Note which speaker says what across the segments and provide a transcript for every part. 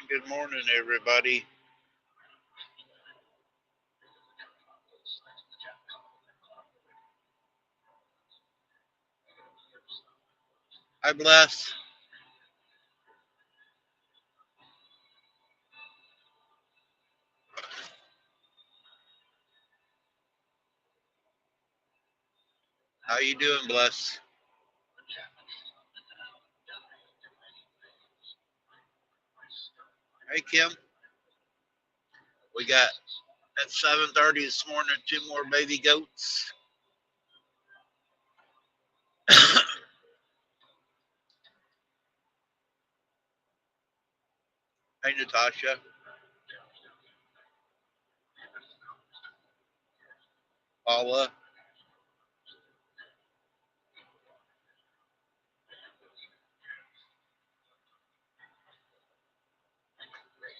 Speaker 1: Good morning, everybody. I bless. How you doing, bless? Hey, Kim. We got at 7:30 this morning 2 more baby goats. Hey, Natasha. Paula.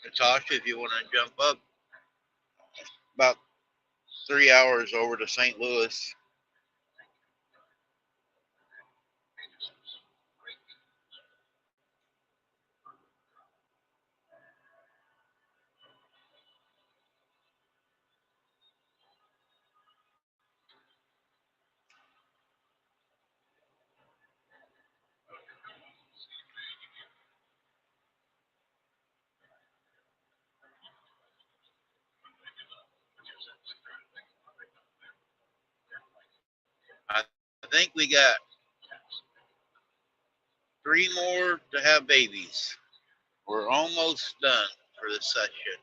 Speaker 1: Natasha, if you want to jump up, about 3 hours over to St. Louis. I think we got 3 more to have babies. We're almost done for the session.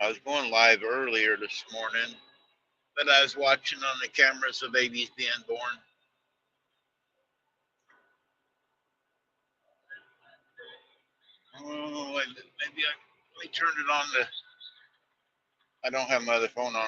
Speaker 1: I was going live earlier this morning, but I was watching on the cameras the babies being born. Oh, maybe let me turn it on the. I don't have my other phone on. All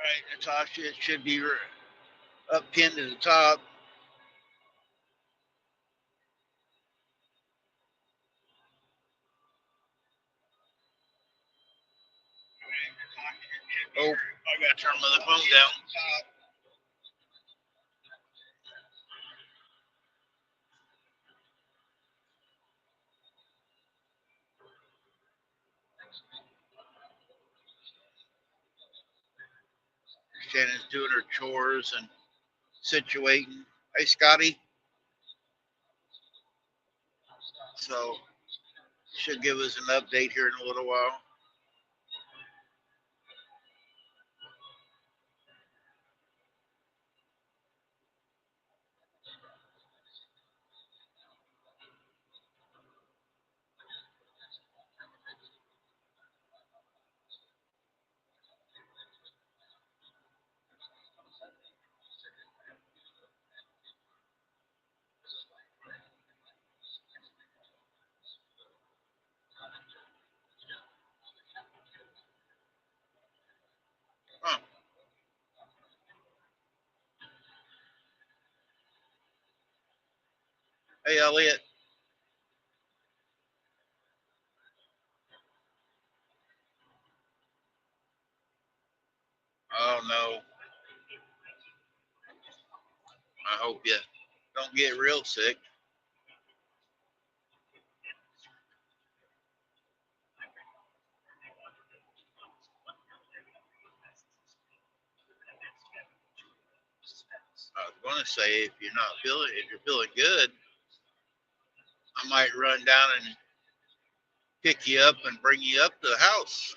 Speaker 1: right, Natasha, it should be up pinned to the top. Oh, I gotta turn my other phone down. Shannon's doing her chores and situating. Hey, Scotty. So she'll give us an update here in a little while. Huh. Hey, Elliot. Oh, no. I hope you don't get real sick. I was going to say, if you're feeling good, I might run down and pick you up and bring you up to the house.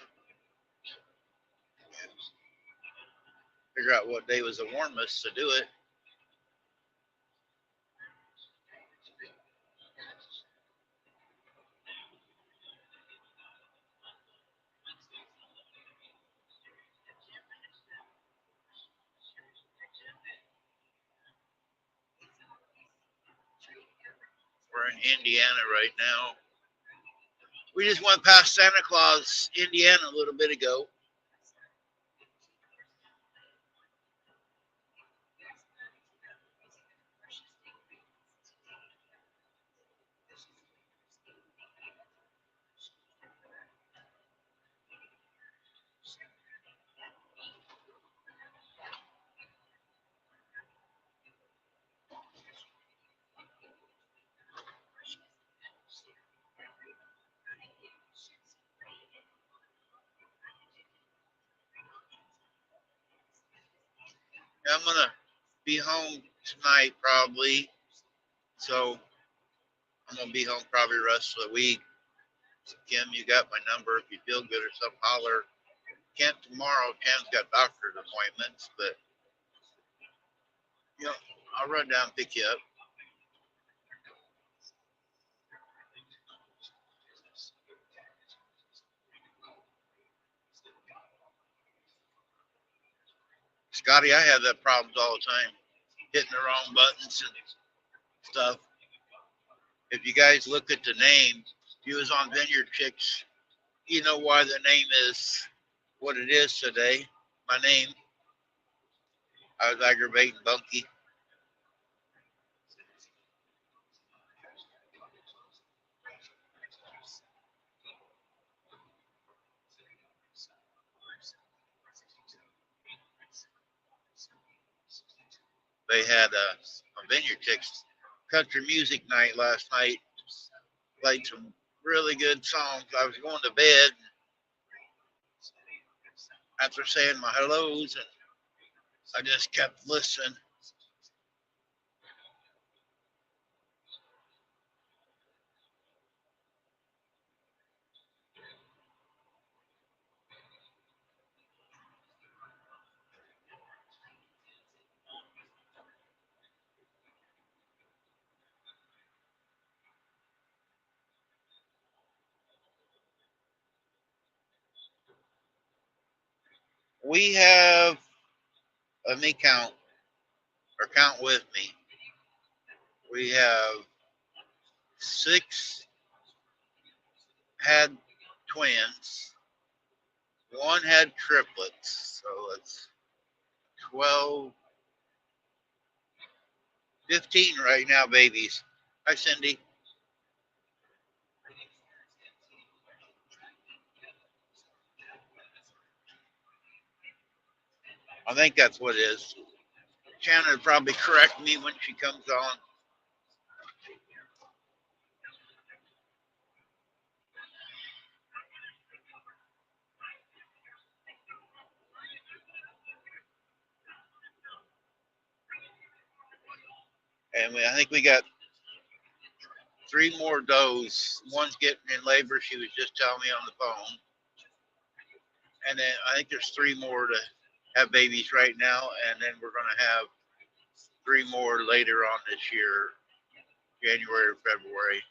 Speaker 1: Figure out what day was the warmest to do it. We're in Indiana right now. We just went past Santa Claus, Indiana, a little bit ago. I'm gonna be home tonight probably, so I'm gonna be home probably the rest of the week. So Kim, you got my number. If you feel good or something, holler. Can't tomorrow. Cam's got doctor's appointments, but you know, I'll run down and pick you up. Scotty, I have that problems all the time, hitting the wrong buttons and stuff. If you guys look at the name, you was on Vineyard Chicks, you know why the name is what it is today. My name, I was aggravating Bunky. They had a Vineyard Chicks country music night last night. Played some really good songs. I was going to bed after saying my hellos, and I just kept listening. We have, let me count, or count with me. We have six had twins, one had triplets, so it's 12, 15 right now, babies. Hi, Cindy. I think that's what it is. Shannon would probably correct me when she comes on. And I think we got 3 more does. One's getting in labor. She was just telling me on the phone. And then I think there's 3 more to have babies right now. And then we're going to have 3 more later on this year, January or February.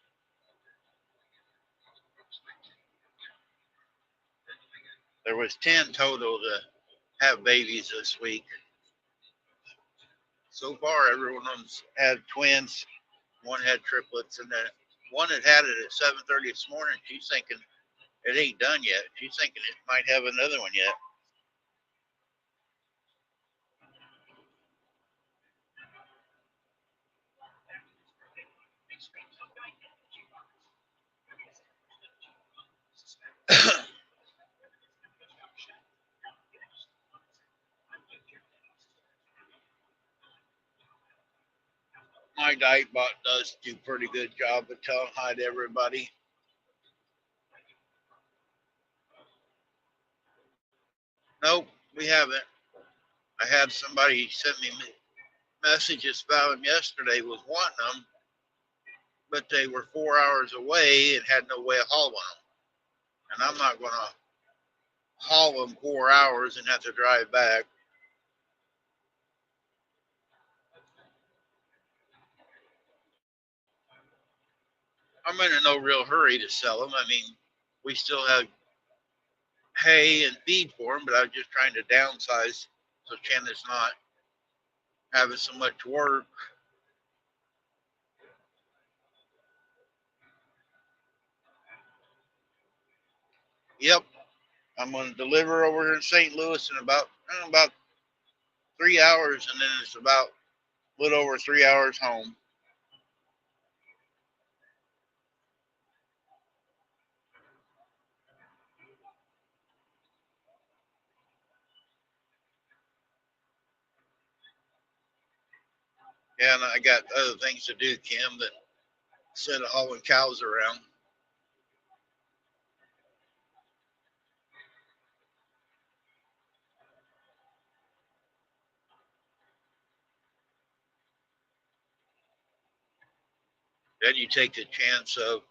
Speaker 1: There was 10 total to have babies this week. So far, everyone's had twins. One had triplets, and then one had it at 7:30 this morning. She's thinking it ain't done yet. She's thinking it might have another one yet. My diet bot does do a pretty good job of telling hi to everybody. Nope, we haven't. I had somebody send me messages about them yesterday was wanting them, but they were 4 hours away and had no way of hauling them. And I'm not going to haul them 4 hours and have to drive back. I'm in no real hurry to sell them. I mean, we still have hay and feed for them, but I was just trying to downsize so Shannon's not having so much work. Yep, I'm going to deliver over here in St. Louis in about 3 hours, and then it's about a little over 3 hours home. Yeah, and I got other things to do, Kim, that instead of hauling cows around. Then you take the chance of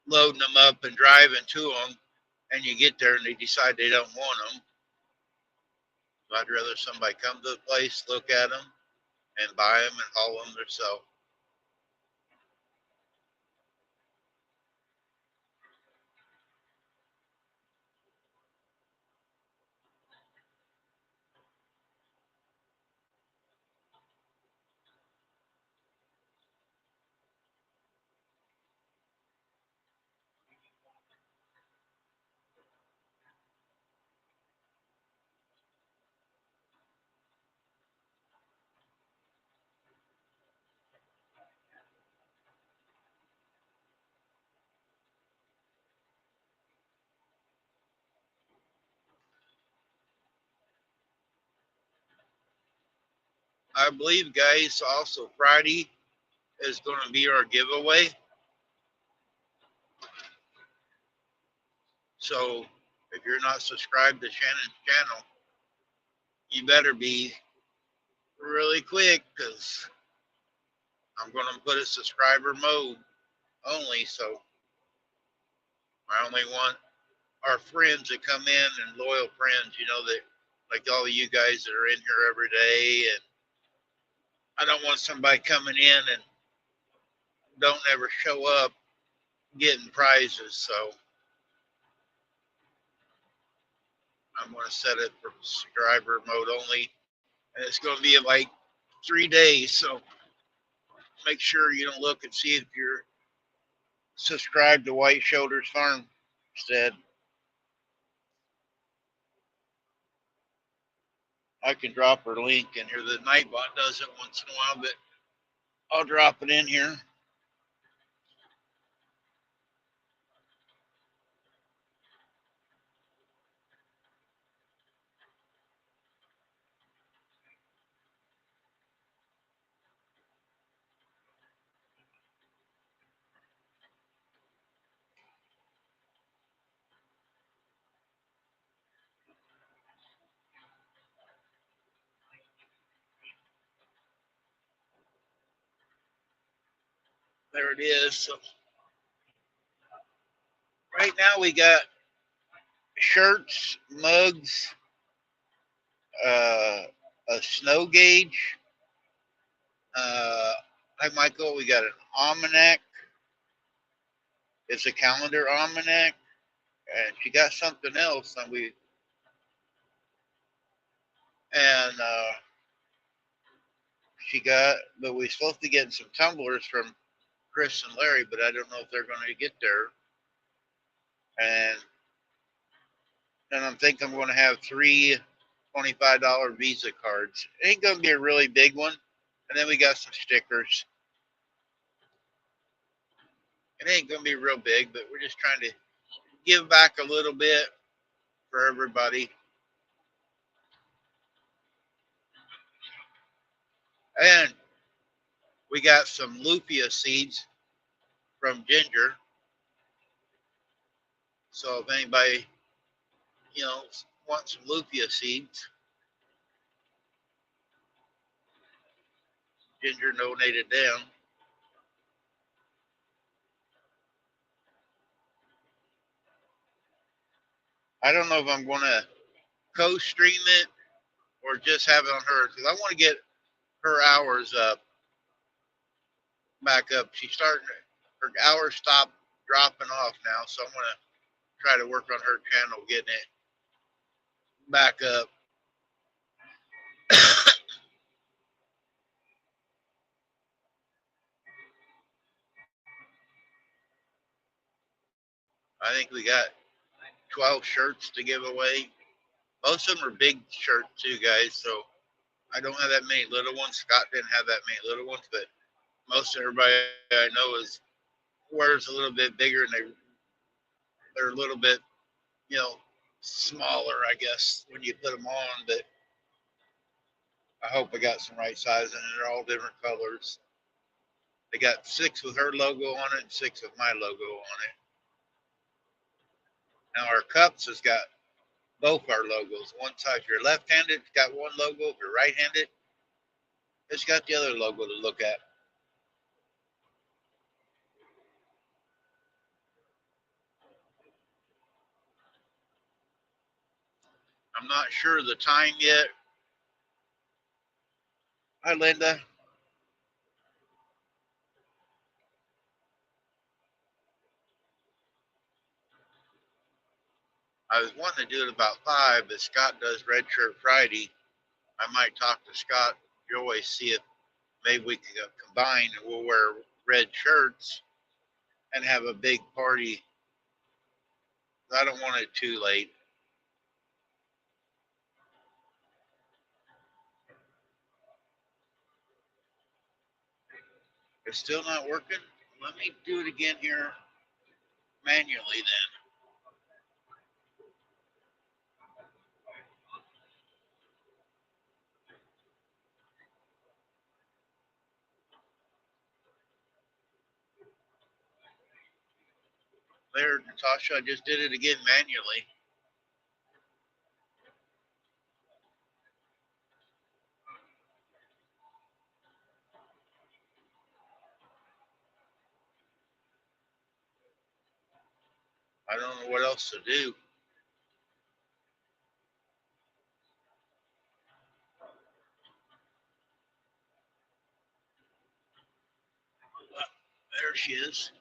Speaker 1: loading them up and driving to them, and you get there and they decide they don't want them. So I'd rather somebody come to the place, look at them, and buy them and haul them themselves. I believe, guys, also Friday is going to be our giveaway. So if you're not subscribed to Shannon's channel, you better be really quick because I'm going to put a subscriber mode only. So I only want our friends that come in and loyal friends, that like all of you guys that are in here every day. And I don't want somebody coming in and don't ever show up getting prizes. So I'm going to set it for subscriber mode only. And it's going to be like 3 days. So make sure you don't look and see if you're subscribed to White Shoulders Farmstead. I can drop her link in here. The Nightbot does it once in a while, but I'll drop it in here. there it is. So right now we got shirts, mugs, a snow gauge. Hi, Michael. We got an almanac. It's a calendar almanac. And she got something else. But we're supposed to be getting some tumblers from Chris and Larry, but I don't know if they're going to get there. And then I'm thinking I'm going to have 3 $25 Visa cards. It ain't going to be a really big one. And then we got some stickers. It ain't going to be real big, but we're just trying to give back a little bit for everybody. And we got some lupia seeds from Ginger. So if anybody, wants some lupia seeds, Ginger donated them. I don't know if I'm going to co-stream it or just have it on her, because I want to get her hours back up. Her hours stopped dropping off now, so I'm going to try to work on her channel, getting it back up. I think we got 12 shirts to give away. Most of them are big shirts too, guys, so I don't have that many little ones. Scott didn't have that many little ones, but most everybody I know wears a little bit bigger, and they're a little bit, smaller, I guess, when you put them on. But I hope I got some right size, and they're all different colors. They got 6 with her logo on it and 6 with my logo on it. Now our cups has got both our logos. One side, if you're left-handed, it's got one logo. If you're right-handed, it's got the other logo to look at. I'm not sure of the time yet. Hi, Linda. I was wanting to do it about 5, but Scott does Red Shirt Friday. I might talk to Scott, Joy, see if maybe we can combine and we'll wear red shirts and have a big party. I don't want it too late. It's still not working. Let me do it again here manually then. There, Natasha, I just did it again manually. I don't know what else to do. There she is.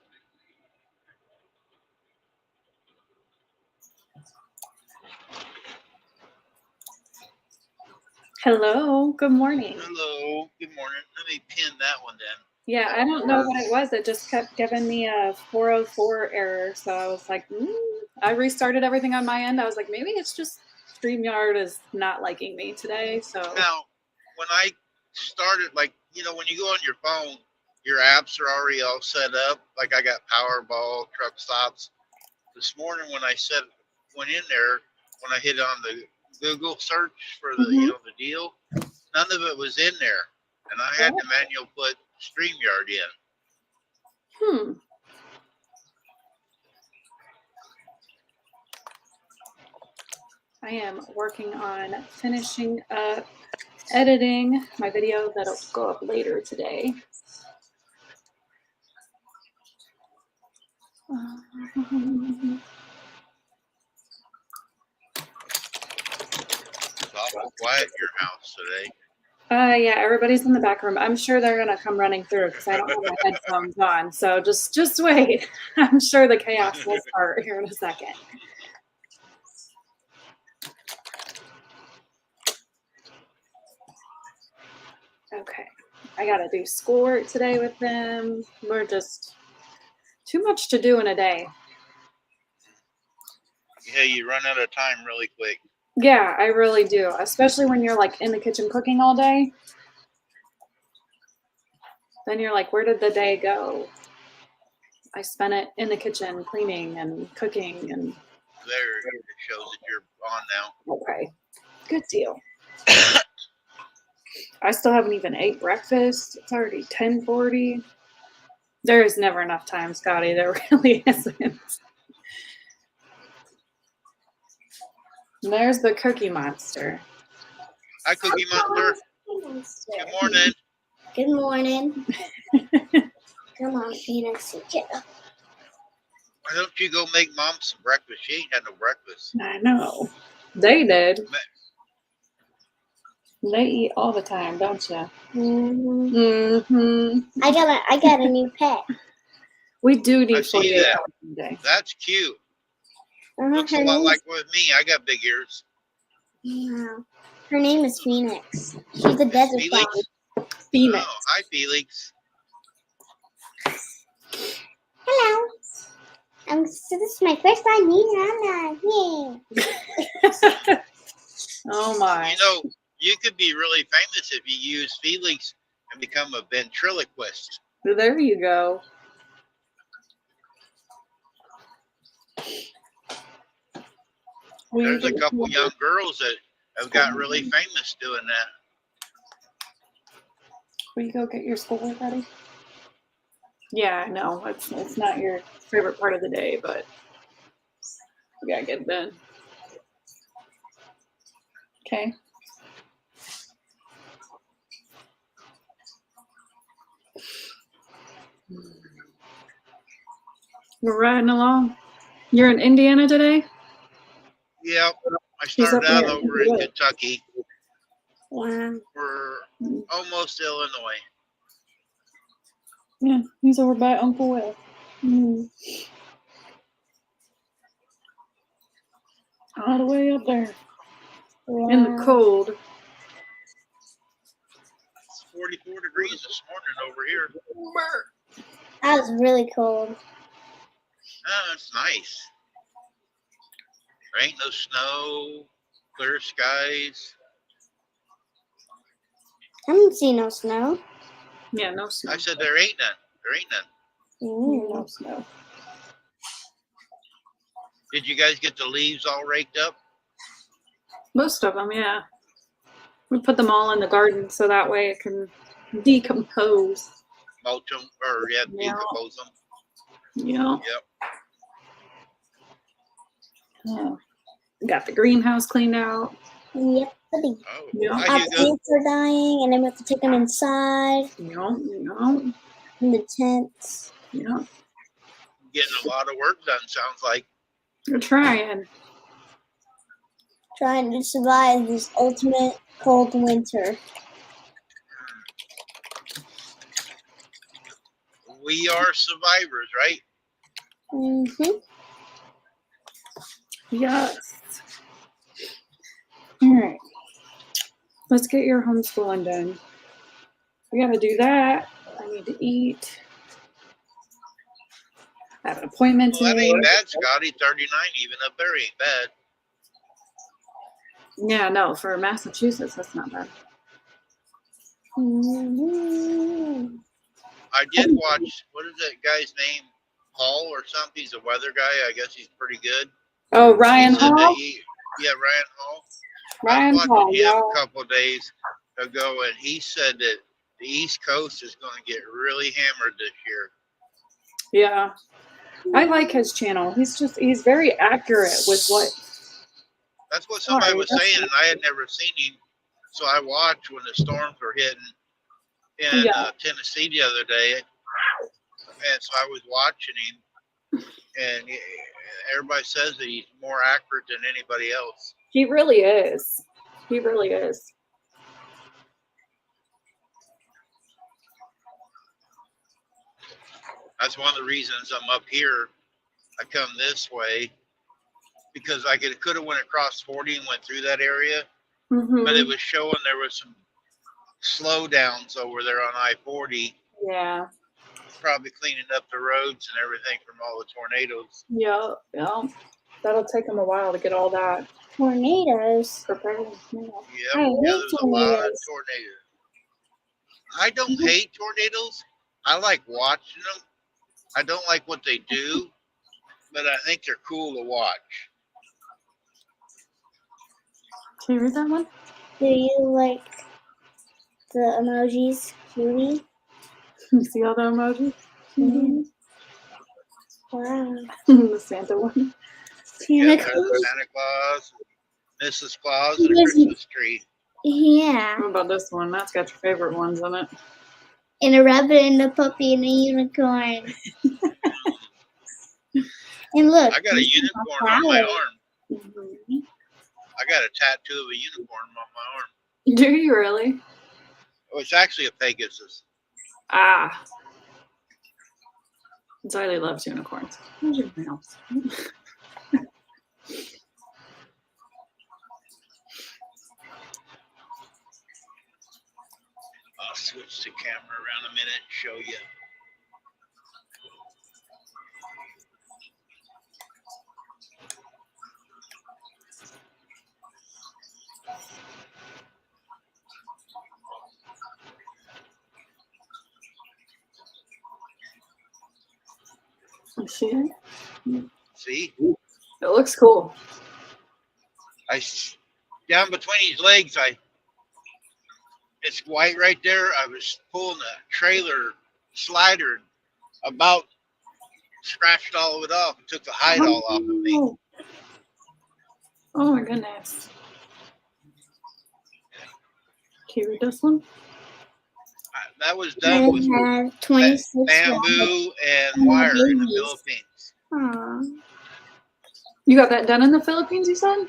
Speaker 2: Hello, good morning.
Speaker 1: Hello, good morning. Let me pin that one then.
Speaker 2: Yeah, I don't know what it was. It just kept giving me a 404 error. So I was like, I restarted everything on my end. I was like, maybe it's just StreamYard is not liking me today. So
Speaker 1: now, when I started, when you go on your phone, your apps are already all set up. Like I got Powerball, Truck Stops. This morning when I went in there, when I hit on the Google search for the the deal, none of it was in there, and I had to manually put StreamYard in.
Speaker 2: I am working on finishing up editing my video that'll go up later today.
Speaker 1: It's awful quiet at your house today.
Speaker 2: Yeah, everybody's in the back room. I'm sure they're gonna come running through because I don't have my headphones on. So just wait. I'm sure the chaos will start here in a second. Okay, I gotta do schoolwork today with them. We're just too much to do in a day.
Speaker 1: Yeah, you run out of time really quick.
Speaker 2: Yeah, I really do, especially when you're like in the kitchen cooking all day. Then you're like, where did the day go? I spent it in the kitchen cleaning and cooking and
Speaker 1: There, it shows that you're on now.
Speaker 2: okay, good deal. I still haven't even ate breakfast. It's already 10:40. There is never enough time, Scotty. There really isn't. There's the Cookie Monster.
Speaker 1: Hi, Cookie Monster. Good morning.
Speaker 3: Good morning. Come on, Phoenix. Get up.
Speaker 1: Why don't you go make Mom some breakfast? She ain't had no breakfast.
Speaker 2: I know. They did. They eat all the time, don't you?
Speaker 3: Mm-hmm. I got a new pet.
Speaker 2: We do need
Speaker 1: I see
Speaker 2: 48
Speaker 1: that.
Speaker 2: hours a day.
Speaker 1: That's cute. Looks a
Speaker 3: Her
Speaker 1: lot
Speaker 3: name
Speaker 1: like with me. I got big ears.
Speaker 3: Wow. Her name is Phoenix. She's a desert
Speaker 1: Felix?
Speaker 3: fox.
Speaker 2: Phoenix.
Speaker 1: Oh, hi, Felix.
Speaker 3: Hello. So this is my first time here. Yeah.
Speaker 2: Oh my.
Speaker 1: You know, you could be really famous if you use Felix and become a ventriloquist.
Speaker 2: There you go.
Speaker 1: There's a couple young girls that have got really famous doing that.
Speaker 2: Will you go get your schoolwork ready? Yeah, I know. It's not your favorite part of the day, but we gotta get it done. Okay. We're riding along. You're in Indiana today?
Speaker 1: Yep. I
Speaker 2: She's
Speaker 1: started
Speaker 2: up
Speaker 1: out
Speaker 2: there.
Speaker 1: over in Kentucky.
Speaker 3: Wow.
Speaker 1: We're almost Illinois.
Speaker 2: Yeah, he's over by Uncle Will. All the way up there in the cold.
Speaker 1: It's 44 degrees this morning over here.
Speaker 3: That was really cold.
Speaker 1: Oh, it's nice. There ain't no snow, clear skies.
Speaker 3: I didn't see no snow.
Speaker 2: Yeah, no snow.
Speaker 1: I said there ain't none. There ain't none.
Speaker 2: No snow.
Speaker 1: Did you guys get the leaves all raked up?
Speaker 2: Most of them, yeah. We put them all in the garden so that way it can decompose.
Speaker 1: Mulch them, or decompose them?
Speaker 2: Yeah.
Speaker 1: Yep.
Speaker 2: Got the greenhouse cleaned out.
Speaker 3: Yep.
Speaker 1: Oh,
Speaker 2: Yeah.
Speaker 1: hi,
Speaker 3: Our
Speaker 1: Hugo.
Speaker 3: plants are dying, and then we have to take them inside
Speaker 2: Yeah.
Speaker 3: in the tents.
Speaker 2: Yeah.
Speaker 1: Getting a lot of work done, sounds like.
Speaker 2: We're trying.
Speaker 3: Trying to survive this ultimate cold winter.
Speaker 1: We are survivors, right?
Speaker 3: Mm-hmm.
Speaker 2: Yes. All right. Let's get your homeschooling done. We gotta do that. I need to eat. I have an appointment
Speaker 1: Well, that
Speaker 2: today.
Speaker 1: ain't bad, Scotty. 39, even up there ain't bad.
Speaker 2: Yeah, no, for Massachusetts, that's not bad.
Speaker 3: Mm-hmm.
Speaker 1: I did watch, what is that guy's name? Paul or something? He's a weather guy. I guess he's pretty good.
Speaker 2: Oh, Ryan
Speaker 1: He said that
Speaker 2: Hall?
Speaker 1: Ryan Hall.
Speaker 2: Ryan
Speaker 1: I was
Speaker 2: Hall,
Speaker 1: watching him
Speaker 2: y'all.
Speaker 1: a couple of days ago, and he said that the East Coast is going to get really hammered this year.
Speaker 2: Yeah. I like his channel. He's very accurate with what.
Speaker 1: That's what somebody
Speaker 2: Sorry,
Speaker 1: was
Speaker 2: that's
Speaker 1: saying, and I had never seen him. So I watched when the storms were hitting in
Speaker 2: Yeah.
Speaker 1: Tennessee the other day. And so I was watching him, and everybody says that he's more accurate than anybody else.
Speaker 2: He really is. He really is.
Speaker 1: That's one of the reasons I'm up here. I come this way because I could have went across 40 and went through that area, but it was showing there was some slowdowns over there on I-40.
Speaker 2: Yeah.
Speaker 1: Probably cleaning up the roads and everything from all the tornadoes.
Speaker 2: Yeah. That'll take them a while to get all that
Speaker 3: Tornadoes.
Speaker 2: prepared. Yeah.
Speaker 1: Yep.
Speaker 3: I hate
Speaker 1: There's a lot of
Speaker 3: tornadoes.
Speaker 1: tornadoes. I don't hate tornadoes. I like watching them. I don't like what they do, but I think they're cool to watch.
Speaker 2: Can you read that one?
Speaker 3: Do you like the emojis, cutie?
Speaker 2: You see all the emojis?
Speaker 3: Mm-hmm. Wow.
Speaker 2: The Santa one.
Speaker 1: Yeah,
Speaker 3: Santa
Speaker 1: there's
Speaker 3: Claus?
Speaker 1: Santa Claus, Mrs. Claus, and a Christmas tree.
Speaker 3: Yeah.
Speaker 2: What about this one? That's got your favorite ones in it.
Speaker 3: And a rabbit and a puppy and a unicorn. And look.
Speaker 1: I got a
Speaker 3: here's
Speaker 1: unicorn on my
Speaker 3: flower.
Speaker 1: arm.
Speaker 2: Mm-hmm.
Speaker 1: I got a tattoo of a unicorn on my arm.
Speaker 2: Do you really?
Speaker 1: Oh, it's actually a Pegasus.
Speaker 2: Ah. Xylee loves unicorns. Where's your mouse?
Speaker 1: I'll switch the camera around a minute and show you.
Speaker 2: You see it?
Speaker 1: See?
Speaker 2: It looks cool.
Speaker 1: Down between his legs, it's white right there. I was pulling a trailer slider, about scratched all of it off and took the hide all off of me.
Speaker 2: Oh my goodness. Can you read this one?
Speaker 1: That was done with
Speaker 3: I have 26 rabbits.
Speaker 1: bamboo and wire in the Philippines.
Speaker 3: Aw.
Speaker 2: You got that done in the Philippines, you said?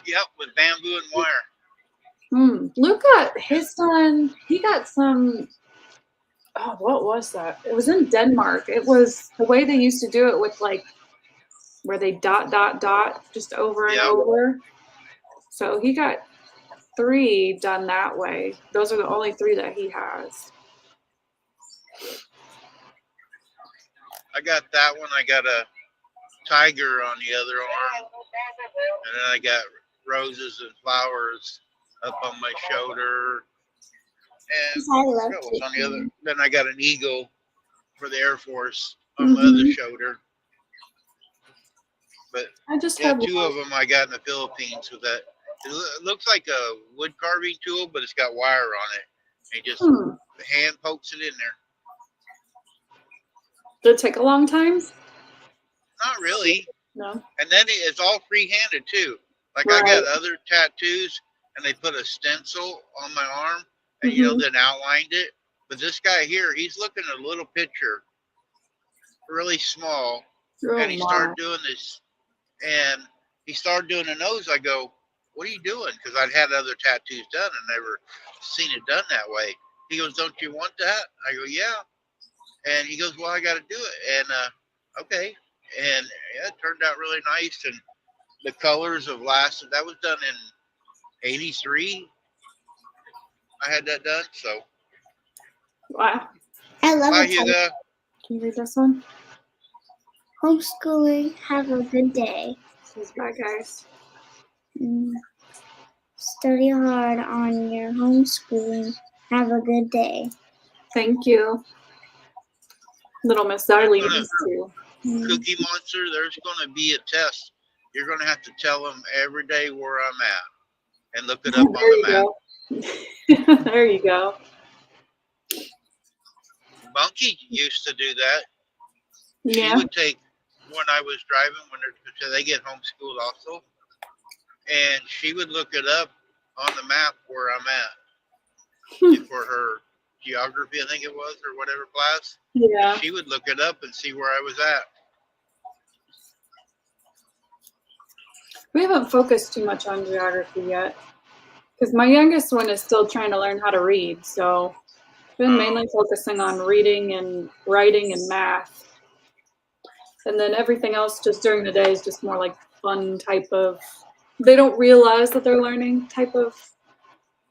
Speaker 1: Yep, with bamboo and wire.
Speaker 2: Luke got his done. He got some. Oh, what was that? It was in Denmark. It was the way they used to do it with like where they dot, dot, dot just over and
Speaker 1: Yep.
Speaker 2: over. So he got 3 done that way. Those are the only 3 that he has.
Speaker 1: I got that one. I got a tiger on the other arm. And then I got roses and flowers up on my shoulder. And
Speaker 3: I love
Speaker 1: what was on the
Speaker 3: it.
Speaker 1: other? Then I got an eagle for the Air Force on my other shoulder. But
Speaker 2: I just
Speaker 1: yeah,
Speaker 2: have
Speaker 1: 2 of them I got in the Philippines with that. It looks like a wood carving tool, but it's got wire on it. And just the hand pokes it in there.
Speaker 2: Did it take a long time?
Speaker 1: Not really.
Speaker 2: No.
Speaker 1: And then it's all free-handed too. Like I got other tattoos, and they put a stencil on my arm, and then outlined it. But this guy here, he's looking at a little picture, really small, and he started doing this, and he started doing a nose. I go, "What are you doing?" Because I'd had other tattoos done and never seen it done that way. He goes, "Don't you want that?" I go, "Yeah." And he goes, "Well, I got to do it." And okay. And yeah, it turned out really nice. And the colors of that was done in 83. I had that done. So.
Speaker 2: Wow.
Speaker 3: I love
Speaker 1: Bye,
Speaker 3: it.
Speaker 1: Hugo.
Speaker 2: Can you read this one?
Speaker 3: Homeschooling. Have a good day.
Speaker 2: Says bye, guys.
Speaker 3: Study hard on your homeschooling. Have a good day.
Speaker 2: Thank you. Little Miss Xylee needs to.
Speaker 1: Cookie Monster, there's going to be a test. You're going to have to tell them every day where I'm at and look it up on the map.
Speaker 2: There you go.
Speaker 1: Bunky used to do that.
Speaker 2: Yeah.
Speaker 1: She would take, when I was driving, because they get homeschooled also, and she would look it up on the map where I'm at for her geography, I think it was, or whatever class.
Speaker 2: Yeah.
Speaker 1: She would look it up and see where I was at.
Speaker 2: We haven't focused too much on geography yet because my youngest one is still trying to learn how to read. So been mainly focusing on reading and writing and math. And then everything else just during the day is just more like fun type of, they don't realize that they're learning type of,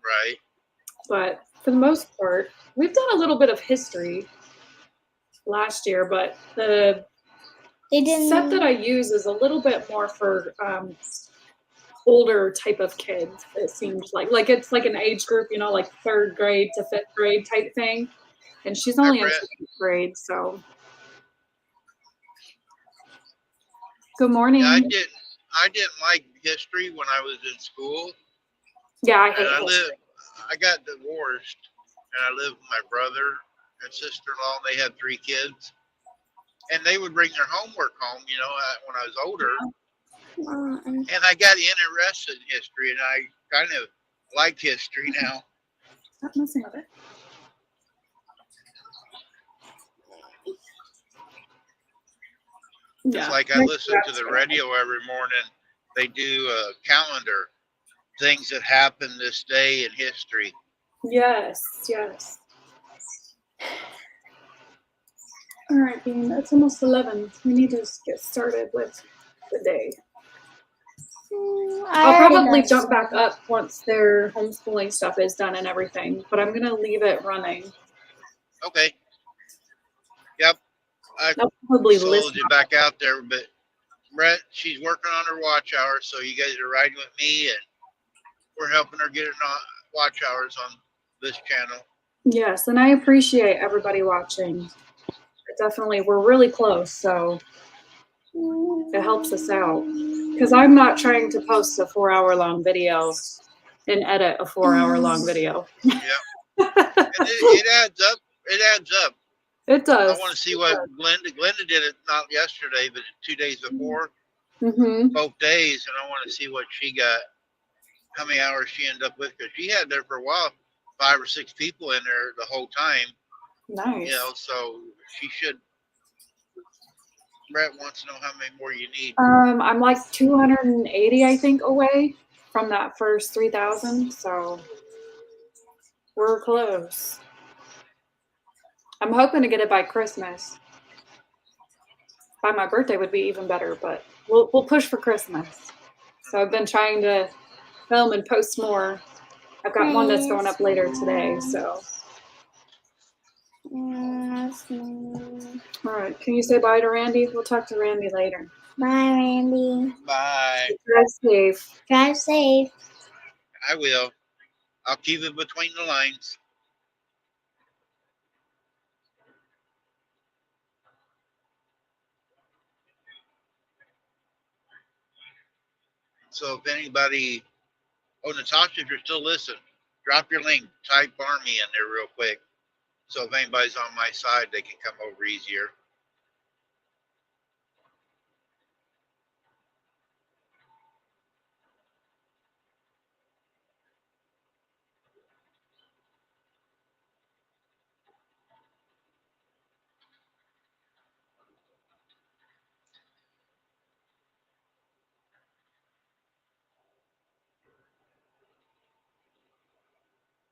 Speaker 1: Right.
Speaker 2: but for the most part, we've done a little bit of history last year, but the
Speaker 3: They didn't.
Speaker 2: set that I use is a little bit more for older type of kids. It seems like it's like an age group, you know, like 3rd grade to 5th grade type thing. And she's only in
Speaker 1: Brett.
Speaker 2: 2nd grade, so. Good morning.
Speaker 1: Yeah, I didn't like history when I was in school.
Speaker 2: Yeah, I
Speaker 1: And
Speaker 2: hate
Speaker 1: I got divorced and I lived with my brother and sister-in-law, and they had 3 kids. And they would bring their homework home, you know, when I was older. And I got interested in history, and I kind of like history now.
Speaker 2: Stop messing with it.
Speaker 1: It's like I listen to the radio every morning. They do a calendar, things that happened this day in history.
Speaker 2: Yes, yes. All right, Bean, it's almost 11. We need to just get started with the day. I'll probably jump back up once their homeschooling stuff is done and everything, but I'm going to leave it running.
Speaker 1: Okay. Yep.
Speaker 2: I'll probably
Speaker 1: sold
Speaker 2: listen.
Speaker 1: you back out there, but Brett, she's working on her watch hours, so you guys are riding with me, and we're helping her get her watch hours on this channel.
Speaker 2: Yes, and I appreciate everybody watching. Definitely, we're really close, so it helps us out. Because I'm not trying to post a 4-hour-long video and edit a 4-hour-long video.
Speaker 1: Yeah. it adds up. It adds up.
Speaker 2: It does.
Speaker 1: I want to see what Glenda did it, not yesterday, but 2 days before.
Speaker 2: Mm-hmm.
Speaker 1: Both days, and I want to see what she got, how many hours she ended up with, because she had there for a while, 5 or 6 people in there the whole time.
Speaker 2: Nice.
Speaker 1: You know, so she should. Brett wants to know how many more you need.
Speaker 2: I'm like 280, I think, away from that first 3,000, so we're close. I'm hoping to get it by Christmas. By my birthday would be even better, but we'll push for Christmas. So I've been trying to film and post more. I've got one that's going up later today, so. All right, can you say bye to Randy? We'll talk to Randy later.
Speaker 3: Bye, Randy.
Speaker 1: Bye.
Speaker 2: Drive safe.
Speaker 3: Drive safe.
Speaker 1: I will. I'll keep it between the lines. So if anybody, Natasha, if you're still listening, drop your link, type Army in there real quick. So if anybody's on my side, they can come over easier.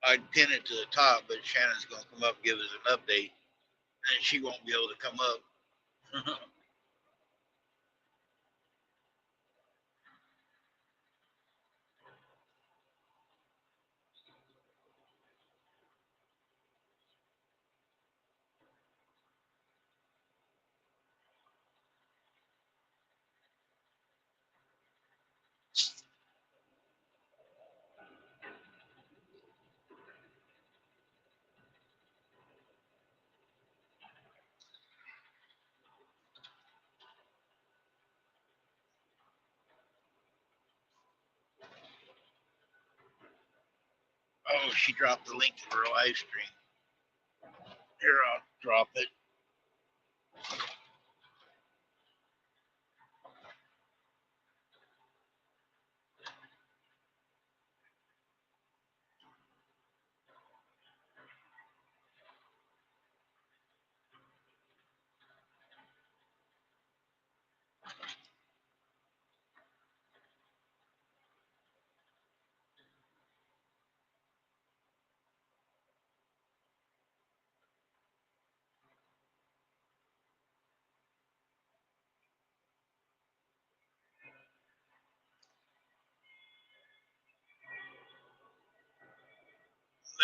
Speaker 1: I'd pin it to the top, but Shannon's going to come up and give us an update, and she won't be able to come up. Oh, she dropped the link to her live stream. Here, I'll drop it.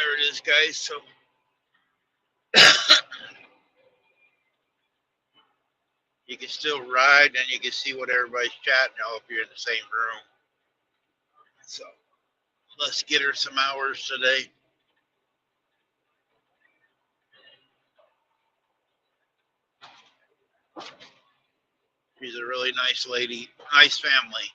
Speaker 1: There it is, guys. So you can still ride and you can see what everybody's chatting now if you're in the same room. So let's get her some hours today. She's a really nice lady, nice family.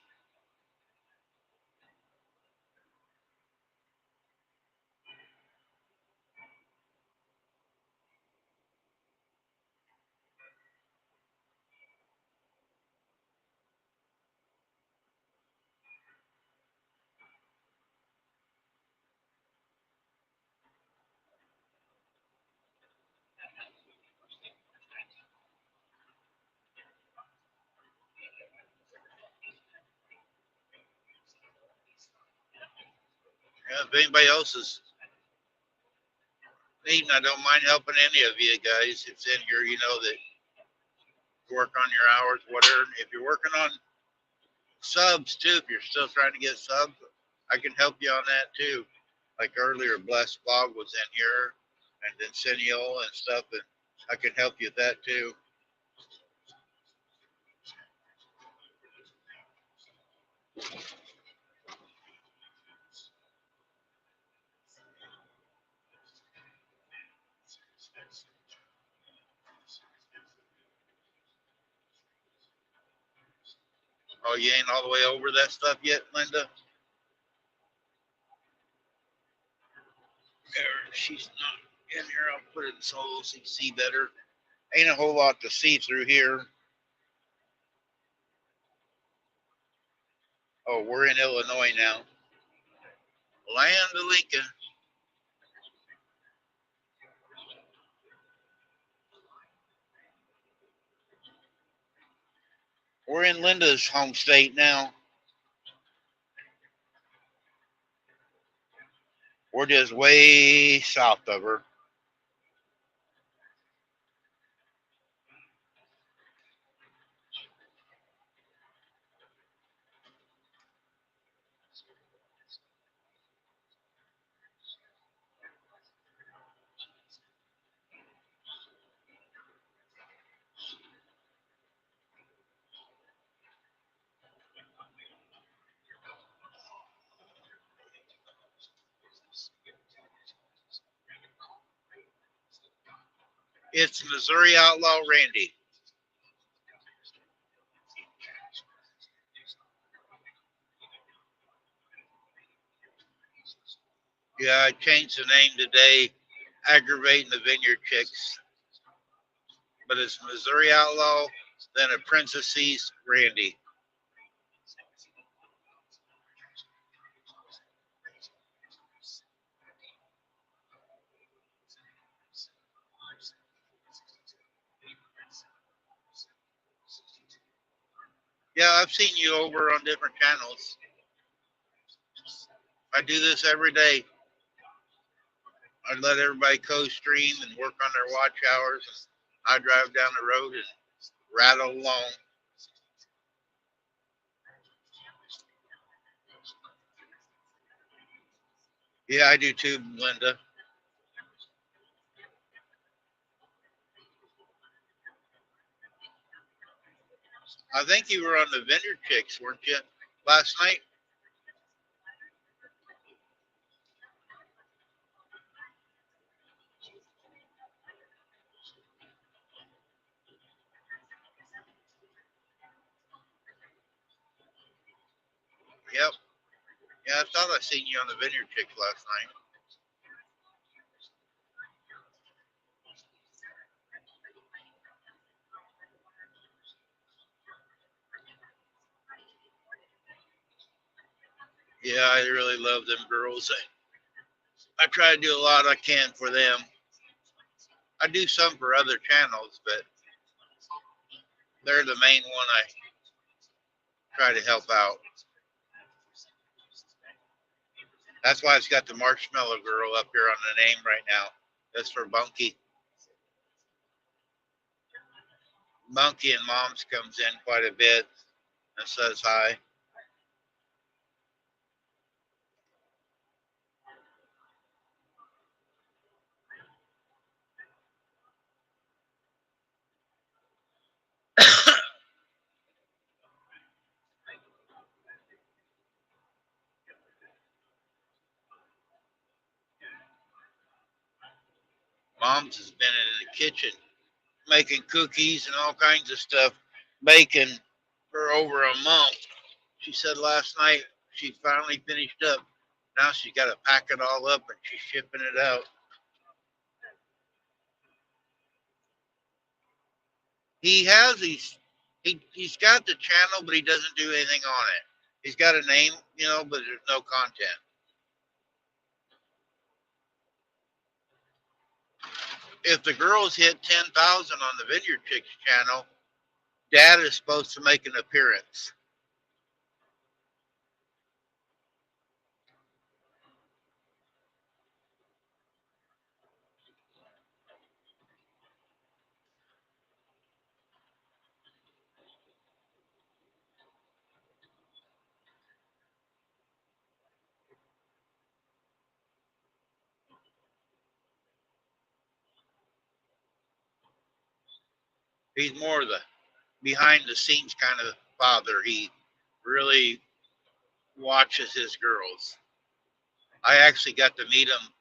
Speaker 1: Yeah, if anybody else is needing, I don't mind helping any of you guys. It's in here, you know, that work on your hours, whatever. If you're working on subs too, if you're still trying to get subs, I can help you on that too. Like earlier, Blessed Blog was in here, and then Cineo and stuff, and I can help you with that too. Oh, you ain't all the way over that stuff yet, Linda? She's not in here. I'll put it in so you can see better. Ain't a whole lot to see through here. Oh, we're in Illinois now. Land of Lincoln. We're in Linda's home state now. We're just way south of her. It's Missouri Outlaw Randy. Yeah, I changed the name today, aggravating the Vineyard Chicks. But it's Missouri Outlaw, then a parentheses Randy. Yeah, I've seen you over on different channels. I do this every day. I let everybody co-stream and work on their watch hours. I drive down the road and rattle along. Yeah, I do too, Linda. I think you were on the Vineyard Chicks, weren't you, last night? Yep. Yeah, I thought I seen you on the Vineyard Chicks last night. Yeah, I really love them girls. I try to do a lot I can for them. I do some for other channels, but they're the main one I try to help out. That's why it's got the Marshmallow Girl up here on the name right now. That's for Bunky. Bunky and Moms comes in quite a bit and says hi. Mom's has been in the kitchen making cookies and all kinds of stuff, baking for over a month. She said last night she finally finished up. Now she's got to pack it all up and she's shipping it out. He has he's got the channel, but he doesn't do anything on it. He's got a name, but there's no content. If the girls hit 10,000 on the Vineyard Chicks channel, Dad is supposed to make an appearance. He's more the behind the scenes kind of father. He really watches his girls. I actually got to meet him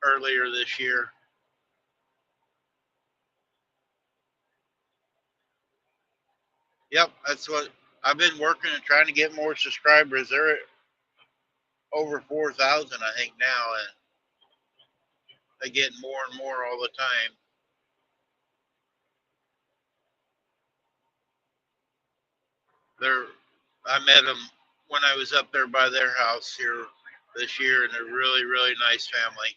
Speaker 1: earlier this year. Yep, that's what I've been working and trying to get more subscribers. They're at over 4,000, I think, now, and they get more and more all the time. I met them when I was up there by their house here this year, and they're really, really nice family.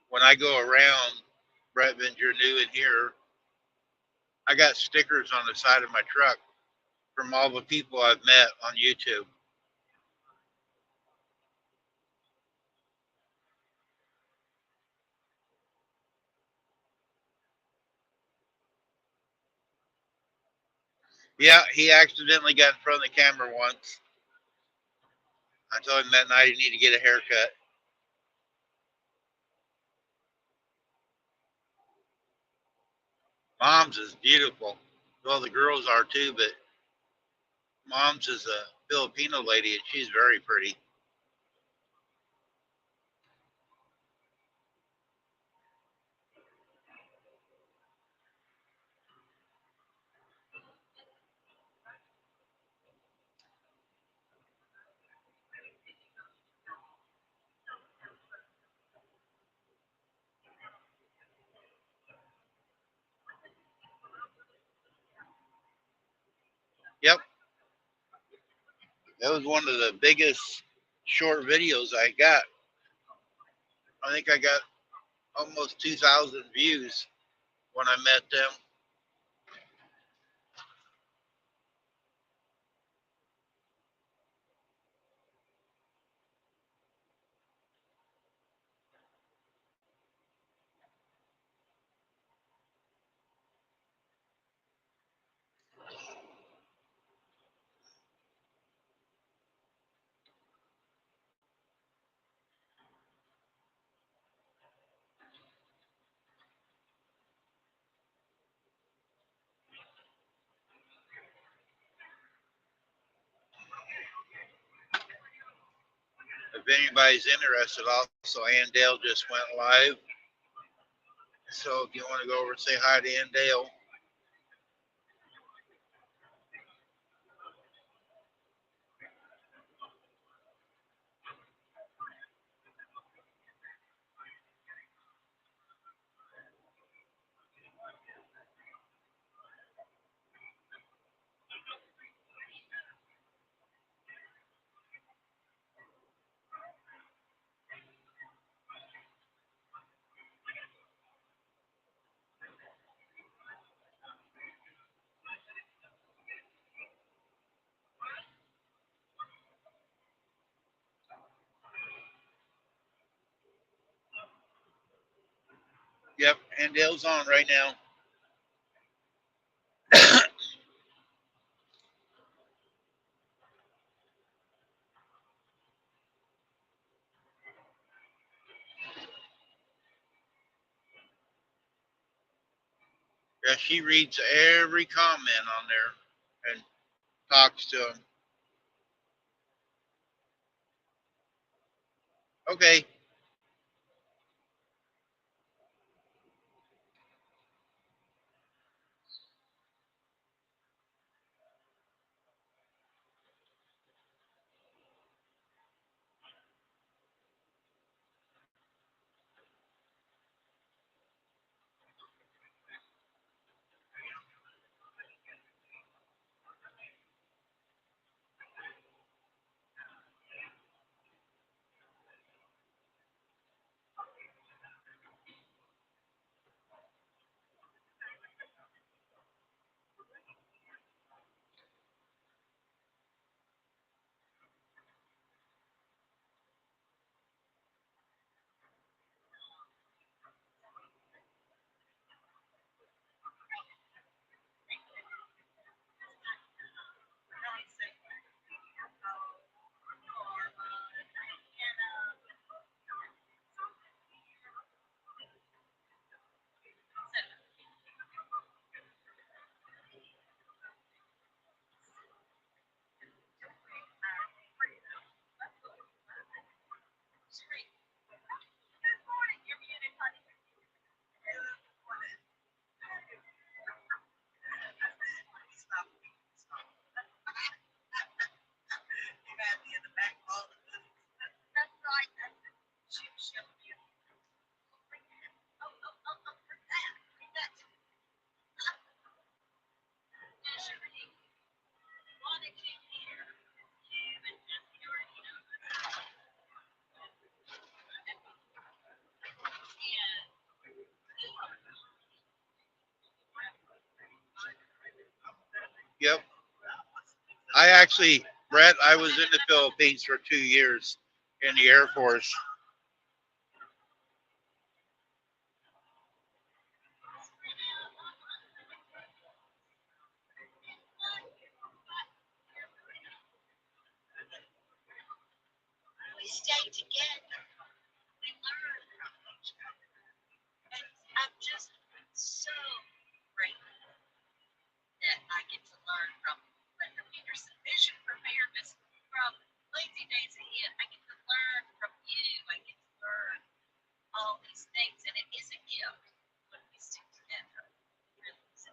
Speaker 1: When I go around Brett Venger New in here, I got stickers on the side of my truck from all the people I've met on YouTube. Yeah, he accidentally got in front of the camera once. I told him that night he needed to get a haircut. Mom's is beautiful. Well, the girls are too, but Mom's is a Filipino lady and she's very pretty. Yep. That was one of the biggest short videos I got. I think I got almost 2,000 views when I met them. If anybody's interested, also Ann Dale just went live. So if you want to go over and say hi to Ann Dale. Yep, Ann Dale's on right now. Yeah, she reads every comment on there and talks to them. Okay. Yep. I actually, Brett, I was in the Philippines for 2 years in the Air Force.
Speaker 4: We stay together. We learn from each other. And I'm just so grateful that I get to learn from Linda Peterson, Vision for Fairness, from Lazy Days Ahead. I get to learn from you. I get to learn all these things, and it is a gift when we stick together. Really is.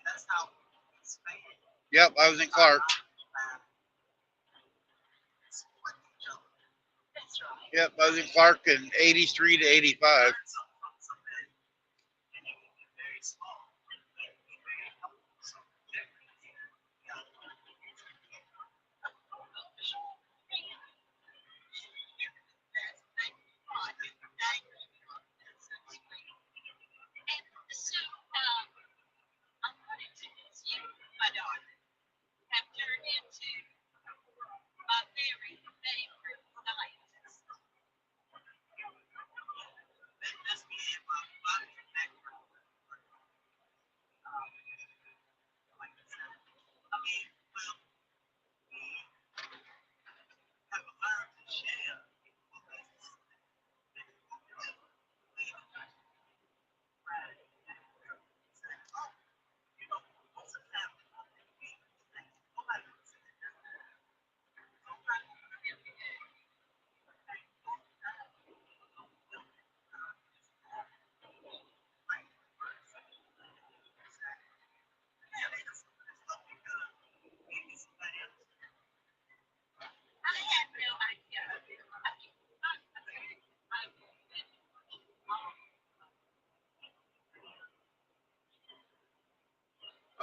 Speaker 4: That's how we expand.
Speaker 1: Yep, I was in Clark.
Speaker 4: That's right.
Speaker 1: Yep, I was in Clark in 83 to 85.
Speaker 4: And so, I wanted to ask you, my daughter, have turned into a very favorite scientist. That's me and my like I said, I mean, well, we have learned to share. I had no idea.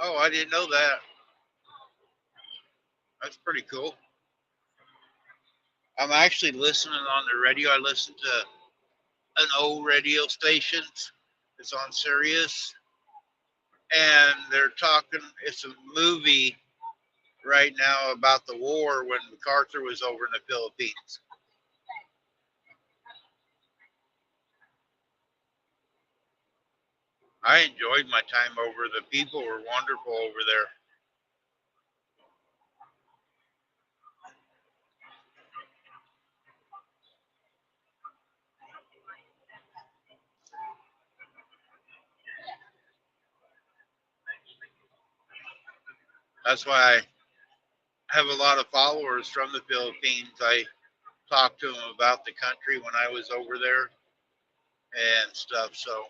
Speaker 1: Oh, I didn't know that. That's pretty cool. I'm actually listening on the radio. I listen to an old radio station. It's on Sirius. And they're talking, it's a movie right now about the war when MacArthur was over in the Philippines. I enjoyed my time over. The people were wonderful over there. That's why I have a lot of followers from the Philippines. I talk to him about the country when I was over there and stuff. So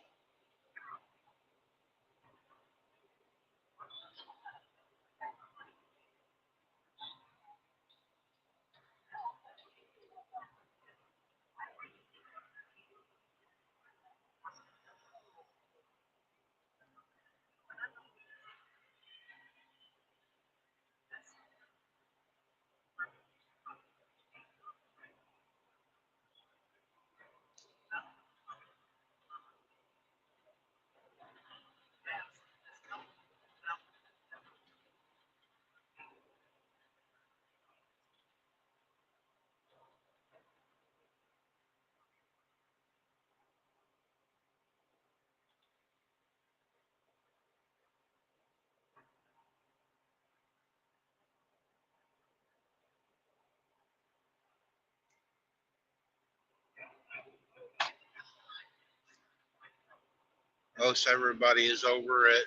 Speaker 1: most everybody is over at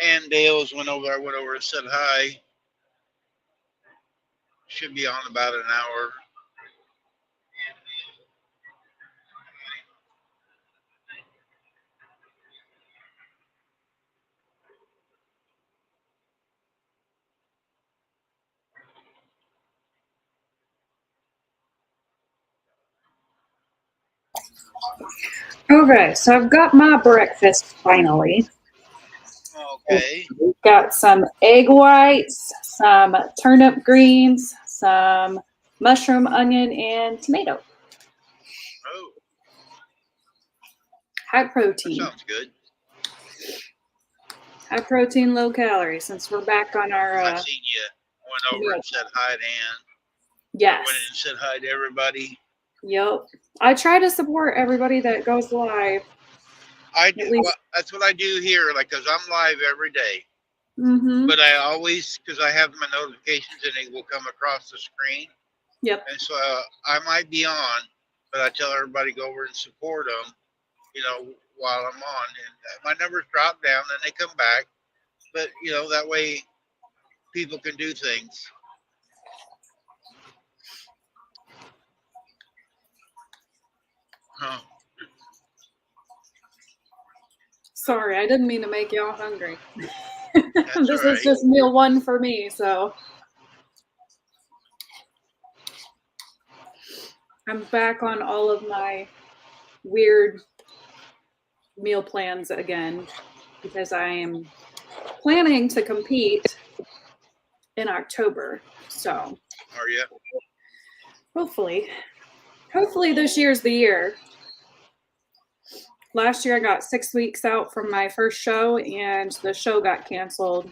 Speaker 1: Andale's. I went over and said hi. Should be on about an hour.
Speaker 2: Okay, so I've got my breakfast finally.
Speaker 1: Okay.
Speaker 2: Got some egg whites, some turnip greens, some mushroom, onion, and tomato.
Speaker 1: Oh,
Speaker 2: High
Speaker 1: that
Speaker 2: protein.
Speaker 1: sounds good.
Speaker 2: High protein, low calorie, since we're back on our
Speaker 1: I seen you went over
Speaker 2: meal.
Speaker 1: and said hi to Ann.
Speaker 2: Yes.
Speaker 1: Went in and said hi to everybody.
Speaker 2: Yep. I try to support everybody that goes live.
Speaker 1: I
Speaker 2: At
Speaker 1: do.
Speaker 2: least-
Speaker 1: Well, that's what I do here, like, cause I'm live every day.
Speaker 2: Mm-hmm.
Speaker 1: But I always, cause I have my notifications and it will come across the screen.
Speaker 2: Yep.
Speaker 1: And so I might be on, but I tell everybody go over and support them, you know, while I'm on. And my numbers drop down, then they come back. But you know, that way people can do things. Huh.
Speaker 2: Sorry, I didn't mean to make y'all hungry.
Speaker 1: That's
Speaker 2: This
Speaker 1: all
Speaker 2: is
Speaker 1: right.
Speaker 2: just meal one for me, so. I'm back on all of my weird meal plans again because I am planning to compete in October. So
Speaker 1: Are you?
Speaker 2: hopefully this year's the year. Last year I got 6 weeks out from my first show and the show got canceled.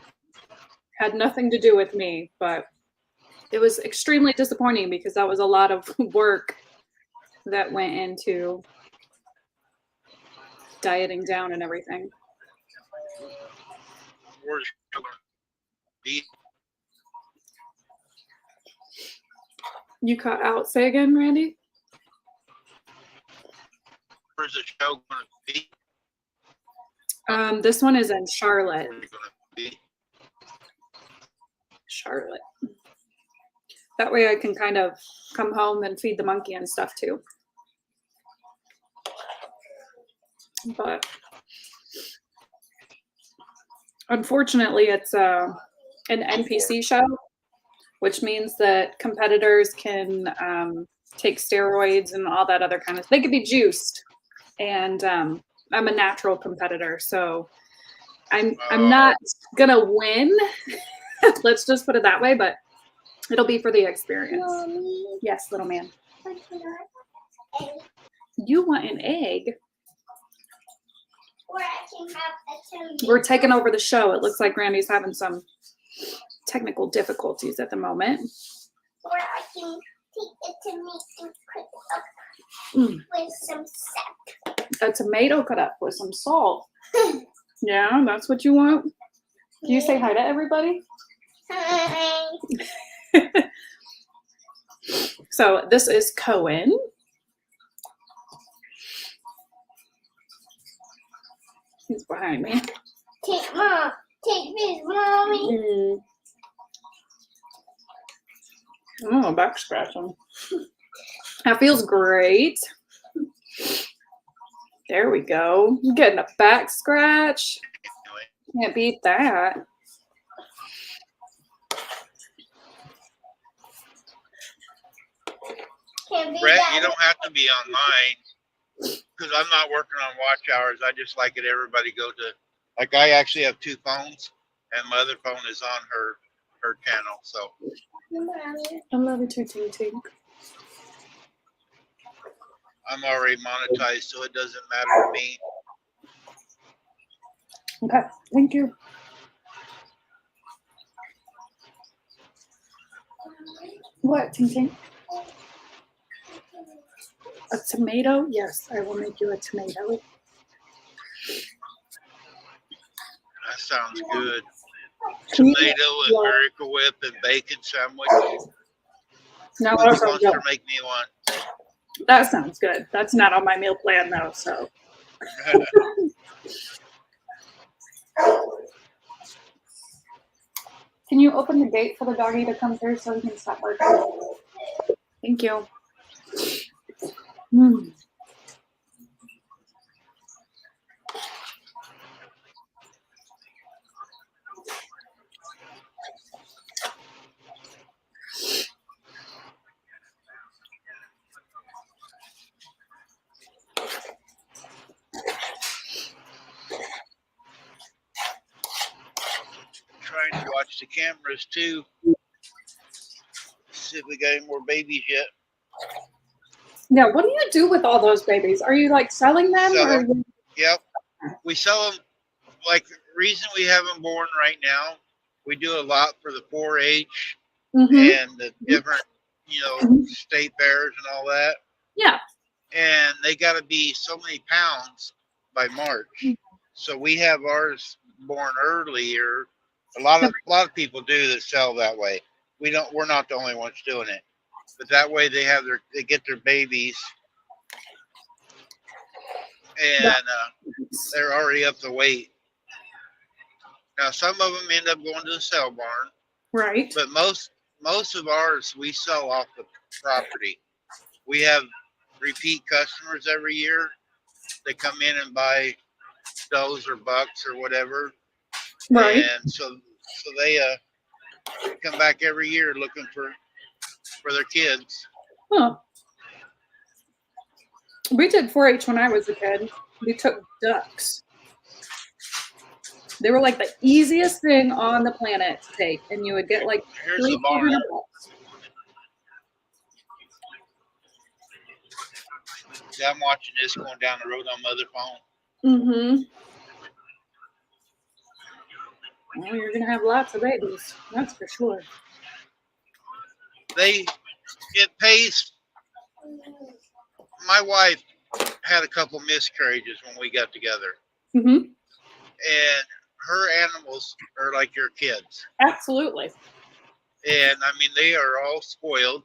Speaker 2: Had nothing to do with me, but it was extremely disappointing because that was a lot of work that went into dieting down and everything.
Speaker 1: Where's the show gonna be?
Speaker 2: You cut out. Say again, Randy?
Speaker 1: Where's the show gonna be?
Speaker 2: This one is in Charlotte.
Speaker 1: Where's it gonna be?
Speaker 2: Charlotte. That way I can kind of come home and feed the monkey and stuff too. But unfortunately, it's an NPC show, which means that competitors can take steroids and all that other kind of. They could be juiced, and I'm a natural competitor, so I'm not gonna win. Let's just put it that way, but it'll be for the experience.
Speaker 3: Mommy,
Speaker 2: Yes, little man.
Speaker 3: what can I egg?
Speaker 2: You want an egg?
Speaker 3: Or I can have a tomato.
Speaker 2: We're taking over the show. It looks like Randy's having some technical difficulties at the moment.
Speaker 3: Or I can take the tomato and cut it up
Speaker 2: Mm.
Speaker 3: with some sap.
Speaker 2: A tomato cut up with some salt. Yeah, that's what you want? Can you say hi to everybody?
Speaker 3: Hi.
Speaker 2: So this is Cohen. He's behind me.
Speaker 3: Take mom. Take this, mommy.
Speaker 2: Oh, back scratching. That feels great. There we go. I'm getting a back scratch.
Speaker 1: Anyway,
Speaker 2: Can't beat that.
Speaker 3: Can't be
Speaker 1: Brett,
Speaker 3: that.
Speaker 1: you don't have to be on mine because I'm not working on watch hours. I just like it. Everybody go to, like, I actually have 2 phones, and my other phone is on her channel. So
Speaker 2: I love you too, Tink Tink.
Speaker 1: I'm already monetized, so it doesn't matter to me.
Speaker 2: Okay, thank you. What, Tink Tink? A tomato? Yes, I will make you a tomato.
Speaker 1: That sounds good.
Speaker 2: Can you-
Speaker 1: Tomato and
Speaker 2: Yeah.
Speaker 1: Miracle Whip and bacon sandwich.
Speaker 2: No,
Speaker 1: Who
Speaker 2: that sounds
Speaker 1: wants
Speaker 2: good.
Speaker 1: to make me one?
Speaker 2: That sounds good. That's not on my meal plan though, so. Can you open the gate for the doggy to come through so he can stop working? Thank you. Mm.
Speaker 1: Trying to watch the cameras too. See if we got any more babies yet.
Speaker 2: Yeah, what do you do with all those babies? Are you like selling them
Speaker 1: Sell
Speaker 2: or?
Speaker 1: Yep. We sell them. Like, the reason we have them born right now, we do a lot for the 4-H
Speaker 2: Mhm.
Speaker 1: and the different, state fairs and all that.
Speaker 2: Yeah.
Speaker 1: And they got to be so many pounds by March. So we have ours born earlier. A lot of people do that sell that way. We're not the only ones doing it. But that way they get their babies and they're already up to weight. Now some of them end up going to the sale barn,
Speaker 2: Right.
Speaker 1: but most of ours we sell off the property. We have repeat customers every year. They come in and buy does or bucks or whatever.
Speaker 2: Right.
Speaker 1: And so they come back every year looking for their kids.
Speaker 2: Huh. We did 4-H when I was a kid. We took ducks. They were like the easiest thing on the planet to take, and you would get like
Speaker 1: Here's the barn.
Speaker 2: 300 bucks.
Speaker 1: Yeah, I'm watching this going down the road on my other phone.
Speaker 2: Mm-hmm. Well, you're gonna have lots of babies, that's for sure.
Speaker 1: It pays. My wife had a couple miscarriages when we got together,
Speaker 2: Mm-hmm.
Speaker 1: and her animals are like your kids.
Speaker 2: Absolutely.
Speaker 1: And I mean, they are all spoiled.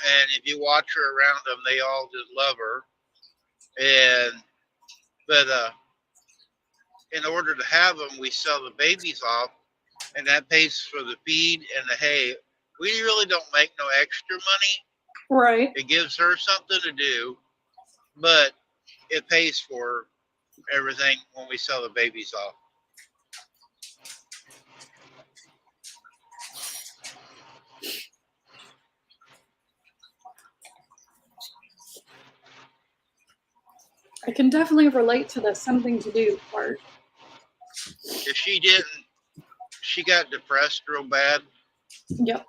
Speaker 1: And if you watch her around them, they all just love her. But in order to have them, we sell the babies off, and that pays for the feed and the hay. We really don't make no extra money.
Speaker 2: Right.
Speaker 1: It gives her something to do, but it pays for everything when we sell the babies off.
Speaker 2: I can definitely relate to the something to do part.
Speaker 1: If she didn't, she got depressed real bad,
Speaker 2: Yep.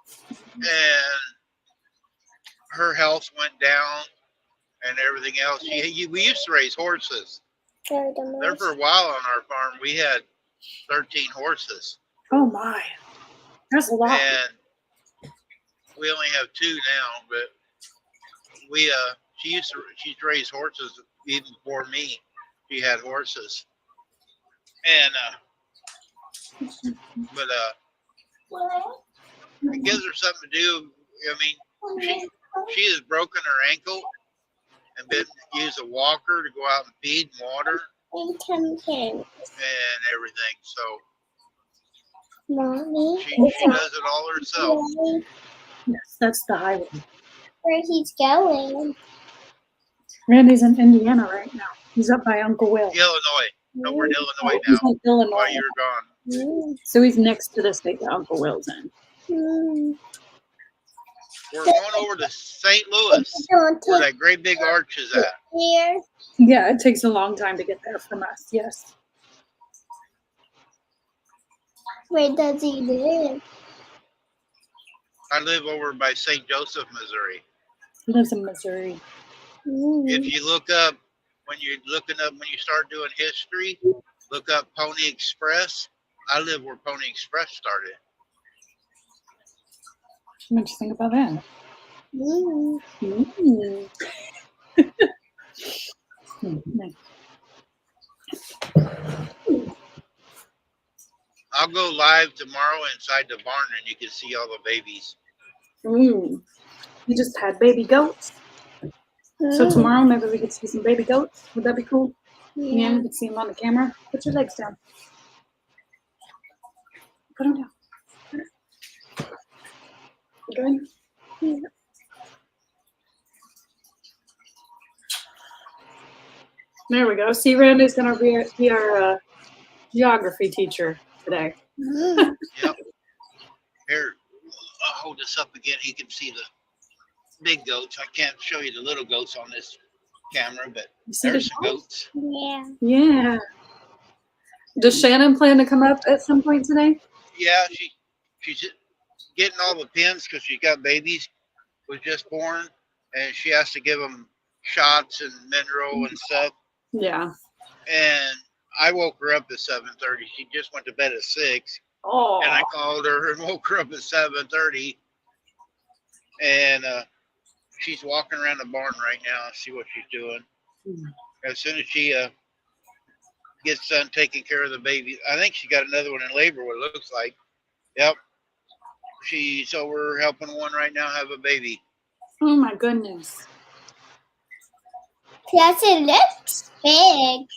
Speaker 1: and her health went down and everything else. We used to raise horses. There for a while on our farm, we had 13 horses,
Speaker 2: Oh my. That's a lot.
Speaker 1: and we only have 2 now. But she used to raise horses even before me. She had horses, and but it gives her something to do. I mean, she has broken her ankle and been use a walker to go out and feed and water and everything. So
Speaker 3: Mommy.
Speaker 1: she does it all herself.
Speaker 2: Yes, that's the highway.
Speaker 3: where he's going.
Speaker 2: Randy's in Indiana right now. He's up by Uncle Will.
Speaker 1: Illinois. No, we're in Illinois
Speaker 2: He's
Speaker 1: now.
Speaker 2: in Illinois.
Speaker 1: While you're gone.
Speaker 3: Mm,
Speaker 2: So he's next to the state that Uncle Will's in.
Speaker 3: mm.
Speaker 1: We're going over to St. Louis,
Speaker 3: Don't
Speaker 1: where
Speaker 3: take
Speaker 1: that great big arch is at.
Speaker 3: here.
Speaker 2: Yeah, it takes a long time to get there from us. Yes.
Speaker 3: Where does he live?
Speaker 1: I live over by St. Joseph, Missouri.
Speaker 2: He lives in Missouri.
Speaker 3: Mm.
Speaker 1: If you look up, when you start doing history, look up Pony Express. I live where Pony Express started.
Speaker 2: What do you think about that?
Speaker 3: Mm.
Speaker 2: Mm.
Speaker 1: I'll go live tomorrow inside the barn and you can see all the babies.
Speaker 2: Mm. You just had baby goats. So tomorrow maybe we could see some baby goats. Would that be cool? Yeah, we could see them on the camera. Put your legs down. Put them down. Good. Yeah. There we go. See, Randy's gonna be our geography teacher today.
Speaker 3: Mm.
Speaker 1: Yep. Here, I'll hold this up again. You can see the big goats. I can't show you the little goats on this camera, but
Speaker 2: You see
Speaker 1: there's
Speaker 2: the
Speaker 1: some goats.
Speaker 3: Yeah.
Speaker 2: Yeah. Does Shannon plan to come up at some point today?
Speaker 1: Yeah, she's getting all the pins because she got babies, was just born, and she has to give them shots and mineral and stuff.
Speaker 2: Yeah.
Speaker 1: And I woke her up at 7:30. She just went to bed at 6,
Speaker 2: Oh.
Speaker 1: and I called her and woke her up at 7:30. And she's walking around the barn right now. See what she's doing. As soon as she gets done taking care of the baby, I think she got another one in labor. What it looks like. Yep. So we're helping one right now have a baby.
Speaker 2: Oh my goodness.
Speaker 3: Plus it looks big.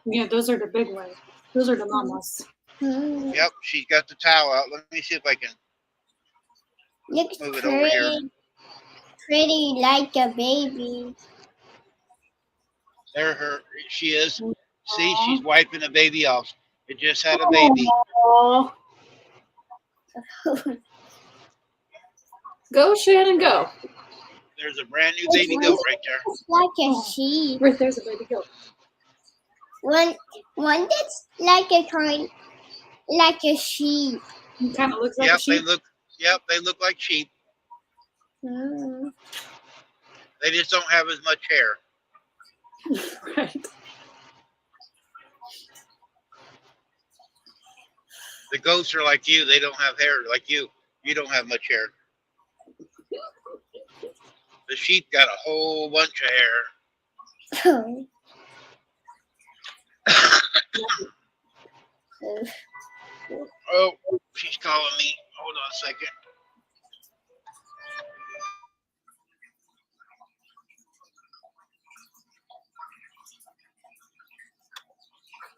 Speaker 2: Yeah, those are the big ones. Those are the mamas.
Speaker 3: Mm.
Speaker 1: Yep, she's got the towel out. Let me see if I can
Speaker 3: Looks
Speaker 1: move it over here.
Speaker 3: pretty like a baby.
Speaker 1: There she is. See, she's wiping the baby off. It just had a baby.
Speaker 2: Aw. Go, Shannon, go.
Speaker 1: There's a brand new baby goat right there.
Speaker 3: It's like a sheep.
Speaker 2: Right there's a baby goat.
Speaker 3: One that's like a sheep.
Speaker 2: It kind of looks like a
Speaker 1: Yep,
Speaker 2: sheep.
Speaker 1: they look like sheep.
Speaker 3: Mm.
Speaker 1: They just don't have as much hair.
Speaker 2: Right.
Speaker 1: The goats are like you. They don't have hair like you. You don't have much hair. The sheep got a whole bunch of hair. Oh, she's calling me. Hold on a second.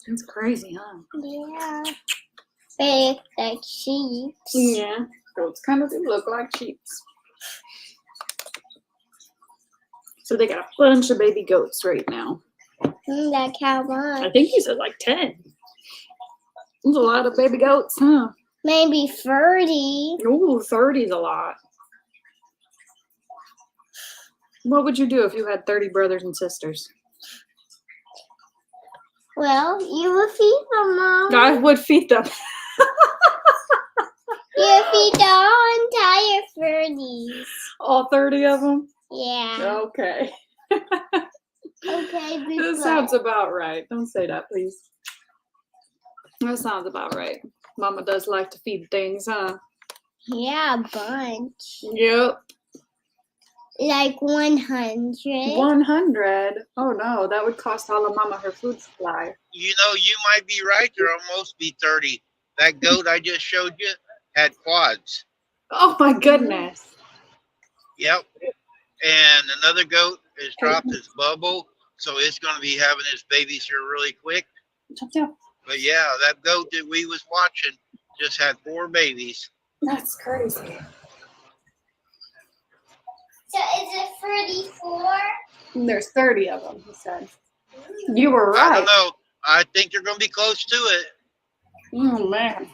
Speaker 2: It's crazy, huh?
Speaker 3: Yeah. Big like sheep.
Speaker 2: Yeah. Goats kind of do look like sheep. So they got a bunch of baby goats right now.
Speaker 3: Like how
Speaker 2: I
Speaker 3: much?
Speaker 2: think he said like 10. There's a lot of baby goats, huh?
Speaker 3: Maybe 30.
Speaker 2: Ooh, 30's a lot. What would you do if you had 30 brothers and sisters?
Speaker 3: Well, you will feed them, Mom.
Speaker 2: I would feed them.
Speaker 3: You feed the whole entire 30s.
Speaker 2: All 30 of them?
Speaker 3: Yeah.
Speaker 2: Okay.
Speaker 3: Okay, big
Speaker 2: That
Speaker 3: boy.
Speaker 2: sounds about right. Don't say that, please. That sounds about right. Mama does like to feed things, huh?
Speaker 3: Yeah, a bunch.
Speaker 2: Yep.
Speaker 3: Like 100.
Speaker 2: 100. Oh no, that would cost all of Mama her food supply.
Speaker 1: You know, you might be right. There almost be 30. That goat I just showed you had quads.
Speaker 2: Oh my goodness.
Speaker 1: Yep. And another goat has dropped his bubble, so it's going to be having its babies here really quick.
Speaker 2: Jump down.
Speaker 1: But yeah, that goat that we was watching just had 4 babies.
Speaker 2: That's crazy.
Speaker 3: So is it 34?
Speaker 2: And there's 30 of them, he said. You were
Speaker 1: I
Speaker 2: right.
Speaker 1: don't know. I think they're going to be close to it.
Speaker 2: Oh, man.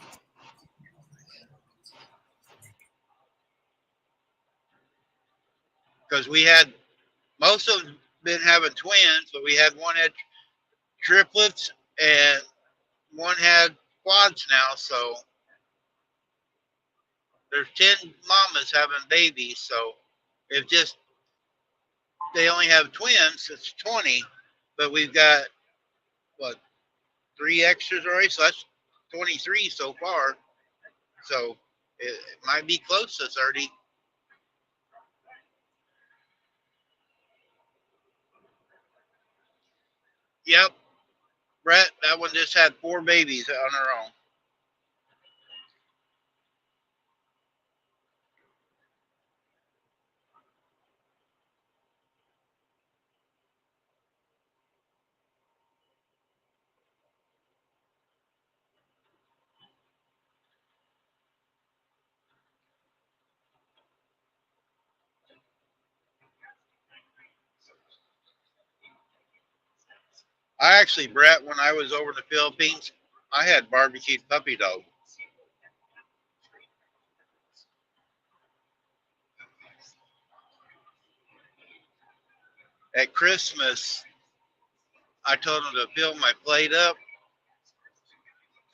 Speaker 1: Because we had, most of them been having twins, but we had one had triplets and one had quads now. So there's 10 mamas having babies. So if just they only have twins, it's 20. But we've got, what, 3 extras already? So that's 23 so far. So it might be close to 30. Yep. Brett, that one just had 4 babies on her own. I actually, Brett, when I was over in the Philippines, I had barbecued puppy dog. At Christmas, I told them to fill my plate up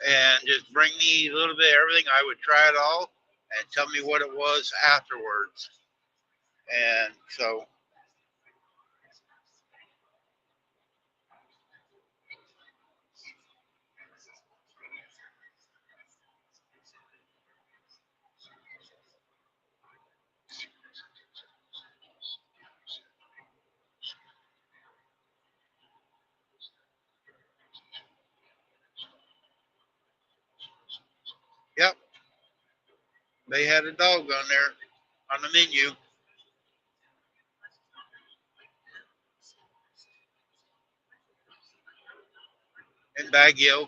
Speaker 1: and just bring me a little bit of everything. I would try it all and tell me what it was afterwards. And so, yep, they had a dog on there on the menu. In Baguio.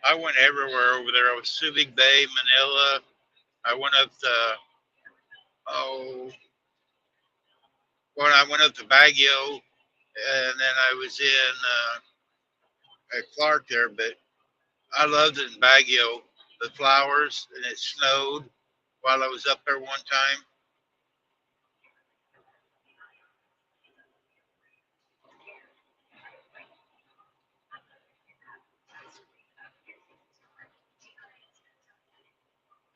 Speaker 1: I went everywhere over there. I was Subic Bay, Manila. I went up to, oh, when I went up to Baguio, and then I was in at Clark there. But I loved it in Baguio, the flowers, and it snowed while I was up there one time.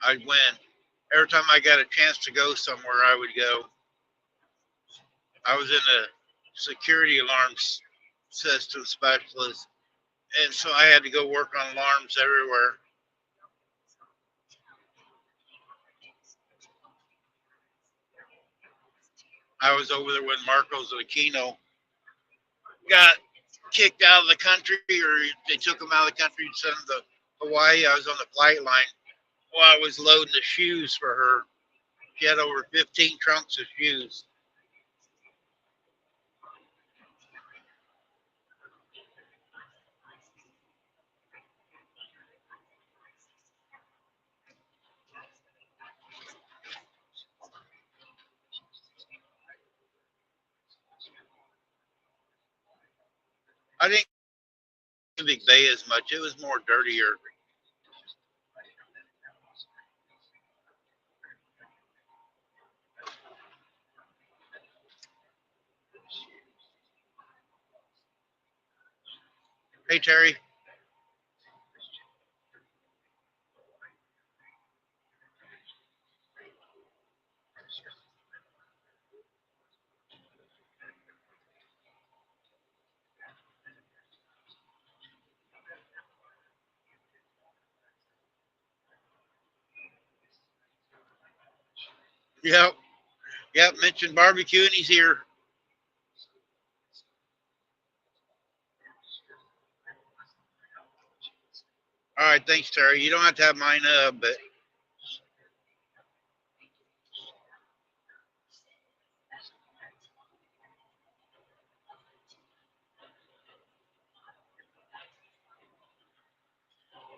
Speaker 1: I went every time I got a chance to go somewhere, I would go. I was in the security alarms system specialist, and so I had to go work on alarms everywhere. I was over there when Marcos Aquino got kicked out of the country, or they took him out of the country and sent him to Hawaii. I was on the flight line while I was loading the shoes for her. She had over 15 trunks of shoes. I didn't Big Bay as much. It was more dirtier. Hey, Terry. Yep. Yep. Mentioned barbecue, and he's here. All right. Thanks, Terry. You don't have to have mine up, but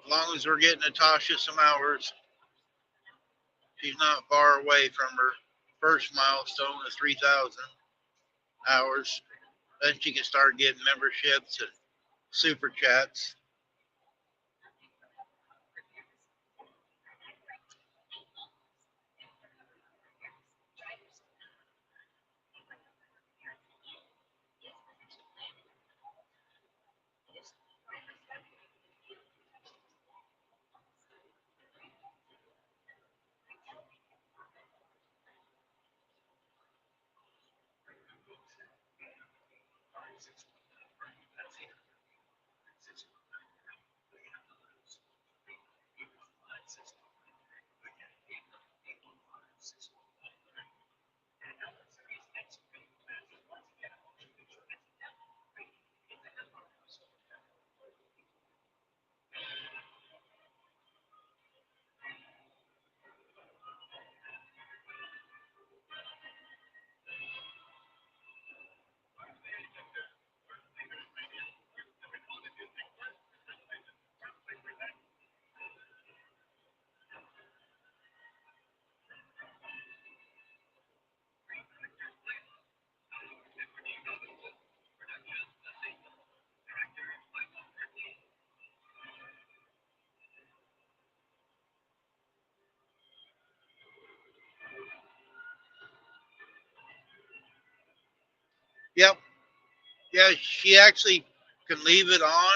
Speaker 1: As long as we're getting Natasha some hours, she's not far away from her first milestone of 3,000 hours. Then she can start getting memberships and super chats. Yep. Yeah, she actually can leave it on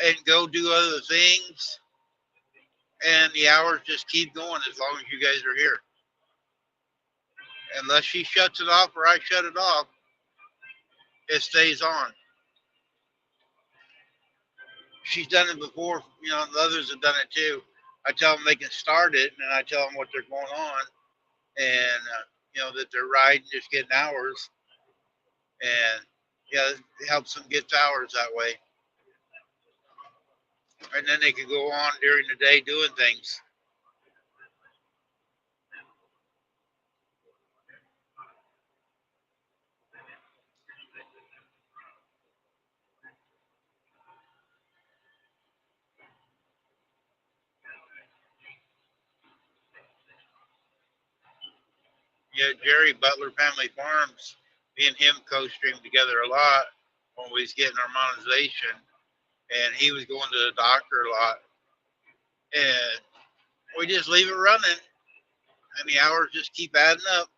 Speaker 1: and go do other things, and the hours just keep going as long as you guys are here. Unless she shuts it off or I shut it off, it stays on. She's done it before, the others have done it too. I tell them they can start it, and I tell them what they're going on, and that they're riding, just getting hours, and yeah, it helps them get hours that way, and then they can go on during the day doing things. Yeah, Jerry Butler Family Farms, me and him co-stream together a lot when we was getting our monetization, and he was going to the doctor a lot, and we just leave it running, and the hours just keep adding up.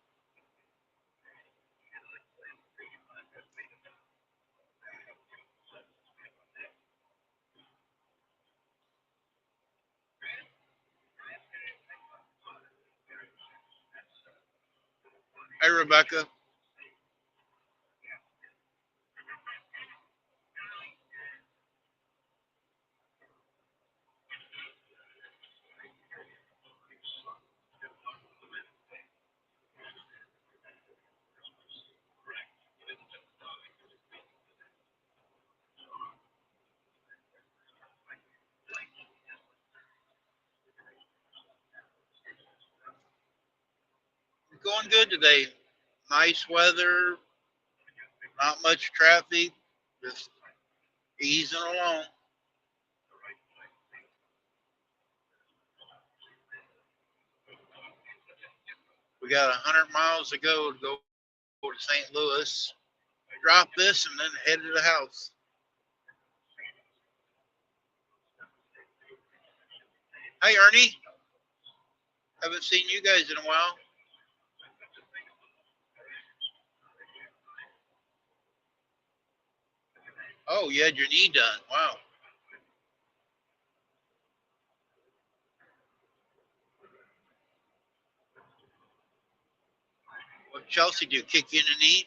Speaker 1: Hey, Rebecca. It's going good today. Nice weather, not much traffic, just easing along. We got 100 miles to go to St. Louis. Drop this and then head to the house. Hey, Ernie. Haven't seen you guys in a while. Oh, you had your knee done. Wow. What Chelsea do? Kick you in the knee?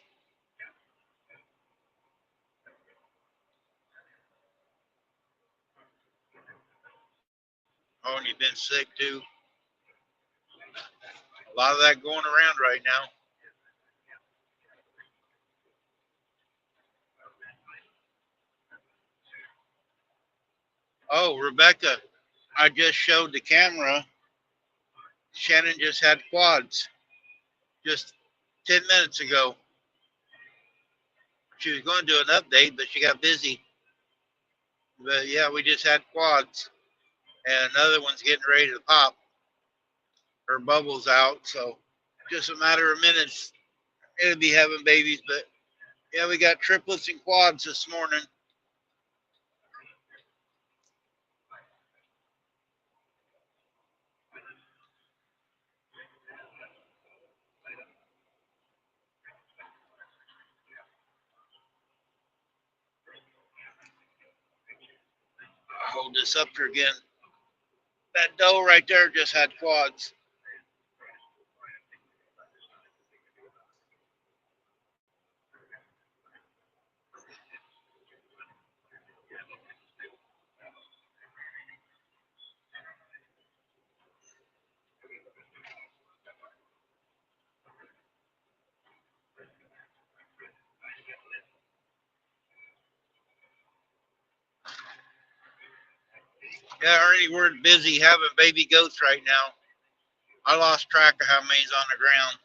Speaker 1: Oh, and you've been sick too. A lot of that going around right now. Oh, Rebecca, I just showed the camera. Shannon just had quads just 10 minutes ago. She was going to do an update, but she got busy. But yeah, we just had quads, and another one's getting ready to pop. Her bubbles out, so just a matter of minutes, it'll be having babies. But yeah, we got triplets and quads this morning. I'll hold this up here again. That doe right there just had quads. Yeah, Ernie, we're busy having baby goats right now. I lost track of how many's on the ground.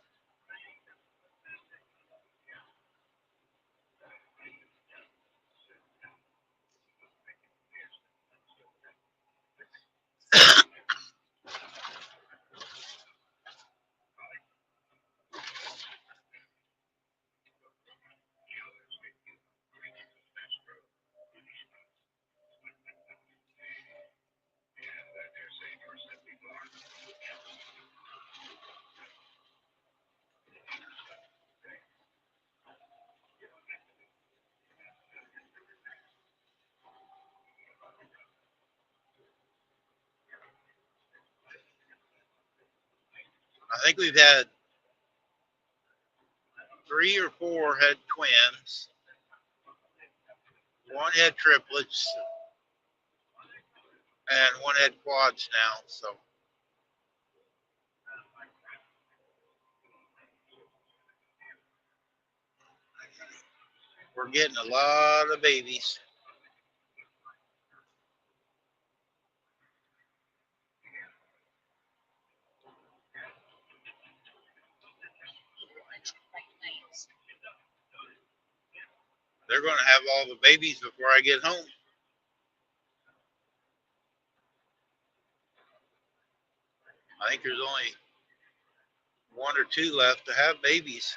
Speaker 1: I think we've had 3 or 4 had twins. One had triplets, and one had quads now. So we're getting a lot of babies. They're going to have all the babies before I get home. I think there's only 1 or 2 left to have babies.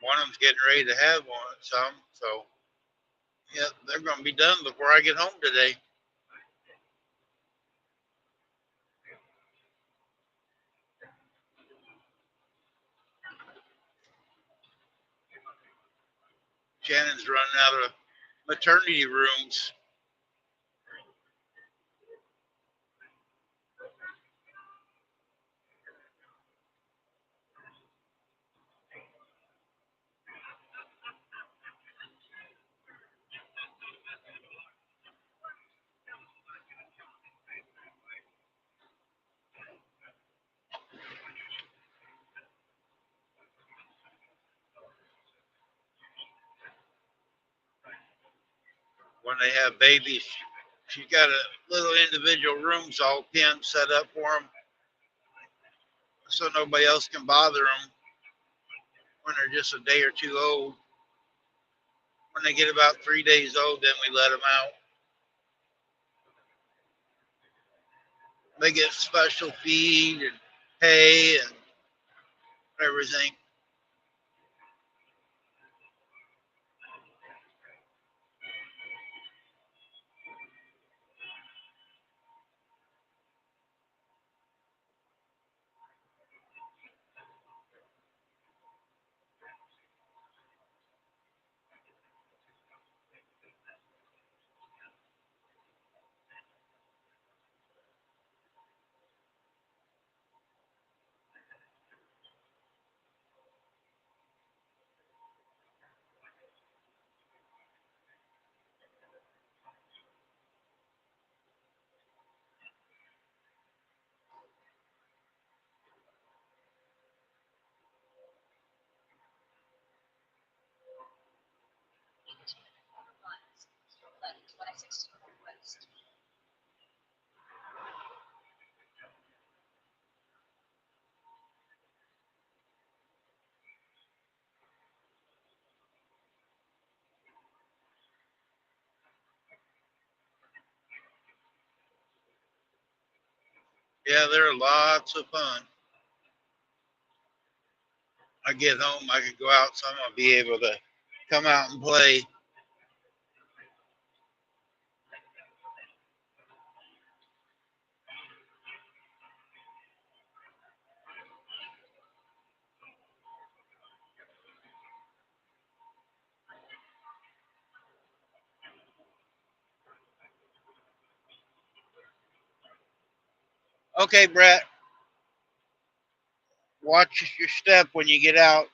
Speaker 1: One of them's getting ready to have some. So yeah, they're going to be done before I get home today. Shannon's running out of maternity rooms. When they have babies, she's got a little individual rooms all pinned set up for them, so nobody else can bother them when they're just a day or 2 old. When they get about 3 days old, then we let them out. They get special feed and hay and everything. Yeah, they're lots of fun. I get home, I could go out, so I'm gonna be able to come out and play. Okay, Brett, watch your step when you get out.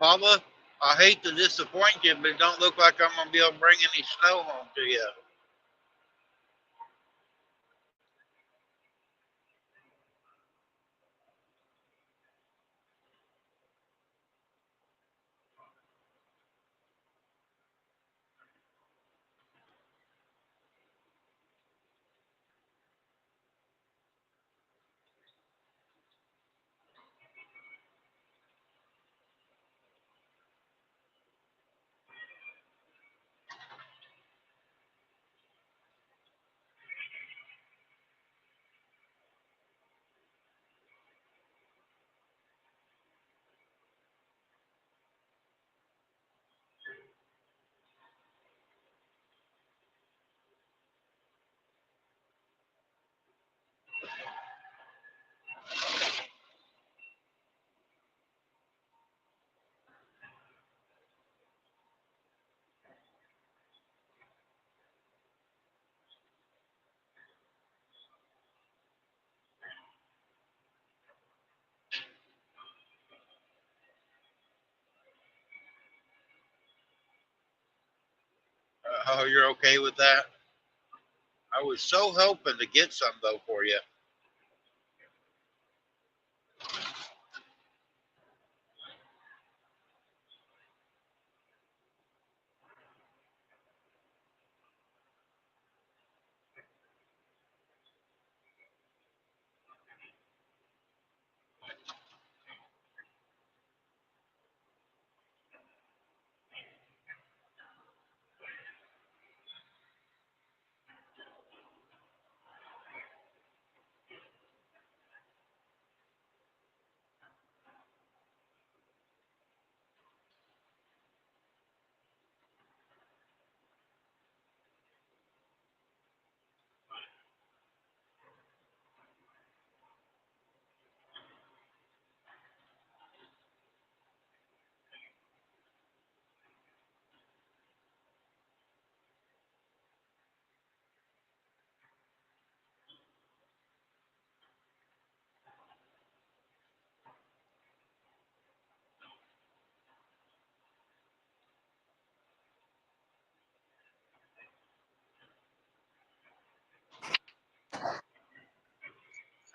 Speaker 1: Paula, I hate to disappoint you, but it don't look like I'm gonna be able to bring any snow home to you. Oh, you're okay with that? I was so hoping to get some though for you.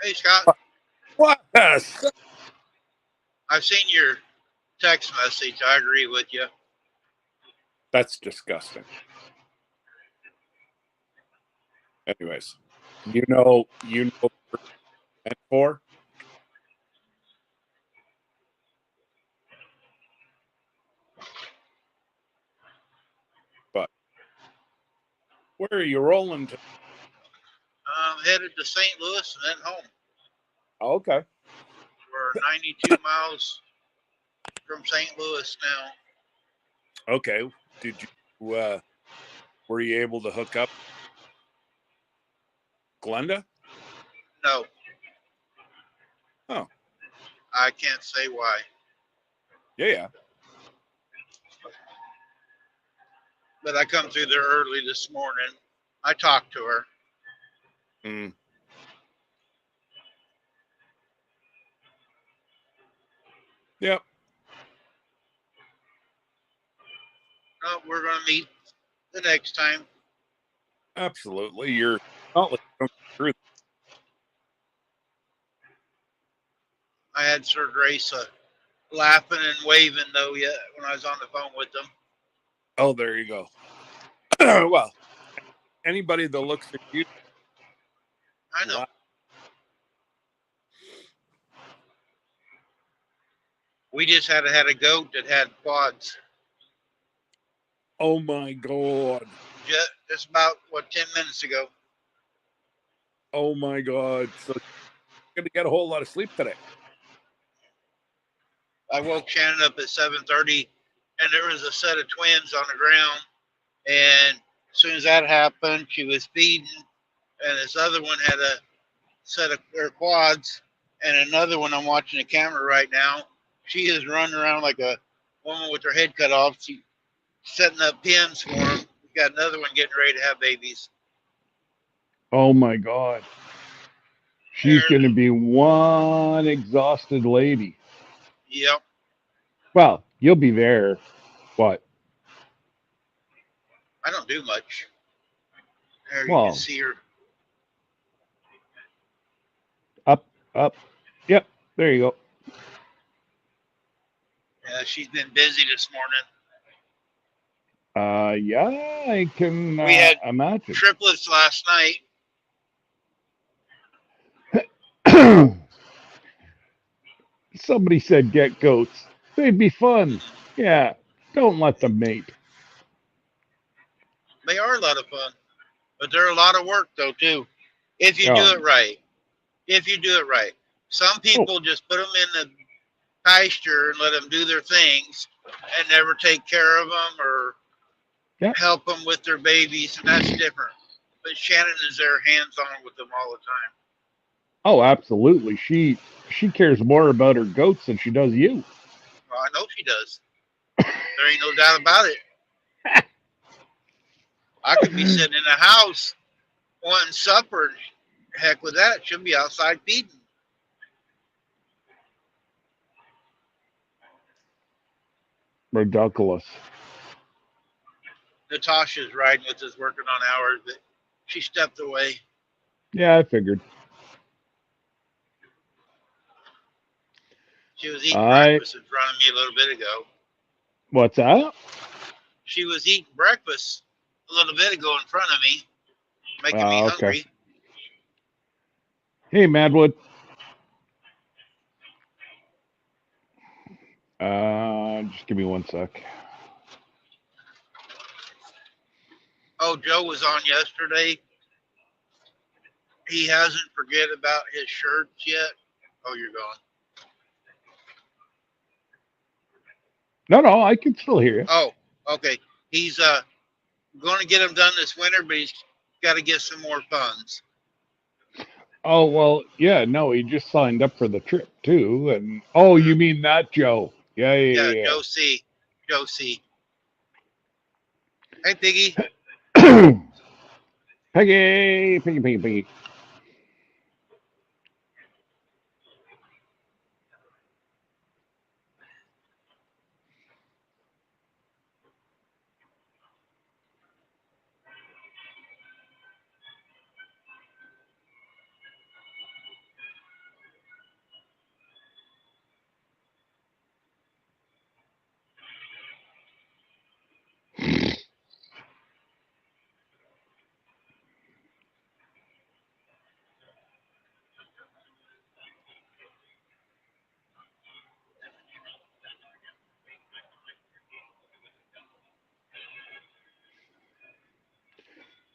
Speaker 1: Hey, Scott,
Speaker 5: What?
Speaker 1: I've seen your text message. I agree with you.
Speaker 5: That's disgusting. Anyways, you know what we're meant for? But where are you rolling to?
Speaker 1: I'm headed to St. Louis and then home.
Speaker 5: Oh, okay.
Speaker 1: We're 92 miles from St. Louis now.
Speaker 5: Okay. Did you were you able to hook up Glenda?
Speaker 1: No.
Speaker 5: Oh.
Speaker 1: I can't say why.
Speaker 5: Yeah.
Speaker 1: But I come through there early this morning. I talked to her.
Speaker 5: Mm. Yep.
Speaker 1: Oh, we're going to meet the next time.
Speaker 5: Absolutely. You're not like you don't get through.
Speaker 1: I had Sir Grace laughing and waving though yet when I was on the phone with them.
Speaker 5: Oh, there you go. Well, anybody that looks at you,
Speaker 1: I know. We just had a goat that had quads.
Speaker 5: oh my God.
Speaker 1: Just about 10 minutes ago.
Speaker 5: Oh my God. So you're gonna get a whole lot of sleep today.
Speaker 1: I woke Shannon up at 7:30, and there was a set of twins on the ground. And as soon as that happened, she was feeding, and this other one had a set of their quads, and another one I'm watching the camera right now. She is running around like a woman with her head cut off. She's setting up pins for them. We got another one getting ready to have babies.
Speaker 6: Oh my God. She's going to be one exhausted lady.
Speaker 1: Yep.
Speaker 6: Well, you'll be there. What?
Speaker 1: I don't do much. There you
Speaker 6: Well,
Speaker 1: can see her.
Speaker 6: Up. Yep. There you go.
Speaker 1: Yeah, she's been busy this morning.
Speaker 6: Yeah, I can
Speaker 1: We had
Speaker 6: imagine.
Speaker 1: triplets last night.
Speaker 6: Somebody said get goats. They'd be fun. Yeah. Don't let them mate.
Speaker 1: They are a lot of fun, but they're a lot of work though too. If you do
Speaker 6: Oh.
Speaker 1: it right. If you do it right. Some people just put them in the pasture and let them do their things and never take care of them or help them with their babies, and that's different. But Shannon is there hands-on with them all the time.
Speaker 6: Oh, absolutely. She cares more about her goats than she does you.
Speaker 1: Well, I know she does. There ain't no doubt about it. I could be sitting in the house wanting supper. Heck with that. She'll be outside feeding.
Speaker 6: Ridiculous.
Speaker 1: Natasha's riding with us, working on hours, but she stepped away.
Speaker 6: Yeah, I figured.
Speaker 1: She was eating
Speaker 6: I
Speaker 1: breakfast in front of me a little bit ago.
Speaker 6: what's that?
Speaker 1: She was eating breakfast a little bit ago in front of me, making me
Speaker 6: Okay.
Speaker 1: hungry.
Speaker 6: Hey, Madwood. Just give me one sec.
Speaker 1: Oh, Joe was on yesterday. He hasn't forget about his shirts yet. Oh, you're gone.
Speaker 6: No, I can still hear you.
Speaker 1: Oh, okay. He's going to get them done this winter, but he's got to get some more funds.
Speaker 6: Oh, well, yeah, no, he just signed up for the trip too. And oh, you mean that Joe? Yeah,
Speaker 1: Yeah,
Speaker 6: yeah,
Speaker 1: Joe C. Joe C. Hey, Piggy.
Speaker 6: yeah. Peggy.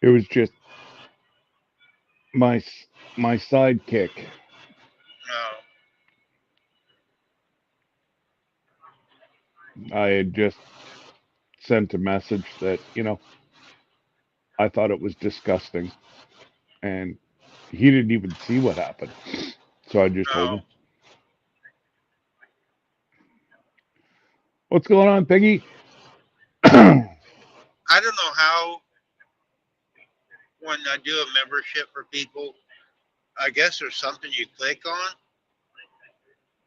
Speaker 6: It was just my my sidekick.
Speaker 1: No.
Speaker 6: I had just sent a message that, I thought it was disgusting. And he didn't even see what happened. So I just told
Speaker 1: No.
Speaker 6: him. What's going on, Peggy?
Speaker 1: I don't know how, when I do a membership for people, I guess there's something you click on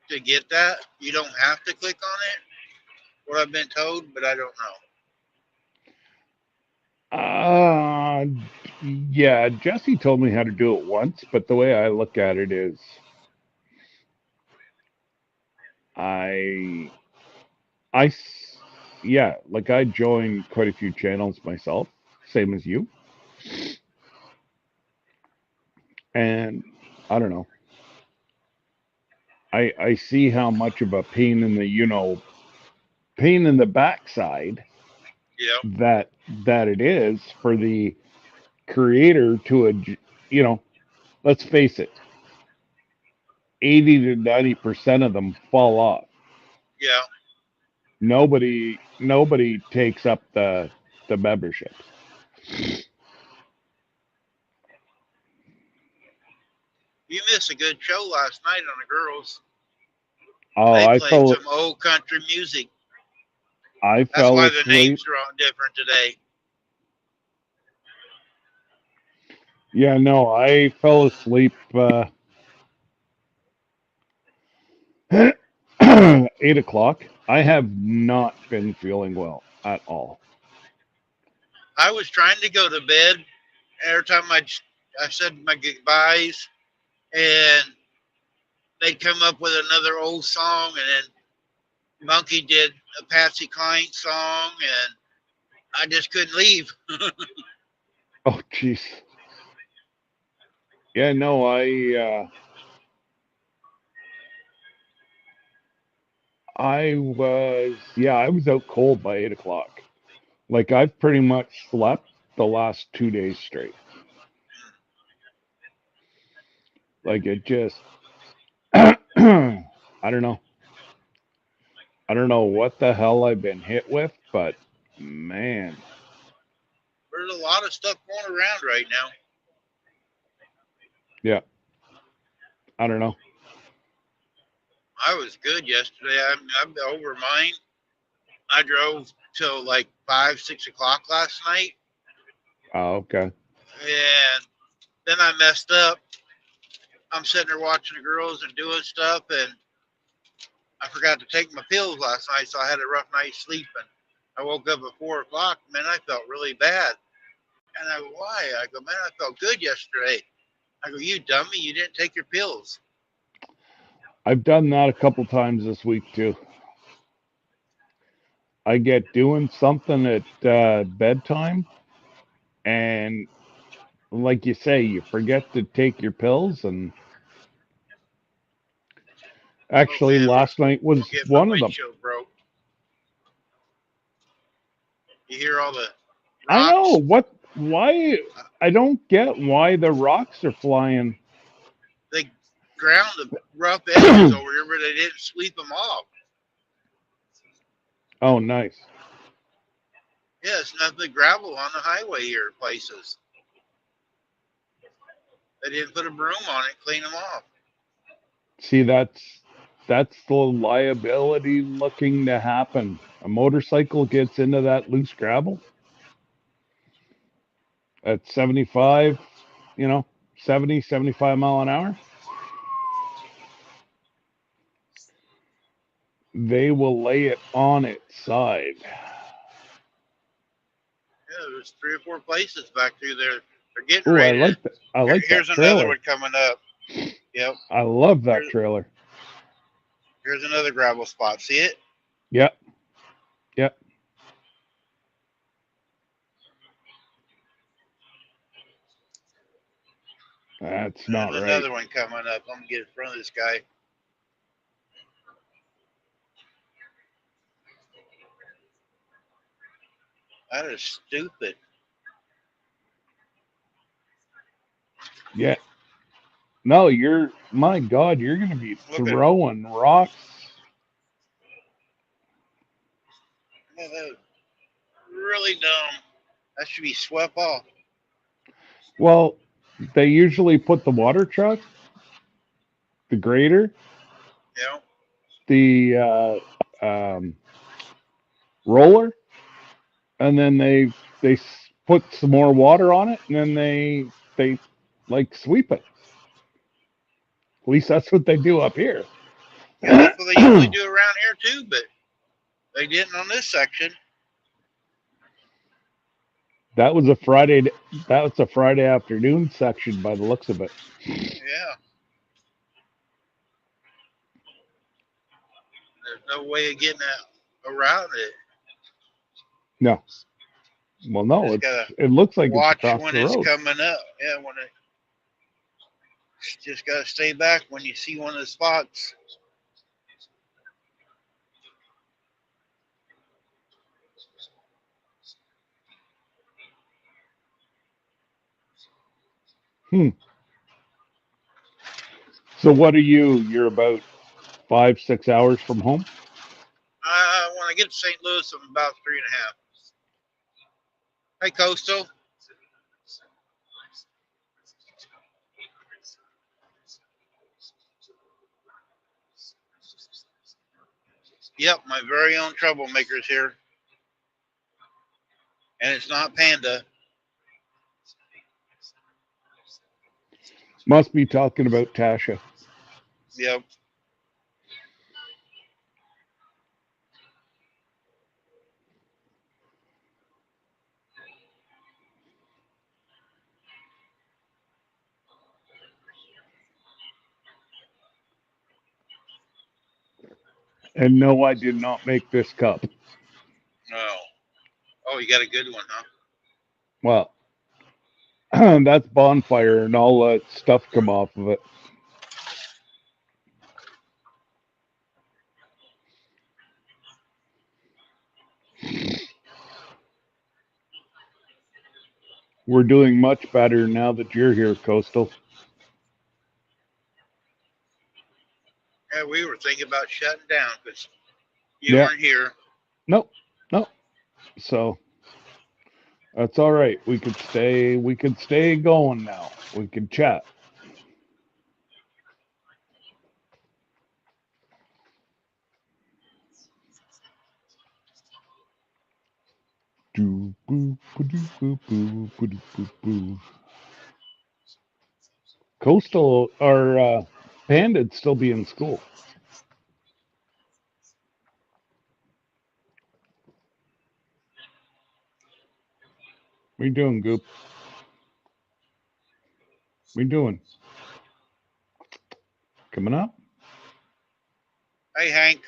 Speaker 1: to get that. You don't have to click on it, what I've been told, but I don't know.
Speaker 6: Yeah, Jesse told me how to do it once, but the way I look at it is I, yeah, like I joined quite a few channels myself, same as you. And I don't know. I see how much of a pain in the, pain in the backside
Speaker 1: Yeah.
Speaker 6: that it is for the creator to, let's face it, 80 to 90% of them fall off.
Speaker 1: Yeah.
Speaker 6: Nobody takes up the memberships.
Speaker 1: You missed a good show last night on the girls.
Speaker 6: Oh,
Speaker 1: They played some old country music.
Speaker 6: I
Speaker 1: That's
Speaker 6: fell
Speaker 1: why the
Speaker 6: asleep.
Speaker 1: names are all different today.
Speaker 6: Yeah, no, I fell asleep 8 o'clock. I have not been feeling well at all.
Speaker 1: I was trying to go to bed. Every time I said my goodbyes, and they'd come up with another old song, and then Monkey did a Patsy Cline song, and I just couldn't leave.
Speaker 6: Oh, jeez. Yeah, no, I was out cold by 8 o'clock. Like I've pretty much slept the last 2 days straight. Like it just, I don't know. I don't know what the hell I've been hit with, but man,
Speaker 1: There's a lot of stuff going around right now.
Speaker 6: yeah, I don't know.
Speaker 1: I was good yesterday. I'm over mine. I drove till like 5, 6 o'clock last night,
Speaker 6: Oh, okay.
Speaker 1: and then I messed up. I'm sitting there watching the girls and doing stuff, and I forgot to take my pills last night, so I had a rough night sleeping. I woke up at 4 o'clock, man, I felt really bad. And I go, why? I go, man, I felt good yesterday. I go, you dummy, you didn't take your pills.
Speaker 6: I've done that a couple times this week too. I get doing something at bedtime, and like you say, you forget to take your pills. And
Speaker 1: Oh
Speaker 6: actually,
Speaker 1: man,
Speaker 6: last night was
Speaker 1: forget my
Speaker 6: one of them.
Speaker 1: windshield broke. You hear all the
Speaker 6: I know
Speaker 1: rocks?
Speaker 6: what. Why? I don't get why the rocks are flying.
Speaker 1: They ground the rough edges over here, but they didn't sweep them off.
Speaker 6: Oh, nice.
Speaker 1: Yeah, it's nothing gravel on the highway here places. They didn't put a broom on it, clean them off.
Speaker 6: See, that's the liability looking to happen. A motorcycle gets into that loose gravel at 75, 70, 75 mile an hour. They will lay it on its side.
Speaker 1: Yeah, there's 3 or 4 places back through there. They're getting
Speaker 6: Oh,
Speaker 1: ready to.
Speaker 6: I like that
Speaker 1: Here's another
Speaker 6: trailer.
Speaker 1: one coming up. Yep.
Speaker 6: I love that trailer.
Speaker 1: Here's another gravel spot. See it?
Speaker 6: Yep. Yep. That's not
Speaker 1: There's
Speaker 6: right.
Speaker 1: another one coming up. I'm gonna get in front of this guy. That is stupid.
Speaker 6: Yeah. No, my God, you're going to be
Speaker 1: Look at
Speaker 6: throwing rocks.
Speaker 1: yeah, that was really dumb. That should be swept off.
Speaker 6: Well, they usually put the water truck, the grader,
Speaker 1: You know?
Speaker 6: the roller, and then they put some more water on it, and then they like sweep it. At least that's what they do up here.
Speaker 1: Yeah, that's what they usually do around here too, but they didn't on this section.
Speaker 6: That was a Friday. That was a Friday afternoon section by the looks of it.
Speaker 1: Yeah. There's no way of getting that around it.
Speaker 6: No. Well, no,
Speaker 1: Just gotta
Speaker 6: it looks like it's
Speaker 1: watch
Speaker 6: across
Speaker 1: when
Speaker 6: the
Speaker 1: it's
Speaker 6: road.
Speaker 1: coming up. Yeah, when it just gotta stay back when you see one of the spots.
Speaker 6: So what are you? You're about 5, 6 hours from home?
Speaker 1: When I get to St. Louis, I'm about 3.5. Hey, Coastal. Yep, my very own troublemaker's here. And it's not Panda.
Speaker 6: Must be talking about Tasha.
Speaker 1: Yep.
Speaker 6: And no, I did not make this cup.
Speaker 1: No. Oh, you got a good one, huh?
Speaker 6: Well, that's bonfire and all that stuff come off of it. We're doing much better now that you're here, Coastal.
Speaker 1: Yeah, we were thinking about shutting down because you
Speaker 6: Yeah.
Speaker 1: weren't here.
Speaker 6: Nope. So that's all right. We could stay going now. We could chat. Coastal or Panda'd still be in school. What you doing, Goop? What you doing? Coming up?
Speaker 1: Hey, Hank.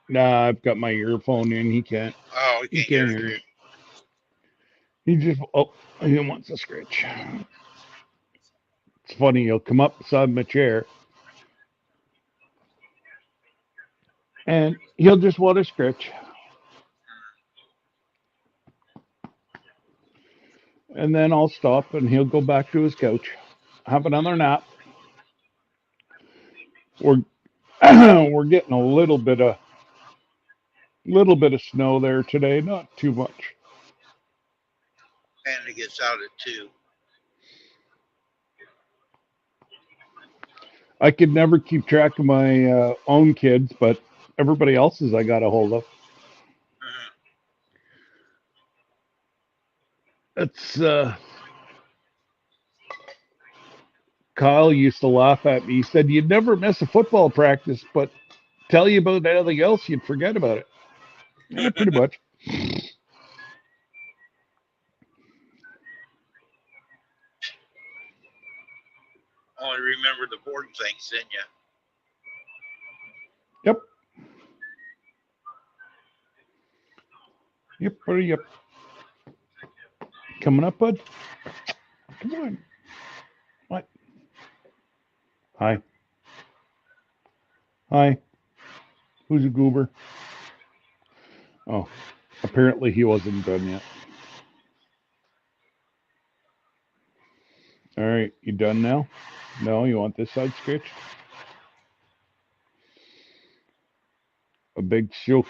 Speaker 6: Nah, I've got my earphone in. He can't.
Speaker 1: Oh,
Speaker 6: He
Speaker 1: he can't
Speaker 6: can't
Speaker 1: hear
Speaker 6: hear
Speaker 1: you.
Speaker 6: you. He just. Oh, he wants a scratch. It's funny. He'll come up beside my chair, and he'll just want a scratch. And then I'll stop, and he'll go back to his couch, have another nap. We're we're getting a little bit of snow there today. Not too much.
Speaker 1: And it gets out at 2.
Speaker 6: I could never keep track of my own kids, but everybody else's I got a hold of.
Speaker 1: Mhm.
Speaker 6: It's Kyle used to laugh at me. He said, "You'd never miss a football practice, but tell you about anything else, you'd forget about it." Yeah, pretty much.
Speaker 1: Only remember the important things, didn't you?
Speaker 6: Yep. Yep. What are you coming up, bud? Come on. What? Hi. Hi. Who's a goober? Oh, apparently he wasn't done yet. All right, you done now? No, you want this side scratched? A big shook.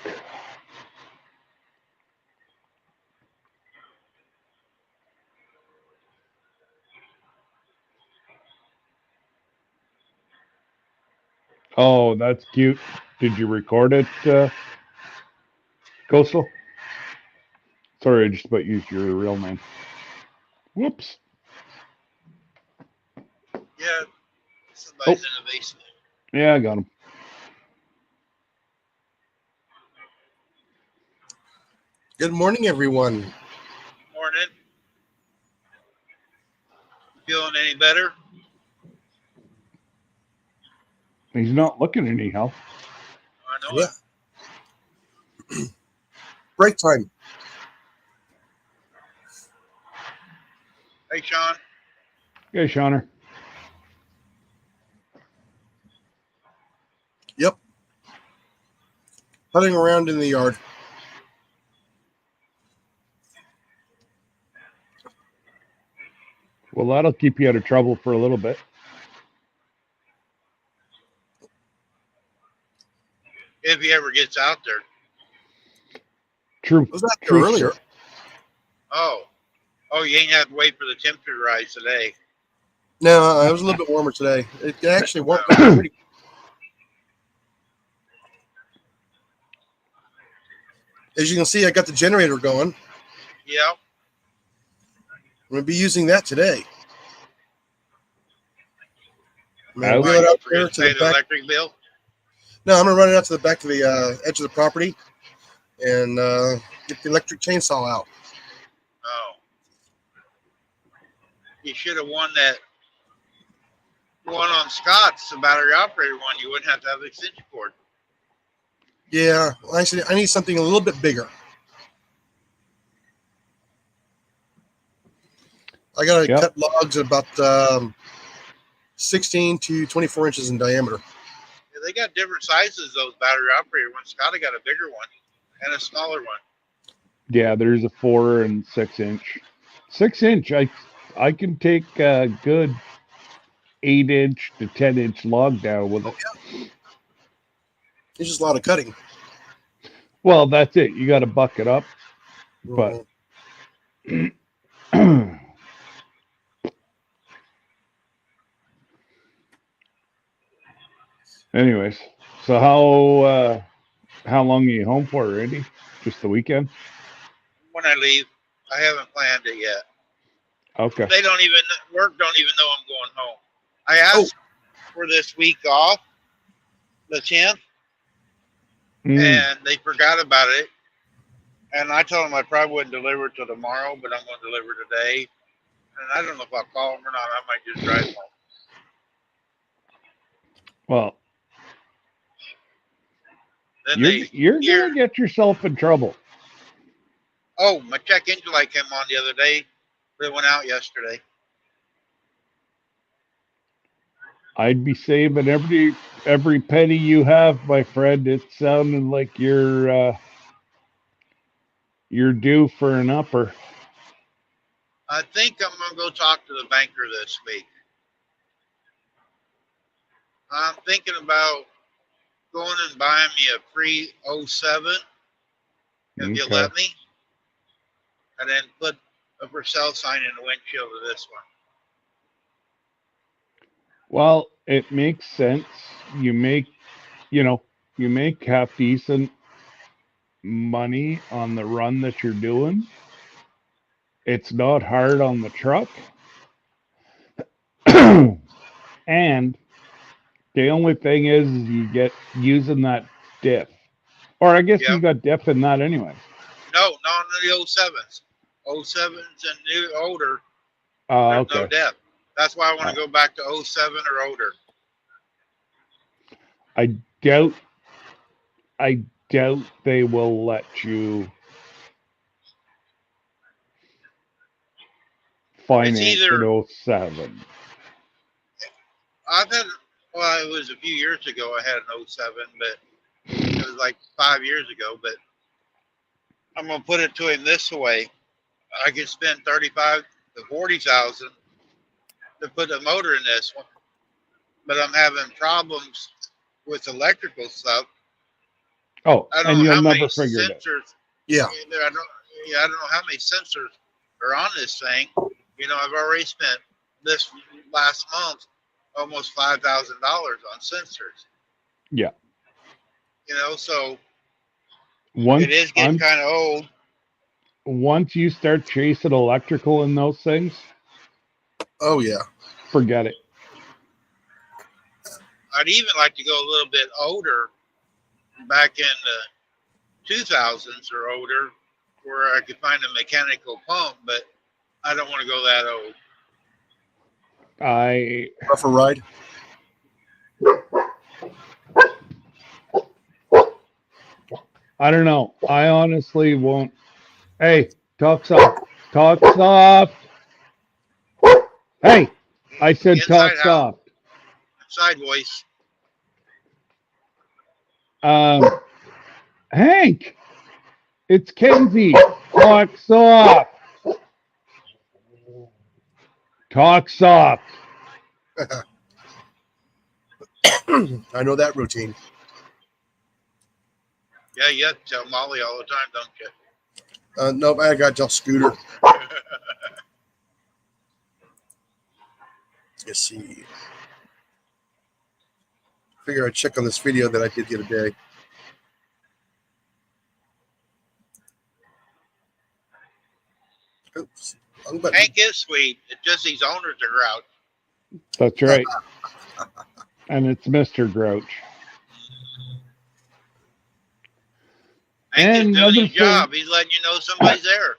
Speaker 6: Oh, that's cute. Did you record it, Coastal? Sorry, I just about used your real name. Whoops.
Speaker 1: Yeah. Somebody's in the basement.
Speaker 6: Yeah, I got him.
Speaker 7: Good morning, everyone.
Speaker 1: Morning. Feeling any better?
Speaker 6: He's not looking anyhow.
Speaker 1: I know
Speaker 7: Yeah.
Speaker 1: it.
Speaker 7: Break time.
Speaker 1: Hey, Sean.
Speaker 6: Yeah, Shauner.
Speaker 7: Yep. Putting around in the yard.
Speaker 6: Well, that'll keep you out of trouble for a little bit.
Speaker 1: If he ever gets out there.
Speaker 6: True.
Speaker 7: I was out there
Speaker 6: True.
Speaker 7: earlier.
Speaker 1: Oh. Oh, you ain't have to wait for the temperature to rise today.
Speaker 7: No, it was a little bit warmer today. It actually warmed up pretty. As you can see, I got the generator going.
Speaker 1: Yeah.
Speaker 7: I'm going to be using that today. I'm going
Speaker 6: Oh.
Speaker 7: to wheel it out
Speaker 1: Forget
Speaker 7: there
Speaker 1: to
Speaker 7: to
Speaker 1: pay
Speaker 7: the
Speaker 1: the
Speaker 7: back.
Speaker 1: electric bill.
Speaker 7: No, I'm going to run it out to the back to the edge of the property and get the electric chainsaw out.
Speaker 1: Oh. You should have won that one on Scott's, the battery operated one. You wouldn't have to have the extension cord.
Speaker 7: Yeah, actually, I need something a little bit bigger. I got to
Speaker 6: Yep.
Speaker 7: cut logs about 16 to 24 inches in diameter.
Speaker 1: Yeah, they got different sizes, those battery operated ones. Scott got a bigger one and a smaller one.
Speaker 6: Yeah, there's a 4 and 6 inch. 6 inch, I can take a good 8 inch to 10 inch log down with it.
Speaker 7: It's just a lot of cutting.
Speaker 6: Well, that's it. You got to buck it up. But anyways, so how long are you home for, Randy? Just the weekend?
Speaker 1: When I leave, I haven't planned it yet.
Speaker 6: Okay.
Speaker 1: They don't even, work don't even know I'm going home. I asked for this week off, the 10th,
Speaker 6: Mm.
Speaker 1: and they forgot about it. And I told him I probably wouldn't deliver it till tomorrow, but I'm going to deliver today. And I don't know if I'll call him or not. I might just drive home.
Speaker 6: Well,
Speaker 1: Then
Speaker 6: you're gonna get yourself in trouble.
Speaker 1: oh, my check engine light came on the other day, but it went out yesterday.
Speaker 6: I'd be saving every penny you have, my friend. It's sounding like you're due for an upper.
Speaker 1: I think I'm going to go talk to the banker this week. I'm thinking about going and buying me a free 07, if you
Speaker 6: Okay.
Speaker 1: let me, and then put a for sale sign in the windshield of this one.
Speaker 6: Well, it makes sense. You make half decent money on the run that you're doing. It's not hard on the truck. And the only thing is you get using that diff. Or I guess
Speaker 1: Yep.
Speaker 6: you got diff in that anyway.
Speaker 1: No, not in the 07s. 07s and new older,
Speaker 6: Oh,
Speaker 1: there's no
Speaker 6: okay.
Speaker 1: depth. That's why I want to go back to 07 or older.
Speaker 6: I doubt they will let you finance
Speaker 1: either-
Speaker 6: an 07.
Speaker 1: I've had, well, it was a few years ago I had an 07, but it was like 5 years ago. But I'm going to put it to him this way. I could spend 35 to 40,000 to put a motor in this one, but I'm having problems with electrical stuff.
Speaker 6: Oh,
Speaker 1: I don't
Speaker 6: and
Speaker 1: know
Speaker 6: you'll
Speaker 1: how
Speaker 6: never
Speaker 1: many
Speaker 6: figure it.
Speaker 1: sensors.
Speaker 7: Yeah.
Speaker 1: I don't know how many sensors are on this thing. You know, I've already spent this last month almost $5,000 on sensors.
Speaker 6: Yeah.
Speaker 1: You know, so
Speaker 6: Once
Speaker 1: it is getting kind of old.
Speaker 6: once you start chasing electrical in those things,
Speaker 7: Oh yeah.
Speaker 6: forget it.
Speaker 1: I'd even like to go a little bit older, back in the 2000s or older, where I could find a mechanical pump, but I don't want to go that old.
Speaker 7: Rougher ride.
Speaker 6: I don't know. I honestly won't. Hey, talk soft. Talk soft. Hey, I said talk
Speaker 1: Inside out.
Speaker 6: soft.
Speaker 1: Side voice.
Speaker 6: Hank, it's Kenzie. Talk soft. Talk soft.
Speaker 7: I know that routine.
Speaker 1: Yeah, you have to tell Molly all the time, don't you?
Speaker 7: Nope, I got to tell Scooter. Let's see. Figure I'd check on this video that I did the other day. Oops. Wrong button.
Speaker 1: Hank is sweet. It's just these owners are grouch.
Speaker 6: That's right. And it's Mr. Grouch.
Speaker 1: Hank
Speaker 6: And
Speaker 1: is
Speaker 6: the
Speaker 1: doing
Speaker 6: other
Speaker 1: his job. He's letting you know somebody's there.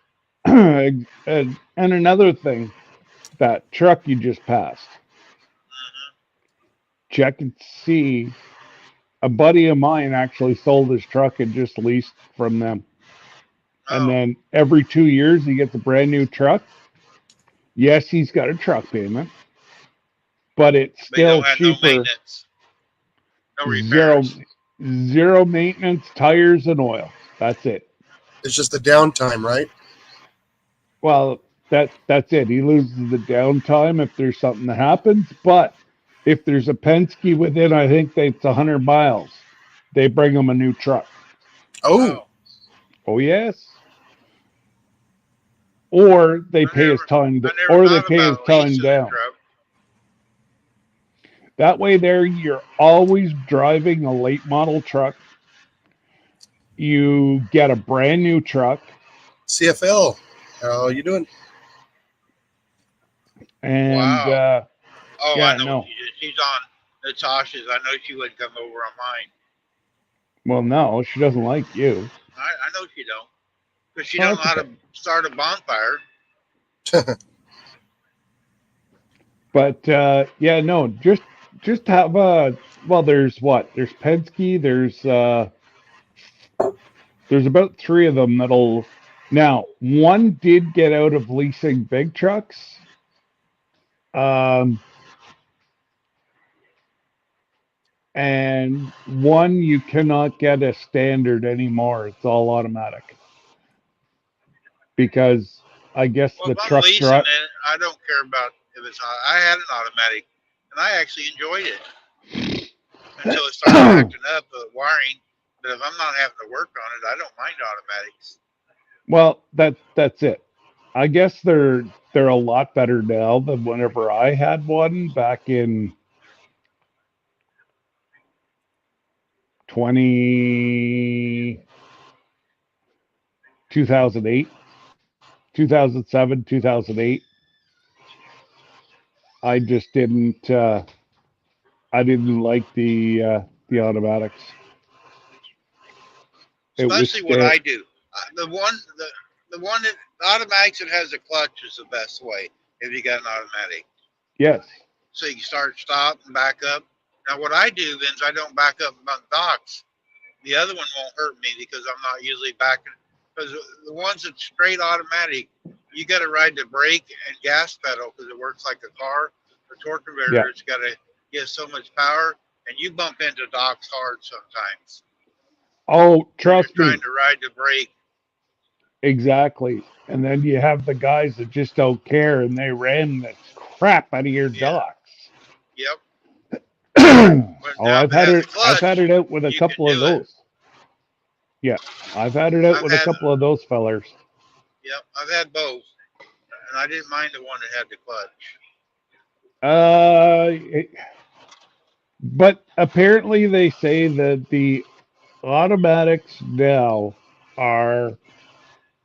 Speaker 6: and another thing, that truck you just passed, check and see. A buddy of mine actually sold his truck and just leased from them. And
Speaker 1: Oh,
Speaker 6: then every 2 years he gets a brand new truck. Yes, he's got a truck payment, but it's
Speaker 1: but you
Speaker 6: still
Speaker 1: don't have no
Speaker 6: cheaper.
Speaker 1: maintenance. No repairs.
Speaker 6: Zero maintenance, tires and oil. That's it.
Speaker 7: It's just the downtime, right?
Speaker 6: Well, that's it. He loses the downtime if there's something that happens. But if there's a Penske within, I think it's 100 miles, they bring him a new truck.
Speaker 7: Oh,
Speaker 6: Oh yes. Or they
Speaker 1: I
Speaker 6: pay his
Speaker 1: never-
Speaker 6: time,
Speaker 1: I never
Speaker 6: or they
Speaker 1: thought
Speaker 6: pay his
Speaker 1: about
Speaker 6: time
Speaker 1: leasing a
Speaker 6: down.
Speaker 1: truck.
Speaker 6: That way, there you're always driving a late model truck. You get a brand new truck,
Speaker 7: CFL. How you doing?
Speaker 6: and
Speaker 1: Wow. Oh,
Speaker 6: yeah,
Speaker 1: I know.
Speaker 6: no.
Speaker 1: What she's on Natasha's. I know she wouldn't come over on mine.
Speaker 6: Well, no, she doesn't like you.
Speaker 1: I know she don't. Because you don't know how to start a bonfire.
Speaker 6: But yeah, no, just have a well. There's Penske. There's about three of them that'll. Now, one did get out of leasing big trucks. And one you cannot get a standard anymore. It's all automatic. Because I guess
Speaker 1: Well,
Speaker 6: the
Speaker 1: if I'm
Speaker 6: truck
Speaker 1: leasing
Speaker 6: drive.
Speaker 1: it, I don't care about if it's. I had an automatic, and I actually enjoyed it until it started acting up, wiring. But if I'm not having to work on it, I don't mind automatics.
Speaker 6: Well, that's it. I guess they're a lot better now than whenever I had one back in 2008, 2007, 2008. I just didn't I didn't like the automatics. It was
Speaker 1: Especially what I do. The one that automatics that has a clutch is the best way if you got an automatic.
Speaker 6: yes.
Speaker 1: So you can start, stop, and back up. Now what I do then is I don't back up on docks. The other one won't hurt me because I'm not usually backing. Because the ones that's straight automatic, you got to ride the brake and gas pedal because it works like a car. The torque converter, it's got to give so much power, and you bump into docks hard sometimes.
Speaker 6: Oh, trust
Speaker 1: You're
Speaker 6: me.
Speaker 1: trying to ride the brake.
Speaker 6: Exactly. And then you have the guys that just don't care and they ram the crap out of your docks.
Speaker 1: Yep.
Speaker 6: Oh,
Speaker 1: now
Speaker 6: I've
Speaker 1: if it
Speaker 6: had
Speaker 1: has
Speaker 6: it.
Speaker 1: a clutch,
Speaker 6: I've had it out with a
Speaker 1: you
Speaker 6: couple
Speaker 1: can
Speaker 6: of
Speaker 1: do it.
Speaker 6: those. Yeah, I've had it out
Speaker 1: I've
Speaker 6: with a
Speaker 1: had-
Speaker 6: couple of those fellers.
Speaker 1: Yep, I've had both, and I didn't mind the one that had the clutch.
Speaker 6: But apparently they say that the automatics now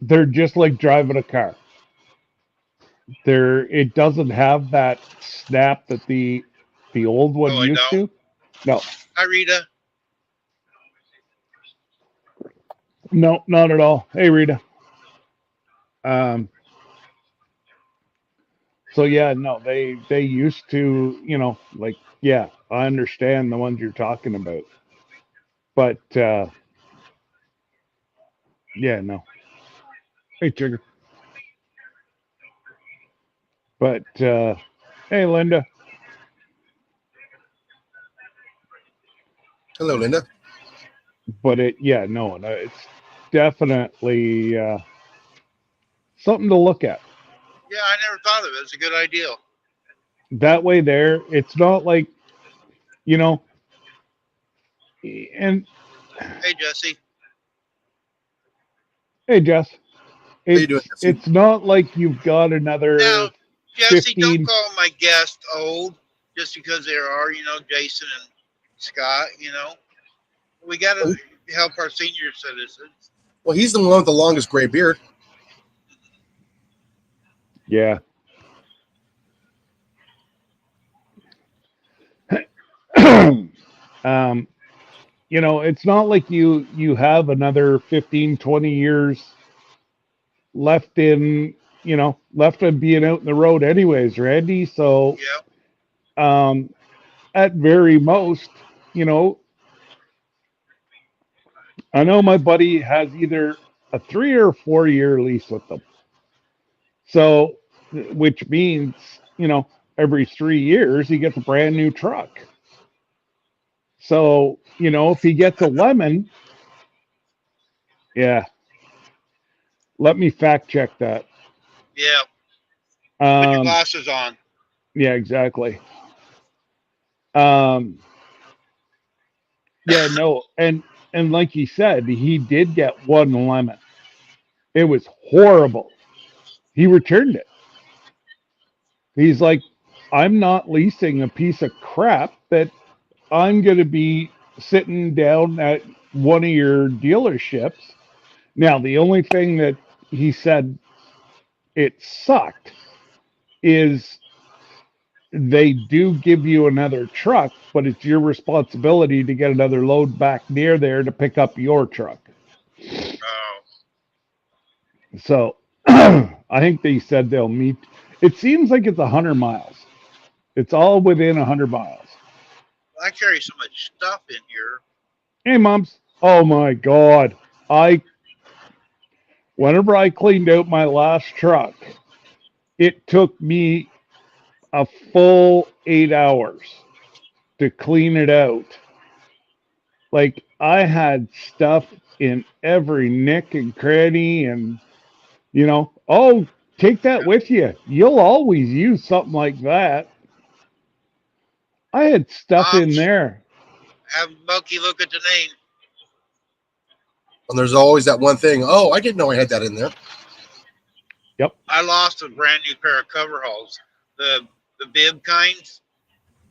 Speaker 6: they're just like driving a car. It doesn't have that snap that the old one
Speaker 1: Oh, I
Speaker 6: used
Speaker 1: don't?
Speaker 6: to. No,
Speaker 1: Hi, Rita.
Speaker 6: no, not at all. Hey, Rita. So yeah, no, they used to, like, yeah, I understand the ones you're talking about, but yeah, no. Hey, Trigger. But hey, Linda.
Speaker 7: Hello, Linda.
Speaker 6: But no, it's definitely something to look at.
Speaker 1: Yeah, I never thought of it. It's a good idea.
Speaker 6: That way, it's not like, and
Speaker 1: Hey, Jesse.
Speaker 6: hey, Jess,
Speaker 7: How you doing, Jesse?
Speaker 6: it's not like you've got another
Speaker 1: Now, Jesse,
Speaker 6: 15.
Speaker 1: don't call my guest old just because there are, Jason and Scott, We got to help our senior citizens.
Speaker 7: Well, he's the one with the longest gray beard.
Speaker 6: Yeah. It's not like you have another 15, 20 years left in being out in the road anyways, Randy. So
Speaker 1: Yeah.
Speaker 6: at very most, I know my buddy has either a 3 or 4 year lease with them. So, which means, every 3 years he gets a brand new truck. So, if he gets a lemon, yeah. Let me fact check that.
Speaker 1: Yeah. Put your glasses on.
Speaker 6: Yeah, exactly. Yeah, no, and like he said, he did get one lemon. It was horrible. He returned it. He's like, I'm not leasing a piece of crap that I'm going to be sitting down at one of your dealerships. Now, the only thing that he said it sucked is they do give you another truck, but it's your responsibility to get another load back near there to pick up your truck.
Speaker 1: Oh.
Speaker 6: So I think they said they'll meet. It seems like it's 100 miles. It's all within 100 miles.
Speaker 1: I carry so much stuff in here.
Speaker 6: Hey, moms. Oh my God. Whenever I cleaned out my last truck, it took me a full 8 hours to clean it out. Like I had stuff in every nick and cranny, and oh, take that with you. You'll always use something like that. I had stuff in
Speaker 1: Moms,
Speaker 6: there.
Speaker 1: have Bucky look at the name.
Speaker 7: And there's always that one thing. Oh, I didn't know I had that in there.
Speaker 1: I lost a brand new pair of coveralls, the bib kinds,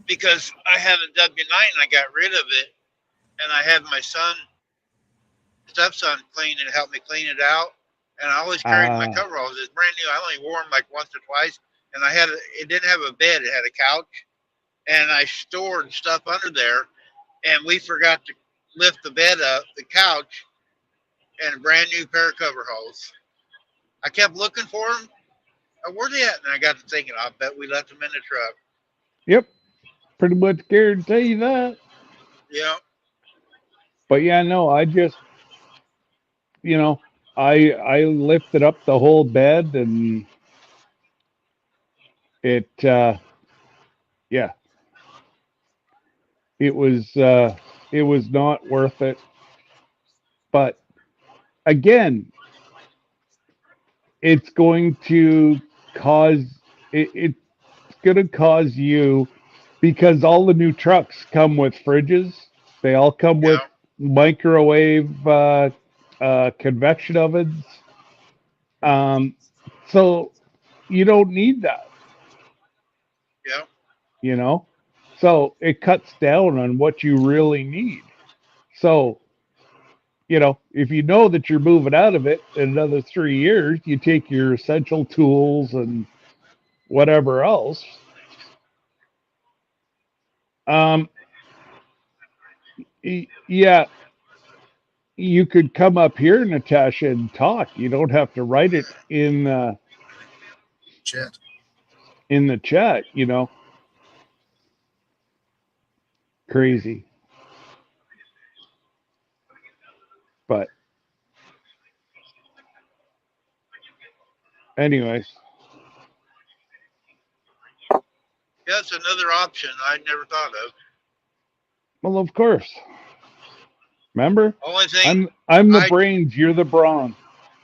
Speaker 1: because I had a W9 and I got rid of it, and I had my stepson clean it, help me clean it out, and I always carried my coveralls. It's brand new. I only wore them like once or twice, and it didn't have a bed. It had a couch, and I stored stuff under there, and we forgot to lift the bed up, the couch, and a brand new pair of coveralls. I kept looking for them. Where's they at? And I got to thinking, I bet we left them in the truck.
Speaker 6: Yep. Pretty much guarantee that.
Speaker 1: Yeah.
Speaker 6: But yeah, no, I just, I lifted up the whole bed, and it, yeah, it was not worth it. But again, it's going to it's going to cause you, because all the new trucks come with fridges. They all come with microwave convection ovens. So you don't need that.
Speaker 1: Yeah.
Speaker 6: So it cuts down on what you really need. So, if you know that you're moving out of it in another 3 years, you take your essential tools and whatever else. Yeah, you could come up here, Natasha, and talk. You don't have to write it in
Speaker 7: Chat.
Speaker 6: in the chat. Crazy. But anyways,
Speaker 1: Yeah, it's another option I never thought of.
Speaker 6: well, of course. Remember,
Speaker 1: Only thing
Speaker 6: I'm the brains. You're the brawn.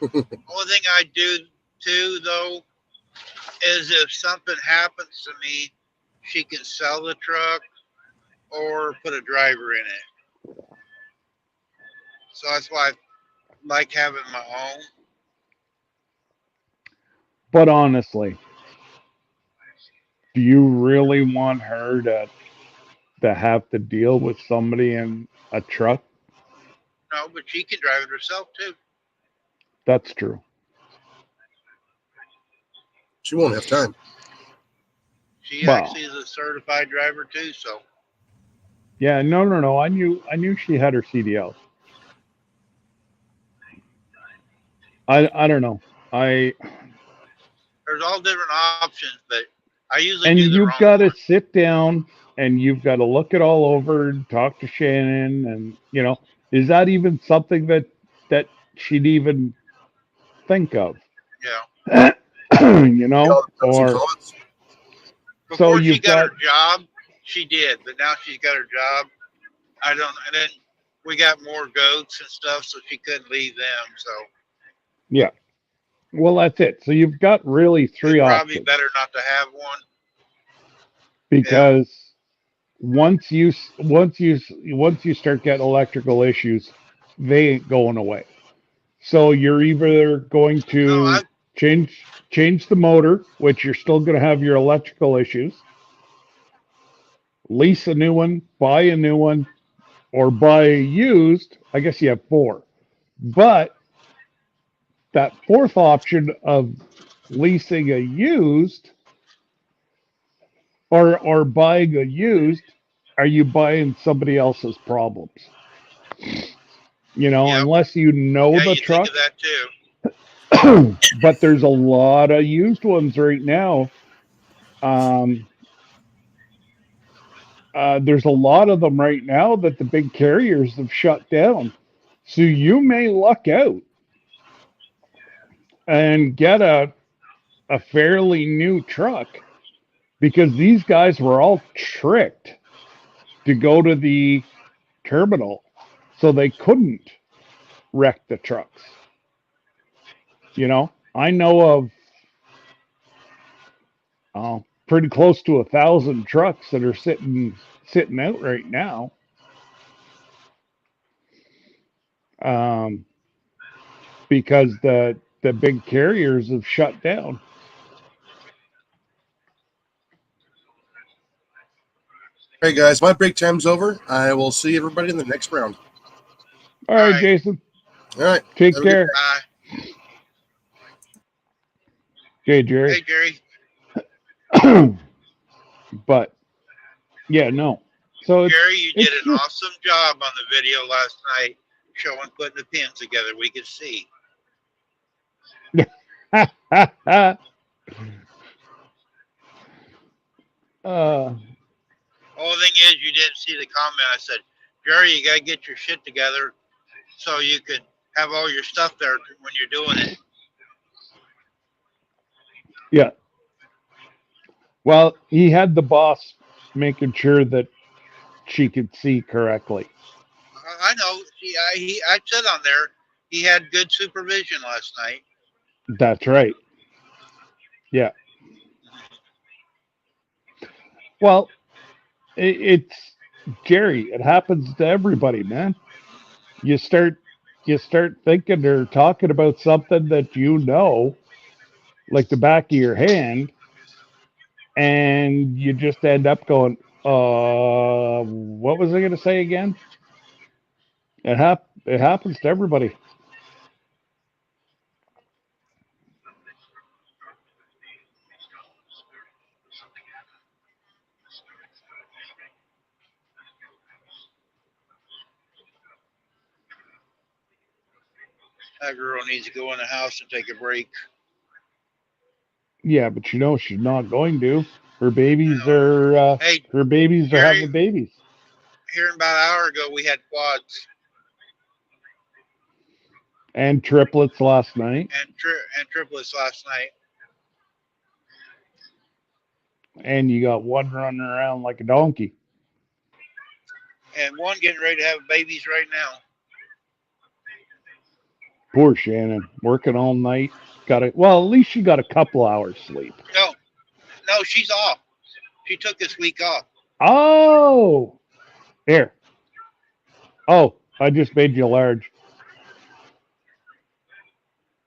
Speaker 1: only thing I do too, though, is if something happens to me, she can sell the truck or put a driver in it. So that's why I like having my own.
Speaker 6: But honestly, do you really want her to have to deal with somebody in a truck?
Speaker 1: No, but she can drive it herself too.
Speaker 6: That's true.
Speaker 7: She won't have time.
Speaker 1: She
Speaker 6: Well,
Speaker 1: actually is a certified driver too, so
Speaker 6: yeah, no. I knew she had her CDL. I don't know.
Speaker 1: there's all different options, but I usually
Speaker 6: And
Speaker 1: do the
Speaker 6: you've
Speaker 1: wrong
Speaker 6: got to
Speaker 1: one.
Speaker 6: sit down and you've got to look it all over and talk to Shannon, and is that even something that she'd even think of?
Speaker 1: Yeah.
Speaker 7: All the pros and
Speaker 6: Or
Speaker 7: cons.
Speaker 1: Before she
Speaker 6: you've
Speaker 1: got
Speaker 6: got
Speaker 1: her job, she did, but now she's got her job. And then we got more goats and stuff, so she couldn't leave them. So
Speaker 6: yeah. Well, that's it. So you've got really
Speaker 1: it's
Speaker 6: three
Speaker 1: probably
Speaker 6: options,
Speaker 1: better not to have one.
Speaker 6: because once you start getting electrical issues, they ain't going away. So you're either going
Speaker 1: No,
Speaker 6: to change the motor, which you're still going to have your electrical issues, lease a new one, buy a new one, or buy a used. I guess you have four. But that fourth option of leasing a used or buying a used, are you buying somebody else's problems?
Speaker 1: Yep.
Speaker 6: Unless you know
Speaker 1: Yeah,
Speaker 6: the
Speaker 1: you think
Speaker 6: truck.
Speaker 1: of that too.
Speaker 6: But there's a lot of used ones right now. There's a lot of them right now that the big carriers have shut down. So you may luck out and get a fairly new truck because these guys were all tricked to go to the terminal so they couldn't wreck the trucks. You know, I know of pretty close to 1,000 trucks that are sitting out right now. Because the big carriers have shut down.
Speaker 7: Hey guys, my break time's over. I will see everybody in the next round.
Speaker 6: All right,
Speaker 1: right.
Speaker 6: Jason.
Speaker 7: All right.
Speaker 6: Take
Speaker 7: Have a good
Speaker 6: care. Okay, Jerry.
Speaker 1: Hey, Jerry.
Speaker 6: But yeah, no. So
Speaker 1: Jerry, you did
Speaker 6: it's
Speaker 1: an
Speaker 6: just-
Speaker 1: awesome job on the video last night showing putting the pins together. We could see. Only thing is, you didn't see the comment. I said, Jerry, you got to get your shit together so you could have all your stuff there when you're doing it.
Speaker 6: yeah. Well, he had the boss making sure that she could see correctly.
Speaker 1: I know. I said on there, he had good supervision last night.
Speaker 6: That's right. Yeah. Well, it's Jerry. It happens to everybody, man. You start thinking or talking about something that you know, like the back of your hand, and you just end up going, what was I going to say again? It happens to everybody.
Speaker 1: That girl needs to go in the house and take a break.
Speaker 6: Yeah, but you know she's not going to. Her babies are
Speaker 1: Hey,
Speaker 6: having babies.
Speaker 1: here about an hour ago, we had quads
Speaker 6: And triplets last night.
Speaker 1: and triplets last night.
Speaker 6: And you got one running around like a donkey.
Speaker 1: And one getting ready to have babies right now.
Speaker 6: Poor Shannon, working all night. At least she got a couple hours sleep.
Speaker 1: No, she's off. She took this week off.
Speaker 6: Oh, here. Oh, I just made you large.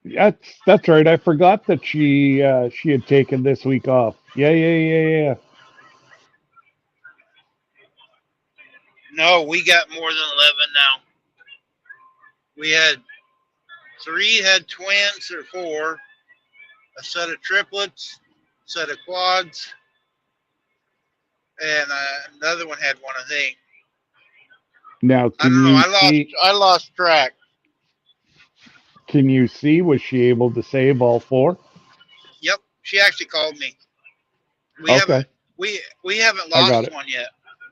Speaker 6: That's right. I forgot that she had taken this week off. Yeah.
Speaker 1: No, we got more than 11 now. We had 3 had twins or 4, a set of triplets, a set of quads, and another one had one, I think.
Speaker 6: Now,
Speaker 1: I don't know. I lost track.
Speaker 6: Can you see? Was she able to save all 4?
Speaker 1: Yep, she actually called me. We
Speaker 6: Okay.
Speaker 1: haven't we haven't
Speaker 6: I got
Speaker 1: lost
Speaker 6: it.
Speaker 1: one yet.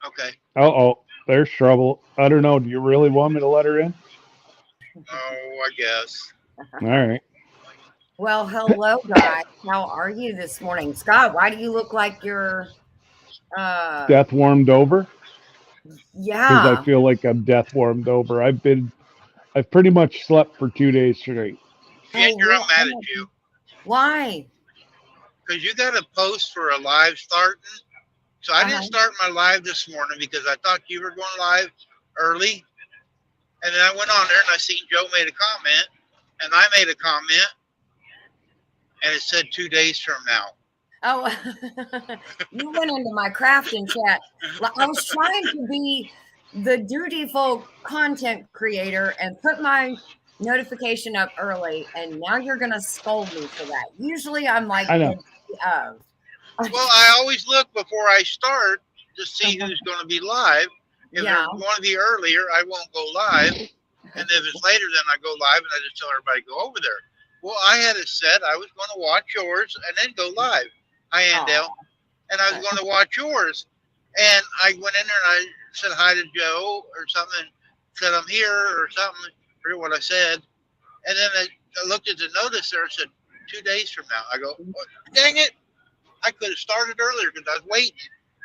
Speaker 1: Okay.
Speaker 6: Oh, there's trouble. I don't know. Do you really want me to let her in?
Speaker 1: Oh, I guess.
Speaker 6: All right.
Speaker 8: Well, hello, guys. How are you this morning? Scott, why do you look like you're
Speaker 6: Death warmed over? Because
Speaker 8: yeah.
Speaker 6: I feel like I'm death warmed over. I've pretty much slept for 2 days straight.
Speaker 1: Ginger, I'm mad at you.
Speaker 8: Why?
Speaker 1: Because you got a post for a live starting. So I didn't start my live this morning because I thought you were going live early. And then I went on there and I seen Joe made a comment. And I made a comment. And it said 2 days from now.
Speaker 8: Oh, you went into my crafting chat. I was trying to be the dutiful content creator and put my notification up early, and now you're gonna scold me for that. Usually I'm like,
Speaker 6: I know.
Speaker 1: Well, I always look before I start to see who's going to be live. If
Speaker 8: Yeah.
Speaker 1: they're going to be earlier, I won't go live. And if it's later, then I go live and I just tell everybody to go over there. Well, I had it set. I was going to watch yours and then go live. Hi, Andale. And I was going to watch yours. And I went in there and I said hi to Joe or something. Said I'm here or something. I forget what I said. And then I looked at the notice there. It said 2 days from now. I go, oh, dang it! I could have started earlier because I was waiting.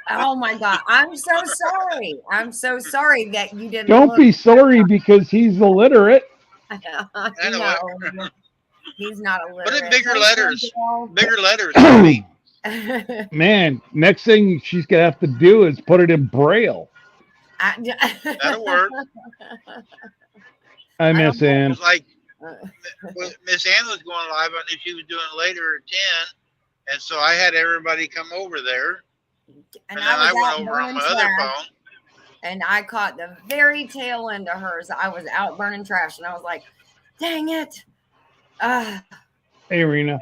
Speaker 8: Oh my God. I'm so sorry. I'm so sorry that you didn't.
Speaker 6: Don't
Speaker 8: look.
Speaker 6: be sorry because he's illiterate.
Speaker 1: I know
Speaker 8: No, he's not a
Speaker 1: Put
Speaker 8: literate.
Speaker 1: in bigger letters. Bigger letters.
Speaker 6: Man, next thing she's gonna have to do is put it in Braille.
Speaker 1: That'll work.
Speaker 6: I miss
Speaker 1: It
Speaker 6: Ann.
Speaker 1: was like Miss Ann was going live. I knew she was doing later at 10. And so I had everybody come over there. And then I went over on my other phone.
Speaker 8: And I caught the very tail end of hers. I was out burning trash, and I was like, "Dang it!"
Speaker 6: Hey, Rena.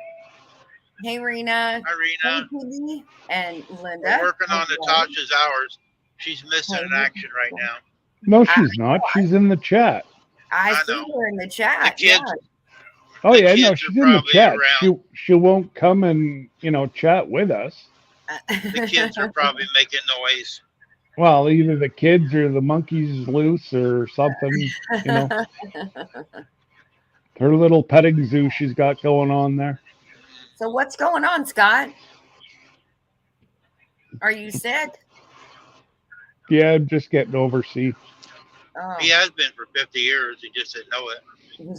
Speaker 8: Hey, Rena.
Speaker 1: Hi, Rena.
Speaker 8: Hey, Piggy. And Linda.
Speaker 1: We're working on Natasha's hours. She's missing in action right now.
Speaker 6: No, she's not. She's in the chat.
Speaker 8: I
Speaker 1: I
Speaker 8: see
Speaker 1: know.
Speaker 8: her in the chat.
Speaker 1: The kids,
Speaker 6: Oh
Speaker 1: The
Speaker 6: yeah, no,
Speaker 1: kids are
Speaker 6: she's in the
Speaker 1: probably
Speaker 6: chat.
Speaker 1: around.
Speaker 6: She won't come and chat with us.
Speaker 1: the kids are probably making noise.
Speaker 6: Well, either the kids or the monkey's loose or something. Her little petting zoo she's got going on there.
Speaker 8: So what's going on, Scott? Are you sick?
Speaker 6: Yeah, I'm just getting overseas.
Speaker 8: Oh.
Speaker 1: He has been for 50 years. He just didn't know it.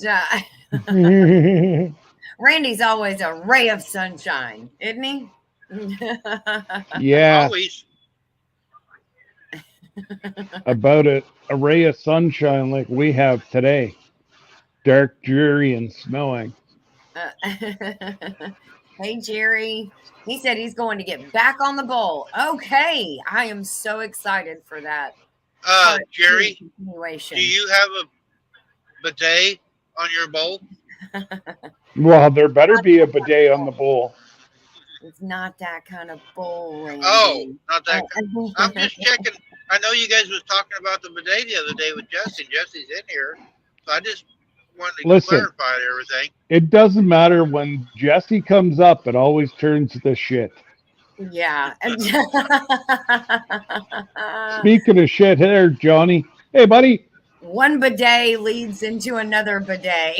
Speaker 6: Yeah.
Speaker 8: Randy's always a ray of sunshine, isn't he?
Speaker 1: Always.
Speaker 6: About a ray of sunshine like we have today. Dark, dreary, and snowing.
Speaker 8: Hey, Jerry. He said he's going to get back on the bowl. Okay. I am so excited for that.
Speaker 1: Jerry,
Speaker 8: Continuation.
Speaker 1: do you have a bidet on your bowl?
Speaker 6: Well, there better be a bidet on the bowl.
Speaker 8: It's not that kind of bowl, Randy.
Speaker 1: Oh, not that. I'm just checking. I know you guys was talking about the bidet the other day with Jesse. Jesse's in here, so I just wanted to
Speaker 6: Listen.
Speaker 1: clarify everything.
Speaker 6: It doesn't matter when Jesse comes up, it always turns to shit.
Speaker 8: Yeah.
Speaker 6: Speaking of shit, here, Johnny. Hey, buddy.
Speaker 8: One bidet leads into another bidet.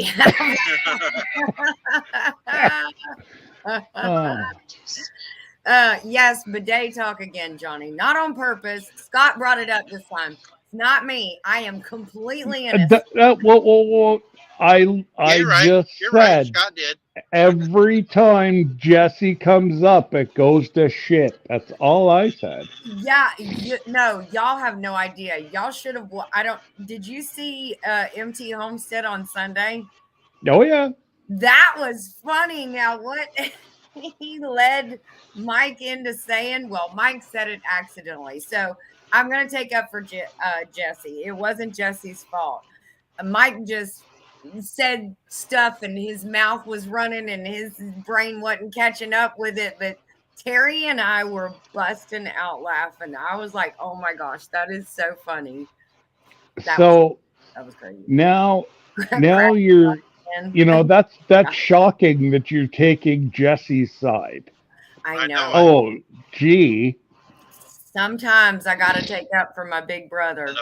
Speaker 8: Yes, bidet talk again, Johnny. Not on purpose. Scott brought it up this time. It's not me. I am completely innocent.
Speaker 6: Whoa. I
Speaker 1: You're right.
Speaker 6: just
Speaker 1: You're right.
Speaker 6: said
Speaker 1: Scott did.
Speaker 6: every time Jesse comes up, it goes to shit. That's all I said.
Speaker 8: Yeah, no, y'all have no idea. Y'all should have. Did you see MT Homestead on Sunday?
Speaker 6: Oh, yeah.
Speaker 8: That was funny. Now, what he led Mike into saying, well, Mike said it accidentally. So I'm going to take up for Jesse. It wasn't Jesse's fault. Mike just said stuff and his mouth was running and his brain wasn't catching up with it. But Terry and I were busting out laughing. I was like, oh my gosh, that is so funny. That was crazy.
Speaker 6: Now you're, that's shocking that you're taking Jesse's side.
Speaker 8: I know.
Speaker 6: Oh, gee.
Speaker 8: Sometimes I got to take up for my big brother.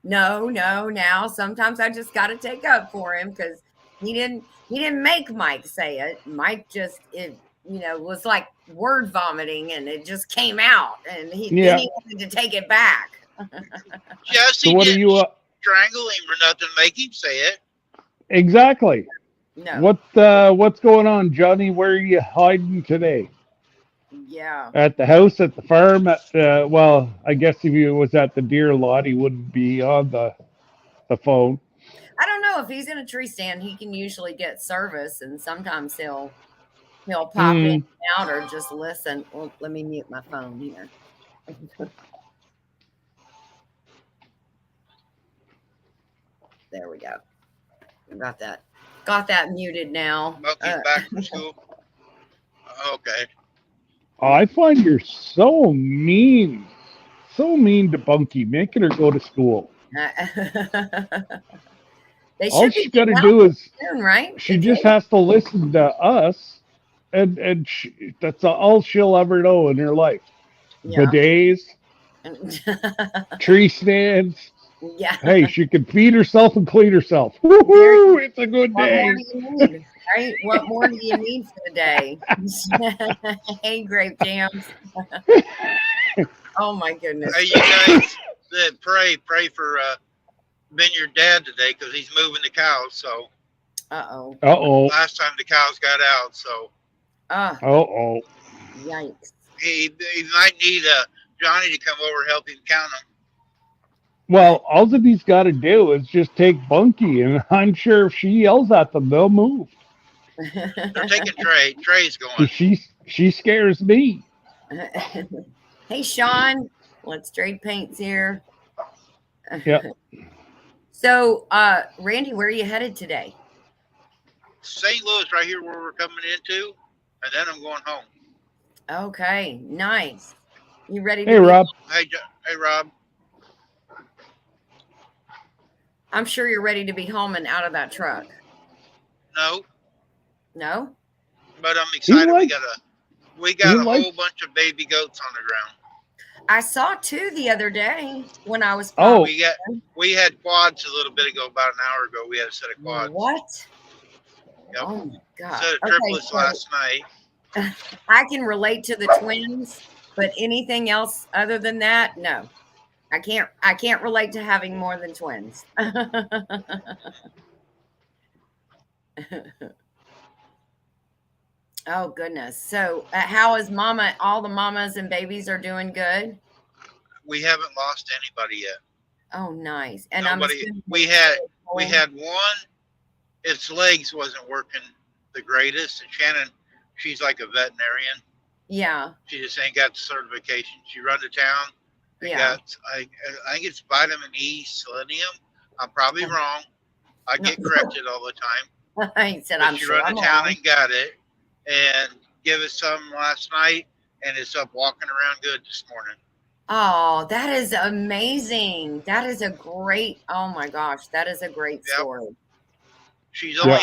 Speaker 8: No. Now sometimes I just got to take up for him because he didn't make Mike say it. Mike just was like word vomiting and it just came out and then he wanted to take it back.
Speaker 1: Jesse,
Speaker 6: so what are you
Speaker 1: strangle him or nothing? Make him say it.
Speaker 6: Exactly.
Speaker 8: No.
Speaker 6: What's going on, Johnny? Where are you hiding today?
Speaker 8: Yeah.
Speaker 6: At the house, at the farm, I guess if he was at the deer lot, he wouldn't be on the phone.
Speaker 8: I don't know if he's in a tree stand. He can usually get service, and sometimes he'll pop in and out or just listen. Well, let me mute my phone here. There we go. Got that muted now.
Speaker 1: Monkey's back from school. Okay.
Speaker 6: I find you're so mean to Bunky, making her go to school.
Speaker 8: They
Speaker 6: All
Speaker 8: should
Speaker 6: she
Speaker 8: be
Speaker 6: got to
Speaker 8: getting
Speaker 6: do
Speaker 8: out
Speaker 6: is
Speaker 8: soon, right?
Speaker 6: she just has to listen to us, and that's all she'll ever know in her life.
Speaker 8: Yeah.
Speaker 6: Bidets, tree stands.
Speaker 8: Yeah.
Speaker 6: Hey, she can feed herself and clean herself. Woohoo! It's a good
Speaker 8: What
Speaker 6: day.
Speaker 8: more do you need? Right? What more do you need for the day? Hey, Grape Jams. Oh my goodness.
Speaker 1: Hey, you guys that pray for Vineyard Dad today because he's moving the cows. So
Speaker 8: Uh-oh.
Speaker 6: Uh-oh.
Speaker 1: last time the cows got out, so
Speaker 6: Uh-oh.
Speaker 8: Yikes.
Speaker 1: he might need Johnny to come over and help him count them.
Speaker 6: Well, all that he's got to do is just take Bunky, and I'm sure if she yells at them, they'll move.
Speaker 1: They're taking Trey. Trey's going.
Speaker 6: She scares me.
Speaker 8: Hey, Sean. Let's trade paints here.
Speaker 6: Yep.
Speaker 8: So, Randy, where are you headed today?
Speaker 1: St. Louis, right here where we're coming into, and then I'm going home.
Speaker 8: Okay, nice. You ready to
Speaker 6: Hey, Rob.
Speaker 1: Hey, Rob.
Speaker 8: I'm sure you're ready to be home and out of that truck.
Speaker 1: No,
Speaker 8: No?
Speaker 1: but I'm excited.
Speaker 6: likes-
Speaker 1: We got a
Speaker 6: likes-
Speaker 1: whole bunch of baby goats on the ground.
Speaker 8: I saw two the other day when I was
Speaker 6: Oh.
Speaker 1: We had quads a little bit ago, about an hour ago. We had a set of quads.
Speaker 8: What?
Speaker 1: Yep.
Speaker 8: Oh my god.
Speaker 1: Set of
Speaker 8: Okay,
Speaker 1: triplets
Speaker 8: so
Speaker 1: last night.
Speaker 8: I can relate to the twins, but anything else other than that, no. I can't relate to having more than twins. Oh goodness. So how is mama, all the mamas and babies are doing good?
Speaker 1: We haven't lost anybody yet.
Speaker 8: Oh nice. And
Speaker 1: Nobody.
Speaker 8: I'm assuming
Speaker 1: We had one. Its legs wasn't working the greatest. And Shannon, she's like a veterinarian.
Speaker 8: Yeah.
Speaker 1: She just ain't got the certification. She run to town. And
Speaker 8: Yeah.
Speaker 1: got, I think it's vitamin E, selenium. I'm probably wrong. I get corrected all the time.
Speaker 8: I said
Speaker 1: But
Speaker 8: I'm
Speaker 1: she
Speaker 8: sure
Speaker 1: run
Speaker 8: I'm
Speaker 1: to town
Speaker 8: wrong.
Speaker 1: and got it, and give us some last night, and it's up walking around good this morning.
Speaker 8: Oh, that is amazing. That is a great, oh my gosh, that is a great
Speaker 1: Yep.
Speaker 8: story.
Speaker 1: She's only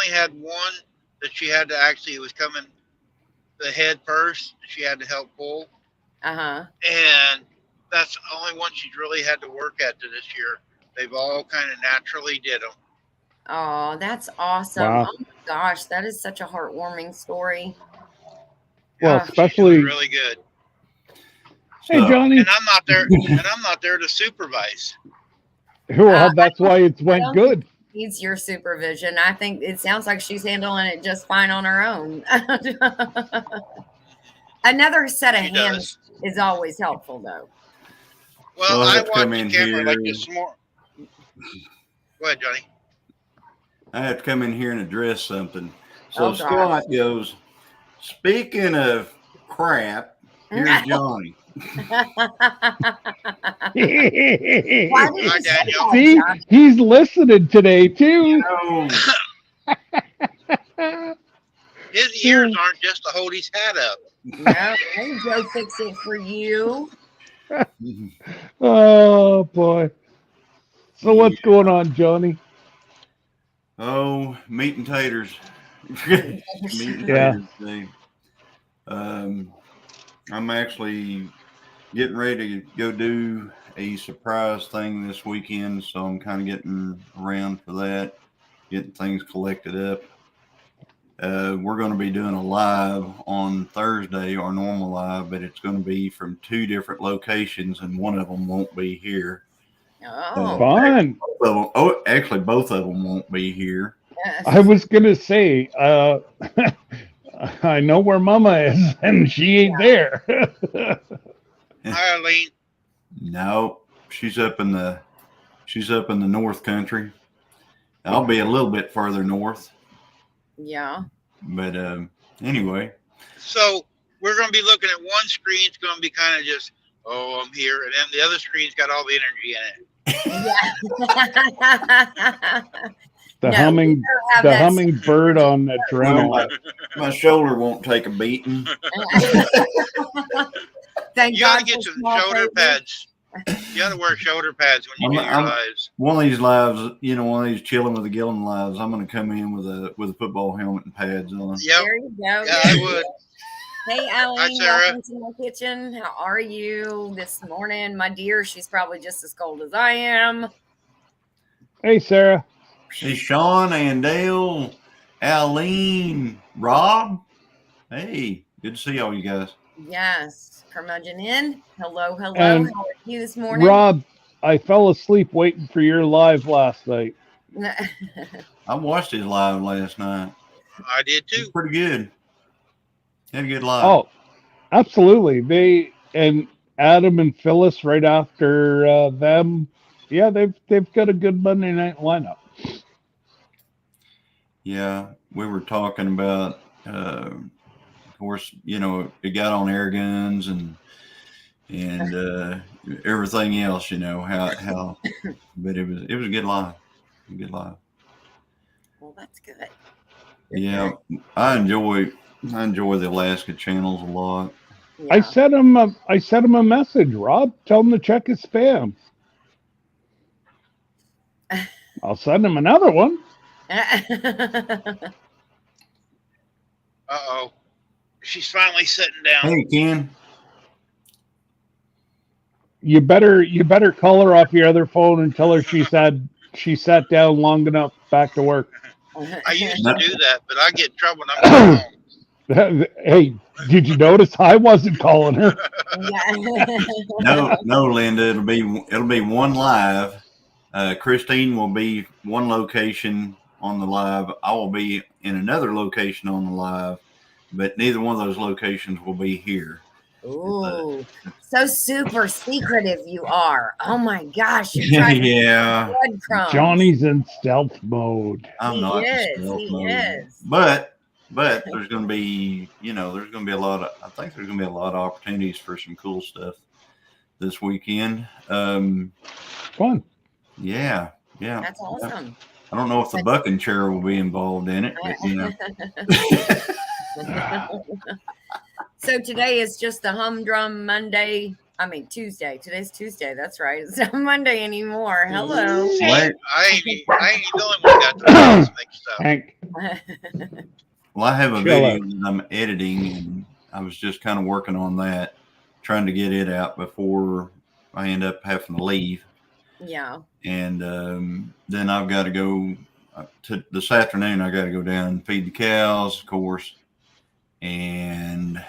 Speaker 1: had one that she had to actually, it was coming the head first. She had to help pull,
Speaker 8: Uh-huh.
Speaker 1: and that's the only one she's really had to work at this year. They've all kind of naturally did them.
Speaker 8: Oh, that's awesome.
Speaker 6: Wow.
Speaker 8: Oh my gosh, that is such a heartwarming story.
Speaker 6: Well,
Speaker 8: Yeah.
Speaker 1: She's
Speaker 6: especially.
Speaker 1: doing really good.
Speaker 6: Hey, Johnny.
Speaker 1: And I'm not there. And I'm not there to supervise.
Speaker 6: Well, that's why it went
Speaker 8: don't-
Speaker 6: good.
Speaker 8: Needs your supervision. I think it sounds like she's handling it just fine on her own. Another set of
Speaker 1: She
Speaker 8: hands
Speaker 1: does.
Speaker 8: is always helpful, though.
Speaker 1: Well,
Speaker 9: Well,
Speaker 1: I
Speaker 9: let's
Speaker 1: watched
Speaker 9: come
Speaker 1: the
Speaker 9: in
Speaker 1: camera like
Speaker 9: here.
Speaker 1: this morning. Go ahead, Johnny.
Speaker 9: I have to come in here and address something. So
Speaker 8: Oh, gosh.
Speaker 9: Scott goes, speaking of crap, here's Johnny.
Speaker 8: Why did you
Speaker 1: Hi,
Speaker 8: say
Speaker 1: Daniel.
Speaker 8: that,
Speaker 6: See,
Speaker 8: Josh?
Speaker 6: he's listening today too.
Speaker 9: Oh,
Speaker 1: His ears aren't just to hold his hat up.
Speaker 8: No, hey, Joe, fix it for you.
Speaker 6: Oh boy. So what's going on, Johnny?
Speaker 9: oh, meat and taters. Meat and
Speaker 6: Yeah.
Speaker 9: taters today. I'm actually getting ready to go do a surprise thing this weekend, so I'm kind of getting around for that, getting things collected up. We're going to be doing a live on Thursday, our normal live, but it's going to be from two different locations, and one of them won't be here.
Speaker 8: Oh,
Speaker 6: Fun.
Speaker 9: Actually, both of them won't be here.
Speaker 8: yes.
Speaker 6: I was gonna say, I know where Mama is, and she ain't there.
Speaker 1: Hi, Eileen.
Speaker 9: No, she's up in the North Country. I'll be a little bit further north,
Speaker 8: Yeah.
Speaker 9: but anyway,
Speaker 1: So we're going to be looking at one screen. It's going to be kind of just, oh, I'm here. And then the other screen's got all the energy in it.
Speaker 8: Yeah.
Speaker 6: The
Speaker 8: No,
Speaker 6: humming,
Speaker 8: have
Speaker 6: the
Speaker 8: that
Speaker 6: hummingbird on the drone.
Speaker 9: my shoulder won't take a beating.
Speaker 8: Thank
Speaker 1: You got
Speaker 8: God
Speaker 1: to get
Speaker 8: for
Speaker 1: some
Speaker 8: small
Speaker 1: shoulder
Speaker 8: babies.
Speaker 1: pads. You got to wear shoulder pads when you do your lives.
Speaker 9: One of these lives, you know, one of these chilling with the Gillen lives, I'm going to come in with a football helmet and pads on.
Speaker 1: Yep.
Speaker 8: There you go.
Speaker 1: Yeah, I would.
Speaker 8: Hey, Aline,
Speaker 1: Hi, Sarah.
Speaker 8: welcome to my kitchen. How are you this morning, my dear? She's probably just as cold as I am.
Speaker 6: Hey, Sarah.
Speaker 9: Hey, Sean, Andale, Aline, Rob. Hey, good to see all you guys.
Speaker 8: Yes, curmudgeon in. Hello, hello.
Speaker 6: And
Speaker 8: How are you this morning?
Speaker 6: Rob, I fell asleep waiting for your live last night.
Speaker 9: I watched his live last night.
Speaker 1: I did
Speaker 9: It was
Speaker 1: too.
Speaker 9: pretty good. Had a good live.
Speaker 6: Oh, absolutely. They and Adam and Phyllis right after them. Yeah, they've got a good Monday night lineup.
Speaker 9: Yeah, we were talking about, of course, you know, it got on air guns and everything else. You know how, but it was a good live, a good live.
Speaker 8: Well, that's good.
Speaker 9: Yeah, I enjoy the Alaska channels a lot.
Speaker 8: Yeah.
Speaker 6: I sent him a message, Rob. Tell him to check his spam. I'll send him another one.
Speaker 1: Uh-oh. She's finally sitting down.
Speaker 9: Hey, Ken.
Speaker 6: You better call her off your other phone and tell her she sat down long enough back to work.
Speaker 1: I used to do that, but I get in trouble when I'm home.
Speaker 6: Hey, did you notice I wasn't calling her?
Speaker 9: No, Linda. It'll be one live. Christine will be one location on the live. I will be in another location on the live, but neither one of those locations will be here.
Speaker 8: Ooh, so super secretive you are. Oh my gosh, you're trying
Speaker 9: Yeah.
Speaker 8: to breadcrumbs.
Speaker 6: Johnny's in stealth mode.
Speaker 9: I'm
Speaker 8: He
Speaker 9: not in
Speaker 8: is,
Speaker 9: stealth
Speaker 8: he
Speaker 9: mode.
Speaker 8: is.
Speaker 9: But there's going to be, there's going to be I think there's going to be a lot of opportunities for some cool stuff this weekend.
Speaker 6: Fun.
Speaker 9: Yeah.
Speaker 8: That's awesome.
Speaker 9: I don't know if the bucking chair will be involved in it, but
Speaker 8: So today is just the humdrum Monday. I mean Tuesday. Today's Tuesday. That's right. It's not Monday anymore. Hello.
Speaker 9: Wait.
Speaker 1: I ain't the only one got the days mixed up.
Speaker 6: Hank.
Speaker 9: Well, I have a
Speaker 6: Chill
Speaker 9: video
Speaker 6: out.
Speaker 9: that I'm editing, and I was just kind of working on that, trying to get it out before I end up having to leave.
Speaker 8: Yeah.
Speaker 9: And then I've got to go to this afternoon. I got to go down and feed the cows, of course, and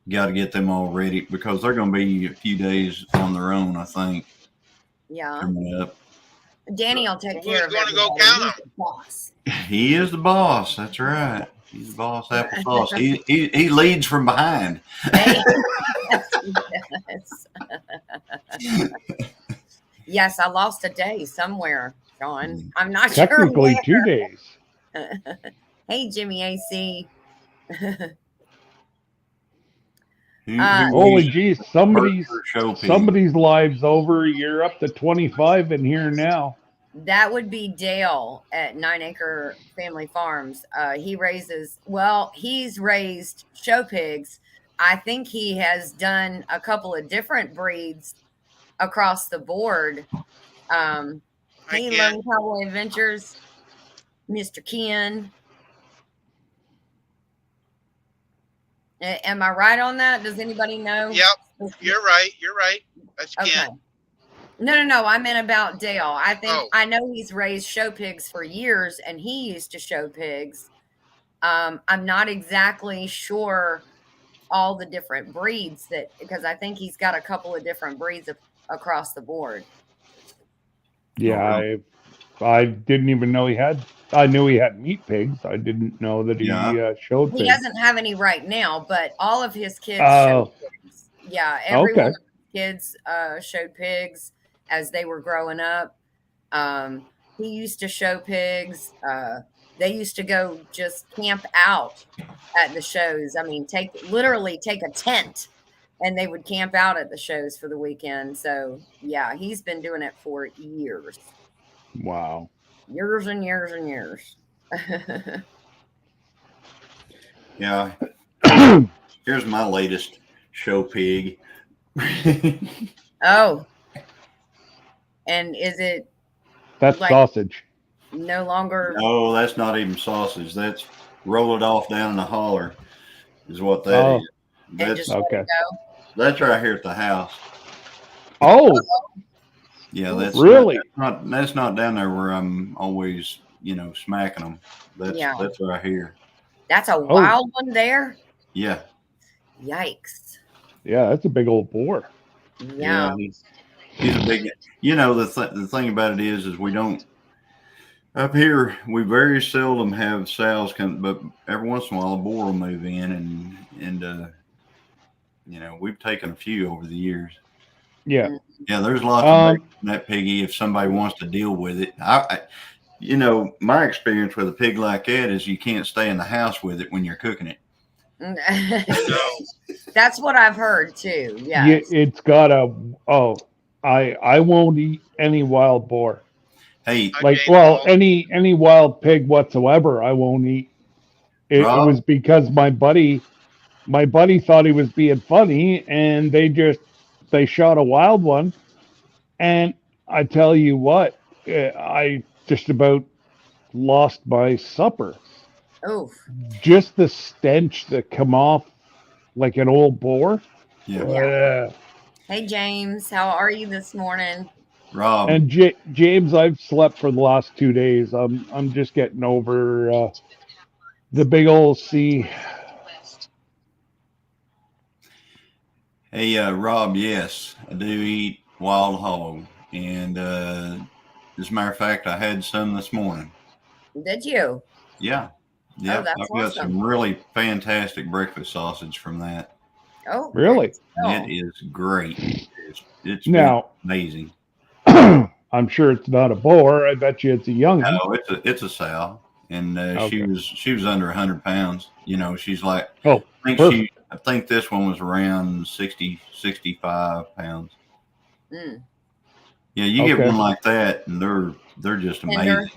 Speaker 9: got to get them all ready because they're going to be a few days on their own, I think,
Speaker 8: Yeah.
Speaker 9: coming up.
Speaker 8: Danny will take care of
Speaker 1: Who's gonna go
Speaker 8: everybody.
Speaker 1: count
Speaker 8: He's the boss.
Speaker 9: He is the boss. That's right. He's the boss. Applesauce. He leads from behind.
Speaker 8: Yes. Yes, I lost a day somewhere, Sean. I'm not
Speaker 6: Technically
Speaker 8: sure.
Speaker 6: 2 days.
Speaker 8: Hey, Jimmy AC.
Speaker 6: Holy geez, somebody's
Speaker 9: show pig.
Speaker 6: somebody's lives over. You're up to 25 in here now.
Speaker 8: That would be Dale at 9 Acre Family Farms. He's raised show pigs. I think he has done a couple of different breeds across the board. He learned Cowboy Adventures, Mr. Ken. Am I right on that? Does anybody know?
Speaker 1: Yep, you're right. That's
Speaker 8: Okay.
Speaker 1: Ken.
Speaker 8: No. I meant about Dale. I think
Speaker 1: Oh.
Speaker 8: I know he's raised show pigs for years, and he used to show pigs. I'm not exactly sure all the different breeds because I think he's got a couple of different breeds across the board.
Speaker 6: Yeah, I didn't even know he had. I knew he had meat pigs. I didn't know that he showed
Speaker 8: He
Speaker 6: pigs.
Speaker 8: doesn't have any right now, but all of his kids
Speaker 6: Oh.
Speaker 8: showed pigs. Yeah, every
Speaker 6: Okay.
Speaker 8: one of his kids showed pigs as they were growing up. He used to show pigs. They used to go just camp out at the shows. I mean, literally take a tent and they would camp out at the shows for the weekend. So yeah, he's been doing it for years.
Speaker 6: Wow.
Speaker 8: Years and years and years.
Speaker 9: Yeah. Here's my latest show pig.
Speaker 8: Oh, And is it
Speaker 6: That's
Speaker 8: like
Speaker 6: sausage.
Speaker 8: no longer?
Speaker 9: No, that's not even sausage. That's roll it off down in the holler is what that
Speaker 6: Oh.
Speaker 9: is.
Speaker 8: And
Speaker 9: That's
Speaker 8: just let
Speaker 6: Okay.
Speaker 8: it go?
Speaker 9: that's right here at the house.
Speaker 6: Oh,
Speaker 9: Yeah, that's
Speaker 6: really?
Speaker 9: that's not down there where I'm always, smacking them.
Speaker 8: Yeah.
Speaker 9: That's right here.
Speaker 8: That's a wild one there?
Speaker 9: Yeah.
Speaker 8: Yikes.
Speaker 6: Yeah, that's a big old boar.
Speaker 8: Yeah.
Speaker 9: He's a big. The thing about it is we don't up here. We very seldom have sows come, but every once in a while a boar will move in, and we've taken a few over the years.
Speaker 6: Yeah.
Speaker 9: Yeah, there's lots of bacon in that piggy if somebody wants to deal with it. My experience with a pig like that is you can't stay in the house with it when you're cooking it.
Speaker 8: That's what I've heard too.
Speaker 6: Yeah,
Speaker 8: Yes.
Speaker 6: it's got a. Oh, I won't eat any wild boar.
Speaker 9: Hey,
Speaker 6: any wild pig whatsoever, I won't eat. It
Speaker 9: Rob?
Speaker 6: was because my buddy thought he was being funny, and they shot a wild one, and I tell you what, I just about lost my supper.
Speaker 8: Oof.
Speaker 6: Just the stench that come off like an old boar.
Speaker 9: Yeah.
Speaker 8: Hey James, how are you this morning?
Speaker 9: Rob.
Speaker 6: And James, I've slept for the last 2 days. I'm just getting over the big old sea.
Speaker 9: Hey, Rob, yes, I do eat wild hog. And as a matter of fact, I had some this morning.
Speaker 8: Did you?
Speaker 9: Yeah. Yeah.
Speaker 8: that's
Speaker 9: I've got
Speaker 8: awesome.
Speaker 9: some really fantastic breakfast sausage from that.
Speaker 8: Oh,
Speaker 6: Really?
Speaker 9: It is great. It's
Speaker 6: Now,
Speaker 9: amazing.
Speaker 6: I'm sure it's not a boar. I bet you it's a young one.
Speaker 9: No, it's a sow. And
Speaker 6: Okay.
Speaker 9: she was under 100 pounds. She's like,
Speaker 6: Oh,
Speaker 9: I think this one was around 60, 65 pounds.
Speaker 8: Mm.
Speaker 9: Yeah, you get
Speaker 6: Okay.
Speaker 9: one like that, and they're just amazing.
Speaker 8: Tender.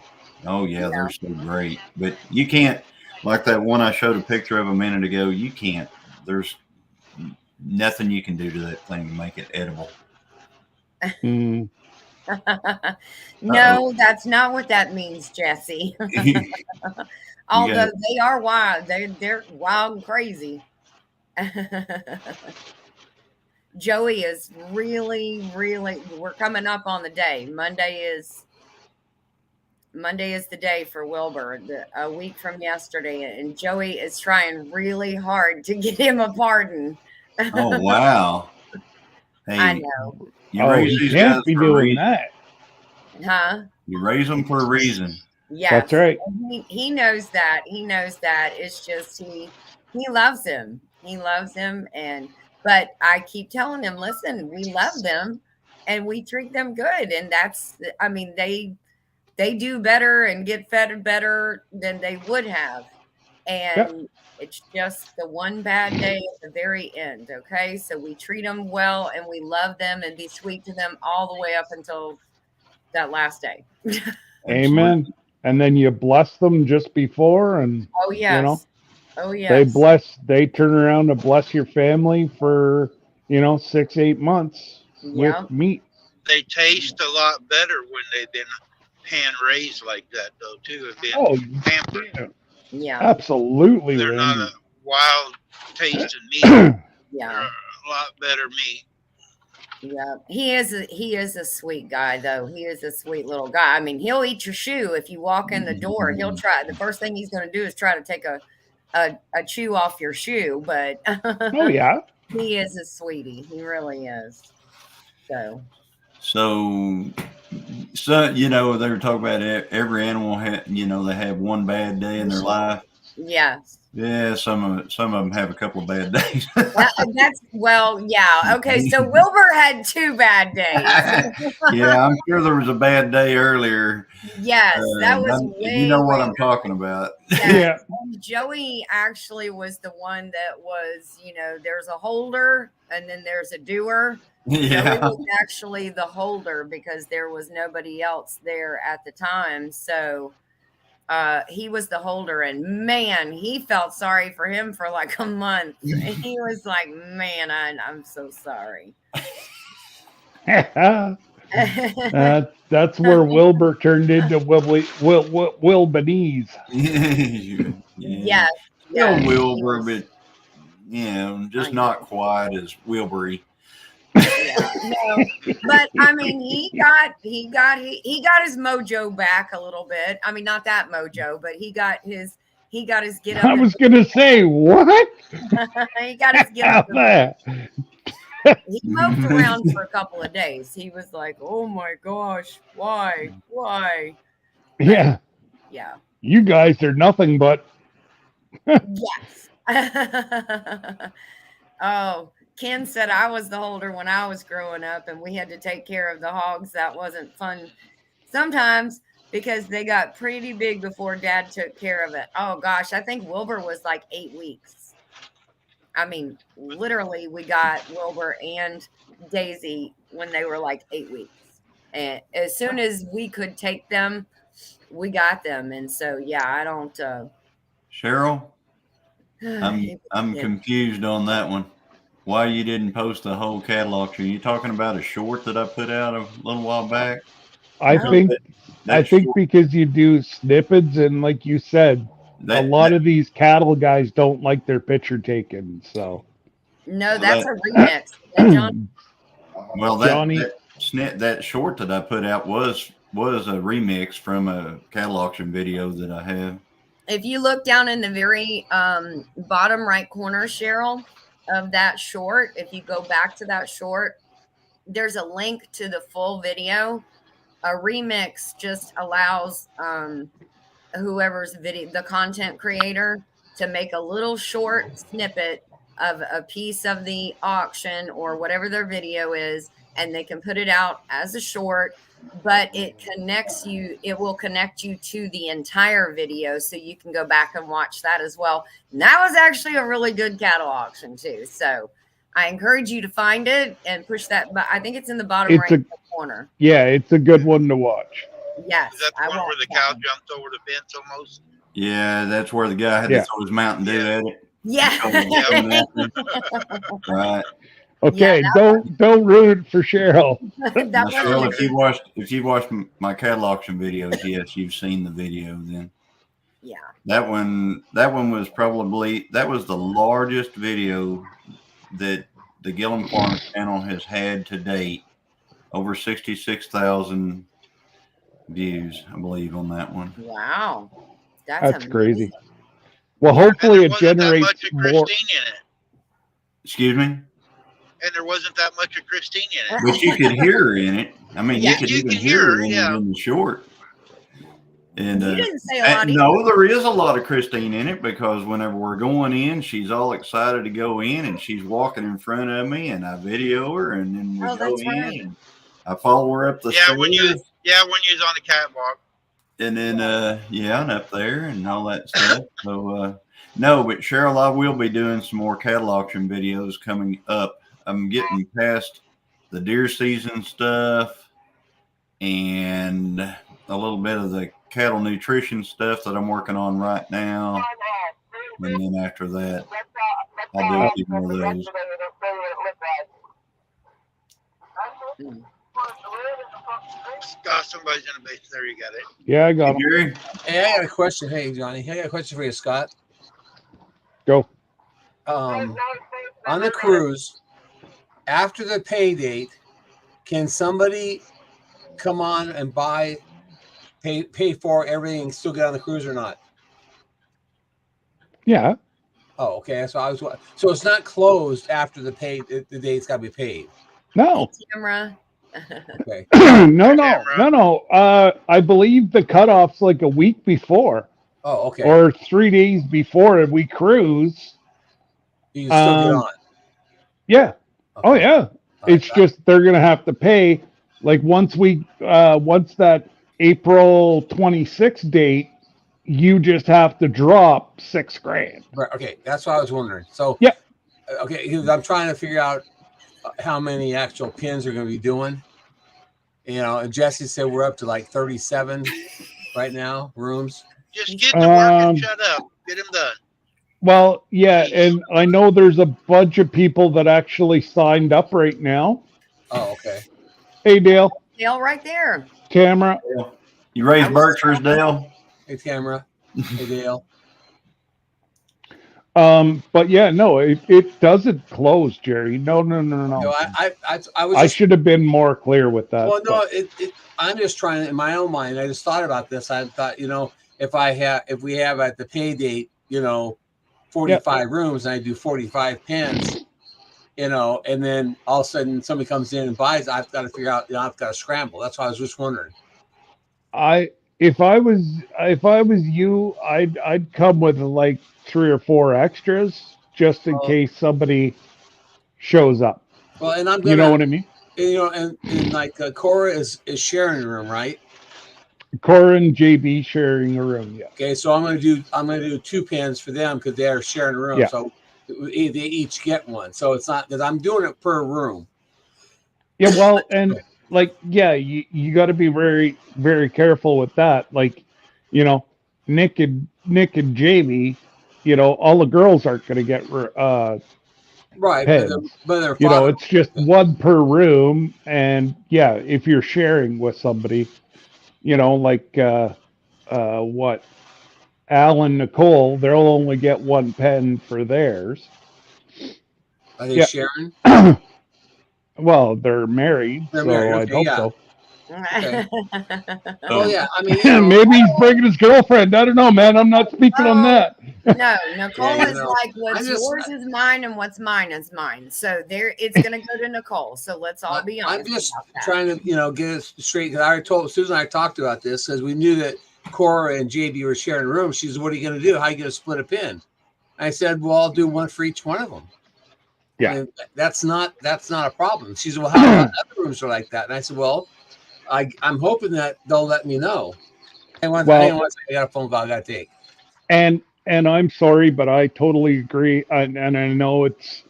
Speaker 9: Oh yeah, they're so great. But you can't, like that one I showed a picture of a minute ago. You can't. There's nothing you can do to that thing to make it edible.
Speaker 6: Mm.
Speaker 8: No, that's not what that means, Jesse. Although they are wild, they're wild and crazy. Joey is really, really. We're coming up on the day. Monday is the day for Wilbur. A week from yesterday, and Joey is trying really hard to get him a pardon.
Speaker 9: Oh wow! Hey,
Speaker 8: I know.
Speaker 9: You raise
Speaker 6: you
Speaker 9: these
Speaker 6: can't
Speaker 9: guys
Speaker 6: be
Speaker 9: for a
Speaker 6: doing
Speaker 9: reason.
Speaker 6: that.
Speaker 8: Huh?
Speaker 9: You raise them for a reason.
Speaker 8: Yes.
Speaker 6: That's right.
Speaker 8: He knows that. He knows that. It's just he loves him. He loves him, but I keep telling him, listen, we love them and we treat them good. And they do better and get fed better than they would have. And it's just the one bad day at the very end. Okay. So we treat them well and we love them and be sweet to them all the way up until that last day.
Speaker 6: Amen. And then you bless them just before, and
Speaker 8: Oh yes.
Speaker 6: they turn around and bless your family for 6-8 months with meat.
Speaker 1: They taste a lot better when they've been hand raised like that, though. Too, have been pampered.
Speaker 8: Yeah,
Speaker 6: absolutely.
Speaker 1: They're
Speaker 6: Randy.
Speaker 1: not a wild tasting meat.
Speaker 8: Yeah,
Speaker 1: They're a lot better meat.
Speaker 8: Yeah, he is a sweet guy, though. He is a sweet little guy. I mean, he'll eat your shoe if you walk in the door. He'll try. The first thing he's going to do is try to take a chew off your shoe. But
Speaker 6: oh yeah,
Speaker 8: he is a sweetie. He really is. So
Speaker 9: they were talking about every animal they have one bad day in their life.
Speaker 8: Yes.
Speaker 9: Yeah, some of them have a couple of bad days.
Speaker 8: Yeah. Okay, so Wilbur had 2 bad days.
Speaker 9: Yeah, I'm sure there was a bad day earlier.
Speaker 8: Yes, that was way.
Speaker 9: You know what I'm talking about.
Speaker 6: Yeah.
Speaker 8: Joey actually was the one that was, there's a holder and then there's a doer.
Speaker 9: Yeah.
Speaker 8: Joey was actually the holder because there was nobody else there at the time. So he was the holder, and man, he felt sorry for him for like a month. He was like, man, I'm so sorry.
Speaker 6: That's where Wilbur turned into Wilbanese.
Speaker 9: Yeah.
Speaker 8: Yes.
Speaker 9: Still
Speaker 8: yes,
Speaker 9: Wilbur,
Speaker 8: he was-
Speaker 9: but just
Speaker 8: I
Speaker 9: not quite as Wilbury.
Speaker 8: Yeah, no, but I mean, he got his mojo back a little bit. I mean, not that mojo, but he got his get up.
Speaker 6: I was gonna say what?
Speaker 8: He got his get up.
Speaker 6: That.
Speaker 8: He moped around for a couple of days. He was like, "Oh my gosh, why?"
Speaker 6: Yeah,
Speaker 8: Yeah.
Speaker 6: you guys are nothing but.
Speaker 8: Yes. Oh, Ken said I was the holder when I was growing up, and we had to take care of the hogs. That wasn't fun sometimes because they got pretty big before Dad took care of it. Oh gosh, I think Wilbur was like 8 weeks. I mean, literally, we got Wilbur and Daisy when they were like 8 weeks, and as soon as we could take them, we got them. And so, yeah, I don't.
Speaker 9: Cheryl, I'm confused on that one. Why you didn't post the whole catalog? Are you talking about a short that I put out a little while back?
Speaker 6: I
Speaker 8: No.
Speaker 6: think
Speaker 9: That
Speaker 6: think
Speaker 9: short-
Speaker 6: because you do snippets and like you said, a lot of these cattle guys don't like their picture taken. So
Speaker 8: No, that's a remix. John,
Speaker 9: well,
Speaker 6: Johnny-
Speaker 9: that short that I put out was a remix from a cattle auction video that I have.
Speaker 8: if you look down in the very bottom right corner, Cheryl, of that short, if you go back to that short, there's a link to the full video. A remix just allows whoever's the content creator, to make a little short snippet of a piece of the auction or whatever their video is, and they can put it out as a short, but it will connect you to the entire video, so you can go back and watch that as well. And that was actually a really good cattle auction too. So I encourage you to find it and push that, but I think it's in the bottom
Speaker 6: It's
Speaker 8: right corner.
Speaker 6: yeah, it's a good one to watch.
Speaker 8: Yes.
Speaker 1: Is that the one where the cow jumped over the fence almost?
Speaker 9: Yeah, that's where the guy had to throw his Mountain Dew at it.
Speaker 8: Yeah.
Speaker 9: Right.
Speaker 6: Okay,
Speaker 8: Yeah,
Speaker 6: don't ruin it for Cheryl.
Speaker 9: Now, Cheryl, if you watched my cattle auction videos, yes, you've seen the video then.
Speaker 8: Yeah.
Speaker 9: That one was that was the largest video that the Gillum Farm channel has had to date. Over 66,000 views, I believe, on that one.
Speaker 8: Wow.
Speaker 6: That's crazy.
Speaker 8: amazing.
Speaker 6: Well, hopefully it
Speaker 1: Wasn't that
Speaker 6: generates
Speaker 1: much of
Speaker 6: more.
Speaker 1: Christine in it,
Speaker 9: Excuse me?
Speaker 1: and there wasn't that much of Christine in it.
Speaker 9: But you could hear her in it. I mean,
Speaker 8: Yeah,
Speaker 9: you could
Speaker 1: you
Speaker 9: even
Speaker 1: can
Speaker 9: hear
Speaker 1: hear
Speaker 9: her
Speaker 1: her,
Speaker 9: in,
Speaker 1: yeah.
Speaker 9: in the short. And
Speaker 8: You didn't say a lot either.
Speaker 9: no, there is a lot of Christine in it because whenever we're going in, she's all excited to go in, and she's walking in front of me, and I video her, and then we
Speaker 8: Oh,
Speaker 9: go
Speaker 8: that's
Speaker 9: in,
Speaker 8: right.
Speaker 9: and I follow her up the stairs,
Speaker 1: When you was on the catwalk.
Speaker 9: and then and up there and all that stuff. So no, but Cheryl, I will be doing some more cattle auction videos coming up. I'm getting past the deer season stuff and a little bit of the cattle nutrition stuff that I'm working on right now. And then after that, I'll do a few more of those.
Speaker 1: Scott, somebody's in the base. There, you got it.
Speaker 6: Yeah, I got him.
Speaker 9: Gary?
Speaker 10: Hey, I got a question. Hey, Johnny, I got a question for you, Scott.
Speaker 6: Go.
Speaker 10: On the cruise, after the pay date, can somebody come on and pay for everything and still get on the cruise or not?
Speaker 6: Yeah.
Speaker 10: Oh, okay. So it's not closed after the date's got to be paid.
Speaker 6: No.
Speaker 8: Camera.
Speaker 10: Okay.
Speaker 6: No. I believe the cutoff's like a week before.
Speaker 10: Oh, okay.
Speaker 6: Or 3 days before we cruise.
Speaker 10: You can still get on.
Speaker 6: Yeah.
Speaker 10: Okay.
Speaker 6: Oh yeah. It's just they're gonna have to pay. Like once that April 26th date, you just have to drop $6,000.
Speaker 10: Right. Okay. That's what I was wondering. So
Speaker 6: yeah.
Speaker 10: Okay, because I'm trying to figure out how many actual pins are going to be doing. You know, and Jesse said we're up to like 37 right now rooms.
Speaker 1: Just get to work and shut up. Get him done.
Speaker 6: Well, yeah, and I know there's a bunch of people that actually signed up right now.
Speaker 10: Oh, okay.
Speaker 6: Hey, Dale.
Speaker 8: Dale right there.
Speaker 6: Camera.
Speaker 9: You raised Berkshires, Dale?
Speaker 10: Hey, Tamara. Hey, Dale.
Speaker 6: But yeah, no, it doesn't close, Jerry. No.
Speaker 10: No, I was.
Speaker 6: I
Speaker 10: Just,
Speaker 6: should have been more clear with that.
Speaker 10: well, no,
Speaker 6: but-
Speaker 10: I'm just trying in my own mind. I just thought about this. I thought, if we have at the pay date, 45 rooms, and I do 45 pens, and then all of a sudden somebody comes in and buys, I've got to figure out, I've got to scramble. That's why I was just wondering.
Speaker 6: If I was you, I'd come with like 3 or 4 extras just in case somebody shows up.
Speaker 10: Well, and I'm gonna,
Speaker 6: you know what I mean?
Speaker 10: And like Cora is sharing a room, right?
Speaker 6: Cora and JB sharing a room, yeah.
Speaker 10: Okay, so I'm gonna do 2 pens for them because they are sharing a room.
Speaker 6: Yeah.
Speaker 10: So they each get one. So it's not because I'm doing it per room.
Speaker 6: Yeah, well, and like, yeah, you got to be very, very careful with that. Like, Nick and Jamie, all the girls aren't going to get
Speaker 10: Right,
Speaker 6: pens.
Speaker 10: but they're
Speaker 6: It's just one per room, and yeah, if you're sharing with somebody, like what, Al and Nicole, they'll only get 1 pen for theirs.
Speaker 10: Are they sharing?
Speaker 6: Well, they're married,
Speaker 10: They're
Speaker 6: so
Speaker 10: married,
Speaker 6: I'd
Speaker 10: okay,
Speaker 6: hope
Speaker 10: yeah.
Speaker 6: so.
Speaker 10: Okay. Oh yeah, I mean,
Speaker 6: Maybe he's bringing his girlfriend. I don't know, man. I'm not speaking on that.
Speaker 8: No, Nicole
Speaker 10: Yeah,
Speaker 8: is like, what's yours is mine, and what's mine is mine. So it's gonna go to Nicole. So let's all be honest.
Speaker 10: I'm just
Speaker 8: about that.
Speaker 10: trying to, get it straight. Because I already told Susan, I talked about this because we knew that Cora and JB were sharing a room. She said, "What are you going to do? How are you going to split a pin?" I said, "Well, I'll do one for each one of them."
Speaker 6: Yeah,
Speaker 10: and that's not a problem. She said, "Well, how about other rooms are like that?" And I said, "Well, I'm hoping that they'll let me know." And once I got a phone call I got to take.
Speaker 6: And I'm sorry, but I totally agree. And I know it's,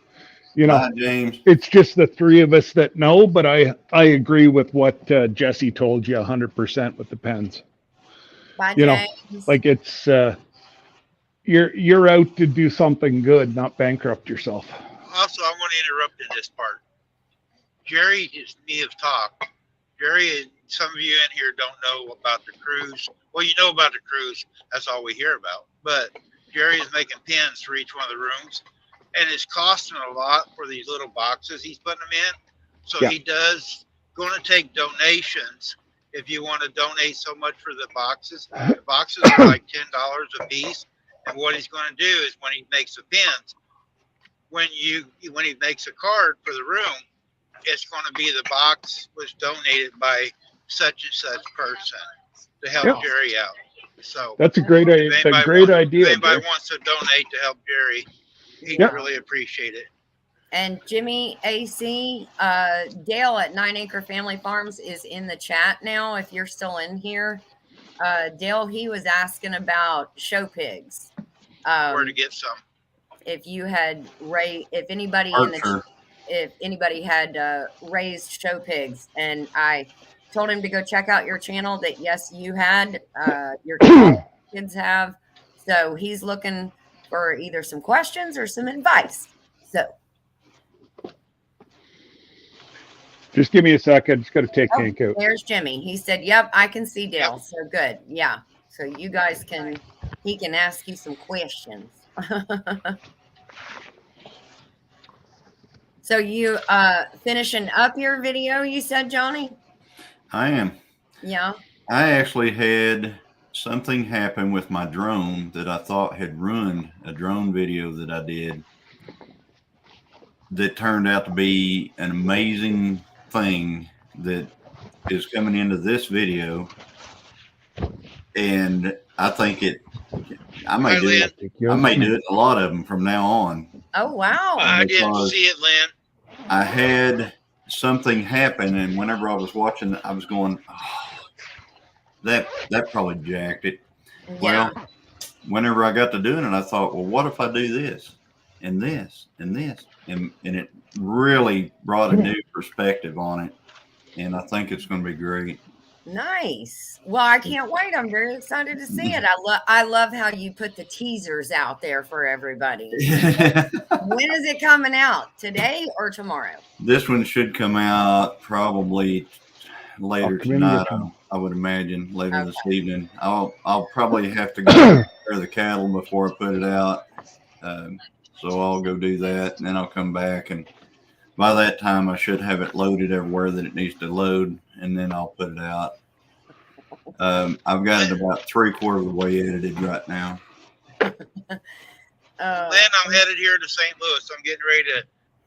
Speaker 9: James.
Speaker 6: it's just the 3 of us that know, but I agree with what Jesse told you 100% with the pens.
Speaker 8: Bye,
Speaker 6: James. Like it's, you're out to do something good, not bankrupt yourself.
Speaker 1: Also, I want to interrupt in this part. Jerry and me have talked. Jerry and some of you in here don't know about the cruise. Well, you know about the cruise. That's all we hear about. But Jerry is making pins for each one of the rooms, and it's costing a lot for these little boxes he's putting them in. So he does going to take donations if you want to donate so much for the boxes. The boxes are like $10 a piece, and what he's going to do is when he makes the pins, when he makes a card for the room, it's going to be the box was donated by such and such person to help Jerry out. So
Speaker 6: that's a great idea. If
Speaker 1: anybody wants to donate to help Jerry, he'd really appreciate it.
Speaker 8: And Jimmy AC, Dale at 9 Acre Family Farms is in the chat now. If you're still in here, Dale, he was asking about show pigs.
Speaker 1: Where to get some?
Speaker 8: If you had if anybody had raised show pigs, and I told him to go check out your channel. That yes, you had your kids have. So he's looking for either some questions or some advice. So.
Speaker 6: Just give me a second. Just got to take Hank out.
Speaker 8: There's Jimmy. He said, "Yep, I can see Dale." So good. Yeah. So you guys he can ask you some questions. So you finishing up your video, you said, Johnny?
Speaker 9: I am.
Speaker 8: Yeah.
Speaker 9: I actually had something happen with my drone that I thought had ruined a drone video that I did that turned out to be an amazing thing that is coming into this video. And I think I may do it a lot of them from now on.
Speaker 8: Oh, wow.
Speaker 1: I didn't see it, Lynn.
Speaker 9: I had something happen, and whenever I was watching, I was going, oh, that probably jacked it. Yeah. Well, whenever I got to doing it, I thought, well, what if I do this and this and this? And it really brought a new perspective on it. And I think it's going to be great.
Speaker 8: Nice. Well, I can't wait. I'm very excited to see it. I love how you put the teasers out there for everybody. When is it coming out? Today or tomorrow?
Speaker 9: This one should come out probably later
Speaker 6: come in and get
Speaker 9: tonight.
Speaker 6: some.
Speaker 9: I would imagine later
Speaker 8: Okay.
Speaker 9: this evening. I'll probably have to go take care of the cattle before I put it out. So I'll go do that, and then I'll come back, and by that time I should have it loaded everywhere that it needs to load, and then I'll put it out. I've got it about 3/4 of the way edited right now.
Speaker 1: Then I'm headed here to St. Louis. I'm getting ready to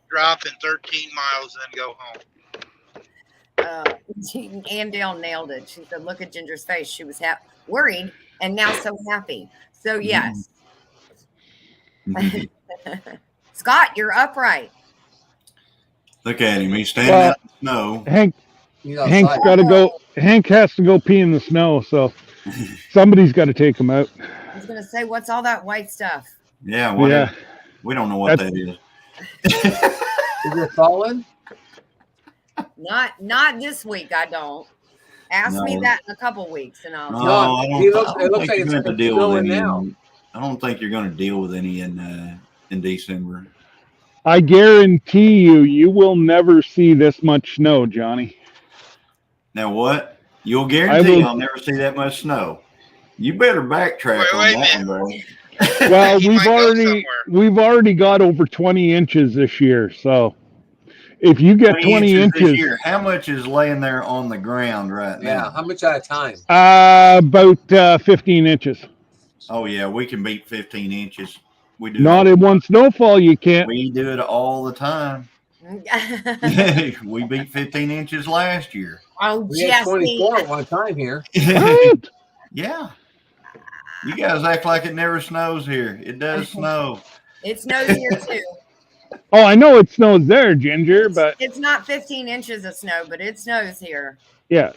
Speaker 1: drop in 13 miles and then go home.
Speaker 8: Ann Dale nailed it. She said, "Look at Ginger's face. She was worried and now so happy." So yes, Scott, you're upright.
Speaker 9: Look at him. He's standing
Speaker 6: Well,
Speaker 9: out in the snow.
Speaker 6: Hank's got to go. Hank has to go pee in the snow, so somebody's got to take him out.
Speaker 8: I was gonna say, what's all that white stuff?
Speaker 9: Yeah,
Speaker 6: Yeah.
Speaker 9: we don't know what
Speaker 6: That's-
Speaker 9: that is.
Speaker 10: Is it falling?
Speaker 8: Not this week. I don't. Ask me
Speaker 9: No.
Speaker 8: that in a couple weeks, and I'll.
Speaker 9: No,
Speaker 10: No,
Speaker 9: I don't,
Speaker 10: it looks-
Speaker 9: I don't
Speaker 10: it looks
Speaker 9: think
Speaker 10: like
Speaker 9: you're
Speaker 10: it's
Speaker 9: going to deal with
Speaker 10: snowing
Speaker 9: any.
Speaker 10: now.
Speaker 9: I don't think you're going to deal with any in December.
Speaker 6: I guarantee you will never see this much snow, Johnny.
Speaker 9: Now what? You'll guarantee
Speaker 6: will-
Speaker 9: I'll never see that much snow. You better backtrack
Speaker 1: Wait,
Speaker 9: on
Speaker 1: wait a
Speaker 9: that
Speaker 1: minute.
Speaker 9: one, bro.
Speaker 6: Well,
Speaker 1: You might go somewhere.
Speaker 6: we've already got over 20 inches this year, so if you get 20
Speaker 9: this
Speaker 6: inches,
Speaker 9: year. How much is laying there on the ground right
Speaker 10: Yeah.
Speaker 9: now?
Speaker 10: How much at a time?
Speaker 6: about 15 inches.
Speaker 9: Oh yeah, we can beat 15 inches. We do.
Speaker 6: Not
Speaker 9: it.
Speaker 6: in one snowfall, you can't.
Speaker 9: We do it all the time. We beat 15 inches last year.
Speaker 8: Oh,
Speaker 10: We had 24
Speaker 8: Jesse.
Speaker 10: at one time here.
Speaker 6: What?
Speaker 9: Yeah. You guys act like it never snows here. It does snow.
Speaker 8: It snows here too.
Speaker 6: Oh, I know it snows there, Ginger, but
Speaker 8: It's not 15 inches of snow, but it snows here.
Speaker 6: yeah.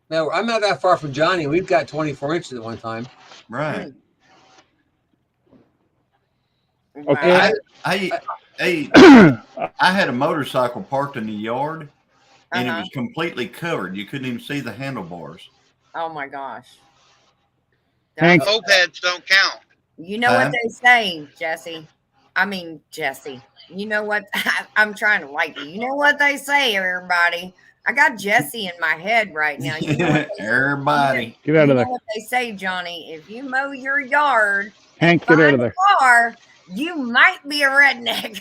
Speaker 10: Now, I'm not that far from Johnny. We've got 24 inches at one time.
Speaker 9: Right.
Speaker 6: Okay.
Speaker 9: I had a motorcycle parked in the yard and
Speaker 8: Uh-huh.
Speaker 9: it was completely covered. You couldn't even see the handlebars.
Speaker 8: Oh my gosh.
Speaker 6: Hank,
Speaker 1: Mopeds don't count.
Speaker 8: You know what they say, Jesse. I mean, Jesse. You know what? I'm trying to like you. You know what they say, everybody. I got Jesse in my head right now. You know what they,
Speaker 9: Everybody.
Speaker 6: get out
Speaker 8: you
Speaker 6: of
Speaker 8: know
Speaker 6: there.
Speaker 8: what they say, Johnny. If you mow your yard,
Speaker 6: Hank, get out of
Speaker 8: find a
Speaker 6: there.
Speaker 8: car, you might be a redneck.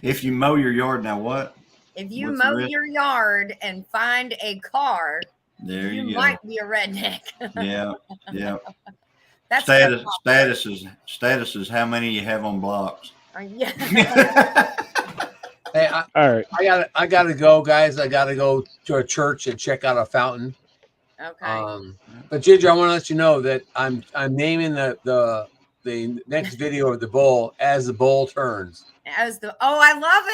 Speaker 9: If you mow your yard, now what?
Speaker 8: If you
Speaker 9: What's the
Speaker 8: mow
Speaker 9: risk?
Speaker 8: your yard and find a car,
Speaker 9: There
Speaker 8: you
Speaker 9: you go.
Speaker 8: might be a redneck.
Speaker 9: Yeah. Yeah.
Speaker 8: That's
Speaker 9: Status is how many you have on blocks.
Speaker 8: yeah.
Speaker 10: Hey,
Speaker 6: All right.
Speaker 10: I gotta go, guys. I gotta go to a church and check out a fountain.
Speaker 8: Okay.
Speaker 10: But Ginger, I want to let you know that I'm naming the next video of the bull as the bull turns.
Speaker 8: I love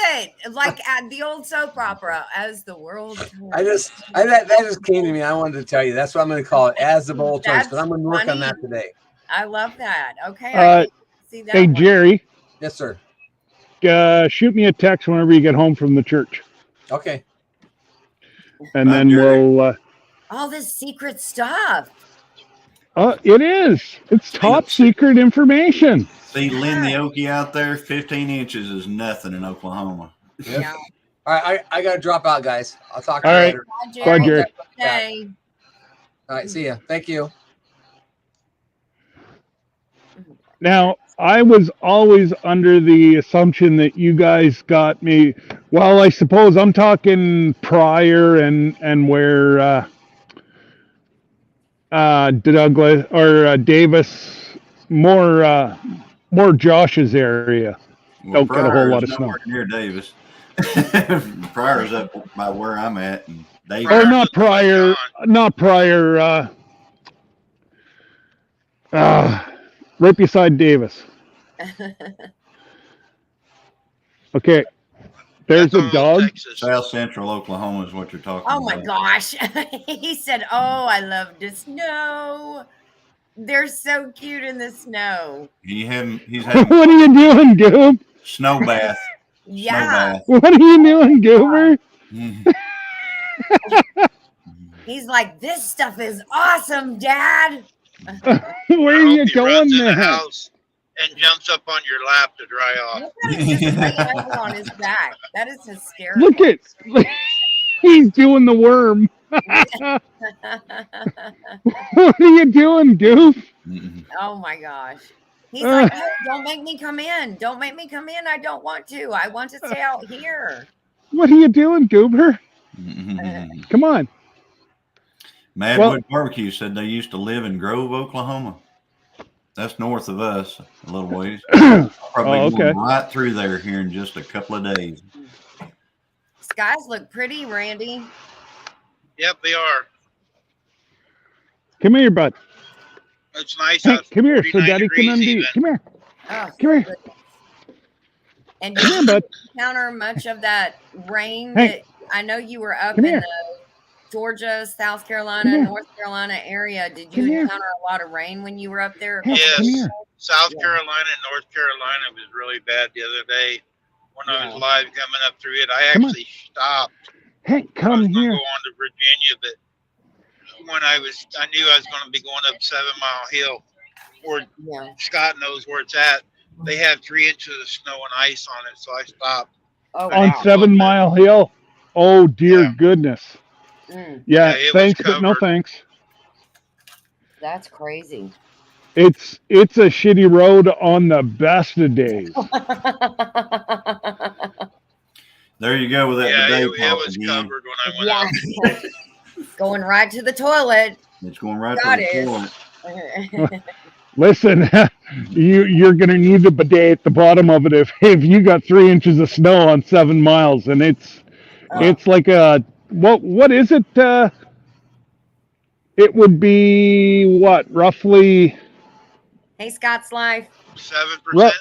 Speaker 8: it. Like at the old soap opera, as the world.
Speaker 10: That just came to me. I wanted to tell you. That's what I'm going to call it, as the bull turns. But I'm going to work on that today.
Speaker 8: I love that. Okay. I can see that.
Speaker 6: Hey,
Speaker 8: one.
Speaker 6: Jerry,
Speaker 10: Yes, sir.
Speaker 6: shoot me a text whenever you get home from the church,
Speaker 10: Okay.
Speaker 6: and
Speaker 9: Bye,
Speaker 6: then
Speaker 9: Jerry.
Speaker 6: we'll.
Speaker 8: All this secret stuff.
Speaker 6: It is. It's top secret information.
Speaker 9: See Lynn the Okie out there, 15 inches is nothing in Oklahoma.
Speaker 10: Yep.
Speaker 8: Yeah.
Speaker 10: All right. I got to drop out, guys. I'll talk to
Speaker 6: All
Speaker 10: you
Speaker 6: right.
Speaker 10: later.
Speaker 8: Bye,
Speaker 6: Bye,
Speaker 8: Jerry.
Speaker 6: Jerry.
Speaker 8: Okay.
Speaker 10: All right. See ya. Thank you.
Speaker 6: Now, I was always under the assumption that you guys got me. Well, I suppose I'm talking Pryor and where Douglas or Davis, more Josh's area. Don't get a whole
Speaker 9: Pryor's
Speaker 6: lot of snow.
Speaker 9: nowhere near Davis. Pryor's up by where I'm at, and Davis.
Speaker 6: Or not Pryor, right beside Davis. Okay, there's
Speaker 1: That's
Speaker 6: a
Speaker 1: all
Speaker 6: dog.
Speaker 1: Texas.
Speaker 9: South Central Oklahoma is what you're talking
Speaker 8: Oh
Speaker 9: about.
Speaker 8: my gosh. He said, "Oh, I love the snow. They're so cute in the snow."
Speaker 9: He's having
Speaker 6: What are you doing, Goob?
Speaker 9: snow bath.
Speaker 8: Yeah.
Speaker 6: What are you doing, Goober?
Speaker 8: He's like, "This stuff is awesome, Dad."
Speaker 6: Where are
Speaker 1: I
Speaker 6: you
Speaker 1: hope he
Speaker 6: going
Speaker 1: runs in the
Speaker 6: there?
Speaker 1: house and jumps up on your lap to dry off.
Speaker 8: Look at him just laying over on his back. That is hysterical.
Speaker 6: Look at, he's doing the worm. What are you doing, goof?
Speaker 8: Oh my gosh. He's like, "No, don't make me come in. Don't make me come in. I don't want to. I want to stay out here."
Speaker 6: What are you doing, goober? Come on.
Speaker 9: Madwood Barbecue said they used to live in Grove, Oklahoma. That's north of us a little ways. Probably going right through there here in just a couple of days.
Speaker 8: Skies look pretty, Randy.
Speaker 1: Yep, they are.
Speaker 6: Come here, bud.
Speaker 1: It's nice
Speaker 6: Hey,
Speaker 1: out.
Speaker 6: come here so
Speaker 1: 49
Speaker 6: daddy can
Speaker 1: degrees
Speaker 6: undo you.
Speaker 1: even.
Speaker 6: Come here.
Speaker 8: Oh,
Speaker 6: Come here.
Speaker 8: good. And
Speaker 6: Come
Speaker 8: did
Speaker 6: here,
Speaker 8: you
Speaker 6: bud.
Speaker 8: encounter much of that rain?
Speaker 6: Hey.
Speaker 8: That I know you were up
Speaker 6: Come
Speaker 8: in
Speaker 6: here.
Speaker 8: the Georgia, South
Speaker 6: Come
Speaker 8: Carolina,
Speaker 6: here.
Speaker 8: North Carolina area. Did
Speaker 6: Come
Speaker 8: you
Speaker 6: here.
Speaker 8: encounter a lot of rain when you were up there?
Speaker 6: Hey, come
Speaker 1: Yes.
Speaker 6: here.
Speaker 1: South
Speaker 8: Yeah.
Speaker 1: Carolina and North Carolina was really bad the other day when I was
Speaker 8: Yeah.
Speaker 1: live coming up through it. I
Speaker 6: Come on.
Speaker 1: actually stopped.
Speaker 6: Hey,
Speaker 1: I
Speaker 6: come
Speaker 1: was going to
Speaker 6: here.
Speaker 1: go on to Virginia, but when I knew I was going to be going up 7 Mile Hill, where
Speaker 8: Yeah.
Speaker 1: Scott knows where it's at. They have 3 inches of snow and ice on it, so I stopped.
Speaker 8: Oh,
Speaker 6: On
Speaker 8: wow.
Speaker 6: 7 Mile Hill. Oh, dear
Speaker 1: Yeah.
Speaker 6: goodness.
Speaker 8: Mm,
Speaker 6: Yeah,
Speaker 1: Yeah, it was
Speaker 6: thanks, but no
Speaker 1: covered.
Speaker 6: thanks.
Speaker 8: that's crazy.
Speaker 6: It's a shitty road on the best of days.
Speaker 9: There you go with that
Speaker 1: Yeah,
Speaker 9: bidet
Speaker 1: it
Speaker 9: talk
Speaker 1: was
Speaker 9: again.
Speaker 1: covered when I went
Speaker 8: Yeah.
Speaker 1: up.
Speaker 8: Going right to the toilet.
Speaker 9: It's going right
Speaker 8: Got
Speaker 9: to the
Speaker 8: it.
Speaker 9: toilet.
Speaker 6: Listen, you're gonna need the bidet at the bottom of it if you got 3 inches of snow on 7 miles, and it's like a what is it? It would be what, roughly?
Speaker 8: Hey, Scott's Life.
Speaker 1: 7%.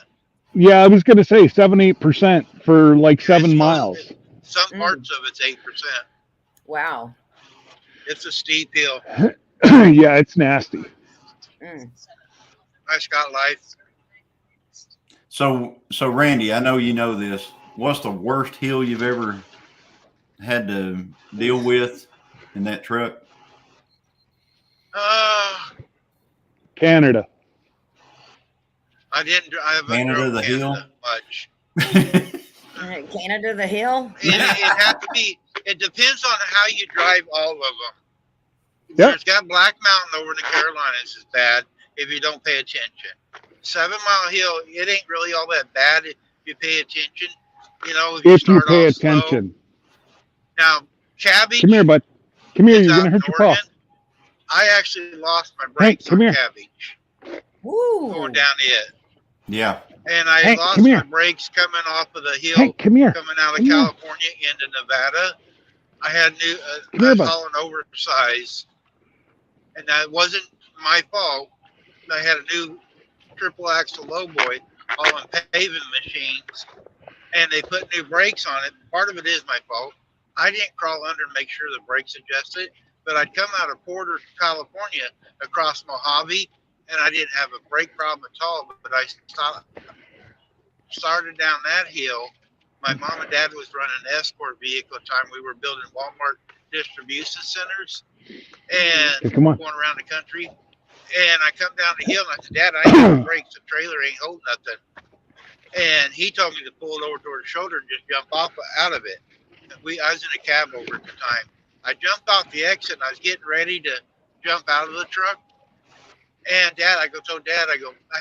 Speaker 6: Yeah, I was gonna say 7-8% for like 7
Speaker 1: It's
Speaker 6: miles.
Speaker 1: Some parts of it's 8%.
Speaker 8: Wow.
Speaker 1: It's a steep hill.
Speaker 6: Yeah, it's nasty.
Speaker 8: Mm.
Speaker 1: I Scott Life.
Speaker 9: So Randy, I know you know this. What's the worst hill you've ever had to deal with in that truck?
Speaker 6: Canada.
Speaker 1: I haven't
Speaker 9: Canada,
Speaker 1: drove
Speaker 9: the hill?
Speaker 1: Canada much.
Speaker 8: Canada the Hill?
Speaker 1: It had to be. It depends on how you drive all of them.
Speaker 6: Yep.
Speaker 1: There's got Black Mountain over in the Carolinas is bad if you don't pay attention. 7 Mile Hill, it ain't really all that bad if you pay attention. You know, if you
Speaker 6: If you
Speaker 1: start
Speaker 6: pay
Speaker 1: off slow.
Speaker 6: attention.
Speaker 1: Now, Cabbage.
Speaker 6: Come here, bud. Come here,
Speaker 1: is
Speaker 6: you're
Speaker 1: out
Speaker 6: gonna
Speaker 1: in
Speaker 6: hurt your paw.
Speaker 1: Oregon. I actually lost my brakes
Speaker 6: come
Speaker 1: on
Speaker 6: here.
Speaker 1: Cabbage
Speaker 8: Woo.
Speaker 1: going down it.
Speaker 9: Yeah.
Speaker 1: And I
Speaker 6: Hey,
Speaker 1: lost
Speaker 6: come
Speaker 1: my
Speaker 6: here.
Speaker 1: brakes coming off of the hill.
Speaker 6: Hey, come here.
Speaker 1: Coming out of
Speaker 6: Come here.
Speaker 1: California into Nevada, I had
Speaker 6: Come
Speaker 1: I
Speaker 6: here,
Speaker 1: was
Speaker 6: bud.
Speaker 1: hauling oversized, and that wasn't my fault. I had a new triple axle lowboy hauling paving machines, and they put new brakes on it. Part of it is my fault. I didn't crawl under and make sure the brakes adjusted, but I'd come out of Porter, California, across Mojave, and I didn't have a brake problem at all. But I started down that hill. My mom and dad was running an escort vehicle at the time. We were building Walmart distribution centers and
Speaker 6: Hey, come on.
Speaker 1: going around the country. And I come down the hill and I said, Dad, I ain't got brakes. The trailer ain't holding nothing. And he told me to pull it over toward the shoulder and just jump off out of it. I was in a cab over at the time. I jumped off the exit and I was getting ready to jump out of the truck. And Dad, I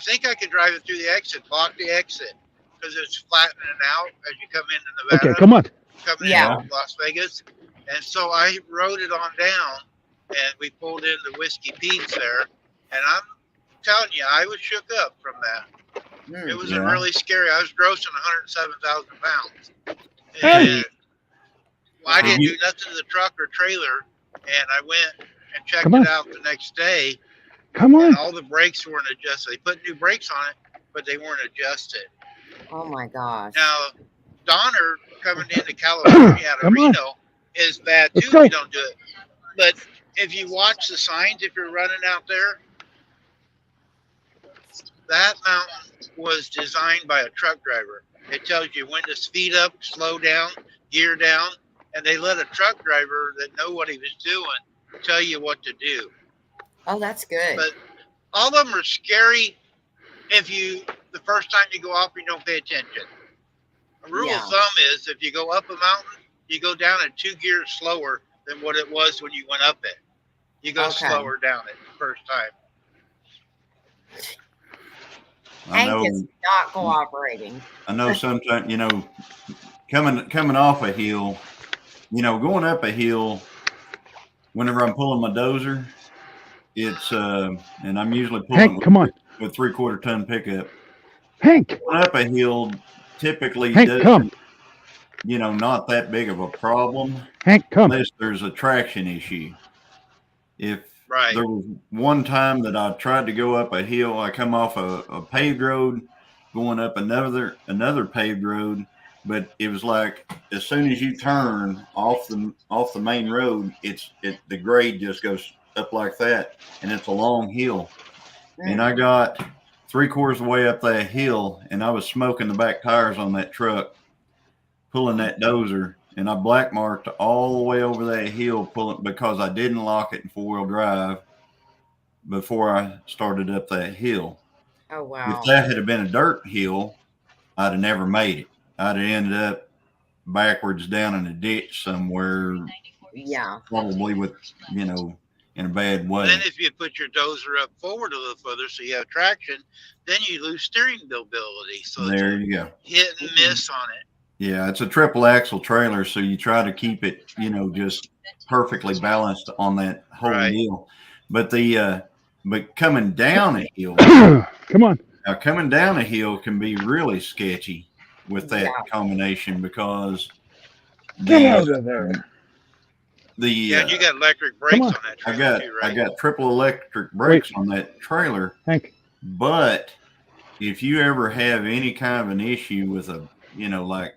Speaker 1: think I can drive it through the exit, block the exit, because it's flattening out as you come into Nevada.
Speaker 6: Okay, come on.
Speaker 1: Coming
Speaker 8: Yeah.
Speaker 1: into Las Vegas. And so I rode it on down and we pulled into Whiskey Pete's there. And I'm telling you, I was shook up from that. It was a
Speaker 9: Yeah.
Speaker 1: really scary. I was grossing 107,000 pounds.
Speaker 6: Hey.
Speaker 1: And I didn't do nothing to the truck or trailer. And I went and checked
Speaker 6: Come on.
Speaker 1: it out the next day.
Speaker 6: Come on.
Speaker 1: And all the brakes weren't adjusted. They put new brakes on it, but they weren't adjusted.
Speaker 8: Oh my gosh.
Speaker 1: Now, Donner coming into California out of
Speaker 6: Come on.
Speaker 1: Reno is bad
Speaker 6: Let's
Speaker 1: too
Speaker 6: go.
Speaker 1: if you don't do it. But if you watch the signs, if you're running out there, that mountain was designed by a truck driver. It tells you when to speed up, slow down, gear down, and they let a truck driver that know what he was doing tell you what to do.
Speaker 8: Oh, that's good.
Speaker 1: But all of them are scary if you the first time you go off, you don't pay attention. A rule
Speaker 8: Yeah.
Speaker 1: of thumb is if you go up a mountain, you go down at 2 gears slower than what it was when you went up it. You go
Speaker 8: Okay.
Speaker 1: slower down it the first time.
Speaker 9: I know.
Speaker 8: Hank is not cooperating.
Speaker 9: I know sometimes, you know, coming off a hill, you know, going up a hill, whenever I'm pulling my dozer, it's and I'm usually pulling
Speaker 6: Hank, come on.
Speaker 9: with 3/4 ton pickup.
Speaker 6: Hank,
Speaker 9: Going up a hill typically
Speaker 6: Hank,
Speaker 9: doesn't,
Speaker 6: come.
Speaker 9: you know, not that big of a problem
Speaker 6: Hank, come.
Speaker 9: unless there's a traction issue. If
Speaker 1: Right.
Speaker 9: there was one time that I tried to go up a hill, I come off a paved road, going up another paved road, but it was like as soon as you turn off the main road, the grade just goes up like that, and it's a long hill. And I got 3/4 of the way up that hill, and I was smoking the back tires on that truck, pulling that dozer. And I black marked all the way over that hill pulling because I didn't lock it in 4-wheel drive before I started up that hill.
Speaker 8: Oh wow.
Speaker 9: If that had been a dirt hill, I'd have never made it. I'd have ended up backwards down in a ditch somewhere,
Speaker 8: Yeah.
Speaker 9: probably with, you know, in a bad way.
Speaker 1: Then if you put your dozer up forward a little further so you have traction, then you lose steering ability. So
Speaker 9: There
Speaker 1: it's
Speaker 9: you go.
Speaker 1: a hit and miss on it.
Speaker 9: Yeah, it's a triple axle trailer, so you try to keep it, you know, just perfectly balanced on that whole
Speaker 1: Right.
Speaker 9: hill. But but coming down a hill,
Speaker 6: Come on.
Speaker 9: now coming down a hill can be really sketchy with that
Speaker 8: Yeah.
Speaker 9: combination because
Speaker 6: Get out of there.
Speaker 1: Yeah, you got electric brakes
Speaker 6: on.
Speaker 1: on that trailer too,
Speaker 9: I
Speaker 1: right?
Speaker 9: got triple electric brakes on that trailer,
Speaker 6: Hank,
Speaker 9: but if you ever have any kind of an issue with a, you know, like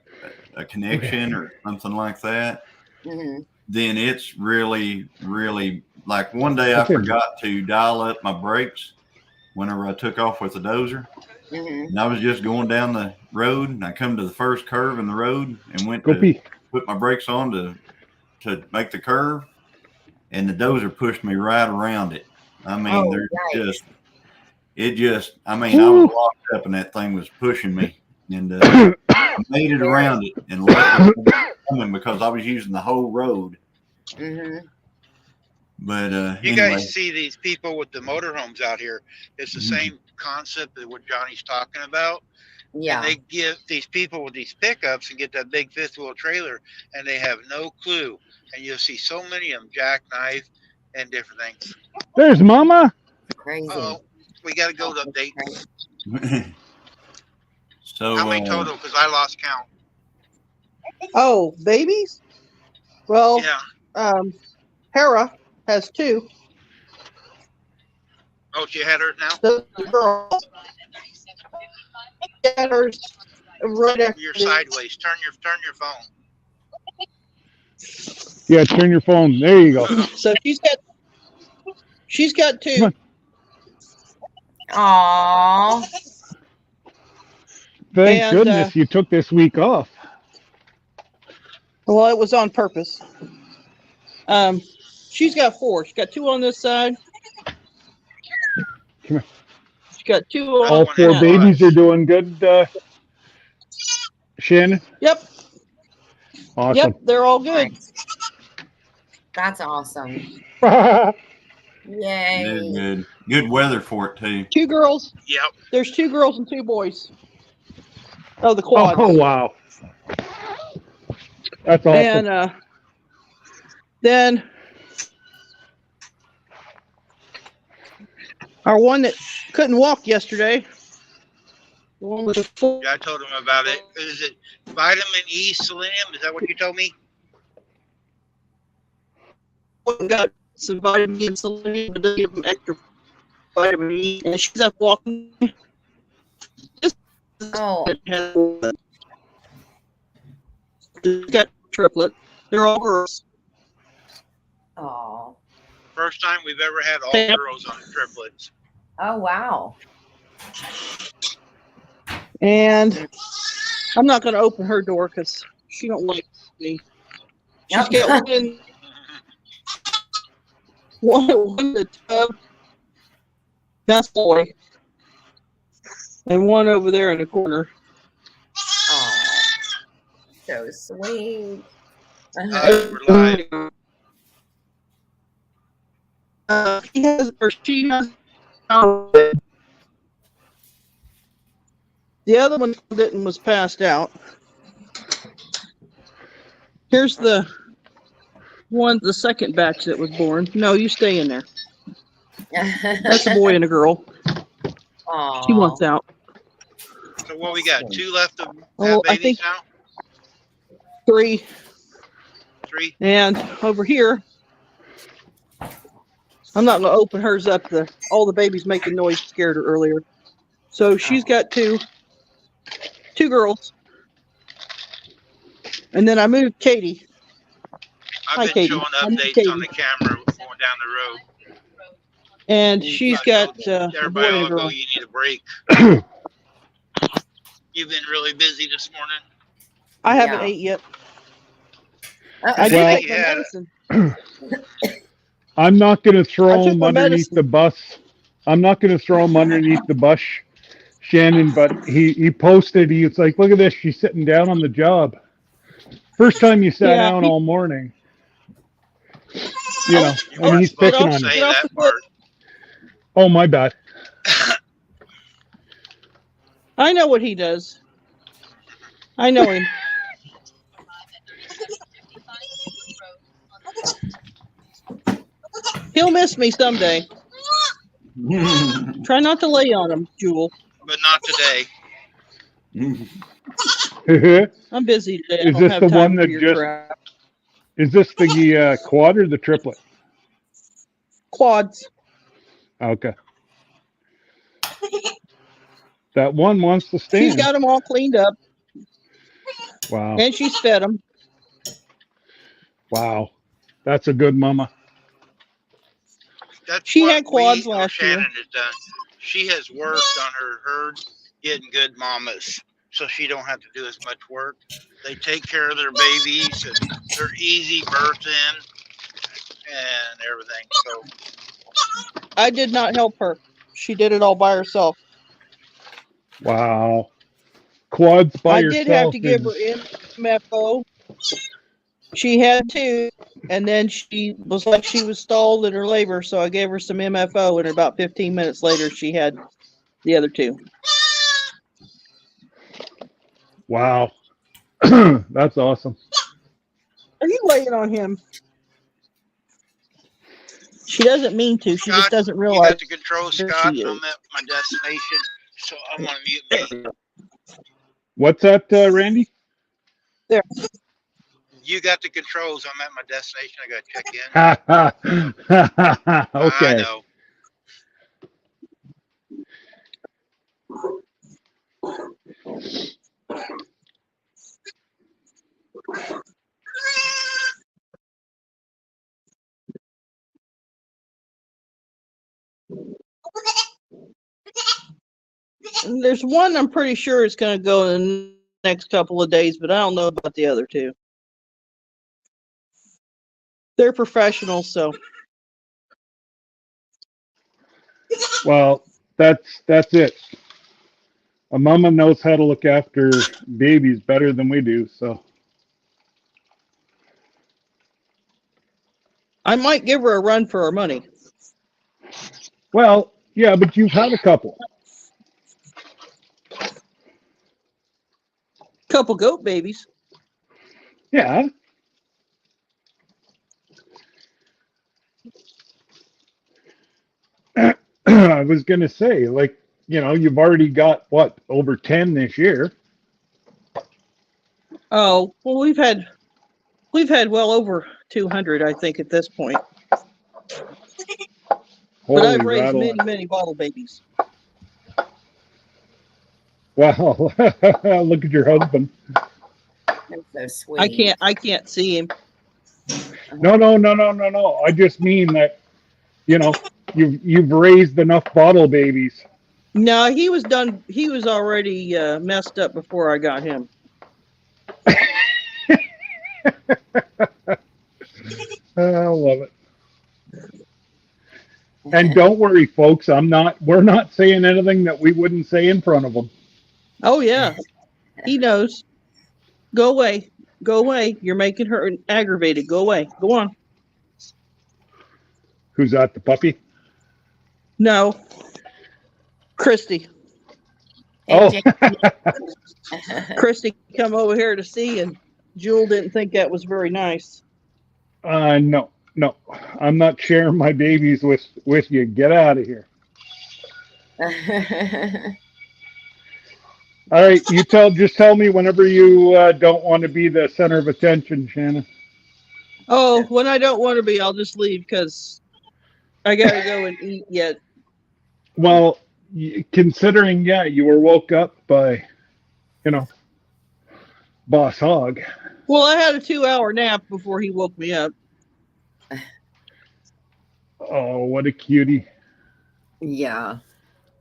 Speaker 9: a connection or something like that,
Speaker 8: hmm
Speaker 9: then it's really, really like one day I
Speaker 6: That's it.
Speaker 9: forgot to dial up my brakes whenever I took off with the dozer.
Speaker 8: hmm
Speaker 9: And I was just going down the road and I come to the first curve in the road and went
Speaker 6: go
Speaker 9: to
Speaker 6: pee.
Speaker 9: put my brakes on to make the curve, and the dozer pushed me right around it. I mean,
Speaker 8: Oh,
Speaker 9: there's
Speaker 8: yikes.
Speaker 9: just, I mean, I was locked up and that thing was pushing me, and I made it around it and left it coming because I was using the whole road.
Speaker 8: hmm
Speaker 9: But
Speaker 1: You
Speaker 9: anyway,
Speaker 1: guys see these people with the motorhomes out here. It's the
Speaker 9: Mhm.
Speaker 1: same concept of what Johnny's talking about.
Speaker 8: Yeah.
Speaker 1: And they give these people with these pickups and get that big fifth wheel trailer, and they have no clue. And you'll see so many of them jackknife and different things.
Speaker 6: There's Mama.
Speaker 8: Crazy.
Speaker 1: Oh, we got to go to update.
Speaker 9: so
Speaker 1: How many total? Because I lost count.
Speaker 11: Oh, babies? Well,
Speaker 1: Yeah.
Speaker 11: Hera has 2.
Speaker 1: Oh, she had hers now?
Speaker 11: The girl had hers right after.
Speaker 1: You're sideways. Turn your phone.
Speaker 6: Yeah, turn your phone. There you go.
Speaker 11: So she's got 2.
Speaker 6: Come on.
Speaker 8: Aw.
Speaker 6: Thank
Speaker 11: And,
Speaker 6: goodness you took this week off.
Speaker 11: Well, it was on purpose. She's got 4. She's got 2 on this side.
Speaker 6: Come here.
Speaker 11: She's got 2 on.
Speaker 6: All 4
Speaker 1: Yeah.
Speaker 6: babies are doing good, Shannon.
Speaker 11: Yep.
Speaker 6: Awesome.
Speaker 11: Yep. They're all good.
Speaker 8: Nice. That's awesome.
Speaker 9: good,
Speaker 8: Yay.
Speaker 9: good weather for it too.
Speaker 11: 2 girls.
Speaker 1: Yep.
Speaker 11: There's 2 girls and 2 boys. Oh, the quad.
Speaker 6: Oh wow. That's awesome.
Speaker 11: And then our one that couldn't walk yesterday, the one with the full
Speaker 1: Yeah, I told him about it. Is it vitamin E, selenium? Is that what you told me?
Speaker 11: got some vitamin E and selenium, but doesn't give them extra vitamin E, and she's up walking.
Speaker 8: Oh.
Speaker 11: She's got triplet. They're all girls.
Speaker 8: Oh.
Speaker 1: First time we've ever had all
Speaker 11: Yep.
Speaker 1: girls on the triplets.
Speaker 8: Oh wow.
Speaker 11: And I'm not going to open her door because she don't like me. She's
Speaker 8: Yep.
Speaker 11: got one in the tub. That's boy. and one over there in the corner.
Speaker 8: Oh, so sweet.
Speaker 1: We're live.
Speaker 11: He has, or she has. The other one didn't, was passed out. Here's the one, the second batch that was born. No, you stay in there. That's a boy and a girl.
Speaker 8: Aw.
Speaker 11: She wants out.
Speaker 1: So what we got? 2 left of
Speaker 11: Oh, I
Speaker 1: babies
Speaker 11: think
Speaker 1: now?
Speaker 11: 3.
Speaker 1: 3?
Speaker 11: And over here, I'm not going to open hers up. All the babies making noise scared her earlier. So she's got 2 girls. And then I moved Katie.
Speaker 1: I've
Speaker 11: Hi,
Speaker 1: been
Speaker 11: Katie.
Speaker 1: showing
Speaker 11: I moved
Speaker 1: updates
Speaker 11: Katie.
Speaker 1: on the camera going down the road.
Speaker 11: And she's got a boy
Speaker 1: Everybody
Speaker 11: and a
Speaker 1: will go,
Speaker 11: girl.
Speaker 1: you need a break. You've been really busy this morning.
Speaker 11: I haven't
Speaker 8: Yeah.
Speaker 11: ate yet.
Speaker 8: Uh-oh.
Speaker 11: I did
Speaker 6: Well-
Speaker 11: take my medicine.
Speaker 6: I'm not going to
Speaker 11: I
Speaker 6: throw
Speaker 11: took
Speaker 6: him
Speaker 11: my
Speaker 6: underneath
Speaker 11: medicine.
Speaker 6: the bus. I'm not going to throw him underneath the bus, Shannon, but he posted, he was like, look at this. She's sitting down on the job. First time you sat
Speaker 11: Yeah,
Speaker 6: down
Speaker 11: he-
Speaker 6: all morning. You know,
Speaker 1: You
Speaker 6: and
Speaker 1: weren't
Speaker 6: he's
Speaker 1: supposed
Speaker 6: picking
Speaker 1: to
Speaker 6: on
Speaker 1: say
Speaker 6: you.
Speaker 11: Get off
Speaker 1: that
Speaker 11: the foot.
Speaker 1: part.
Speaker 6: Oh, my bad.
Speaker 11: I know what he does. I know him. He'll miss me someday. Try not to lay on him, Jewel.
Speaker 1: But not today.
Speaker 11: I'm busy today. I
Speaker 6: Is
Speaker 11: don't
Speaker 6: this
Speaker 11: have
Speaker 6: the
Speaker 11: time
Speaker 6: one
Speaker 11: for
Speaker 6: that
Speaker 11: your
Speaker 6: just-
Speaker 11: crap.
Speaker 6: Is this the quad or the triplet?
Speaker 11: Quads.
Speaker 6: Okay. That one wants to
Speaker 11: She's
Speaker 6: stand.
Speaker 11: got them all cleaned up,
Speaker 6: Wow.
Speaker 11: and she's fed them.
Speaker 6: Wow. That's a good mama.
Speaker 1: That's
Speaker 11: She
Speaker 1: what
Speaker 11: had quads
Speaker 1: we, or
Speaker 11: last year.
Speaker 1: Shannon has done. She has worked on her herd getting good mamas, so she don't have to do as much work. They take care of their babies, and they're easy birthing and everything. So
Speaker 11: I did not help her. She did it all by herself.
Speaker 6: Wow. Quads by
Speaker 11: I
Speaker 6: yourself.
Speaker 11: did have to give her
Speaker 6: is-
Speaker 11: MFO. She had 2, and then she was like she was stalled in her labor, so I gave her some MFO, and about 15 minutes later, she had the other 2.
Speaker 6: Wow. That's awesome.
Speaker 11: Are you laying on him? She doesn't mean to. She just
Speaker 1: Scott,
Speaker 11: doesn't
Speaker 1: you
Speaker 11: realize.
Speaker 1: got the control,
Speaker 11: There
Speaker 1: Scott.
Speaker 11: she is.
Speaker 1: I'm at my destination, so I'm gonna mute me.
Speaker 6: What's that, Randy?
Speaker 1: You got the controls. I'm at my destination. I gotta check in. I
Speaker 6: Okay.
Speaker 1: know.
Speaker 11: And there's one I'm pretty sure is going to go in the next couple of days, but I don't know about the other 2. They're professionals, so
Speaker 6: Well, that's it. A mama knows how to look after babies better than we do, so.
Speaker 11: I might give her a run for her money.
Speaker 6: Well, yeah, but you've had a couple.
Speaker 11: Couple goat babies.
Speaker 6: Yeah. I was gonna say, like, you know, you've already got what, over 10 this year.
Speaker 11: Oh, well, we've had well over 200, I think, at this point. But
Speaker 6: Holy
Speaker 11: I've raised
Speaker 6: rattling.
Speaker 11: many bottle babies.
Speaker 6: Wow. Look at your husband.
Speaker 8: That's so sweet.
Speaker 11: I can't see him.
Speaker 6: No. I just mean that, you know, you've raised enough bottle babies.
Speaker 11: No, he was done. He was already messed up before I got him.
Speaker 6: I love it. And don't worry, folks. We're not saying anything that we wouldn't say in front of him.
Speaker 11: Oh yeah, he knows. Go away. Go away. You're making her aggravated. Go away. Go on.
Speaker 6: Who's that? The puppy?
Speaker 11: No. Christy.
Speaker 6: Oh.
Speaker 11: Christy come over here to see, and Jewel didn't think that was very nice.
Speaker 6: No. I'm not sharing my babies with you. Get out of here. All right, just tell me whenever you don't want to be the center of attention, Shannon.
Speaker 11: Oh, when I don't want to be, I'll just leave because I gotta go and eat yet.
Speaker 6: Well, considering, you were woke up by, Boss Hog.
Speaker 11: Well, I had a 2-hour nap before he woke me up.
Speaker 6: Oh, what a cutie.
Speaker 8: Yeah.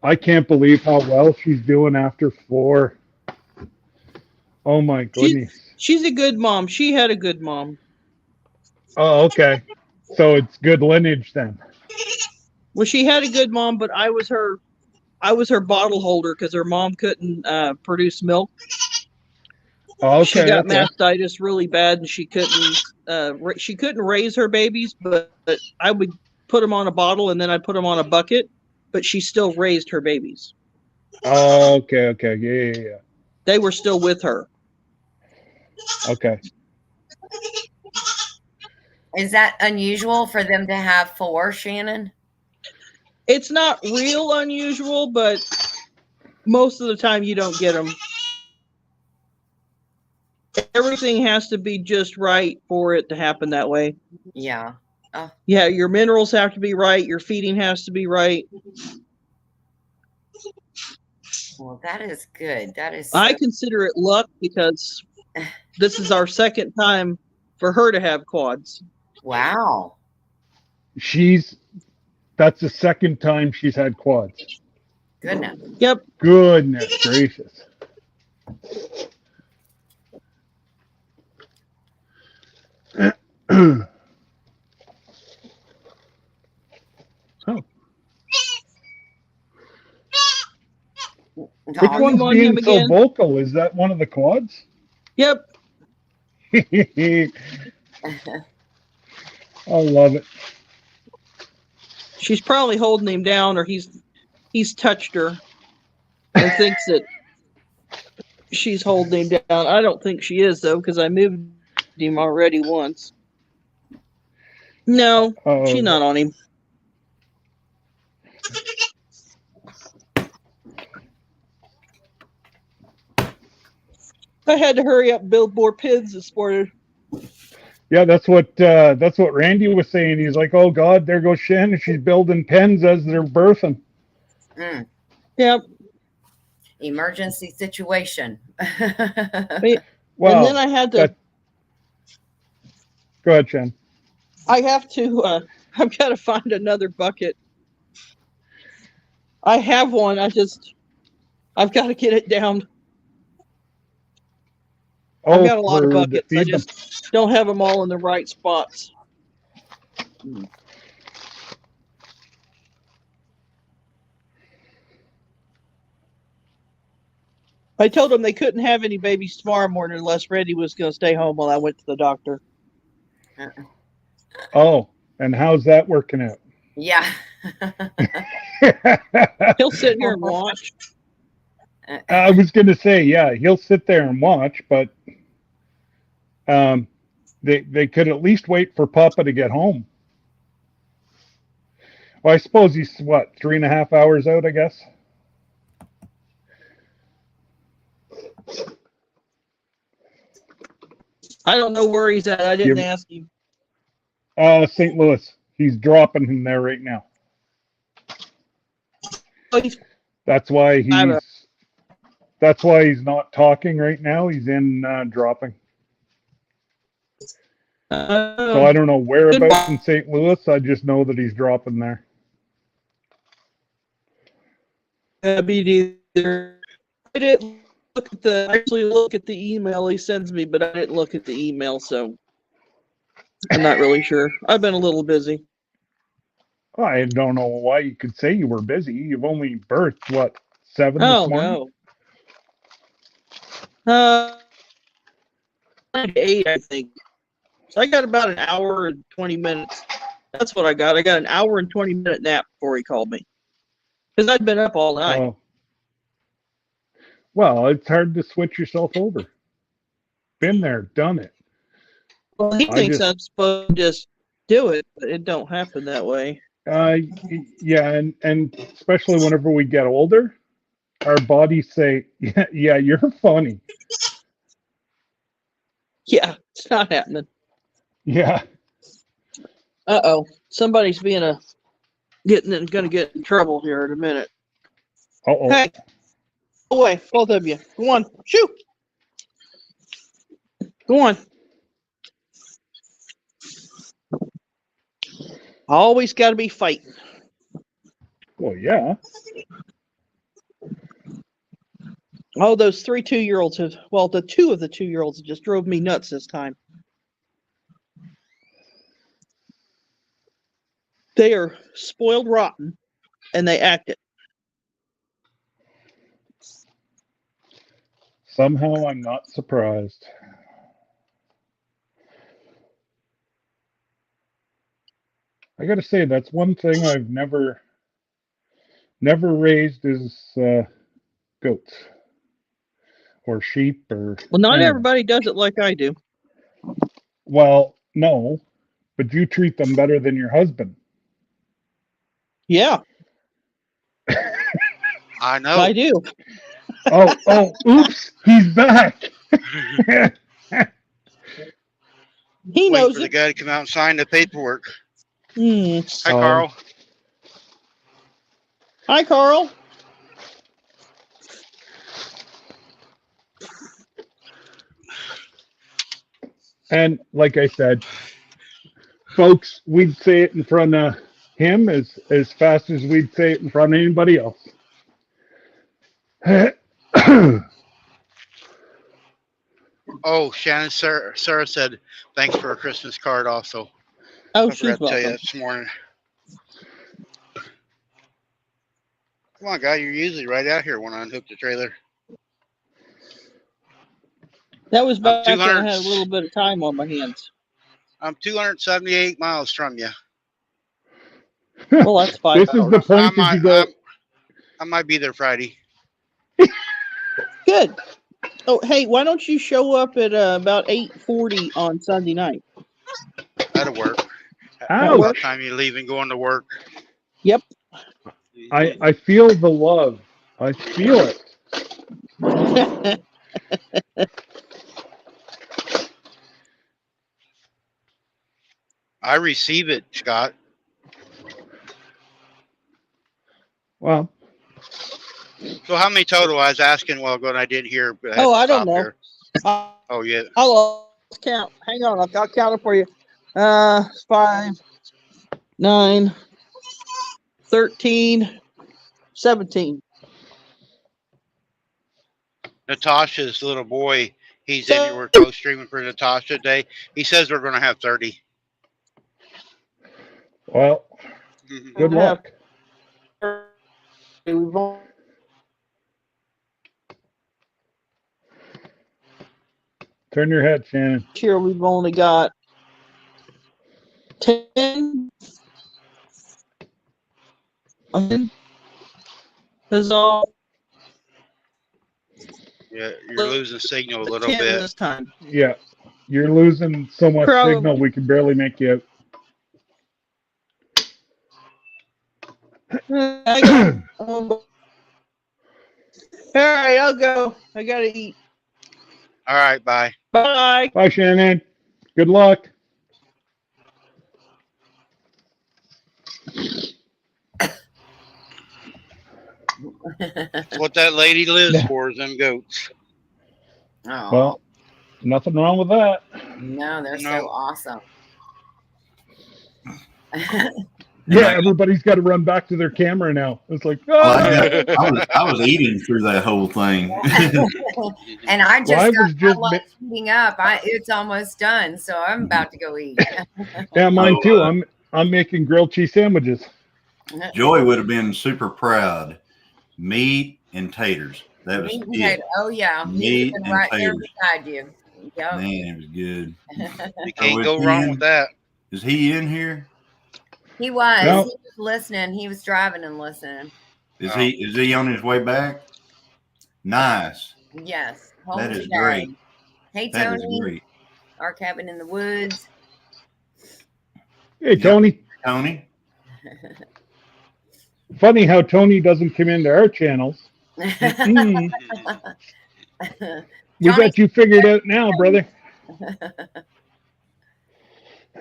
Speaker 6: I can't believe how well she's doing after 4. Oh my goodness.
Speaker 11: She's a good mom. She had a good mom.
Speaker 6: Oh, okay. So it's good lineage then.
Speaker 11: Well, she had a good mom, but I was her bottle holder because her mom couldn't produce milk.
Speaker 6: Okay.
Speaker 11: She got mastitis really bad, and she couldn't raise her babies. But I would put them on a bottle, and then I'd put them on a bucket. But she still raised her babies.
Speaker 6: Oh, okay. Yeah.
Speaker 11: They were still with her.
Speaker 6: Okay.
Speaker 8: Is that unusual for them to have 4, Shannon?
Speaker 11: It's not real unusual, but most of the time you don't get them. Everything has to be just right for it to happen that way.
Speaker 8: Yeah.
Speaker 11: Yeah, your minerals have to be right. Your feeding has to be right.
Speaker 8: Well, that is good. That is.
Speaker 11: I consider it luck because this is our second time for her to have quads.
Speaker 8: Wow.
Speaker 6: That's the second time she's had quads.
Speaker 8: Goodness.
Speaker 11: Yep.
Speaker 6: Goodness gracious. Which one's being so vocal? Is that one of the quads?
Speaker 11: Yep.
Speaker 6: I love it.
Speaker 11: She's probably holding him down, or he's touched her and thinks that she's holding him down. I don't think she is, though, because I moved him already once. No, she's not on him. I had to hurry up and build more pins this morning.
Speaker 6: Yeah, that's what Randy was saying. He's like, "Oh God, there goes Shannon. She's building pens as they're birthing."
Speaker 8: Mm.
Speaker 11: Yep.
Speaker 8: Emergency situation.
Speaker 6: Well,
Speaker 11: and then I had to.
Speaker 6: Go ahead, Shannon.
Speaker 11: I have to. I've got to find another bucket. I have one. I've got to get it down. I've got a lot of buckets. I just don't have them all in the right spots. I told them they couldn't have any babies tomorrow morning unless Randy was going to stay home while I went to the doctor.
Speaker 6: Oh, and how's that working out?
Speaker 8: Yeah.
Speaker 11: He'll sit here and watch.
Speaker 6: I was going to say, yeah, he'll sit there and watch, but they could at least wait for Papa to get home. Well, I suppose he's, 3.5 hours out, I guess?
Speaker 11: I don't know where he's at. I didn't ask him.
Speaker 6: St. Louis. He's dropping him there right now. That's why he's not talking right now. He's in dropping. So I don't know whereabouts in St. Louis. I just know that he's dropping there.
Speaker 11: Be either. I didn't look at the email he sends me, but I didn't look at the email, so I'm not really sure. I've been a little busy.
Speaker 6: I don't know why you could say you were busy. You've only birthed, what, 7
Speaker 11: Oh
Speaker 6: this morning?
Speaker 11: no. 8, I think. So I got about an hour and 20 minutes. That's what I got. I got an hour and 20-minute nap before he called me. Because I'd been up all night.
Speaker 6: Oh. Well, it's hard to switch yourself over. Been there, done it.
Speaker 11: Well, he
Speaker 6: I
Speaker 11: thinks
Speaker 6: just-
Speaker 11: I'm supposed to just do it, but it don't happen that way.
Speaker 6: Yeah, and especially whenever we get older, our bodies say, yeah, you're funny.
Speaker 11: Yeah, it's not happening.
Speaker 6: Yeah.
Speaker 11: Uh-oh. Somebody's gonna get in trouble here in a minute.
Speaker 6: Uh-oh.
Speaker 11: Hey, go away, both of you. Go on, shoot. Go on. Always got to be fighting.
Speaker 6: Well, yeah.
Speaker 11: Oh, those 3 2-year-olds have, well, the 2 of the 2-year-olds just drove me nuts this time. They are spoiled rotten, and they act it.
Speaker 6: Somehow I'm not surprised. I gotta say, that's one thing I've never raised is goats or sheep or.
Speaker 11: Well, not
Speaker 6: animals.
Speaker 11: everybody does it like I do.
Speaker 6: Well, no, but you treat them better than your husband.
Speaker 11: Yeah,
Speaker 1: I know.
Speaker 11: I do.
Speaker 6: Oh, oops, he's back.
Speaker 11: He
Speaker 1: Waiting
Speaker 11: knows
Speaker 1: for the
Speaker 11: it.
Speaker 1: guy to come out and sign the paperwork.
Speaker 11: Hmm.
Speaker 1: Hi, Carl.
Speaker 11: Hi, Carl.
Speaker 6: And like I said, folks, we'd say it in front of him as fast as we'd say it in front of anybody else.
Speaker 1: Oh, Shannon, Sarah said thanks for a Christmas card also.
Speaker 11: Oh,
Speaker 1: I
Speaker 11: she's
Speaker 1: forgot to tell you
Speaker 11: welcome.
Speaker 1: that this morning. Come on, guy, you're usually right out here when I unhook the trailer.
Speaker 11: That was back when I
Speaker 1: 200
Speaker 11: had a little bit of time on my hands.
Speaker 1: I'm 278 miles from you.
Speaker 11: Well, that's 5
Speaker 6: This is
Speaker 11: hours.
Speaker 6: the point that you go.
Speaker 1: I might be there Friday.
Speaker 11: Good. Oh, hey, why don't you show up at about 8:40 on Sunday night?
Speaker 1: That'll work.
Speaker 6: Ouch.
Speaker 1: What time you leaving, going to work?
Speaker 11: Yep.
Speaker 6: I feel the love. I feel it.
Speaker 1: I receive it, Scott.
Speaker 6: Well,
Speaker 1: So how many total? I was asking a while ago and I didn't hear. But
Speaker 11: Oh,
Speaker 1: had to
Speaker 11: I don't
Speaker 1: stop
Speaker 11: know.
Speaker 1: here.
Speaker 11: Uh,
Speaker 1: Oh, yeah.
Speaker 11: I'll count. Hang on, I'll count it for you. 5, 9, 13, 17.
Speaker 1: Natasha's little boy, he's in here. We're co-streaming for Natasha today. He says we're going to have 30.
Speaker 6: well, good luck.
Speaker 11: We've only-
Speaker 6: Turn your head, Shannon.
Speaker 11: Here we've only got 10. Is all.
Speaker 1: Yeah, you're losing signal a little
Speaker 11: 10
Speaker 1: bit.
Speaker 11: this time.
Speaker 6: Yeah, you're losing so much
Speaker 11: Probably.
Speaker 6: signal we can barely make you out.
Speaker 11: I got, all right, I'll go. I gotta eat.
Speaker 1: All right, bye.
Speaker 11: Bye.
Speaker 6: Bye, Shannon. Good luck.
Speaker 1: That's what that lady lives for, is them goats.
Speaker 8: Oh,
Speaker 6: Well, nothing wrong with that.
Speaker 8: no, they're
Speaker 1: No.
Speaker 8: so awesome.
Speaker 6: Yeah, everybody's got to run back to their camera now. It's like,
Speaker 9: Well,
Speaker 6: oh.
Speaker 9: I was eating through that whole thing.
Speaker 8: And I just
Speaker 6: Well, I
Speaker 8: got
Speaker 6: was just
Speaker 8: my lunch heating up. It's almost done, so I'm about to go eat.
Speaker 6: Yeah, mine
Speaker 9: Oh,
Speaker 6: too. I'm making grilled cheese sandwiches.
Speaker 9: Joy would have been super proud. Meat and taters. That was
Speaker 8: Meat and
Speaker 9: it.
Speaker 8: tater. Oh yeah, he would
Speaker 9: Meat
Speaker 8: have been
Speaker 9: and
Speaker 8: right there
Speaker 9: taters.
Speaker 8: beside you. Yep.
Speaker 9: Man, it was good.
Speaker 1: You can't go wrong with that.
Speaker 9: Is he in here?
Speaker 8: He was.
Speaker 6: No.
Speaker 8: He was listening. He was driving and listening.
Speaker 9: Is he on his way back? Nice.
Speaker 8: Yes. Home
Speaker 9: That is
Speaker 8: today.
Speaker 9: great.
Speaker 8: Hey
Speaker 9: That is
Speaker 8: Tony,
Speaker 9: great.
Speaker 8: our cabin in the woods.
Speaker 6: Hey, Tony.
Speaker 9: Tony.
Speaker 6: Funny how Tony doesn't come into our channels. Mm. We got you figured out now, brother.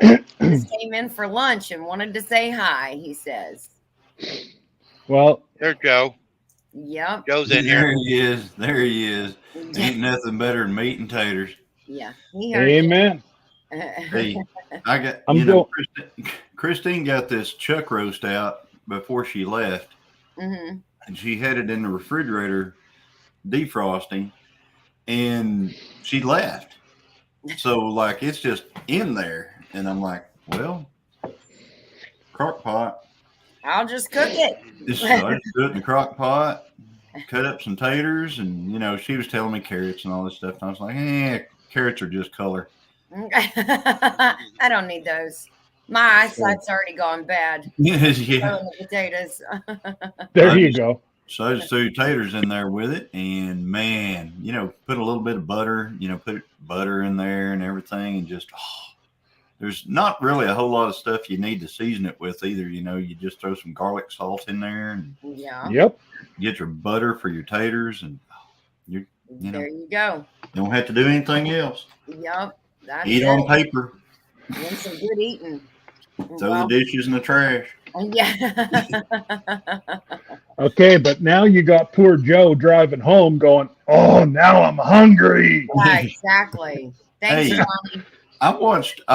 Speaker 8: Just came in for lunch and wanted to say hi, he says.
Speaker 6: Well,
Speaker 1: There's Joe.
Speaker 8: Yep.
Speaker 1: Joe's in
Speaker 9: There
Speaker 1: here.
Speaker 9: he is. There he is. Ain't nothing better than meat and taters.
Speaker 8: Yeah. He heard you.
Speaker 6: amen.
Speaker 9: Hey, I got
Speaker 6: I'm
Speaker 9: Christine got this chuck roast out before she left,
Speaker 8: Mm-hmm.
Speaker 9: and she had it in the refrigerator defrosting, and she left. So like it's just in there, and I'm like, well, crock pot.
Speaker 8: I'll just cook it.
Speaker 9: So I just do it in the crock pot, cut up some taters, and she was telling me carrots and all this stuff, and I was like, carrots are just color.
Speaker 8: I don't need those. My eyesight's already gone bad.
Speaker 9: Yeah.
Speaker 8: Throwing the potatoes.
Speaker 6: There you go.
Speaker 9: So I just threw taters in there with it, and man, put a little bit of butter, put butter in there and everything, and just there's not really a whole lot of stuff you need to season it with either. You just throw some garlic salt in there, and
Speaker 8: Yeah.
Speaker 6: Yep.
Speaker 9: get your butter for your taters, and
Speaker 8: There you go.
Speaker 9: you don't have to do anything else.
Speaker 8: Yep. That's
Speaker 9: Eat
Speaker 8: it.
Speaker 9: on paper.
Speaker 8: And some good eating.
Speaker 9: Throw
Speaker 8: Well,
Speaker 9: the dishes in the trash.
Speaker 8: yeah.
Speaker 6: Okay, but now you got poor Joe driving home going, oh, now I'm hungry.
Speaker 8: Yeah, exactly. Thanks,
Speaker 9: Hey.
Speaker 8: Johnny.
Speaker 9: I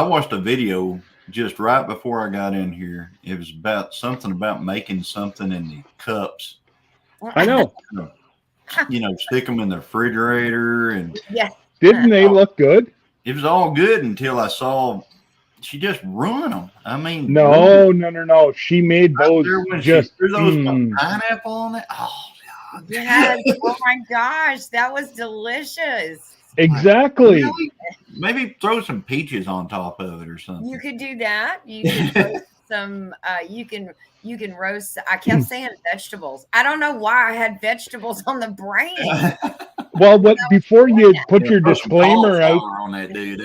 Speaker 9: watched a video just right before I got in here. It was about something about making something in the cups.
Speaker 6: I know.
Speaker 9: Stick them in the refrigerator, and
Speaker 8: Yeah.
Speaker 6: Didn't they look good?
Speaker 9: it was all good until I saw she just ruined them. I mean,
Speaker 6: No. She made
Speaker 9: right
Speaker 6: those
Speaker 9: there when
Speaker 6: just.
Speaker 9: she threw those
Speaker 6: mm.
Speaker 9: pineapple on it. Oh, God.
Speaker 8: Yes. Oh my gosh, that was delicious.
Speaker 6: Exactly.
Speaker 9: Really? Maybe throw some peaches on top of it or something.
Speaker 8: You could do that. You can roast some. You can roast. I kept saying vegetables. I don't know why I had vegetables on the brain.
Speaker 6: Well, before you put your
Speaker 9: Throw some
Speaker 6: disclaimer out,
Speaker 9: cauliflower on that dude.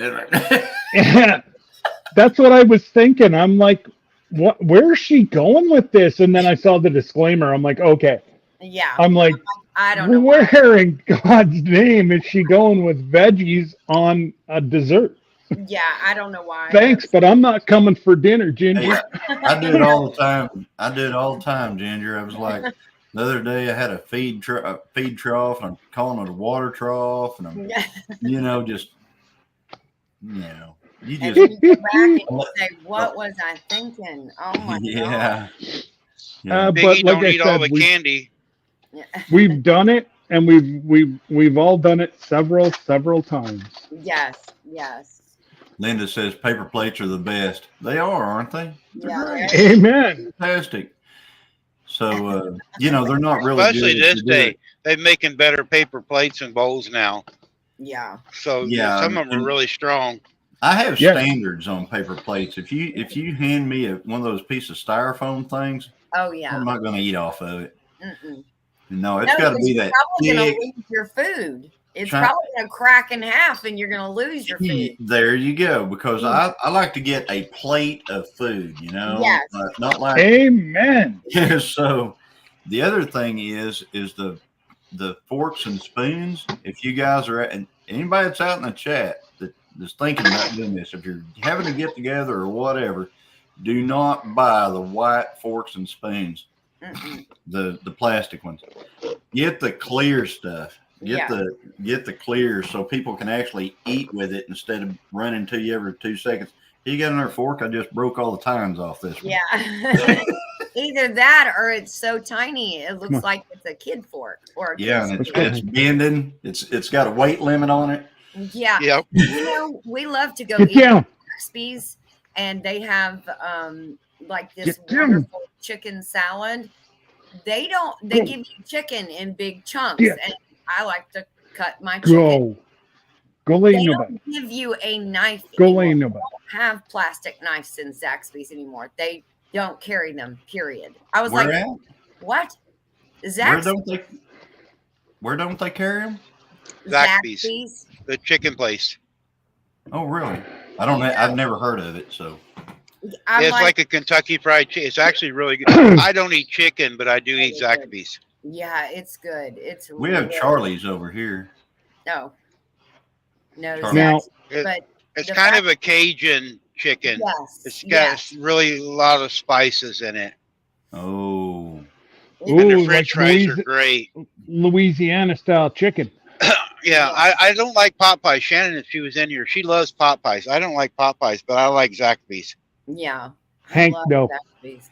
Speaker 6: that's what I was thinking. I'm like, what? Where's she going with this? And then I saw the disclaimer. I'm like, okay.
Speaker 8: Yeah.
Speaker 6: I'm like,
Speaker 8: I don't know.
Speaker 6: where in God's name is she going with veggies on a dessert?
Speaker 8: Yeah, I don't know why.
Speaker 6: Thanks, but I'm not coming for dinner, Ginger.
Speaker 9: I do it all the time. Ginger. I was like, the other day I had a feed trough, and I'm calling it a water trough, and I'm, you just. You
Speaker 8: And
Speaker 9: just.
Speaker 8: then you go back and you say, "What was I thinking?" Oh my
Speaker 9: Yeah.
Speaker 6: But
Speaker 1: Biggie
Speaker 6: like
Speaker 1: don't
Speaker 6: I
Speaker 1: eat all
Speaker 6: said,
Speaker 1: the candy.
Speaker 8: god.
Speaker 6: we've done it, and we've all done it several times.
Speaker 8: Yes. Yes.
Speaker 9: Linda says paper plates are the best. They are, aren't they?
Speaker 8: Yeah.
Speaker 9: Great.
Speaker 6: Amen.
Speaker 9: Fantastic. So they're not really
Speaker 1: Especially
Speaker 9: good
Speaker 1: this
Speaker 9: to do
Speaker 1: day.
Speaker 9: it.
Speaker 1: They're making better paper plates and bowls now.
Speaker 8: Yeah.
Speaker 1: So
Speaker 9: Yeah,
Speaker 1: some of them are
Speaker 9: and-
Speaker 1: really strong.
Speaker 9: I have
Speaker 6: Yeah.
Speaker 9: standards on paper plates. If you hand me one of those pieces of styrofoam things,
Speaker 8: Oh yeah.
Speaker 9: I'm not going to eat off of it.
Speaker 8: Mm-mm.
Speaker 9: No, it's
Speaker 8: No,
Speaker 9: got to
Speaker 8: 'cause
Speaker 9: be
Speaker 8: you're
Speaker 9: that
Speaker 8: probably gonna
Speaker 9: thick.
Speaker 8: lose your food. It's
Speaker 9: Try-
Speaker 8: probably gonna crack in half, and you're gonna lose your food.
Speaker 9: There you go. Because I like to get a plate of food.
Speaker 8: Yes.
Speaker 9: Not like.
Speaker 6: Amen.
Speaker 9: So the other thing is the forks and spoons. If you guys are and anybody that's out in the chat that's thinking about doing this, if you're having a get together or whatever, do not buy the white forks and spoons.
Speaker 8: Mm-mm.
Speaker 9: The plastic ones. Get the clear stuff. Get the clear so people can actually eat with it instead of running to you every 2 seconds. You got another fork? I just broke all the tines off this one.
Speaker 8: Yeah. Either that or it's so tiny it looks like it's a kid fork or a
Speaker 9: Yeah,
Speaker 8: kid's
Speaker 9: and
Speaker 8: fork.
Speaker 9: it's bending. It's got a weight limit on it.
Speaker 8: Yeah.
Speaker 1: Yep.
Speaker 8: We love to go
Speaker 6: Get
Speaker 8: eat
Speaker 6: down.
Speaker 8: at Zaxby's, and they have like this
Speaker 6: Get down.
Speaker 8: wonderful chicken salad, they give you chicken in big chunks.
Speaker 6: Yeah.
Speaker 8: And I like to cut my chicken.
Speaker 6: Go
Speaker 8: They
Speaker 6: lay no
Speaker 8: don't give you a knife
Speaker 6: Go
Speaker 8: anymore.
Speaker 6: lay
Speaker 8: They
Speaker 6: no
Speaker 8: don't have plastic knives in Zaxby's anymore. They don't carry them, period. I was
Speaker 9: Where
Speaker 8: like,
Speaker 9: at?
Speaker 8: what?
Speaker 9: Where
Speaker 8: Zaxby's?
Speaker 9: don't they carry them?
Speaker 1: Zaxby's, the chicken place.
Speaker 9: Oh, really? I don't. I've never heard of it. So
Speaker 8: I'm
Speaker 1: It's like a Kentucky Fried Chicken. It's actually really good. I don't eat chicken, but I do eat Zaxby's.
Speaker 8: yeah, it's good. It's
Speaker 9: we have
Speaker 8: really-
Speaker 9: Charlie's over here.
Speaker 8: No,
Speaker 9: Charlie.
Speaker 6: Now-
Speaker 8: Zaxby's, but
Speaker 1: It's
Speaker 8: the
Speaker 1: kind
Speaker 8: fact-
Speaker 1: of a Cajun chicken.
Speaker 8: Yes,
Speaker 1: It's got
Speaker 8: yes.
Speaker 1: really a lot of spices in it.
Speaker 9: Oh,
Speaker 1: And the
Speaker 6: Ooh,
Speaker 1: French
Speaker 6: like
Speaker 1: fries are great.
Speaker 6: Louisiana style chicken.
Speaker 1: Yeah, I don't like pot pies. Shannon, if she was in here, she loves pot pies. I don't like pot pies, but I like Zaxby's.
Speaker 8: Yeah. I
Speaker 6: Hank,
Speaker 8: love
Speaker 6: no.
Speaker 8: Zaxby's.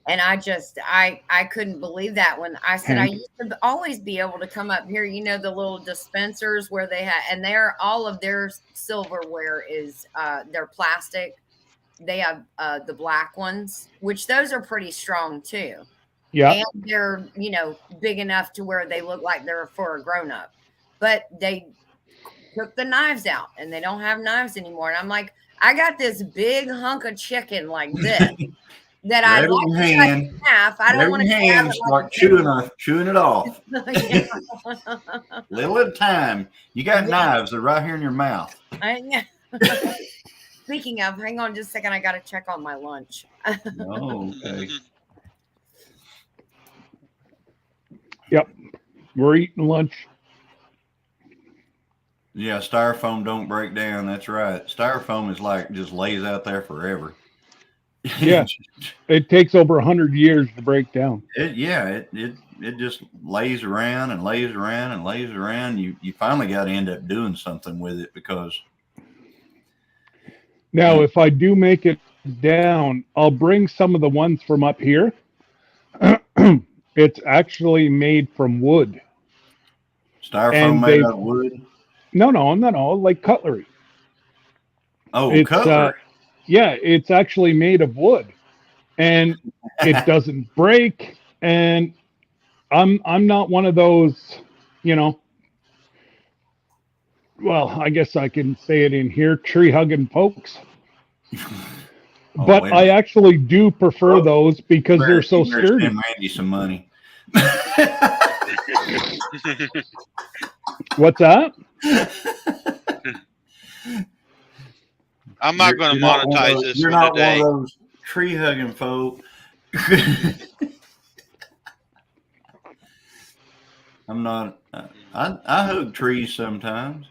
Speaker 8: And I couldn't believe that when I said I
Speaker 6: Hank.
Speaker 8: used to always be able to come up here, you know, the little dispensers where they have, and all of their silverware is they're plastic. They have the black ones, which those are pretty strong too.
Speaker 6: Yeah.
Speaker 8: And they're, you know, big enough to where they look like they're for a grown up. But they took the knives out and they don't have knives anymore. And I'm like, I got this big hunk of chicken like this that I
Speaker 9: Grab
Speaker 8: like
Speaker 9: your
Speaker 8: to cut
Speaker 9: hand.
Speaker 8: in half. I don't want to
Speaker 9: hand, start chewing it off. Little at a time. You got knives. They're right here in your mouth.
Speaker 8: Speaking of, hang on just a second. I got to check on my lunch.
Speaker 9: Oh, okay.
Speaker 6: Yep. We're eating lunch.
Speaker 9: Yeah, styrofoam don't break down. That's right. Styrofoam is like just lays out there forever.
Speaker 6: Yeah. It takes over 100 years to break down.
Speaker 9: It just lays around and lays around and lays around. You finally got to end up doing something with it because
Speaker 6: Now, if I do make it down, I'll bring some of the ones from up here. It's actually made from wood.
Speaker 9: styrofoam
Speaker 6: And
Speaker 9: made
Speaker 6: they-
Speaker 9: out of wood.
Speaker 6: No, like cutlery.
Speaker 9: Oh,
Speaker 6: It's,
Speaker 9: cutlery.
Speaker 6: Yeah, it's actually made of wood, and it doesn't break. And I'm not one of those, you know. Well, I guess I can say it in here, tree hugging folks. But
Speaker 9: wait a
Speaker 6: I
Speaker 9: minute.
Speaker 6: actually do prefer those because they're so
Speaker 9: You better
Speaker 6: sturdy.
Speaker 9: send Randy some money.
Speaker 6: What's that?
Speaker 1: I'm not going to
Speaker 9: You're not one of
Speaker 1: monetize
Speaker 9: those-
Speaker 1: this
Speaker 9: You're
Speaker 1: for
Speaker 9: not
Speaker 1: today.
Speaker 9: one of those tree hugging folk. I'm not. I hug trees sometimes.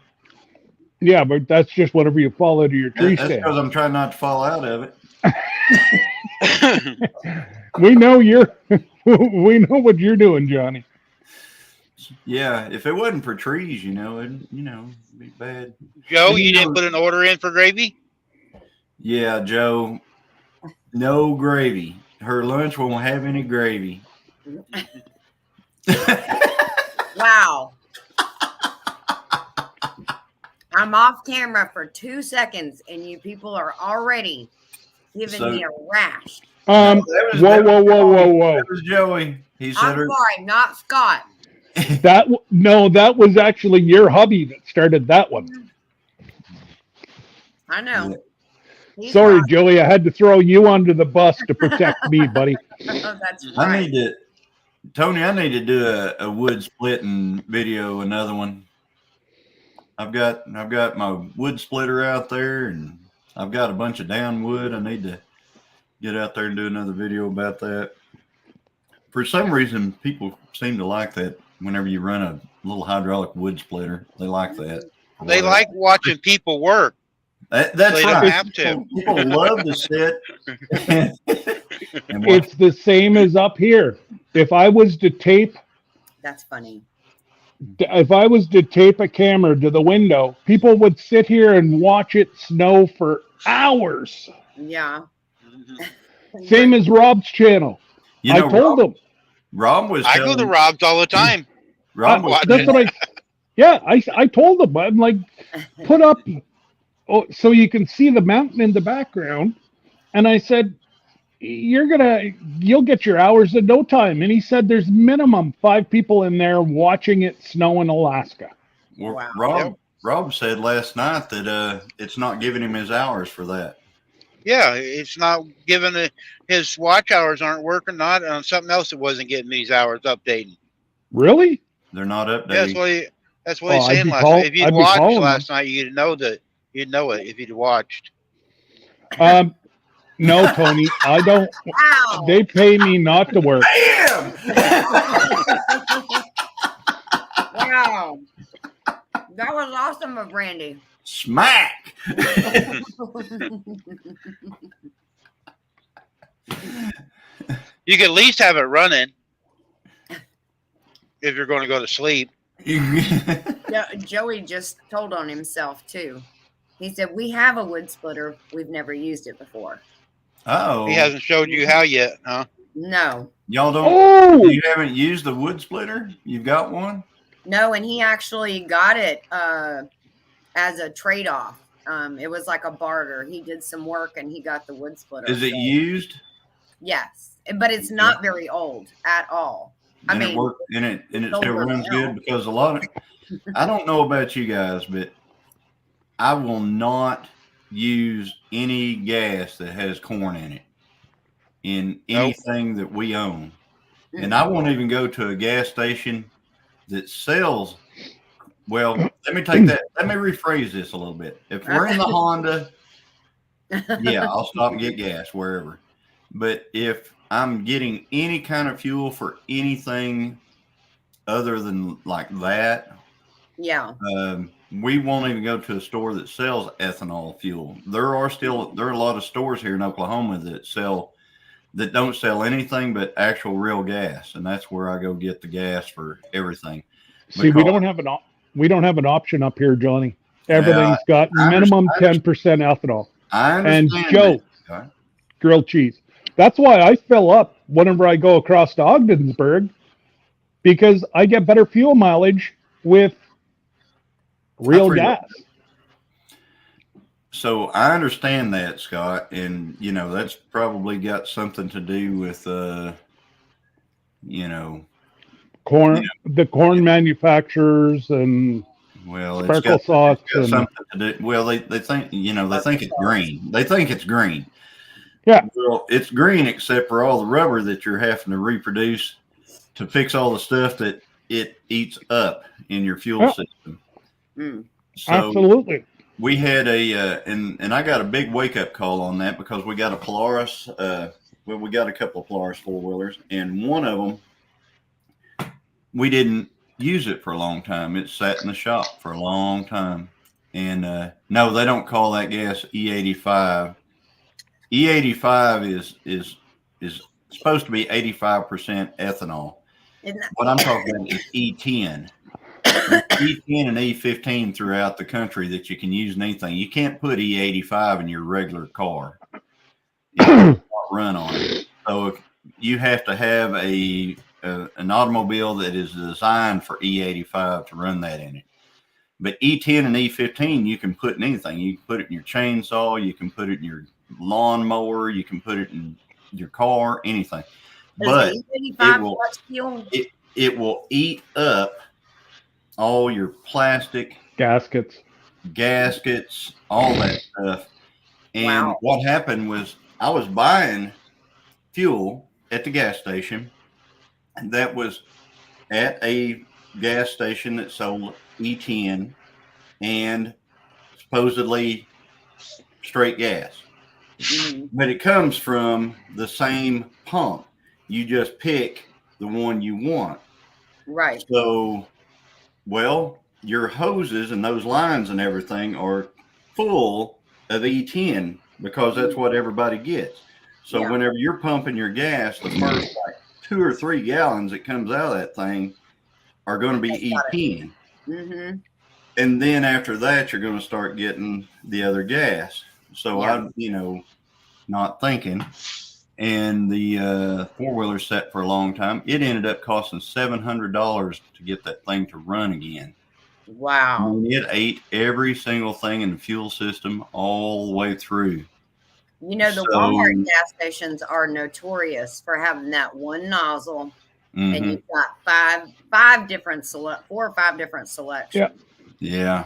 Speaker 6: Yeah, but that's just whenever you fall into your tree
Speaker 9: That's
Speaker 6: stand.
Speaker 9: because I'm trying not to fall out of it.
Speaker 6: We know we know what you're doing, Johnny.
Speaker 9: Yeah, if it wasn't for trees, it'd be bad.
Speaker 1: Joe,
Speaker 9: And
Speaker 1: you didn't put an order in for gravy?
Speaker 9: Yeah, Joe, no gravy. Her lunch won't have any gravy.
Speaker 8: Wow. I'm off camera for 2 seconds and you people are already giving
Speaker 9: So-
Speaker 8: me a rash.
Speaker 6: Whoa.
Speaker 9: That was Joey. He said
Speaker 8: I'm
Speaker 9: her.
Speaker 8: sorry, not Scott.
Speaker 6: That was actually your hubby that started that one.
Speaker 8: I know. He's
Speaker 6: Sorry,
Speaker 8: right.
Speaker 6: Joey, I had to throw you under the bus to protect me, buddy.
Speaker 8: That's
Speaker 9: I
Speaker 8: right.
Speaker 9: need to, Tony. I need to do a wood splitting video. Another one. I've got my wood splitter out there, and I've got a bunch of down wood. I need to get out there and do another video about that. For some reason, people seem to like that. Whenever you run a little hydraulic wood splitter, they like that.
Speaker 1: They like watching people work.
Speaker 9: That's
Speaker 1: they don't
Speaker 9: right.
Speaker 1: have to.
Speaker 9: People love to sit. and watch.
Speaker 6: It's the same as up here. If I was to tape
Speaker 8: That's funny.
Speaker 6: a camera to the window, people would sit here and watch it snow for hours.
Speaker 8: Yeah.
Speaker 6: Same as Rob's channel.
Speaker 9: You
Speaker 6: I
Speaker 9: know,
Speaker 6: told him.
Speaker 9: Rob was.
Speaker 1: I go to
Speaker 9: telling-
Speaker 1: Rob's all the time.
Speaker 9: Rob was.
Speaker 6: That's what I told him. I'm like, put up so you can see the mountain in the background. And I said, you'll get your hours in no time. And he said there's minimum 5 people in there watching it snow in Alaska.
Speaker 9: Well,
Speaker 8: Wow.
Speaker 9: Rob said last night that it's not giving him his hours for that.
Speaker 1: Yeah, it's not giving his watch hours aren't working. Not on something else that wasn't getting these hours updating.
Speaker 6: Really?
Speaker 9: They're not updating.
Speaker 1: That's what he's
Speaker 6: I'd
Speaker 1: saying
Speaker 6: be
Speaker 1: last
Speaker 6: call-
Speaker 1: night. If you'd
Speaker 6: I'd be
Speaker 1: watched
Speaker 6: calling
Speaker 1: last night, you'd know it if you'd watched.
Speaker 6: No, Tony, I don't.
Speaker 8: Wow.
Speaker 6: They pay me not to work.
Speaker 9: Bam!
Speaker 8: Wow. That was awesome of Randy.
Speaker 9: Smack!
Speaker 1: You could at least have it running if you're going to go to sleep.
Speaker 8: Joey just told on himself too. He said, "We have a wood splitter. We've never used it before."
Speaker 9: Oh,
Speaker 1: He hasn't showed you how yet, huh?
Speaker 8: No,
Speaker 9: y'all don't.
Speaker 6: Oh,
Speaker 9: You haven't used the wood splitter? You've got one?
Speaker 8: no, and he actually got it as a trade-off. It was like a barter. He did some work and he got the wood splitter.
Speaker 9: Is it
Speaker 8: So,
Speaker 9: used?
Speaker 8: yes, but it's not very old at all.
Speaker 9: And
Speaker 8: I mean,
Speaker 9: it work and it
Speaker 8: it's
Speaker 9: still
Speaker 8: older
Speaker 9: runs
Speaker 8: now.
Speaker 9: good because a lot of I don't know about you guys, but I will not use any gas that has corn in it in anything that we own. And I won't even go to a gas station that sells. Well, let me rephrase this a little bit. If we're in the Honda, yeah, I'll stop and get gas wherever. But if I'm getting any kind of fuel for anything other than like that,
Speaker 8: Yeah.
Speaker 9: we won't even go to a store that sells ethanol fuel. There are a lot of stores here in Oklahoma that don't sell anything but actual real gas, and that's where I go get the gas for everything.
Speaker 6: see, we don't have an option up here, Johnny. Everything's got minimum 10% ethanol.
Speaker 9: I
Speaker 6: And
Speaker 9: understand.
Speaker 6: Joe,
Speaker 9: that.
Speaker 6: grilled cheese. That's why I fill up whenever I go across to Ogdensburg, because I get better fuel mileage with real
Speaker 9: pretty-
Speaker 6: gas.
Speaker 9: So I understand that, Scott, and that's probably got something to do with
Speaker 6: Corn, the corn manufacturers, and
Speaker 9: well,
Speaker 6: sprinkle sauce,
Speaker 9: it's got
Speaker 6: and
Speaker 9: something to do. Well, they think they think it's green. They think it's green.
Speaker 6: Yeah.
Speaker 9: Well, it's green except for all the rubber that you're having to reproduce to fix all the stuff that it eats up in your fuel
Speaker 6: Yeah.
Speaker 9: system.
Speaker 8: Mm.
Speaker 9: So
Speaker 6: absolutely.
Speaker 9: we had and I got a big wake up call on that because we got a Polaris. We got a couple of Polaris 4-wheelers, and one of them we didn't use it for a long time. It sat in the shop for a long time, and no, they don't call that gas E85. E85 is supposed to be 85% ethanol.
Speaker 8: Isn't that-
Speaker 9: What I'm talking about is E10. E10 and E15 throughout the country that you can use in anything. You can't put E85 in your regular car. It won't run on it. So if you have to have an automobile that is designed for E85 to run that in it. But E10 and E15 you can put in anything. You can put it in your chainsaw. You can put it in your lawnmower. You can put it in your car. Anything. But
Speaker 8: Does the E85
Speaker 9: will-
Speaker 8: flex fuel?
Speaker 9: it will eat up all your plastic
Speaker 6: Gaskets.
Speaker 9: gaskets, all that stuff. And
Speaker 8: Wow.
Speaker 9: what happened was I was buying fuel at the gas station that was at a gas station that sold E10 and supposedly straight gas.
Speaker 8: Mhm.
Speaker 9: But it comes from the same pump. You just pick the one you want.
Speaker 8: Right.
Speaker 9: So, well, your hoses and those lines and everything are full of E10 because that's what everybody gets. So
Speaker 8: Yeah.
Speaker 9: whenever you're pumping your gas, the first like 2 or 3 gallons that comes out of that thing are going to be E10.
Speaker 8: Mm-hmm.
Speaker 9: And then after that, you're going to start getting the other gas. So
Speaker 8: Yeah.
Speaker 9: I'm, not thinking. And the 4-wheeler sat for a long time. It ended up costing $700 to get that thing to run again. I
Speaker 8: Wow.
Speaker 9: mean, it ate every single thing in the fuel system all the way through.
Speaker 8: You know, the
Speaker 9: So-
Speaker 8: Walmart gas stations are notorious for having that one nozzle, and
Speaker 9: Mhm.
Speaker 8: you've got four or five different selections.
Speaker 9: Yeah.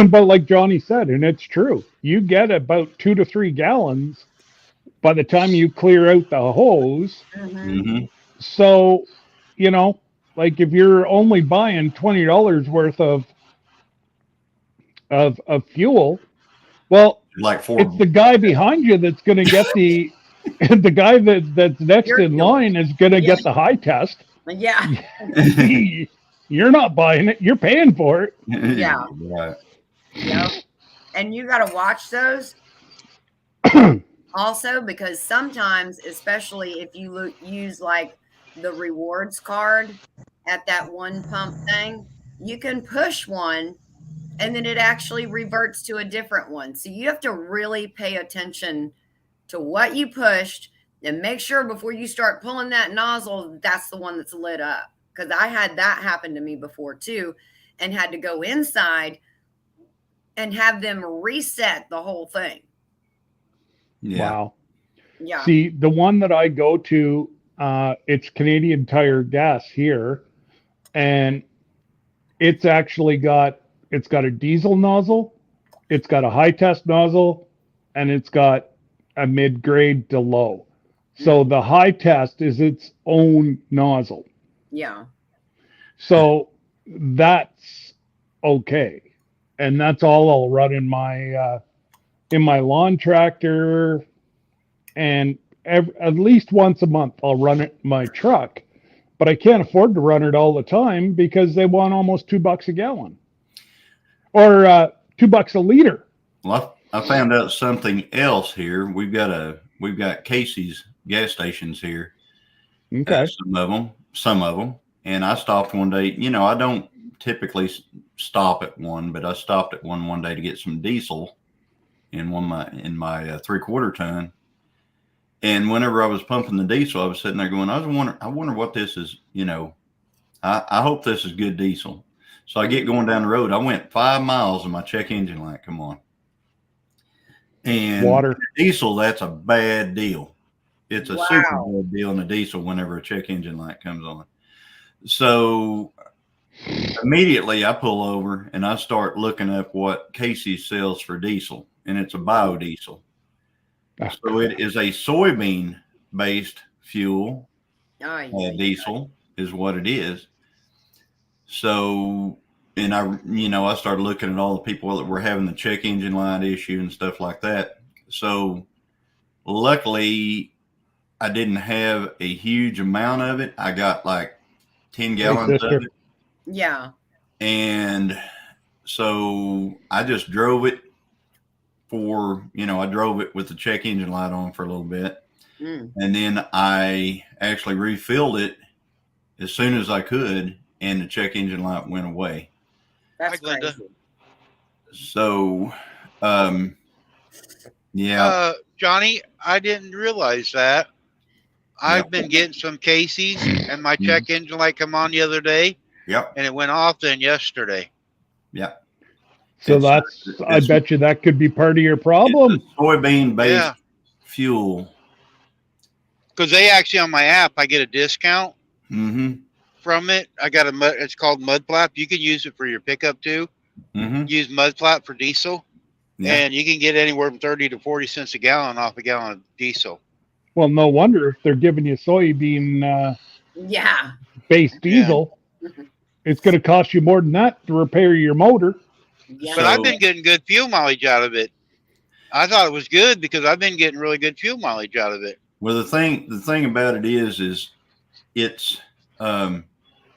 Speaker 6: But like Johnny said, and it's true, you get about 2 to 3 gallons by the time you clear out the hose.
Speaker 8: Mhm.
Speaker 9: hmm
Speaker 6: So, you know, like if you're only buying $20 worth of fuel, well,
Speaker 9: Like four.
Speaker 6: it's the guy behind you that's going to get the the guy that's next
Speaker 8: Your
Speaker 6: in
Speaker 8: fuel.
Speaker 6: line is going to
Speaker 8: Yeah.
Speaker 6: get the high test.
Speaker 8: Yeah.
Speaker 6: You're not buying it, you're paying for it.
Speaker 8: Yeah.
Speaker 9: Right.
Speaker 8: Yep. And you got to watch those also, because sometimes, especially if you use like the rewards card at that one pump thing, you can push one and then it actually reverts to a different one. So you have to really pay attention to what you pushed and make sure before you start pulling that nozzle, that's the one that's lit up. Because I had that happen to me before too, and had to go inside and have them reset the whole thing.
Speaker 9: Yeah.
Speaker 6: Wow.
Speaker 8: Yeah.
Speaker 6: See, the one that I go to, it's Canadian Tire Gas here, and it's actually got a diesel nozzle, it's got a high test nozzle, and it's got a mid-grade to low. So the high test is its own nozzle.
Speaker 8: Yeah.
Speaker 6: So that's okay. And that's all I'll run in my lawn tractor, and at least once a month I'll run it in my truck. But I can't afford to run it all the time because they want almost $2 a gallon. Or $2 a liter.
Speaker 9: Well, I found out something else here. We've got Casey's gas stations here.
Speaker 6: Okay.
Speaker 9: Some of them. And I stopped one day. You know, I don't typically stop at one, but I stopped at one day to get some diesel in my 3/4 ton. And whenever I was pumping the diesel, I was sitting there going, I wonder what this is. You know, I hope this is good diesel. So I get going down the road. I went 5 miles and my check engine light come on. And
Speaker 6: Water.
Speaker 9: Diesel, that's a bad deal. It's a
Speaker 8: Wow.
Speaker 9: super bad deal in the diesel whenever a check engine light comes on. So immediately I pull over and I start looking up what Casey sells for diesel, and it's a biodiesel. So it is a soybean based fuel. Diesel is what it is. So, and I started looking at all the people that were having the check engine light issue and stuff like that. So luckily I didn't have a huge amount of it. I got like 10 gallons of it.
Speaker 8: Yeah.
Speaker 9: And so I just drove it I drove it with the check engine light on for a little bit.
Speaker 8: Mm.
Speaker 9: And then I actually refilled it as soon as I could, and the check engine light went away.
Speaker 8: That's
Speaker 1: Hi, Glenda.
Speaker 8: crazy.
Speaker 9: So, yeah.
Speaker 1: Johnny, I didn't realize that. I've been getting some Casey's, and my check engine light come on the other day,
Speaker 9: Yep.
Speaker 1: and it went off then yesterday.
Speaker 9: Yep.
Speaker 6: So
Speaker 9: It's-
Speaker 6: I
Speaker 9: it's-
Speaker 6: bet you that could be part of your problem.
Speaker 9: It's a soybean based
Speaker 1: Yeah.
Speaker 9: fuel.
Speaker 1: Because they actually on my app, I get a discount
Speaker 9: Mm-hmm.
Speaker 1: from it. It's called Mudflap. You can use it for your pickup too.
Speaker 9: Mm-hmm.
Speaker 1: Use Mudflap for diesel,
Speaker 9: Yeah.
Speaker 1: and you can get anywhere from 30 to 40 cents a gallon off a gallon of diesel.
Speaker 6: Well, no wonder if they're giving you soybean
Speaker 8: Yeah.
Speaker 6: based diesel, it's going to cost you more than that to repair your motor.
Speaker 8: Yeah.
Speaker 1: But I've been getting good fuel mileage out of it. I thought it was good because I've been getting really good fuel mileage out of it.
Speaker 9: Well, the thing about it is it's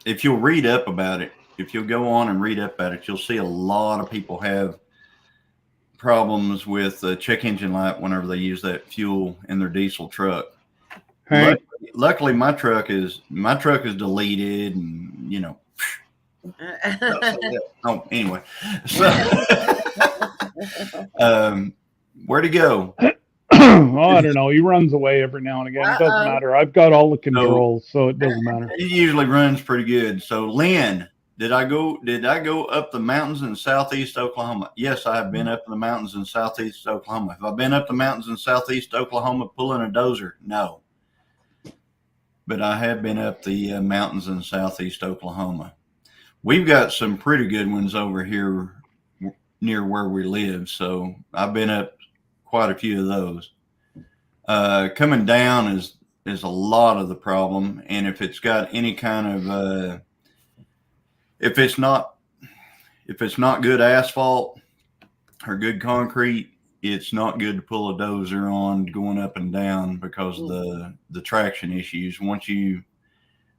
Speaker 9: if you'll read up about it, if you'll go on and read up about it, you'll see a lot of people have problems with the check engine light whenever they use that fuel in their diesel truck.
Speaker 6: Hey,
Speaker 9: Luckily, my truck is deleted, and oh, anyway. So, where'd he go?
Speaker 6: oh, I don't know. He runs away every now and again. It doesn't
Speaker 8: Uh-oh.
Speaker 6: matter. I've got all the controls, so it doesn't matter.
Speaker 9: He usually runs pretty good. So, Lynn, Did I go up the mountains in southeast Oklahoma? Yes, I have been up in the mountains in southeast Oklahoma. Have I been up the mountains in southeast Oklahoma pulling a dozer? No. But I have been up the mountains in southeast Oklahoma. We've got some pretty good ones over here near where we live. So I've been up quite a few of those. Coming down is a lot of the problem. And if it's got any kind of, if it's not good asphalt or good concrete, it's not good to pull a dozer on going up and down because of the traction issues. Once you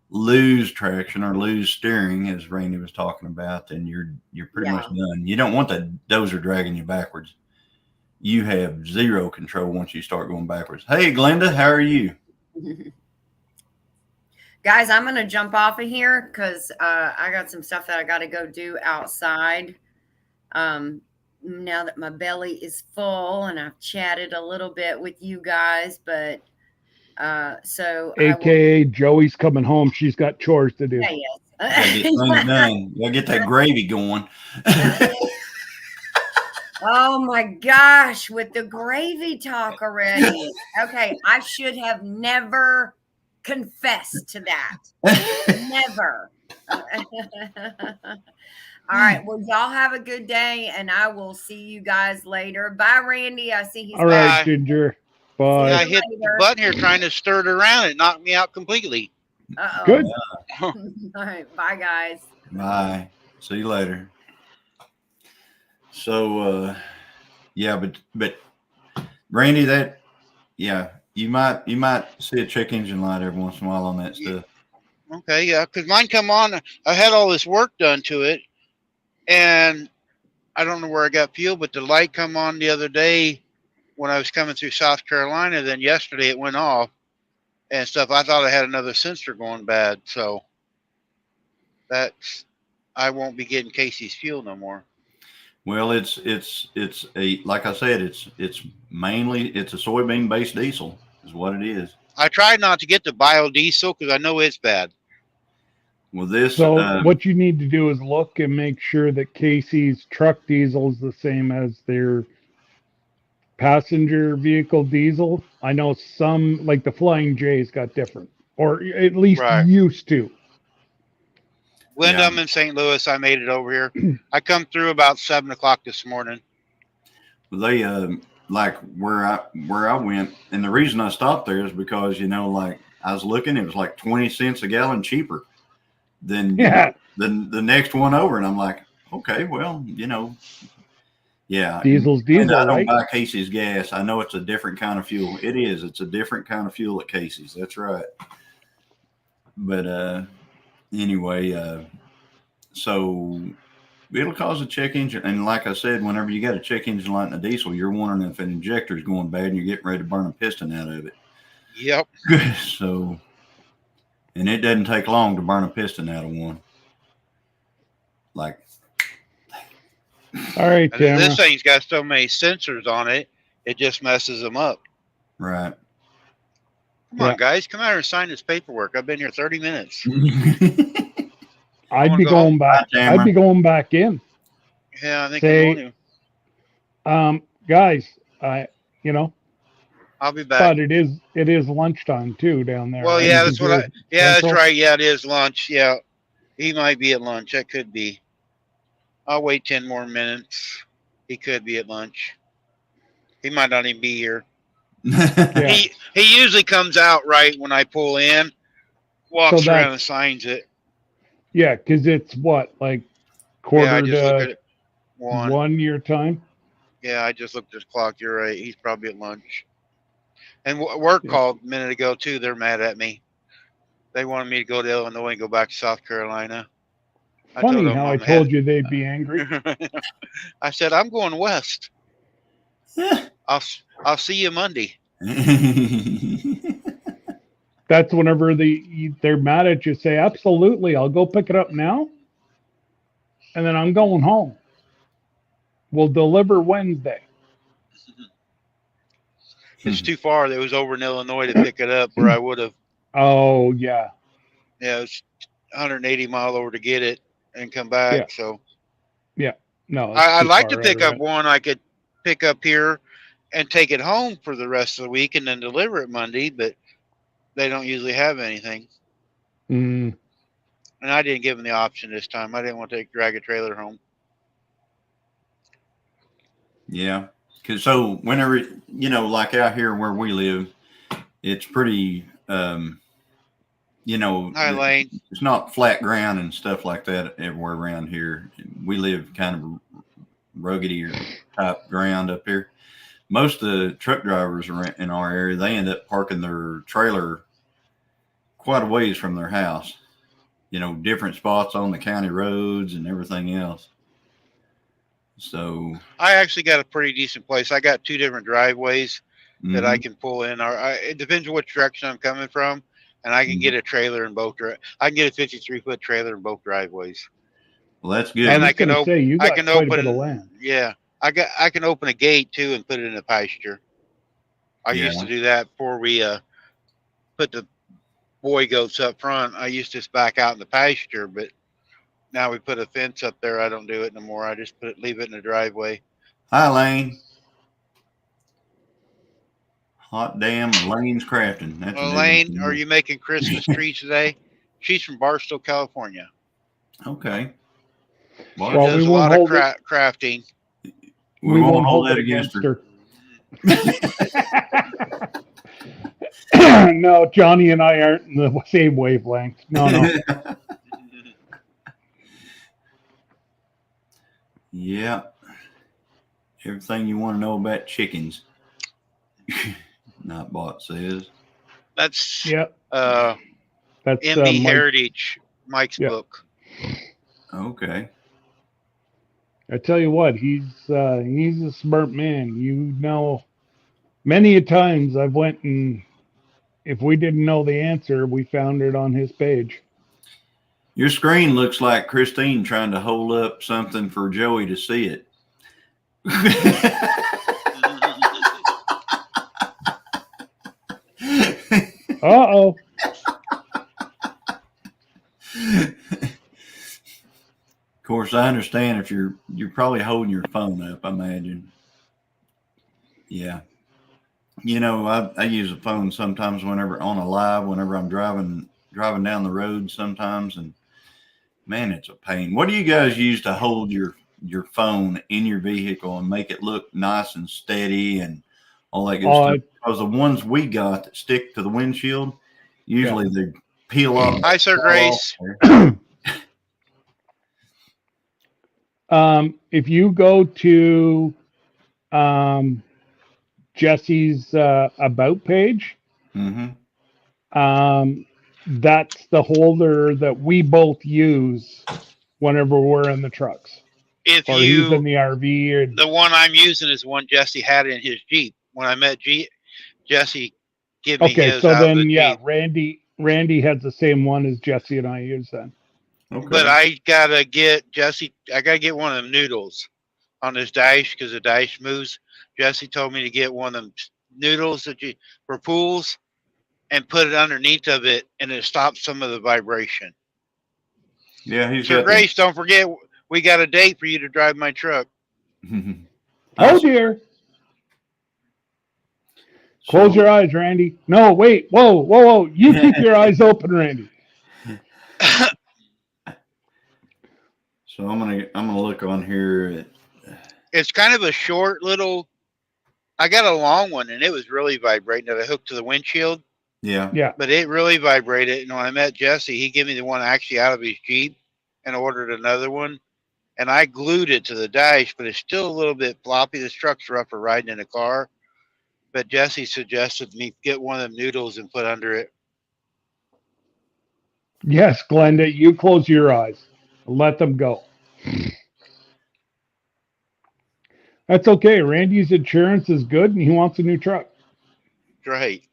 Speaker 9: lose traction or lose steering, as Randy was talking about, then you're pretty much done. You don't want the dozer dragging you backwards. You have zero control once you start going backwards. Hey, Glenda, how are you?
Speaker 8: Guys, I'm going to jump off of here because I got some stuff that I got to go do outside. Now that my belly is full and I've chatted a little bit with you guys, but so
Speaker 6: AKA Joey's coming home. She's got chores to do.
Speaker 8: Yeah, yes.
Speaker 9: Gotta get things done. Gotta get that gravy going.
Speaker 8: Oh my gosh, with the gravy talk already. Okay, I should have never confessed to that. Never. All right. Well, y'all have a good day, and I will see you guys later. Bye, Randy. I see he's
Speaker 6: All right,
Speaker 8: back.
Speaker 6: Ginger. Bye.
Speaker 1: I hit the button here trying to stir it around. It knocked me out completely.
Speaker 8: Uh-oh.
Speaker 6: Good.
Speaker 8: All right. Bye, guys.
Speaker 9: Bye. See you later. So, yeah, but Randy, you might see a check engine light every once in a while on that stuff.
Speaker 1: Okay, yeah, because mine come on. I had all this work done to it, and I don't know where I got fuel, but the light come on the other day when I was coming through South Carolina. Then yesterday it went off and stuff. I thought I had another sensor going bad, so I won't be getting Casey's fuel no more.
Speaker 9: Well, it's a, like I said, it's mainly a soybean based diesel is what it is.
Speaker 1: I tried not to get the biodiesel because I know it's bad.
Speaker 9: Well, this
Speaker 6: So what you need to do is look and make sure that Casey's truck diesel is the same as their passenger vehicle diesel. I know some, like the Flying J's, got different, or at least used to.
Speaker 1: Wyndham in St. Louis, I made it over here. I come through about 7 o'clock this morning.
Speaker 9: They like where I went, and the reason I stopped there is because like I was looking, it was like 20 cents a gallon cheaper than the next one over, and I'm like, okay, well, yeah,
Speaker 6: diesel's diesel.
Speaker 9: And I don't
Speaker 6: right?
Speaker 9: buy Casey's gas. I know it's a different kind of fuel. It is. It's a different kind of fuel at Casey's. That's right. But anyway, so it'll cause a check engine. And like I said, whenever you got a check engine light in a diesel, you're wondering if an injector is going bad and you're getting ready to burn a piston out of it.
Speaker 1: Yep.
Speaker 9: So, and it doesn't take long to burn a piston out of one. Like,
Speaker 6: all right, Tamara.
Speaker 1: This thing's got so many sensors on it, it just messes them up.
Speaker 9: Right.
Speaker 1: Come on, guys, come out here and sign this paperwork. I've been here 30 minutes.
Speaker 6: I'd be going back. I'd be going back in.
Speaker 1: Yeah, I think I'm going to.
Speaker 6: Guys,
Speaker 1: I'll be back.
Speaker 6: but it is lunchtime too down there.
Speaker 1: Well,
Speaker 6: right?
Speaker 1: yeah, that's what I. Yeah,
Speaker 6: Central?
Speaker 1: that's right. Yeah, it is lunch. Yeah, he might be at lunch. That could be. I'll wait 10 more minutes. He could be at lunch. He might not even be here.
Speaker 6: Yeah.
Speaker 1: He usually comes out right when I pull in, walks around and signs it.
Speaker 6: Yeah, because it's what, like quarter
Speaker 1: I just looked at
Speaker 6: to
Speaker 1: it. One.
Speaker 6: 1 your time.
Speaker 1: Yeah, I just looked at the clock. You're right. He's probably at lunch. And work called a minute ago too. They're mad at me. They wanted me to go to Illinois and go back to South Carolina.
Speaker 6: Funny how I told you they'd be angry.
Speaker 1: I said I'm going west. I'll see you Monday.
Speaker 6: That's whenever they're mad at you. Say absolutely, I'll go pick it up now, and then I'm going home. We'll deliver Wednesday.
Speaker 1: It's too far. It was over in Illinois to pick it up where I would have.
Speaker 6: Oh yeah.
Speaker 1: Yeah, it was 180 miles over to get it, and come back.
Speaker 6: Yeah.
Speaker 1: So
Speaker 6: No, it's
Speaker 1: I'd
Speaker 6: too
Speaker 1: like to
Speaker 6: far
Speaker 1: pick
Speaker 6: out,
Speaker 1: up one I could pick up here and take it home for the rest of the week and then deliver it Monday, but they don't usually have anything.
Speaker 6: Mm,
Speaker 1: And I didn't give them the option this time. I didn't want to drag a trailer home.
Speaker 9: Yeah. Cause so whenever, like out here where we live, it's pretty,
Speaker 1: Hi, Lane.
Speaker 9: it's not flat ground and stuff like that everywhere around here. We live kind of ruggedy type ground up here. Most of the truck drivers in our area, they end up parking their trailer quite a ways from their house, different spots on the county roads and everything else. So
Speaker 1: I actually got a pretty decent place. I got 2 different driveways that I can pull in. It depends on which direction I'm coming from, and I can get a trailer in both. I can get a 53-foot trailer in both driveways.
Speaker 9: Well, that's good.
Speaker 1: And I
Speaker 6: was
Speaker 1: can
Speaker 6: gonna say, you got
Speaker 1: I can
Speaker 6: quite a bit
Speaker 1: open.
Speaker 6: of land.
Speaker 1: Yeah, I can open a gate too and put it in a pasture. I used to do that before we put the boy goats up front. I used to just back out in the pasture, but now we put a fence up there. I don't do it no more. I just leave it in the driveway.
Speaker 9: Hi, Lane. Hot damn, Lane's crafting. That's
Speaker 1: Well, Lane, are you making Christmas trees today? She's from Barstow, California.
Speaker 9: Okay.
Speaker 1: She does a lot of crafting.
Speaker 9: We won't hold that against her.
Speaker 6: No, Johnny and I aren't in the same wavelength. No.
Speaker 9: Yeah. Everything you want to know about chickens. Nightbot says.
Speaker 1: That's
Speaker 6: that's
Speaker 1: MB
Speaker 6: Mike.
Speaker 1: Heritage, Mike's book.
Speaker 9: Okay.
Speaker 6: I tell you what, he's a smart man. Many a times I've went and if we didn't know the answer, we found it on his page.
Speaker 9: Your screen looks like Christine trying to hold up something for Joey to see it.
Speaker 6: Uh-oh.
Speaker 9: Of course, I understand if you're probably holding your phone up, I imagine. Yeah. I use a phone sometimes whenever I'm driving down the road sometimes, and man, it's a pain. What do you guys use to hold your phone in your vehicle and make it look nice and steady and all that good stuff? Because the ones we got that stick to the windshield, usually they peel off.
Speaker 1: Hi, Sir Grace.
Speaker 6: If you go to Jesse's about page, that's the holder that we both esse whenever we're in the trucks.
Speaker 1: If
Speaker 6: or he's in the RV. Or,
Speaker 1: the one I'm using is one Jesse had in his Jeep. When I met Jesse, give me his.
Speaker 6: Okay, so then Jeep. Randy has the same one as Jesse and I use then.
Speaker 9: Okay.
Speaker 1: But I gotta get one of them noodles on his dash because the dash moves. Jesse told me to get one of them noodles for pools and put it underneath of it, and it stops some of the vibration.
Speaker 9: Yeah, he's
Speaker 1: Sir Grace, don't forget, we got a date for you to drive my truck.
Speaker 6: Oh dear. Close your eyes, Randy. No, wait. Whoa. You keep your eyes open, Randy.
Speaker 9: So I'm gonna look on here.
Speaker 1: It's kind of a short little. I got a long one, and it was really vibrating that I hooked to the windshield.
Speaker 9: Yeah.
Speaker 6: But
Speaker 1: it really vibrated. And when I met Jesse, he gave me the one actually out of his Jeep and ordered another one. And I glued it to the dash, but it's still a little bit floppy. This truck's rough for riding in a car. But Jesse suggested me get one of them noodles and put under it.
Speaker 6: Yes, Glenda, you close your eyes. Let them go. That's okay. Randy's insurance is good, and he wants a new truck.
Speaker 1: Great.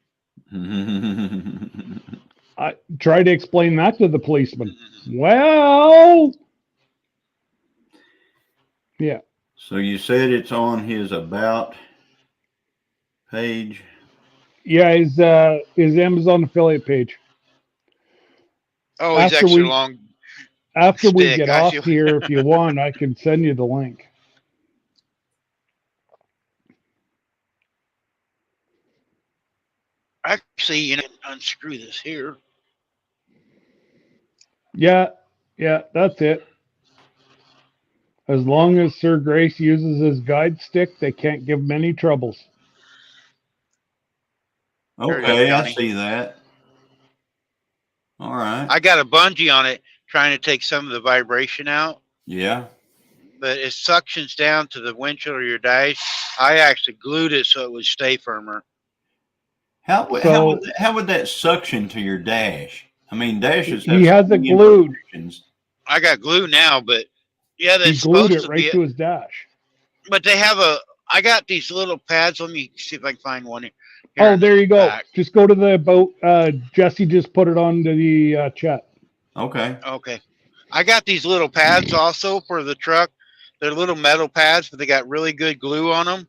Speaker 6: I tried to explain that to the policeman. Well, yeah.
Speaker 9: So you said it's on his about page?
Speaker 6: Yeah, his Amazon affiliate page.
Speaker 1: Oh, he's extra long.
Speaker 6: after we
Speaker 1: Stick,
Speaker 6: get
Speaker 1: I
Speaker 6: off
Speaker 1: see.
Speaker 6: here, if you want, I can send you the link.
Speaker 1: Actually, you know, unscrew this here.
Speaker 6: Yeah, that's it. As long as Sir Grace uses his guide stick, they can't give him any troubles.
Speaker 1: There you go,
Speaker 9: Okay, I
Speaker 1: Johnny.
Speaker 9: see that. All right.
Speaker 1: I got a bungee on it trying to take some of the vibration out,
Speaker 9: Yeah.
Speaker 1: but it suctions down to the windshield or your dash. I actually glued it so it would stay firmer.
Speaker 9: How
Speaker 6: So-
Speaker 9: would that suction to your dash? I mean, dashes have
Speaker 6: He
Speaker 9: so
Speaker 6: has it
Speaker 9: many
Speaker 6: glued.
Speaker 9: imperfections.
Speaker 1: I got glue now, but yeah,
Speaker 6: He
Speaker 1: that's
Speaker 6: glued
Speaker 1: supposed
Speaker 6: it
Speaker 1: to
Speaker 6: right
Speaker 1: be.
Speaker 6: to his dash.
Speaker 1: But they have I got these little pads. Let me see if I can find one here.
Speaker 6: Oh, there you go.
Speaker 1: Back.
Speaker 6: Just go to the boat. Jesse just put it on to the chat.
Speaker 9: Okay.
Speaker 1: Okay. I got these little pads also for the truck. They're little metal pads, but they got really good glue on them.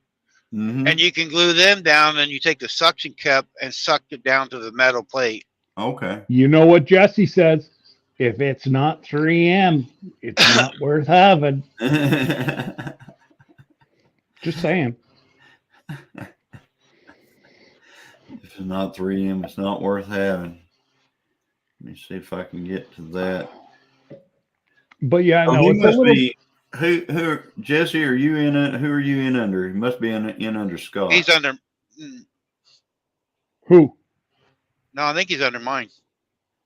Speaker 9: Mm-hmm.
Speaker 1: And you can glue them down, and you take the suction cup and suck it down to the metal plate.
Speaker 9: Okay.
Speaker 6: You know what Jesse says? If it's not 3M, it's not worth having. Just saying.
Speaker 9: If it's not 3M, it's not worth having. Let me see if I can get to that.
Speaker 6: But yeah,
Speaker 9: Oh,
Speaker 6: no,
Speaker 9: he
Speaker 6: it's a
Speaker 9: must
Speaker 6: little.
Speaker 9: be. Who? Jesse? Are you in? Who are you in under? He must be in under Scott.
Speaker 1: He's under.
Speaker 6: Who?
Speaker 1: No, I think he's under mine.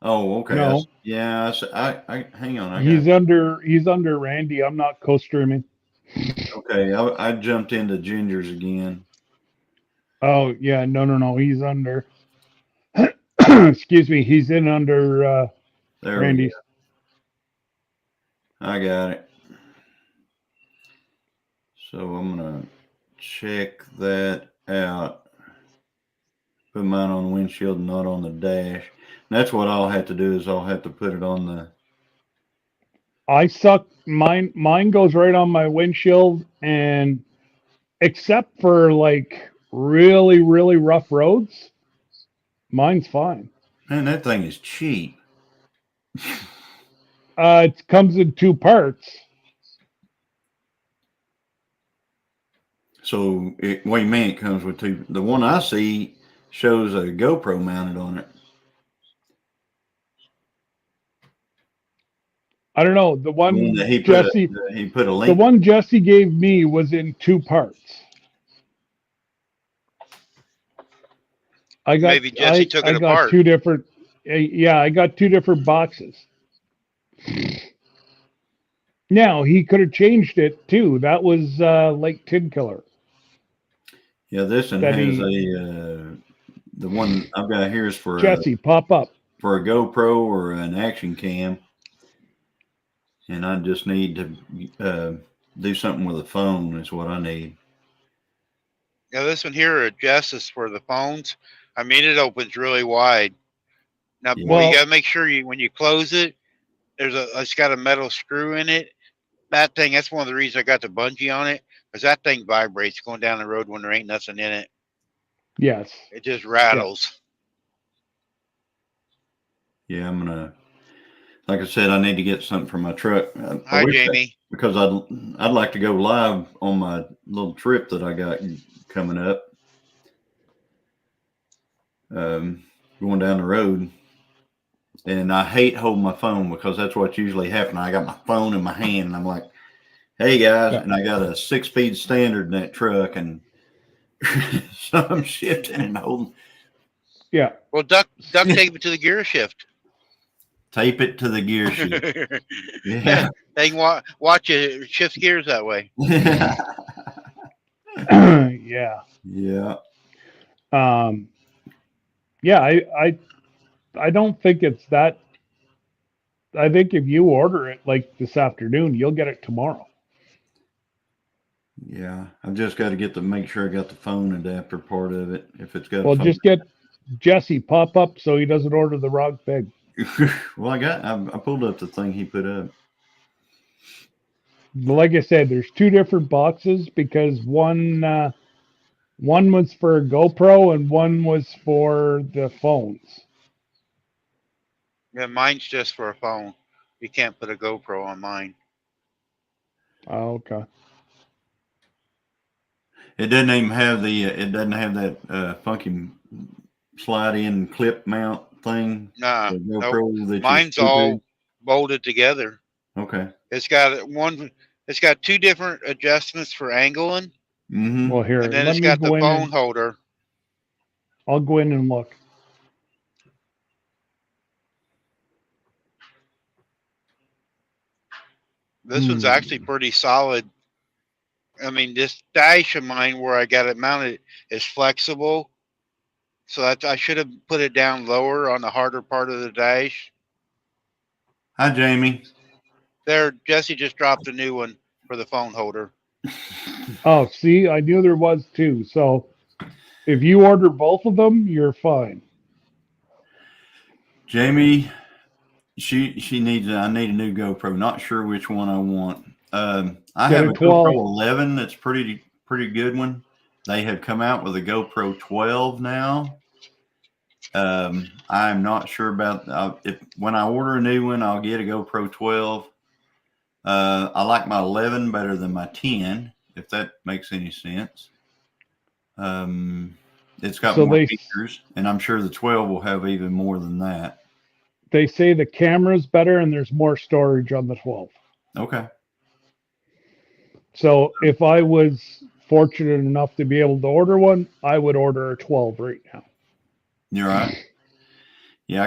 Speaker 9: Oh, okay.
Speaker 6: No.
Speaker 9: Yeah. I hang on.
Speaker 6: He's under Randy. I'm not co-streaming.
Speaker 9: Okay. I jumped into Ginger's again.
Speaker 6: Oh yeah, no. He's under. Excuse me. He's in under
Speaker 9: There
Speaker 6: Randy's.
Speaker 9: I got it. So I'm gonna check that out. Put mine on the windshield and not on the dash. And that's what I'll have to do is I'll have to put it on the.
Speaker 6: I suck mine. Mine goes right on my windshield, and except for like really, really rough roads, mine's fine.
Speaker 9: Man, that thing is cheap.
Speaker 6: It comes in two parts.
Speaker 9: So what do you mean it comes with two? The one I see shows a GoPro mounted on it.
Speaker 6: I don't know. The one
Speaker 9: The one that he put a link.
Speaker 6: the one Jesse gave me was in two parts. I got
Speaker 1: Maybe Jesse took it
Speaker 6: I got
Speaker 1: apart.
Speaker 6: two different. Yeah, I got two different boxes. Now he could have changed it too. That was like Tin Killer.
Speaker 9: Yeah, this one
Speaker 6: that
Speaker 9: has
Speaker 6: he-
Speaker 9: the one I've got here is for
Speaker 6: Jesse, pop up.
Speaker 9: for a GoPro or an action cam, and I just need to do something with a phone. Is what I need.
Speaker 1: Yeah, this one here adjusts is for the phones. I mean, it opens really wide. Now,
Speaker 9: Yeah.
Speaker 1: boy,
Speaker 6: Well-
Speaker 1: you gotta make sure when you close it, it's got a metal screw in it. That thing, that's one of the reasons I got the bungee on it, because that thing vibrates going down the road when there ain't nothing in it.
Speaker 6: Yes.
Speaker 1: It just rattles.
Speaker 9: Yeah, I'm gonna. Like I said, I need to get something for my truck. I
Speaker 1: Hi,
Speaker 9: wish that-
Speaker 1: Jamie.
Speaker 9: because I'd like to go live on my little trip that I got coming up. Going down the road, and I hate holding my phone because that's what's usually happening. I got my phone in my hand, and I'm like, "Hey guys,"
Speaker 6: Yeah.
Speaker 9: and I got a 6-speed standard in that truck, and so I'm shifting and holding.
Speaker 6: Yeah.
Speaker 1: Well, duct tape it to the gear shift.
Speaker 9: Tape it to the gear shift. Yeah.
Speaker 1: They can watch it shift gears that way.
Speaker 6: Yeah.
Speaker 9: Yeah.
Speaker 6: Yeah, I don't think it's that. I think if you order it like this afternoon, you'll get it tomorrow.
Speaker 9: Yeah, I've just got to make sure I got the phone adapter part of it. If it's got,
Speaker 6: Well,
Speaker 9: a phone.
Speaker 6: just get Jesse pop up so he doesn't order the wrong thing.
Speaker 9: Well, I pulled up the thing he put up.
Speaker 6: Like I said, there's two different boxes because one was for a GoPro and one was for the phones.
Speaker 1: Yeah, mine's just for a phone. You can't put a GoPro on mine.
Speaker 6: Oh, okay.
Speaker 9: It doesn't even have the. It doesn't have that funky slide-in clip mount thing.
Speaker 1: Nah,
Speaker 9: The
Speaker 1: nope.
Speaker 9: GoPro that you
Speaker 1: Mine's
Speaker 9: screw
Speaker 1: all bolted together.
Speaker 9: to. Okay.
Speaker 1: It's got one. It's got two different adjustments for angling,
Speaker 9: Mm-hmm.
Speaker 6: Well, here,
Speaker 1: and then
Speaker 6: let
Speaker 1: it's
Speaker 6: me
Speaker 1: got the
Speaker 6: go in.
Speaker 1: phone
Speaker 6: And,
Speaker 1: holder.
Speaker 6: I'll go in and look.
Speaker 1: This one's actually pretty solid. I mean, this dash of mine where I got it mounted is flexible. So that I should have put it down lower on the harder part of the dash.
Speaker 9: Hi, Jamie.
Speaker 1: There, Jesse just dropped a new one for the phone holder.
Speaker 6: Oh, see, I knew there was two. So if you order both of them, you're fine.
Speaker 9: Jamie, she needs. I need a new GoPro. Not sure which one I want. I
Speaker 6: Get
Speaker 9: have
Speaker 6: a
Speaker 9: a
Speaker 6: 12.
Speaker 9: GoPro 11. That's pretty good one. They have come out with a GoPro 12 now. I'm not sure about if when I order a new one, I'll get a GoPro 12. I like my 11 better than my 10, if that makes any sense. It's got
Speaker 6: So
Speaker 9: more
Speaker 6: they-
Speaker 9: features, and I'm sure the 12 will have even more than that.
Speaker 6: They say the camera's better and there's more storage on the 12.
Speaker 9: Okay.
Speaker 6: So if I was fortunate enough to be able to order one, I would order a 12 right now.
Speaker 9: You're right. Yeah,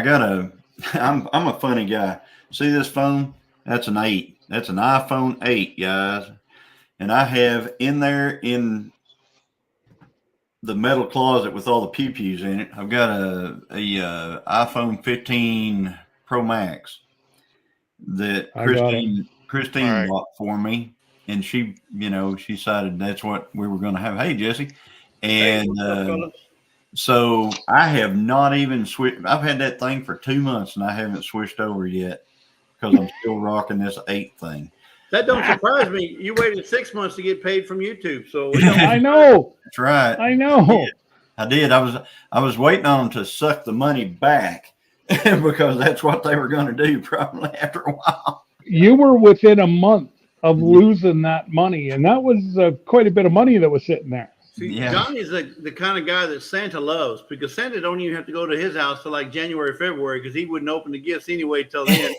Speaker 9: I'm a funny guy. See this phone? That's an 8. That's an iPhone 8, guys. And I have in there in the metal closet with all the pew-pews in it, I've got a iPhone 15 Pro Max that
Speaker 6: I got it.
Speaker 9: Christine
Speaker 1: All right.
Speaker 9: bought for me, and she decided that's what we were going to have. Hey, Jesse.
Speaker 12: Hey,
Speaker 9: And
Speaker 12: what's up, fellas?
Speaker 9: so I have not even switched. I've had that thing for 2 months and I haven't switched over yet because I'm still rocking this 8 thing.
Speaker 12: That don't surprise me. You waited 6 months to get paid from YouTube, so
Speaker 6: I know.
Speaker 9: That's right.
Speaker 6: I know.
Speaker 9: I did. I was waiting on them to suck the money back because that's what they were going to do probably after a while.
Speaker 6: You were within a month of losing that money, and that was quite a bit of money that was sitting there.
Speaker 12: see,
Speaker 9: Yeah.
Speaker 12: Johnny's the kind of guy that Santa loves because Santa don't even have to go to his house till like January, February because he wouldn't open the gifts anyway till then.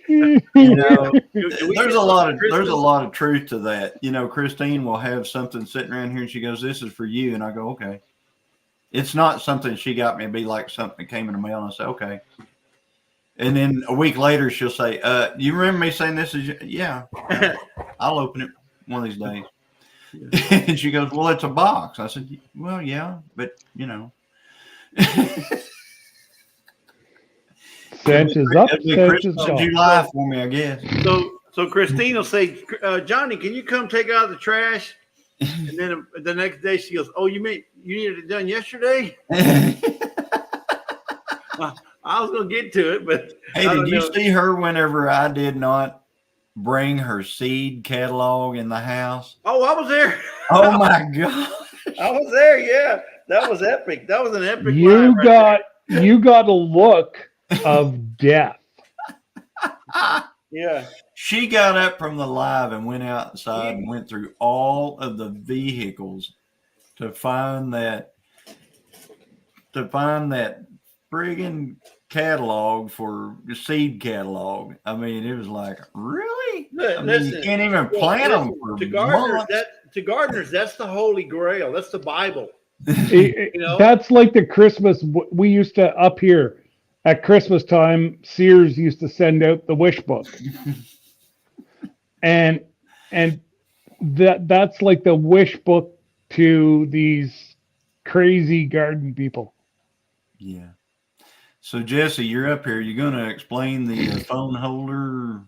Speaker 9: You know,
Speaker 12: Do we
Speaker 9: there's
Speaker 12: get
Speaker 9: a lot of
Speaker 12: Christmas?
Speaker 9: truth to that. You know, Christine will have something sitting around here and she goes, "This is for you," and I go, "Okay." It's not something she got me. It'd be like something that came in the mail, and I say, "Okay." And then a week later, she'll say, "You remember me saying this is yeah? I'll open it one of these days." And she goes, "Well, it's a box." I said, "Well, yeah, but you know."
Speaker 6: Santa's up,
Speaker 9: It'll be
Speaker 6: Santa's
Speaker 9: Christmas in
Speaker 6: gone.
Speaker 9: July for me, I guess.
Speaker 12: So Christine will say, "Johnny, can you come take out the trash?" And then the next day she goes, "Oh, you mean you needed it done yesterday?" I was gonna get to it, but
Speaker 9: Hey,
Speaker 12: I
Speaker 9: did
Speaker 12: don't
Speaker 9: you
Speaker 12: know.
Speaker 9: see her whenever I did not bring her seed catalog in the house?
Speaker 12: Oh, I was there.
Speaker 9: Oh my God.
Speaker 12: I was there. Yeah, that was epic. That was an epic.
Speaker 6: You
Speaker 12: live right
Speaker 6: got you got a look of death.
Speaker 12: there. Yeah.
Speaker 9: She got up from the live and went outside and went through all of the vehicles to find that friggin' catalog for the seed catalog. I mean, it was like, really? I mean, you can't even plant them for
Speaker 12: to gardeners.
Speaker 9: months.
Speaker 12: To gardeners, that's the holy grail. That's the Bible.
Speaker 6: You
Speaker 12: know?
Speaker 6: That's like the Christmas we used to up here at Christmas time. Sears used to send out the wish book, and that's like the wish book to these crazy garden people.
Speaker 9: Yeah. So Jesse, you're up here. You're going to explain the phone holder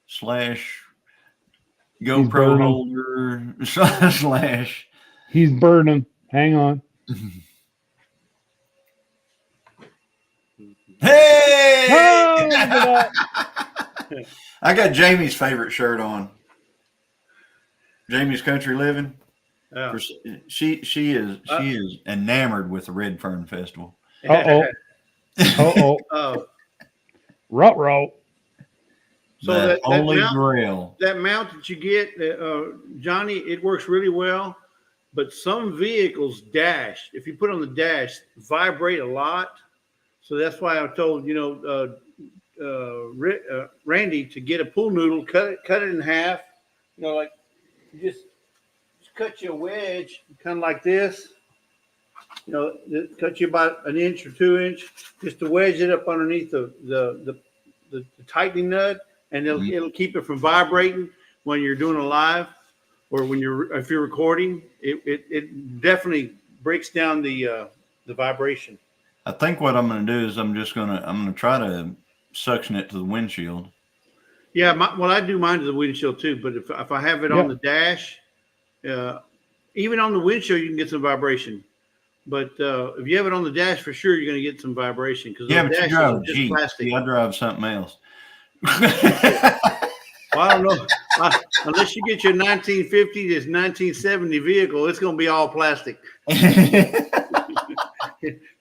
Speaker 9: / GoPro
Speaker 6: burning.
Speaker 9: holder /
Speaker 6: He's burning. Hang on.
Speaker 9: Hey!
Speaker 6: Oh, look at that.
Speaker 9: I got Jamie's favorite shirt on. Jamie's Country Living.
Speaker 12: Yeah.
Speaker 9: She is enamored with the Red Fern Festival.
Speaker 6: Uh-oh. Uh-oh. Ruh-roh.
Speaker 12: So
Speaker 9: The
Speaker 12: that
Speaker 9: Holy
Speaker 12: mount,
Speaker 9: Grail.
Speaker 12: that mount that you get, Johnny, it works really well. But some vehicles dash. If you put on the dash, vibrate a lot. So that's why I told Randy to get a pool noodle, cut it in half. You know, like just cut you a wedge, kind of like this. You know, cut you about an inch or 2 inch, just to wedge it up underneath the tightening nut, and it'll keep it from vibrating when you're doing a live, or if you're recording. It definitely breaks down the vibration.
Speaker 9: I think what I'm going to do is I'm going to try to suction it to the windshield.
Speaker 12: Yeah, I do mine to the windshield too. But if I have it on the dash, even on the windshield, you can get some vibration. But if you have it on the dash, for sure, you're going to get some vibration. Because
Speaker 9: Yeah, but you drive a
Speaker 12: just
Speaker 9: Jeep.
Speaker 12: plastic.
Speaker 9: See, I drive something else.
Speaker 12: Well, I don't know. Unless you get your 1950 to 1970 vehicle, it's going to be all plastic.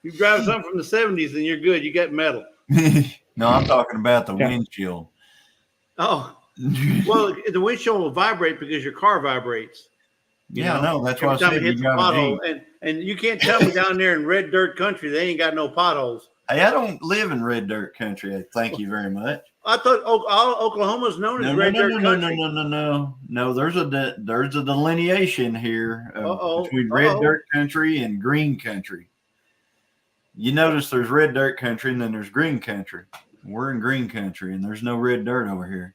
Speaker 12: You drive something from the 70s, then you're good. You got metal.
Speaker 9: No, I'm talking about the windshield.
Speaker 12: Oh, well, the windshield will vibrate because your car vibrates.
Speaker 9: Yeah, I know. That's why I
Speaker 12: Every time
Speaker 9: said
Speaker 12: it hits
Speaker 9: you
Speaker 12: the
Speaker 9: drive a
Speaker 12: pothole,
Speaker 9: Jeep.
Speaker 12: and you can't tell me down there in red dirt country they ain't got no potholes.
Speaker 9: Hey, I don't live in red dirt country. Thank you very much.
Speaker 12: I thought Oklahoma's known as red dirt country.
Speaker 9: No. There's a delineation here between red dirt country and green country. You notice there's red dirt country and then there's green country. We're in green country and there's no red dirt over here.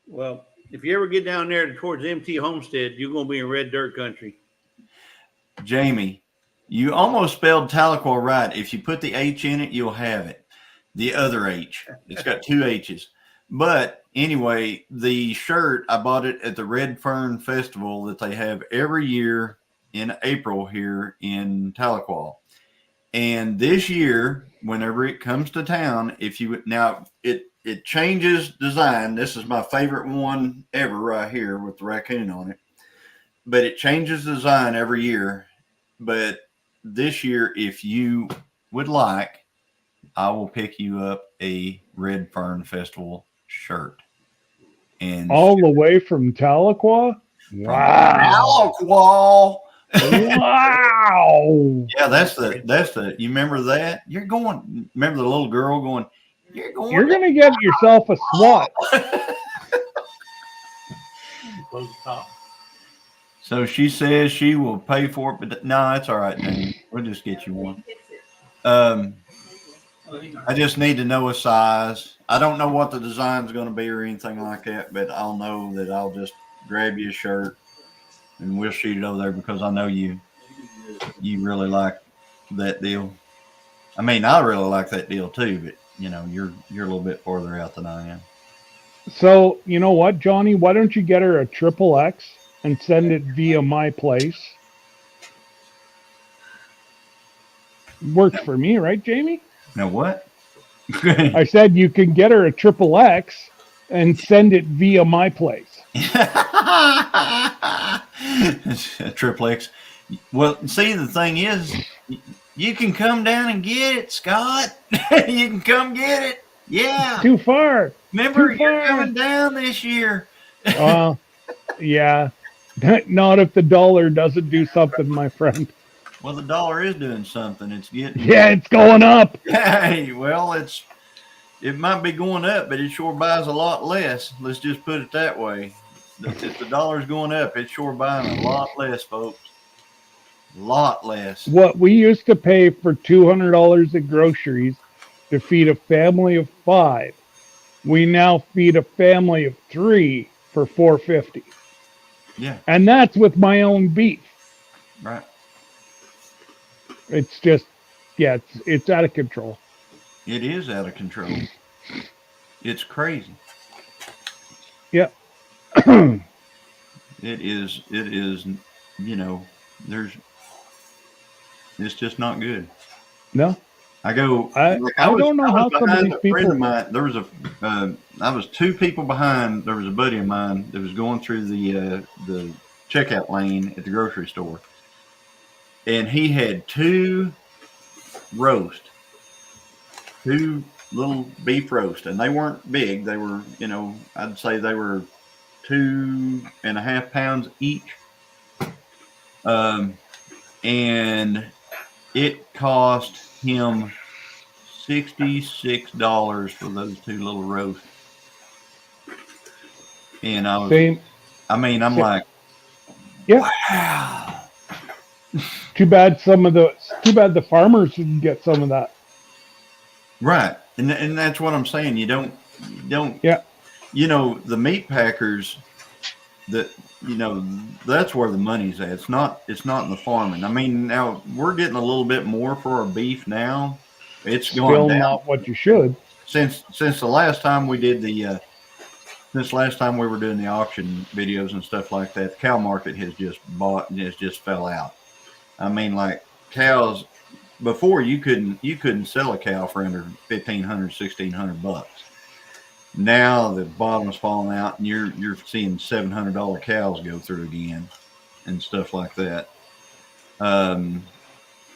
Speaker 12: Well, if you ever get down there towards MT Homestead, you're going to be in red dirt country.
Speaker 9: Jamie, you almost spelled Tahlequah right. If you put the H in it, you'll have it. The other H. It's got 2 H's. But anyway, the shirt, I bought it at the Red Fern Festival that they have every year in April here in Tahlequah. And this year, whenever it comes to town, it changes design. This is my favorite one ever right here with the raccoon on it. But it changes design every year. But this year, if you would like, I will pick you up a Red Fern Festival shirt. And
Speaker 6: all the way from Tahlequah? Wow.
Speaker 9: Tahlequah.
Speaker 6: Wow.
Speaker 9: Yeah, that's the you remember that? Remember the little girl going, you're
Speaker 6: gonna get yourself a SWAT.
Speaker 9: So she says she will pay for it, but no, it's all right, man. We'll just get you one. I just need to know a size. I don't know what the design's going to be or anything like that, but I'll know that I'll just grab you a shirt and we'll shoot it over there because I know you really like that deal. I mean, I really like that deal too, but you're a little bit farther out than I am.
Speaker 6: So you know what, Johnny? Why don't you get her a XXX and send it via my place? Works for me, right, Jamie?
Speaker 9: Now what?
Speaker 6: I said you can get her a XXX and send it via my place.
Speaker 9: XXX. Well, see, the thing is, you can come down and get it, Scott. You can come get it. Yeah.
Speaker 6: Too far.
Speaker 9: Remember, you're coming down this year.
Speaker 6: Yeah. Not if the dollar doesn't do something, my friend.
Speaker 9: Well, the dollar is doing something. It's getting.
Speaker 6: Yeah, it's going up.
Speaker 9: Hey, well, it might be going up, but it sure buys a lot less. Let's just put it that way. If the dollar's going up, it's sure buying a lot less, folks. A lot less.
Speaker 6: What we used to pay for $200 at groceries to feed a family of 5, we now feed a family of 3 for $4.50.
Speaker 9: Yeah.
Speaker 6: And that's with my own beef.
Speaker 9: Right.
Speaker 6: It's just, yeah, it's out of control.
Speaker 9: It is out of control. It's crazy.
Speaker 6: Yeah.
Speaker 9: It is, it's just not good.
Speaker 6: No.
Speaker 9: I don't know how some of these people. I was 2 people behind. There was a buddy of mine that was going through the checkout lane at the grocery store, and he had 2 roast. two little beef roast, and they weren't big. They were, I'd say they were 2.5 pounds each. And it cost him $66 for those two little roasts. And I'm like,
Speaker 6: yeah.
Speaker 9: Wow.
Speaker 6: Too bad the farmers didn't get some of that.
Speaker 9: Right. And that's what I'm saying. You don't,
Speaker 6: yeah.
Speaker 9: The meat packers that's where the money's at. It's not in the farming. I mean, now we're getting a little bit more for our beef now. It's going
Speaker 6: Still
Speaker 9: down.
Speaker 6: Not what you should.
Speaker 9: Since the last time we did since last time we were doing the auction videos and stuff like that, the cow market has just bought and has just fell out. I mean, like cows before you couldn't sell a cow for under $1,500, $1,600. Now the bottom's falling out, and you're seeing $700 cows go through again, and stuff like that.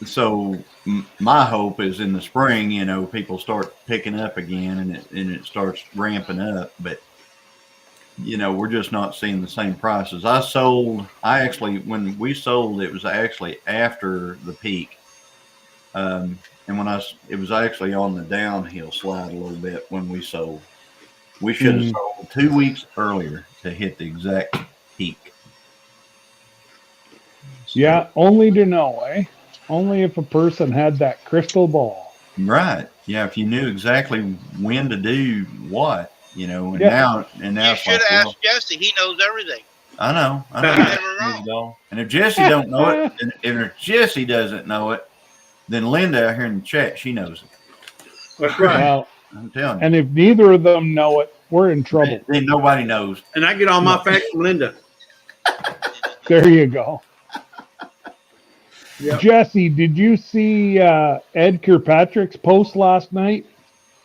Speaker 9: So my hope is in the spring, people start picking up again, and it starts ramping up. But we're just not seeing the same prices. When we sold, it was actually after the peak, and it was actually on the downhill slide a little bit when we sold. We should have sold 2 weeks earlier to hit the exact peak.
Speaker 6: Yeah, only to know, eh? Only if a person had that crystal ball.
Speaker 9: Right. Yeah, if you knew exactly when to do what, now
Speaker 1: You should have asked Jesse. He knows everything.
Speaker 9: I know.
Speaker 1: He's never wrong.
Speaker 9: And if Jesse don't know it, and if Jesse doesn't know it, then Linda out here in the chat, she knows it.
Speaker 12: That's right.
Speaker 6: Well,
Speaker 9: I'm telling you.
Speaker 6: and if neither of them know it, we're in trouble.
Speaker 9: Then nobody knows.
Speaker 12: And I get all my facts from Linda.
Speaker 6: There you go.
Speaker 12: Yep.
Speaker 6: Jesse, did you see Ed Kirkpatrick's post last night?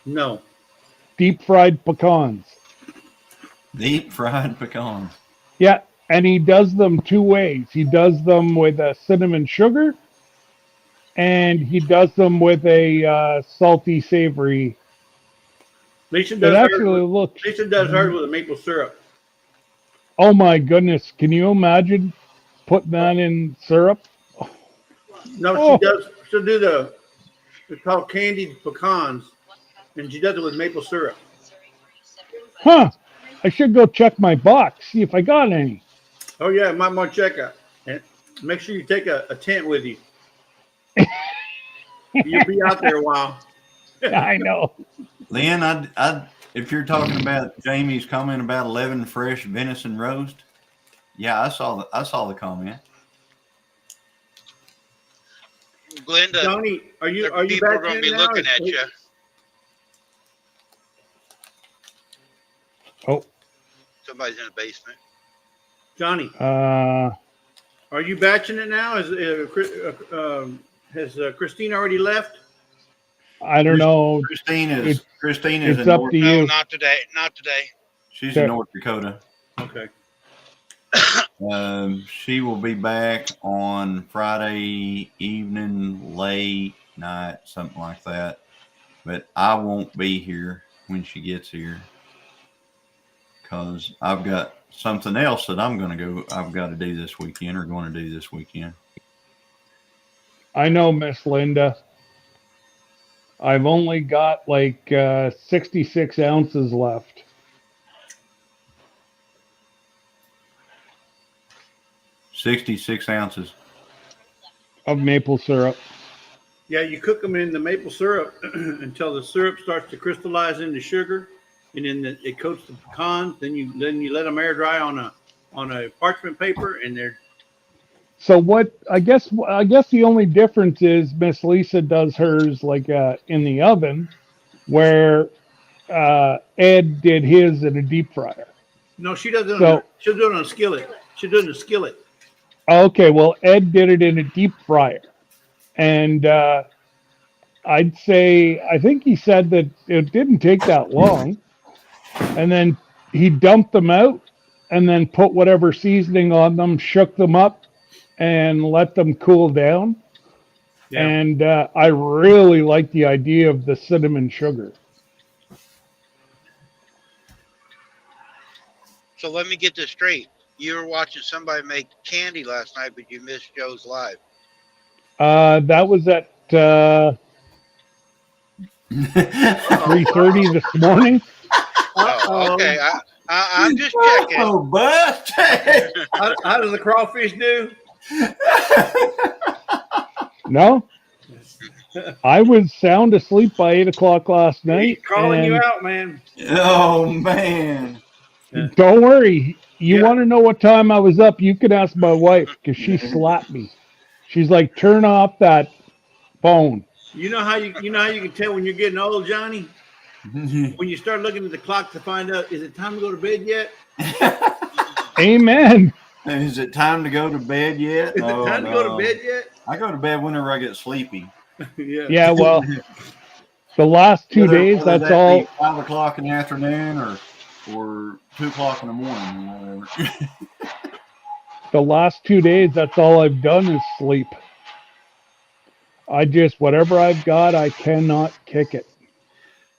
Speaker 12: No.
Speaker 6: Deep fried pecans.
Speaker 9: Deep fried pecans.
Speaker 6: Yeah, and he does them two ways. He does them with a cinnamon sugar, and he does them with a salty, savory.
Speaker 12: Lisa
Speaker 6: It
Speaker 12: does
Speaker 6: actually looks.
Speaker 12: Lisa does hers with a maple syrup.
Speaker 6: Oh my goodness! Can you imagine putting that in syrup?
Speaker 12: No, she does. She'll do it's called candied pecans, and she does it with maple syrup.
Speaker 6: Huh? I should go check my box, see if I got any.
Speaker 12: Oh yeah, might want to check out. And make sure you take a tent with you. You'll be out there a while.
Speaker 6: I know.
Speaker 9: Lynn, if you're talking about Jamie's comment about 11 fresh venison roast, yeah, I saw the comment.
Speaker 1: Glenda,
Speaker 12: Johnny, are you
Speaker 1: people
Speaker 12: back
Speaker 1: are going to
Speaker 12: in
Speaker 1: be
Speaker 12: now?
Speaker 1: looking at you.
Speaker 6: Oh.
Speaker 1: Somebody's in the basement.
Speaker 12: Johnny,
Speaker 6: Uh,
Speaker 12: are you batching it now? Has Christine already left?
Speaker 6: I don't know.
Speaker 9: Christine is
Speaker 6: It's
Speaker 9: in
Speaker 6: up
Speaker 9: North,
Speaker 6: to
Speaker 1: No,
Speaker 6: you.
Speaker 1: not today. Not today.
Speaker 9: she's
Speaker 6: Okay.
Speaker 9: in North Dakota.
Speaker 12: Okay.
Speaker 9: She will be back on Friday evening, late night, something like that. But I won't be here when she gets here because I've got something else that I've got to do this weekend or going to do this weekend.
Speaker 6: I know, Miss Linda. I've only got like 66 ounces left.
Speaker 9: $66 ounces
Speaker 6: of maple syrup.
Speaker 12: Yeah, you cook them in the maple syrup until the syrup starts to crystallize into sugar, and then it coats the pecans. Then you let them air dry on a parchment paper, and they're.
Speaker 6: So what? I guess the only difference is Miss Lisa does hers like in the oven, where Ed did his in a deep fryer.
Speaker 12: No, she doesn't.
Speaker 6: So-
Speaker 12: She'll do it on a skillet. She'll do it in a skillet.
Speaker 6: Okay, well Ed did it in a deep fryer, and I think he said that it didn't take that long, and then he dumped them out, and then put whatever seasoning on them, shook them up, and let them cool down.
Speaker 12: Yeah.
Speaker 6: And I really like the idea of the cinnamon sugar.
Speaker 1: So let me get this straight. You were watching somebody make candy last night, but you missed Joe's live.
Speaker 6: That was at 3:30 this morning.
Speaker 1: Oh, okay. I'm just checking.
Speaker 9: Oh, but
Speaker 12: How does the crawfish do?
Speaker 6: No, I was sound asleep by 8 o'clock last
Speaker 12: He's
Speaker 6: night.
Speaker 12: calling you
Speaker 6: and
Speaker 12: out, man.
Speaker 9: oh man,
Speaker 6: Don't worry. You
Speaker 12: Yeah.
Speaker 6: want to know what time I was up? You can ask my wife because she slapped me. She's like, "Turn off that phone."
Speaker 12: You know how you can tell when you're getting old, Johnny? When you start looking at the clock to find out, is it time to go to bed yet?
Speaker 6: Amen.
Speaker 9: is it time to go to bed yet?
Speaker 12: Is it time to go to bed yet?
Speaker 9: I go to bed whenever I get sleepy.
Speaker 12: Yeah.
Speaker 6: Yeah, well, the last 2 days,
Speaker 9: Whether
Speaker 6: that's
Speaker 9: that
Speaker 6: all.
Speaker 9: be 5 o'clock in the afternoon or 2 o'clock in the morning or whatever.
Speaker 6: The last 2 days, that's all I've done is sleep. Whatever I've got, I cannot kick it.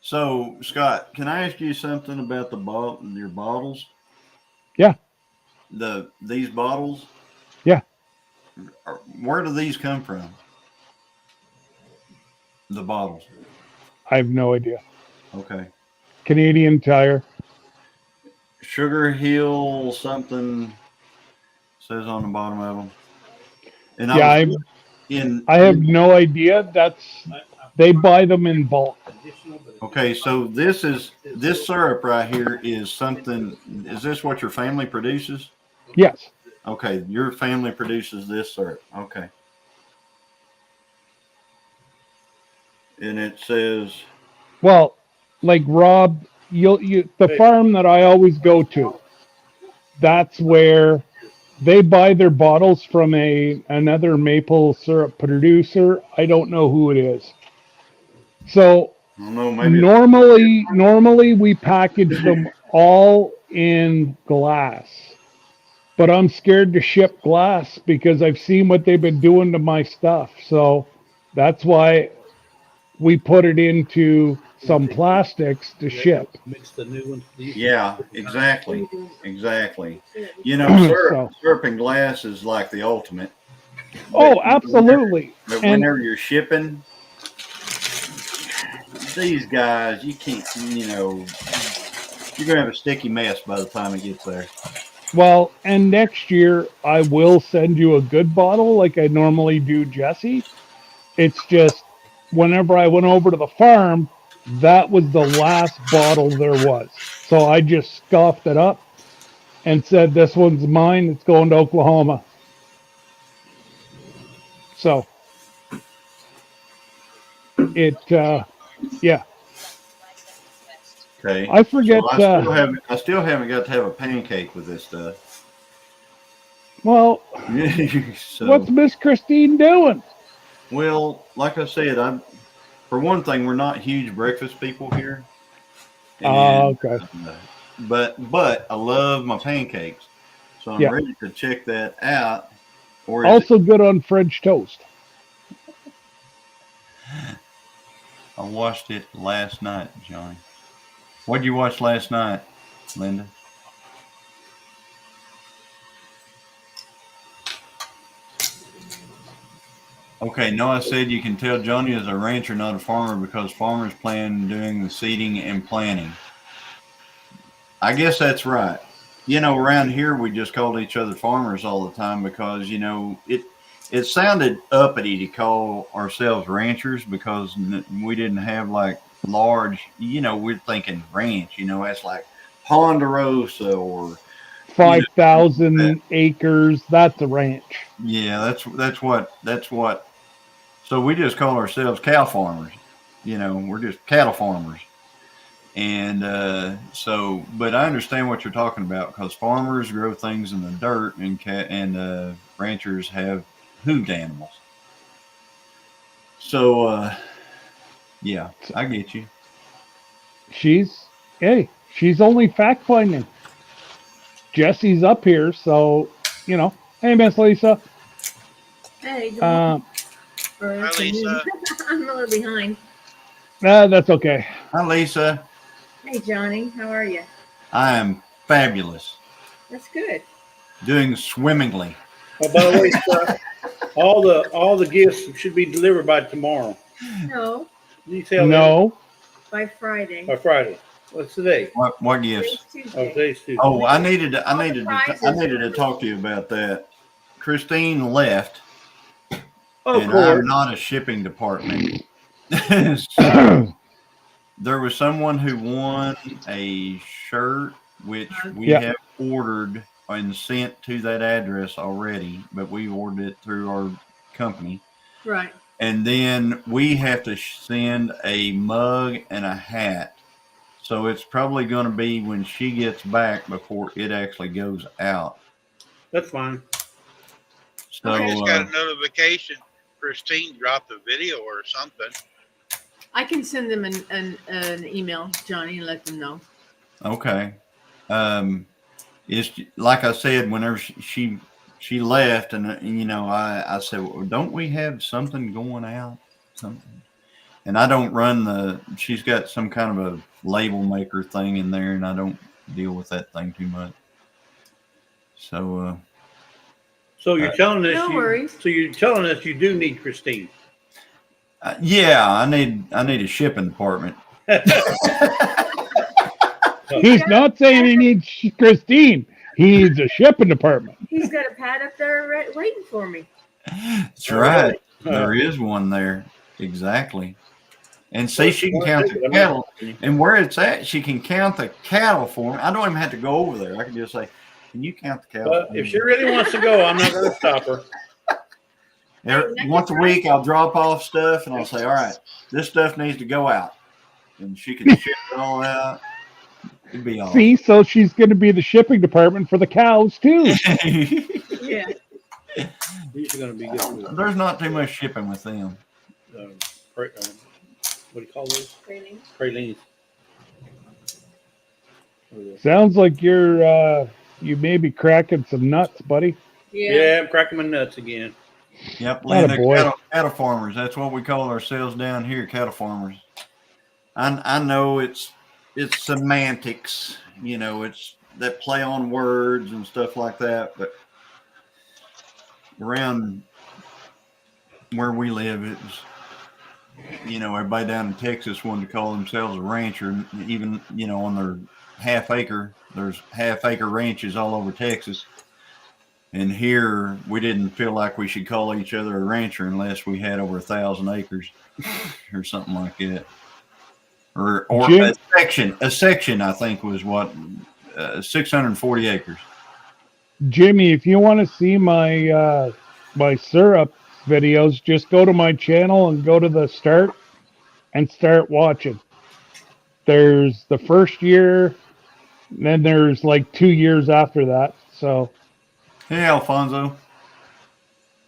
Speaker 9: So, Scott, can I ask you something about your bottles?
Speaker 6: Yeah.
Speaker 9: These bottles?
Speaker 6: Yeah.
Speaker 9: Where do these come from? The bottles.
Speaker 6: I have no idea.
Speaker 9: Okay.
Speaker 6: Canadian Tire.
Speaker 9: Sugar Hill something says on the bottom of them. And
Speaker 6: Yeah, I have no idea. They buy them in bulk.
Speaker 9: okay, so this syrup right here is something. Is this what your family produces?
Speaker 6: Yes.
Speaker 9: Okay, your family produces this syrup. Okay. And it says,
Speaker 6: Well, like Rob, the farm that I always go to, that's where they buy their bottles from another maple syrup producer. I don't know who it is. So
Speaker 9: I don't know, maybe
Speaker 6: normally we package them all in glass. But I'm scared to ship glass because I've seen what they've been doing to my stuff. So that's why we put it into some plastics to ship.
Speaker 12: Mix the new one.
Speaker 9: yeah, exactly. You know, syrup and glass is like the ultimate.
Speaker 6: Oh, absolutely.
Speaker 9: But
Speaker 6: And
Speaker 9: whenever you're shipping, these guys, you can't, you're going to have a sticky mess by the time it gets there.
Speaker 6: well, and next year I will send you a good bottle like I normally do, Jesse. It's just whenever I went over to the farm, that was the last bottle there was. So I just scoffed it up and said, "This one's mine. It's going to Oklahoma." So yeah.
Speaker 9: Okay.
Speaker 6: I forget.
Speaker 9: So I still haven't got to have a pancake with this stuff.
Speaker 6: Well,
Speaker 9: So,
Speaker 6: what's Miss Christine doing?
Speaker 9: well, like I said, for one thing, we're not huge breakfast people here. And,
Speaker 6: Okay.
Speaker 9: But I love my pancakes, so I'm
Speaker 6: Yeah.
Speaker 9: ready to check that out. Or
Speaker 6: Also good on French toast.
Speaker 9: I watched it last night, Johnny. What did you watch last night, Linda? Okay, Noah said you can tell Johnny is a rancher, not a farmer, because farmers plan doing the seeding and planting. I guess that's right. Around here we just called each other farmers all the time because, it sounded uppity to call ourselves ranchers because we didn't have like large, we're thinking ranch, that's like Ponderosa or
Speaker 6: 5,000 acres. That's a ranch.
Speaker 9: yeah, that's what. So we just call ourselves cow farmers. We're just cattle farmers. And but I understand what you're talking about because farmers grow things in the dirt and ranchers have hooved animals. So yeah, I get you.
Speaker 6: She's only fact finding. Jesse's up here, so hey, Miss Lisa.
Speaker 8: Hey, good morning.
Speaker 13: Or
Speaker 1: Hi, Lisa.
Speaker 13: I'm a little behind.
Speaker 6: That's okay.
Speaker 9: Hi, Lisa.
Speaker 13: Hey, Johnny, how are you?
Speaker 9: I am fabulous.
Speaker 13: That's good.
Speaker 9: Doing swimmingly.
Speaker 12: Oh, by the way, Scott, all the gifts should be delivered by tomorrow.
Speaker 13: No,
Speaker 12: Detail
Speaker 6: No.
Speaker 13: by Friday.
Speaker 12: by Friday. What's today?
Speaker 9: What gifts?
Speaker 13: Today's
Speaker 12: Oh,
Speaker 13: Tuesday.
Speaker 12: today's Tuesday.
Speaker 9: Oh, I needed
Speaker 13: All the prizes.
Speaker 9: to talk to you about that. Christine left,
Speaker 12: Of
Speaker 9: and
Speaker 12: course.
Speaker 9: I'm not a shipping department. So, there was someone who won a shirt, which we
Speaker 6: Yeah.
Speaker 9: have ordered and sent to that address already, but we ordered it through our company.
Speaker 13: Right.
Speaker 9: And then we have to send a mug and a hat. So it's probably going to be when she gets back before it actually goes out.
Speaker 12: That's fine.
Speaker 9: So
Speaker 1: I just got a notification. Christine dropped a video or something.
Speaker 13: I can send them an email, Johnny, and let them know.
Speaker 9: okay. It's like I said, whenever she left, and I said, well, don't we have something going out? Something. And I don't run she's got some kind of a label maker thing in there, and I don't deal with that thing too much. So,
Speaker 12: So you're telling us
Speaker 13: No worries.
Speaker 12: So you're telling us you do need Christine.
Speaker 9: yeah, I need a shipping department.
Speaker 6: He's not saying he needs Christine. He needs a shipping department.
Speaker 13: He's got a pad up there waiting for me.
Speaker 9: That's right. There is one there. Exactly. And see, she can count the cattle. And where it's at, she can count the cattle for me. I don't even have to go over there. I can just say, can you count the cattle?
Speaker 12: But if she really wants to go, I'm not going to stop her.
Speaker 9: Once a week, I'll drop off stuff and I'll say, all right, this stuff needs to go out. And she can ship it all out. It'd be all.
Speaker 6: See, so she's going to be the shipping department for the cows too.
Speaker 13: Yeah.
Speaker 12: These are going to be good.
Speaker 9: There's not too much shipping with them.
Speaker 12: What do you call those?
Speaker 13: Training.
Speaker 12: Pralines.
Speaker 6: Sounds like you may be cracking some nuts, buddy.
Speaker 12: Yeah, I'm cracking my nuts again.
Speaker 9: Yep,
Speaker 6: Atta
Speaker 9: Linda,
Speaker 6: boy.
Speaker 9: cattle farmers. That's what we call ourselves down here, cattle farmers. I know it's semantics, it's that play on words and stuff like that, but around where we live, it's everybody down in Texas wanted to call themselves a rancher, and even on their half acre, there's half acre ranches all over Texas. And here, we didn't feel like we should call each other a rancher unless we had over 1,000 acres or something like that. Or
Speaker 6: Jim?
Speaker 9: a section, I think, was what, 640 acres.
Speaker 6: Jimmy, if you want to see my my syrup videos, just go to my channel and go to the start and start watching. There's the first year, and then there's like 2 years after that. So,
Speaker 9: Hey, Alfonso.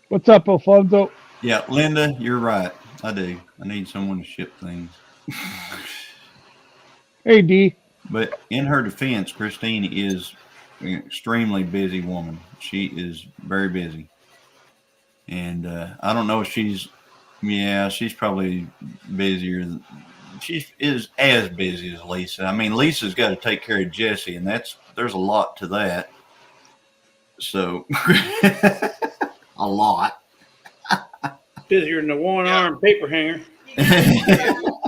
Speaker 6: what's up, Alfonso?
Speaker 9: Yeah, Linda, you're right. I do. I need someone to ship things.
Speaker 6: Hey, D.
Speaker 9: But in her defense, Christine is an extremely busy woman. She is very busy. And I don't know if she's probably busier. She is as busy as Lisa. I mean, Lisa's got to take care of Jesse, and there's a lot to that. So, a lot.
Speaker 12: Busier than the one-arm paper hanger.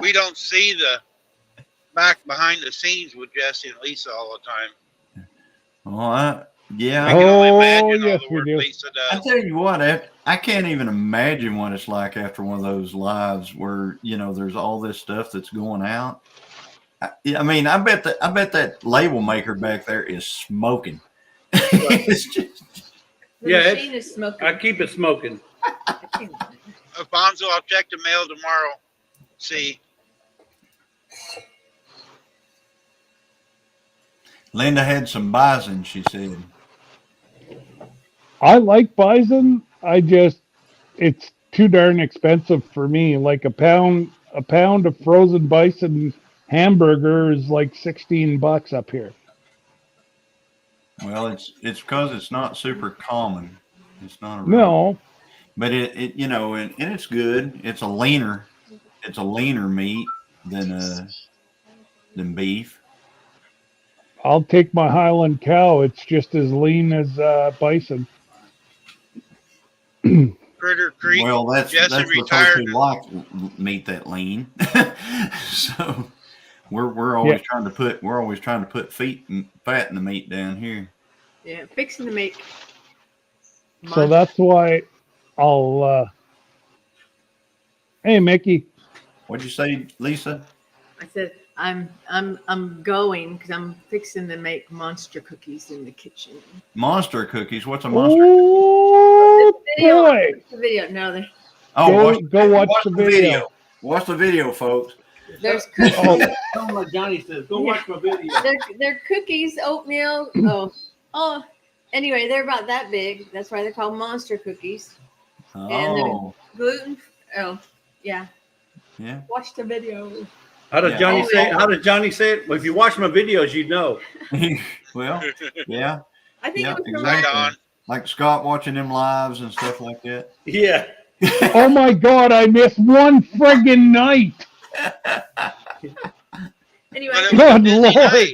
Speaker 1: We don't see the back behind the scenes with Jesse and Lisa all the time.
Speaker 9: Well, I
Speaker 1: can only imagine
Speaker 6: yes,
Speaker 1: all the
Speaker 6: we
Speaker 1: work
Speaker 6: do.
Speaker 1: Lisa
Speaker 9: I
Speaker 1: does.
Speaker 9: tell you what, I can't even imagine what it's like after one of those lives where there's all this stuff that's going out. I mean, I bet that label maker back there is smoking. It's just,
Speaker 13: The
Speaker 12: Yeah,
Speaker 13: machine is smoking.
Speaker 12: I keep it smoking.
Speaker 1: Alfonso, I'll check the mail tomorrow. See.
Speaker 9: Linda had some bison, she said.
Speaker 6: I like bison. It's too darn expensive for me. Like a pound of frozen bison hamburger is like $16 up here.
Speaker 9: Well, it's because it's not super common. It's not a
Speaker 6: No,
Speaker 9: but it you know, and it's good. It's a leaner meat than beef.
Speaker 6: I'll take my Highland cow. It's just as lean as bison.
Speaker 1: Critter Creek.
Speaker 9: Well, that's
Speaker 1: Jesse
Speaker 9: for folks
Speaker 1: retired.
Speaker 9: who like meat that lean. So we're always trying to put fat in the meat down here.
Speaker 13: Yeah, fixing to make.
Speaker 6: So that's why I'll. Hey, Mickey.
Speaker 9: What'd you say, Lisa?
Speaker 13: I said I'm going because I'm fixing to make monster cookies in the kitchen.
Speaker 9: Monster cookies. What's a monster?
Speaker 6: Oh boy!
Speaker 13: The video. No,
Speaker 6: Go watch the video.
Speaker 9: Watch the video, folks.
Speaker 13: there's cookies.
Speaker 12: Like Johnny says, go watch my video.
Speaker 13: They're cookies, oatmeal. Oh. Anyway, they're about that big. That's why they're called monster cookies. And
Speaker 9: Oh,
Speaker 13: they're gluten. Oh, yeah.
Speaker 9: yeah.
Speaker 13: Watch the video.
Speaker 12: How does Johnny say it? How does Johnny say it? Well, if you watch my videos, you'd know.
Speaker 9: Well, yeah.
Speaker 13: I think
Speaker 9: Yeah,
Speaker 13: it was
Speaker 9: exactly. Like Scott watching them lives and stuff like that.
Speaker 12: Yeah.
Speaker 6: Oh my God! I missed one friggin' night.
Speaker 13: Anyway,
Speaker 6: Good Lord!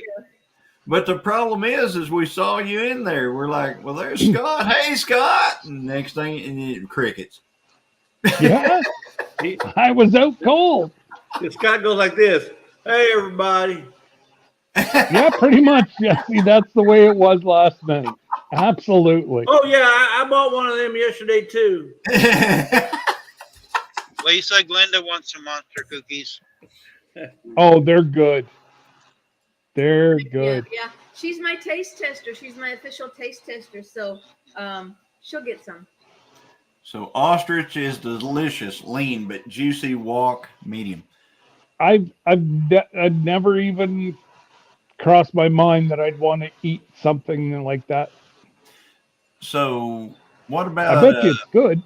Speaker 9: But the problem is we saw you in there. We're like, well, there's Scott. Hey, Scott. And next thing, crickets.
Speaker 6: Yeah, I was out cold.
Speaker 12: Scott goes like this. Hey, everybody.
Speaker 6: Yeah, pretty much, Jesse. That's the way it was last night. Absolutely.
Speaker 12: Oh, yeah, I bought one of them yesterday, too.
Speaker 1: Lisa, Glenda wants some monster cookies.
Speaker 6: Oh, they're good. They're good.
Speaker 13: Yeah. She's my taste tester. She's my official taste tester. So she'll get some.
Speaker 9: So ostrich is delicious, lean but juicy. Walk medium.
Speaker 6: I'd never even crossed my mind that I'd want to eat something like that.
Speaker 9: So what about?
Speaker 6: I bet you it's good.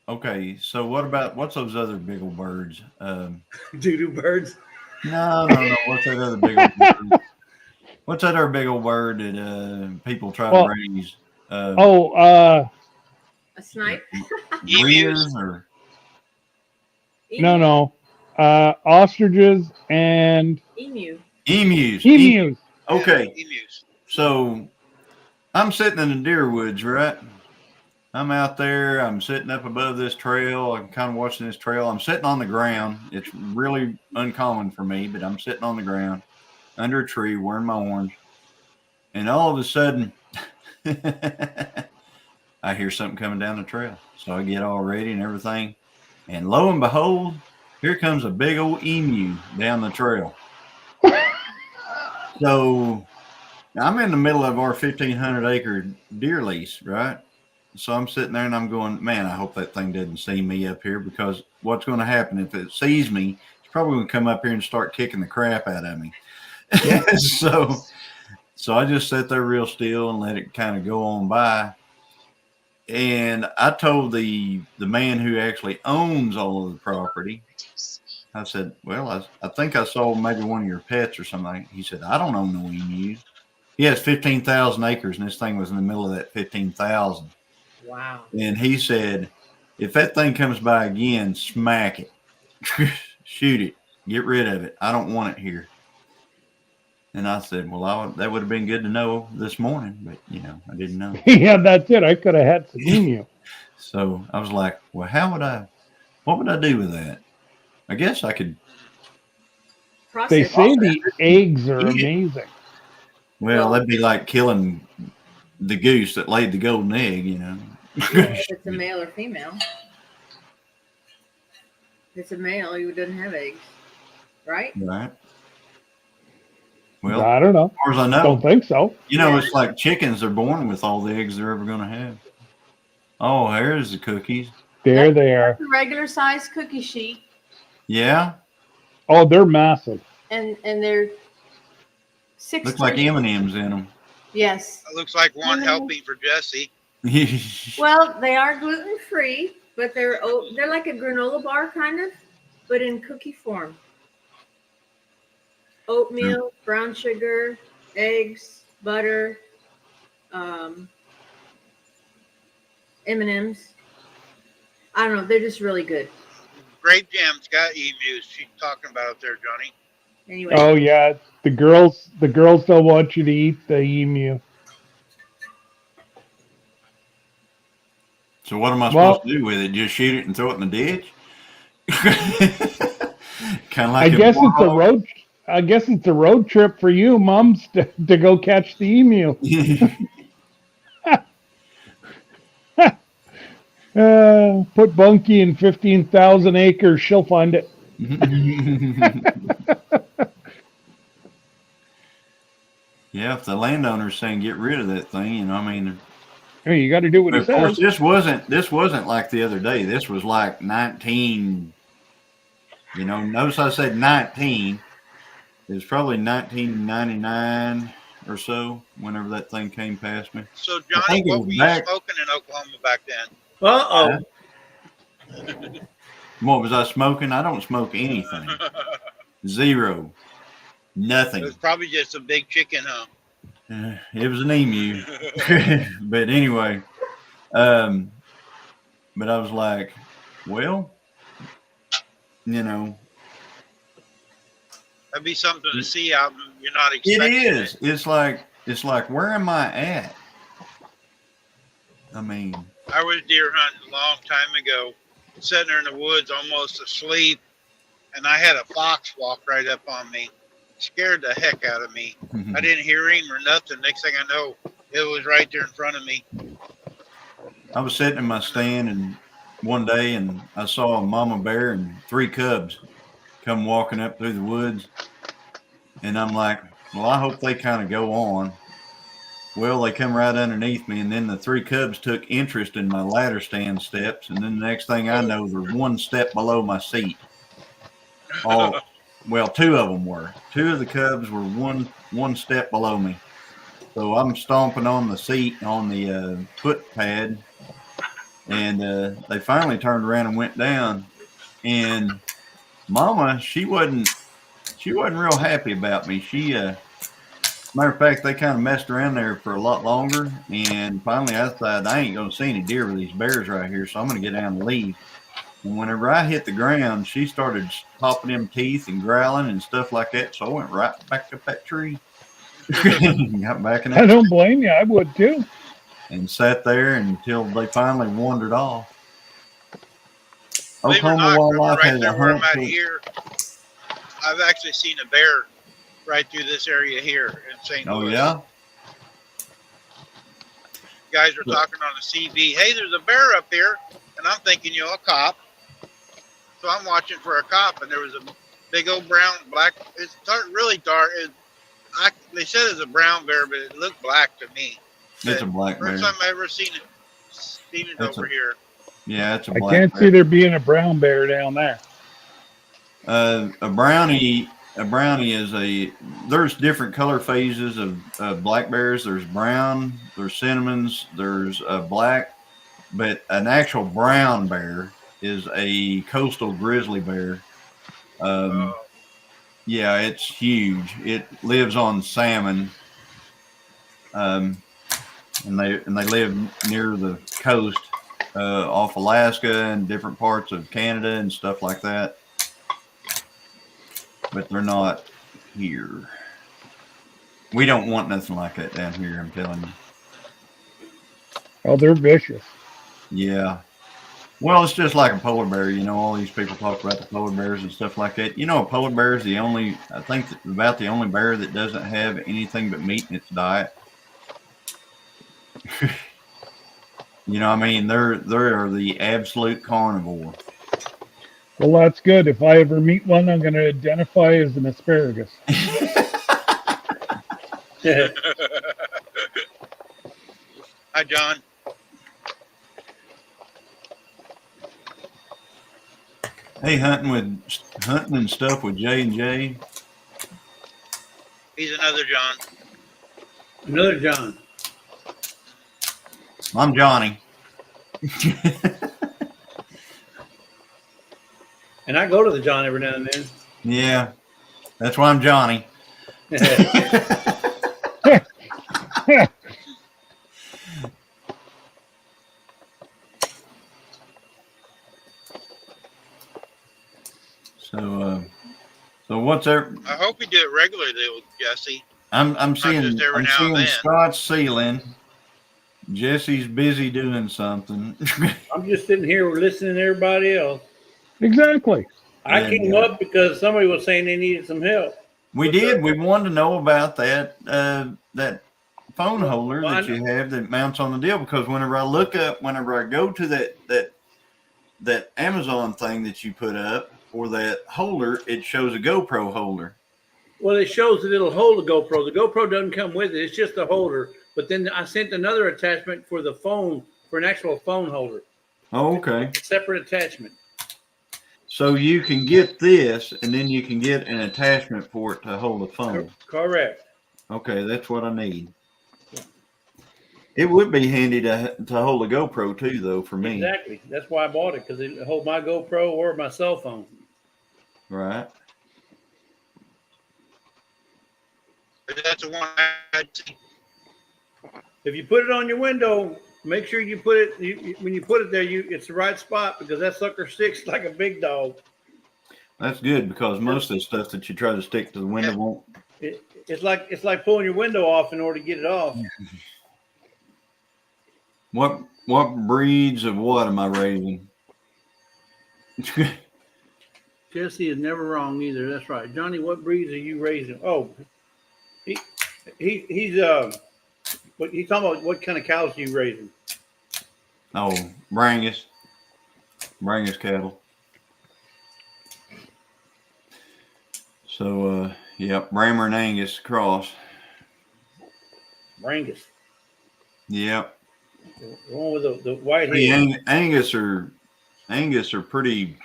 Speaker 9: Okay, so what's those other big old birds?
Speaker 12: Doo-doo birds.
Speaker 9: No. What's that other big old bird? What's that other big old bird that people try to raise?
Speaker 13: A snipe.
Speaker 9: Emus or
Speaker 6: no. Ostriches and
Speaker 9: emus. Okay.
Speaker 1: Emus.
Speaker 9: So I'm sitting in the deer woods, right? I'm out there. I'm sitting up above this trail. I'm kind of watching this trail. I'm sitting on the ground. It's really uncommon for me, but I'm sitting on the ground under a tree wearing my orange. And all of a sudden, I hear something coming down the trail. So I get all ready and everything. And lo and behold, here comes a big old emu down the trail. So I'm in the middle of our 1,500 acre deer lease, right? So I'm sitting there and I'm going, man, I hope that thing doesn't see me up here, because what's going to happen if it sees me, it's probably going to come up here and start kicking the crap out of me. Yeah. So I just sat there real still and let it kind of go on by. And I told the man who actually owns all of the property, I said, well, I think I saw maybe one of your pets or something. He said, I don't own no emus. He has 15,000 acres, and this thing was in the middle of that 15,000.
Speaker 13: Wow.
Speaker 9: And he said, if that thing comes by again, smack it, shoot it, get rid of it. I don't want it here. And I said, well, that would have been good to know this morning, but I didn't know.
Speaker 6: Yeah, that's it. I could have had some emu.
Speaker 9: So I was like, well, what would I do with that? I guess I could.
Speaker 6: They say the eggs are amazing.
Speaker 9: Well, that'd be like killing the goose that laid the golden egg,
Speaker 13: Yeah, if it's a male or female. If it's a male, you doesn't have eggs, right?
Speaker 9: Right. Well,
Speaker 6: I don't know.
Speaker 9: As far as I know.
Speaker 6: Don't think so.
Speaker 9: It's like chickens are born with all the eggs they're ever going to have. Oh, here's the cookies.
Speaker 6: There they are.
Speaker 13: A regular size cookie sheet,
Speaker 9: Yeah.
Speaker 6: Oh, they're massive.
Speaker 13: and they're 6.
Speaker 9: Looks like M&Ms in them.
Speaker 13: Yes.
Speaker 1: It looks like one helping for Jesse.
Speaker 13: Well, they are gluten free, but they're like a granola bar kind of, but in cookie form. Oatmeal, brown sugar, eggs, butter, M&Ms. I don't know. They're just really good.
Speaker 1: Grape Jam's got emus. She's talking about it there, Johnny.
Speaker 13: Anyway.
Speaker 6: Oh yeah, the girls don't want you to eat the emu.
Speaker 9: So what am I
Speaker 6: Well-
Speaker 9: supposed to do with it? Just shoot it and throw it in the ditch? Kind of like
Speaker 6: I guess it's a road trip for you, mums, to go catch the emu. Put Bunky in 15,000 acres. She'll find it.
Speaker 9: Yeah, if the landowner's saying get rid of that thing, you know, I mean,
Speaker 6: Hey, you got to do what
Speaker 9: but
Speaker 6: he
Speaker 9: of course
Speaker 6: says.
Speaker 9: this wasn't like the other day. This was like 19. You know, notice I said 19. It was probably 1999 or so. Whenever that thing came past me.
Speaker 1: So,
Speaker 9: I
Speaker 1: Johnny,
Speaker 9: think it
Speaker 1: what
Speaker 9: was
Speaker 1: were you
Speaker 9: back-
Speaker 1: smoking in Oklahoma back then?
Speaker 12: Uh-oh.
Speaker 9: What was I smoking? I don't smoke anything. Zero.
Speaker 1: It
Speaker 9: Nothing.
Speaker 1: was probably just a big chicken, huh?
Speaker 9: It was an emu. But anyway, but I was like, well, you know,
Speaker 1: That'd be something to see out. You're not
Speaker 9: it
Speaker 1: expecting
Speaker 9: is. It's like, where am I at? I mean,
Speaker 1: I was deer hunting a long time ago, sitting there in the woods, almost asleep, and I had a fox walk right up on me. Scared the heck out of me. I didn't hear him or nothing. Next thing I know, it was right there in front of me.
Speaker 9: I was sitting in my stand and one day and I saw a mama bear and 3 cubs come walking up through the woods. And I'm like, well, I hope they kind of go on. Well, they come right underneath me, and then the 3 cubs took interest in my ladder stand steps, and then the next thing I know, they're 1 step below my seat. All, well, 2 of them were. 2 of the cubs were one step below me. So I'm stomping on the seat on the foot pad, and they finally turned around and went down. And Mama, she wasn't real happy about me. She matter of fact, they kind of messed around there for a lot longer, and finally I thought I ain't gonna see any deer with these bears right here, so I'm gonna get down and leave. And whenever I hit the ground, she started popping them teeth and growling and stuff like that, so I went right back up that tree. Got back in
Speaker 6: I
Speaker 9: that
Speaker 6: don't blame you. I would too.
Speaker 9: and sat there until they finally wandered off.
Speaker 1: Believe it or
Speaker 9: Oklahoma
Speaker 1: not,
Speaker 9: Wildlife
Speaker 1: right
Speaker 9: has
Speaker 1: there
Speaker 9: a
Speaker 1: where I'm
Speaker 9: hunt.
Speaker 1: at here, I've actually seen a bear right through this area here in St.
Speaker 9: Oh
Speaker 1: Louis.
Speaker 9: yeah,
Speaker 1: Guys were talking on the CB. Hey, there's a bear up here, and I'm thinking, a cop. So I'm watching for a cop, and there was a big old brown, black. It's really dark. They said it's a brown bear, but it looked black to me.
Speaker 9: it's a black bear.
Speaker 1: First time I ever seen it
Speaker 9: That's
Speaker 1: over
Speaker 9: a-
Speaker 1: here.
Speaker 9: Yeah, it's a
Speaker 6: I
Speaker 9: black
Speaker 6: can't
Speaker 9: bear.
Speaker 6: see there being a brown bear down there.
Speaker 9: A brownie is there's different color phases of black bears. There's brown, there's cinnamons, there's black, but an actual brown bear is a coastal grizzly bear. Yeah, it's huge. It lives on salmon. And they live near the coast, off Alaska and different parts of Canada and stuff like that. But they're not here. We don't want nothing like that down here, I'm telling you.
Speaker 6: Oh, they're vicious.
Speaker 9: Yeah. Well, it's just like a polar bear. All these people talk about the polar bears and stuff like that. A polar bear is about the only bear that doesn't have anything but meat in its diet. I mean, they're the absolute carnivore.
Speaker 6: Well, that's good. If I ever meet one, I'm going to identify as an asparagus.
Speaker 1: Hi, John.
Speaker 9: Hey, hunting and stuff with J&J.
Speaker 1: He's another John.
Speaker 12: Another John.
Speaker 9: I'm Johnny.
Speaker 12: And I go to the John every now and then.
Speaker 9: Yeah, that's why I'm Johnny. So what's there?
Speaker 1: I hope you do it regularly, though, Jesse.
Speaker 9: I'm
Speaker 1: just
Speaker 9: seeing
Speaker 1: every now and then.
Speaker 9: Scott's ceiling. Jesse's busy doing something.
Speaker 12: I'm just sitting here listening to everybody else.
Speaker 6: Exactly.
Speaker 12: I came up because somebody was saying they needed some help.
Speaker 9: We did. We wanted to know about that that phone holder that you have that mounts on the deal, because whenever I go to that Amazon thing that you put up for that holder, it shows a GoPro holder.
Speaker 12: Well, it shows that it'll hold the GoPro. The GoPro doesn't come with it. It's just a holder. But then I sent another attachment for the phone, for an actual phone holder.
Speaker 9: Oh, okay.
Speaker 12: Separate attachment.
Speaker 9: So you can get this, and then you can get an attachment for it to hold the phone.
Speaker 12: Correct.
Speaker 9: Okay, that's what I need. It would be handy to hold a GoPro too, though, for me.
Speaker 12: Exactly. That's why I bought it, because it hold my GoPro or my cell phone.
Speaker 9: Right.
Speaker 1: That's the one I'd see.
Speaker 12: If you put it on your window, make sure you put it. When you put it there, it's the right spot, because that sucker sticks like a big dog.
Speaker 9: That's good, because most of the stuff that you try to stick to the window won't.
Speaker 12: It's like pulling your window off in order to get it off.
Speaker 9: What breeds of what am I raising?
Speaker 12: Jesse is never wrong either. That's right, Johnny. What breeds are you raising? Oh, he's talking about what kind of cows are you raising?
Speaker 9: Oh, Brangus cattle. So, Brammer and Angus cross.
Speaker 12: Brangus.
Speaker 9: Yep.
Speaker 12: The one with the white hair.
Speaker 9: Hey, Angus are pretty.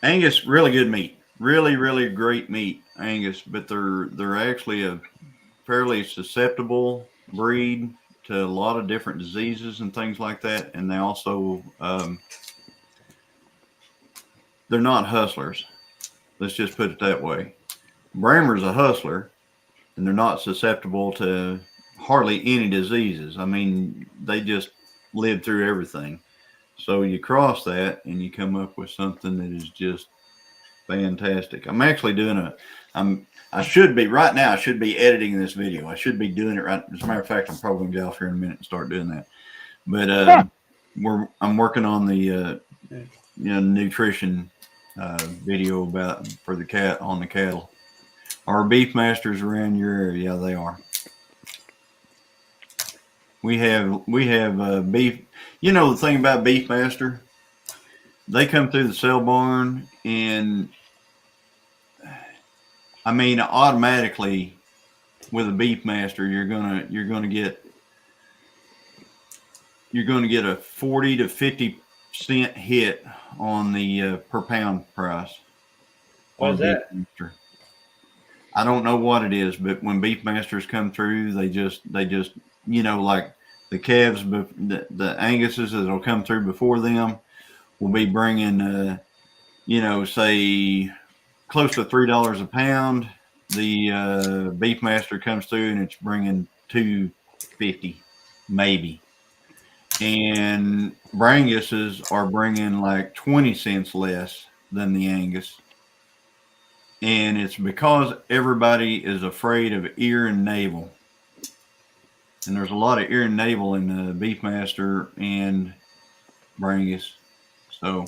Speaker 9: Angus, really good meat. Really, really great meat, Angus. But they're actually a fairly susceptible breed to a lot of different diseases and things like that. And they also, they're not hustlers. Let's just put it that way. Brammer's a hustler, and they're not susceptible to hardly any diseases. I mean, they just live through everything. So you cross that and you come up with something that is just fantastic. I'm actually doing I should be editing this video. I should be doing it right. As a matter of fact, I'm probably going to get off here in a minute and start doing that. But I'm working on the nutrition video for the cattle. Are beef masters around your area? Yeah, they are. We have beef. You know, the thing about Beefmaster, they come through the sale barn, and I mean, automatically with a Beefmaster, you're gonna get a 40 to 50 cent hit on the per pound price.
Speaker 12: What's that?
Speaker 9: Beefmaster. I don't know what it is, but when Beefmasters come through, they just like the calves, the Anguses that'll come through before them will be bringing, say close to $3 a pound. The Beefmaster comes through and it's bringing $2.50 maybe. And Branguses are bringing like 20 cents less than the Angus. And it's because everybody is afraid of ear and navel. And there's a lot of ear and navel in the Beefmaster and Brangus. So,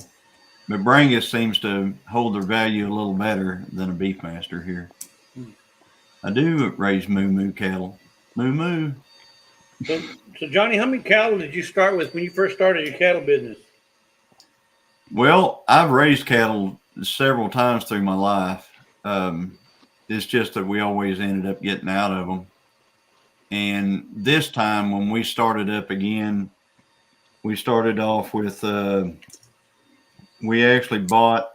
Speaker 9: but Brangus seems to hold their value a little better than a Beefmaster here. I do raise moo cattle. Moo.
Speaker 12: So Johnny, how many cattle did you start with when you first started your cattle business?
Speaker 9: Well, I've raised cattle several times through my life. It's just that we always ended up getting out of them. And this time when we started up again, we started off with, we actually bought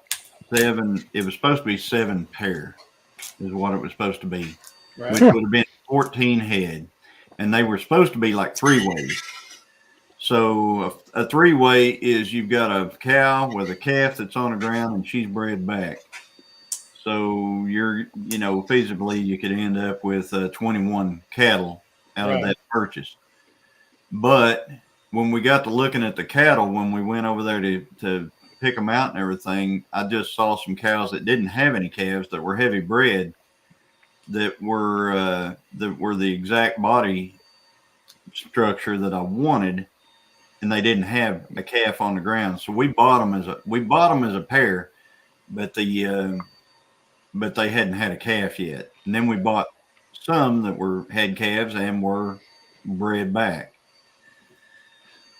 Speaker 9: 7, it was supposed to be 7 pair is what it was supposed to be, right. Which would have been 14 head. And they were supposed to be like 3-ways. So a 3-way is you've got a cow with a calf that's on the ground and she's bred back. So feasibly you could end up with 21 cattle out of that purchase. But when we got to looking at the cattle, when we went over there to pick them out and everything, I just saw some cows that didn't have any calves that were heavy bred that were the exact body structure that I wanted, and they didn't have a calf on the ground. So we bought them as a pair, but they hadn't had a calf yet. And then we bought some that had calves and were bred back.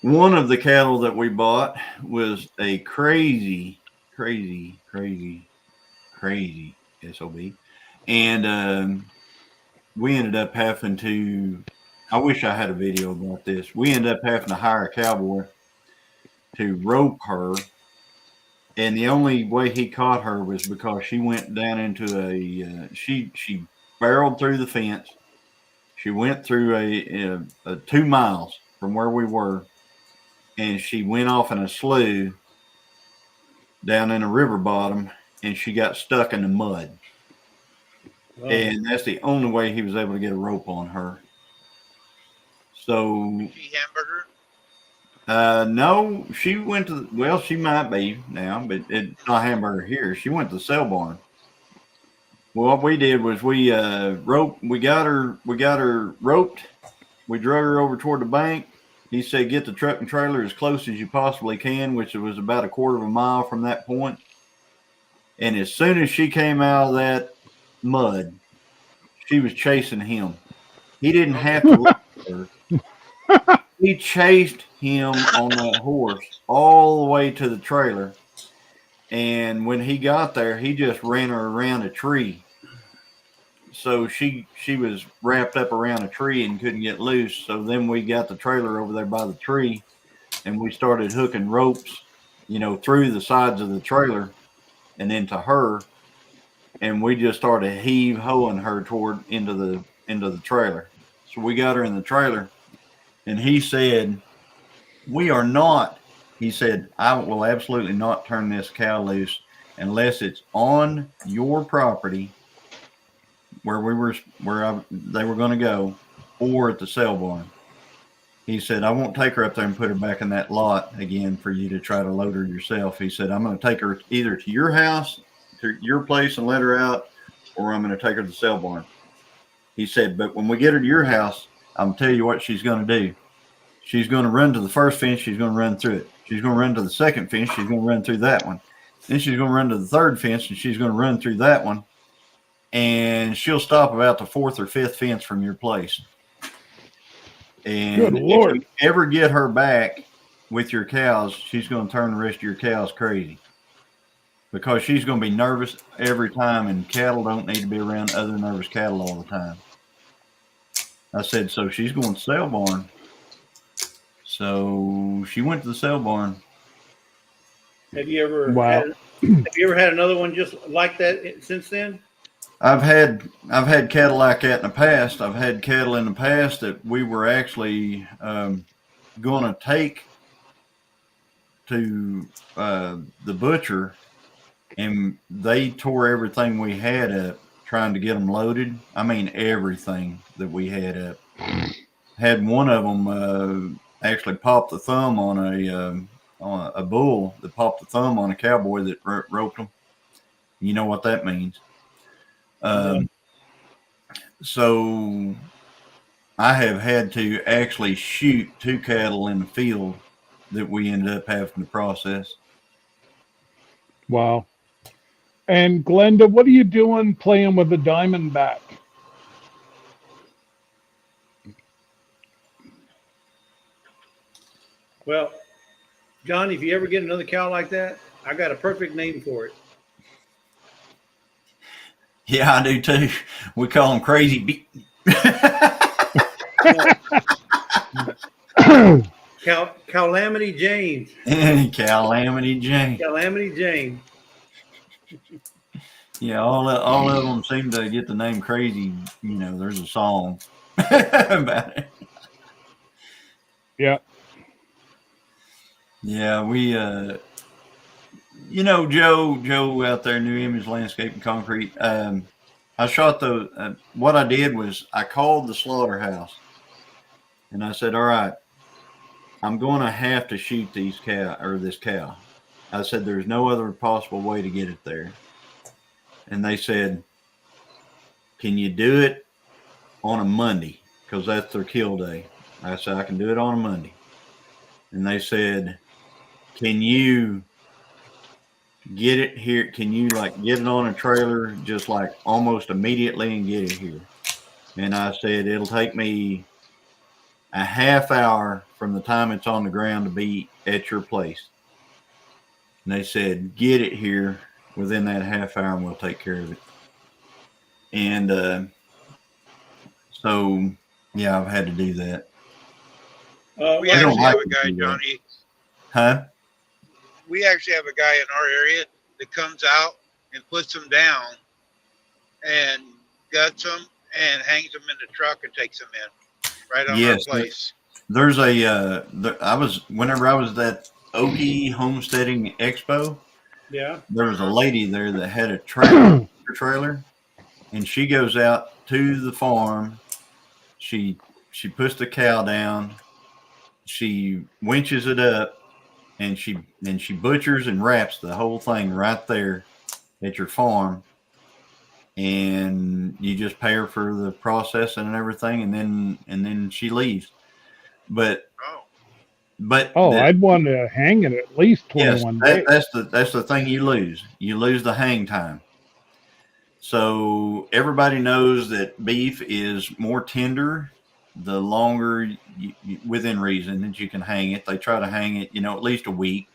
Speaker 9: One of the cattle that we bought was a crazy SOB. And we ended up having to, I wish I had a video about this. We ended up having to hire a cowboy to rope her. And the only way he caught her was because she went down into she barreled through the fence. She went through a 2 miles from where we were. And she went off in a slough down in a river bottom, and she got stuck in the mud. Oh. And that's the only way he was able to get a rope on her. So,
Speaker 1: she hamburger?
Speaker 9: No, she went to, well, she might be now, but it's not hamburger here. She went to the sale barn. Well, what we did was we got her roped. We drug her over toward the bank. He said, get the truck and trailer as close as you possibly can, which was about a quarter of a mile from that point. And as soon as she came out of that mud, she was chasing him. He didn't have to look at her. He chased him on that horse all the way to the trailer. And when he got there, he just ran her around a tree. So she was wrapped up around a tree and couldn't get loose. So then we got the trailer over there by the tree, and we started hooking ropes, through the sides of the trailer and into her. And we just started heave-hoeing her into the trailer. So we got her in the trailer, and he said, he said, I will absolutely not turn this cow loose unless it's on your property where they were going to go, or at the sale barn. He said, I won't take her up there and put her back in that lot again for you to try to load her yourself. He said, I'm going to take her either to your house, to your place and let her out, or I'm going to take her to the sale barn. He said, but when we get her to your house, I'm going to tell you what she's going to do. She's going to run to the first fence. She's going to run through it. She's going to run to the second fence. She's going to run through that one. Then she's going to run to the third fence, and she's going to run through that one. And she'll stop about the fourth or fifth fence from your place. And
Speaker 6: good Lord,
Speaker 9: if you ever get her back with your cows, she's going to turn the rest of your cows crazy, because she's going to be nervous every time, and cattle don't need to be around other nervous cattle all the time. I said, so she's going to the sale barn. So she went to the sale barn.
Speaker 12: Have you ever had another one just like that since then?
Speaker 9: I've had cattle like that in the past. I've had cattle in the past that we were actually going to take to the butcher, and they tore everything we had up trying to get them loaded. I mean, everything that we had up. Had one of them actually popped the thumb on a bull that popped the thumb on a cowboy that roped them. You know what that means. So I have had to actually shoot 2 cattle in the field that we ended up having to process.
Speaker 6: Wow. And Glenda, what are you doing playing with the Diamondback?
Speaker 12: Well, John, if you ever get another cow like that, I got a perfect name for it.
Speaker 9: Yeah, I do too. We call them Crazy
Speaker 12: Calamity James.
Speaker 9: Calamity James.
Speaker 12: Calamity James.
Speaker 9: Yeah, all of them seem to get the name Crazy. There's a song about it.
Speaker 6: Yeah.
Speaker 9: Yeah, we, Joe out there, New Image Landscape and Concrete. I shot what I did was I called the slaughterhouse, and I said, all right, I'm going to have to shoot this cow. I said, there's no other possible way to get it there. And they said, can you do it on a Monday? Because that's their kill day. I said, I can do it on a Monday. And they said, can you get it here? Can you like get it on a trailer just like almost immediately and get it here? And I said, it'll take me a half hour from the time it's on the ground to be at your place. And they said, get it here within that half hour and we'll take care of it. And so, yeah, I've had to do that.
Speaker 1: We actually have a guy, Johnny.
Speaker 9: Huh?
Speaker 1: We actually have a guy in our area that comes out and puts them down and guts them and hangs them in the truck and takes them in right on our place.
Speaker 9: There's a, whenever I was at Okie Homesteading Expo,
Speaker 12: Yeah.
Speaker 9: there was a lady there that had a trailer, and she goes out to the farm. She puts the cow down, she winches it up, and she butchers and wraps the whole thing right there at your farm. And you just pay her for the processing and everything, and then she leaves. But
Speaker 6: I'd want to hang it at least 21 days.
Speaker 9: That's the thing you lose. You lose the hang time. So everybody knows that beef is more tender the longer within reason that you can hang it. They try to hang it, at least a week,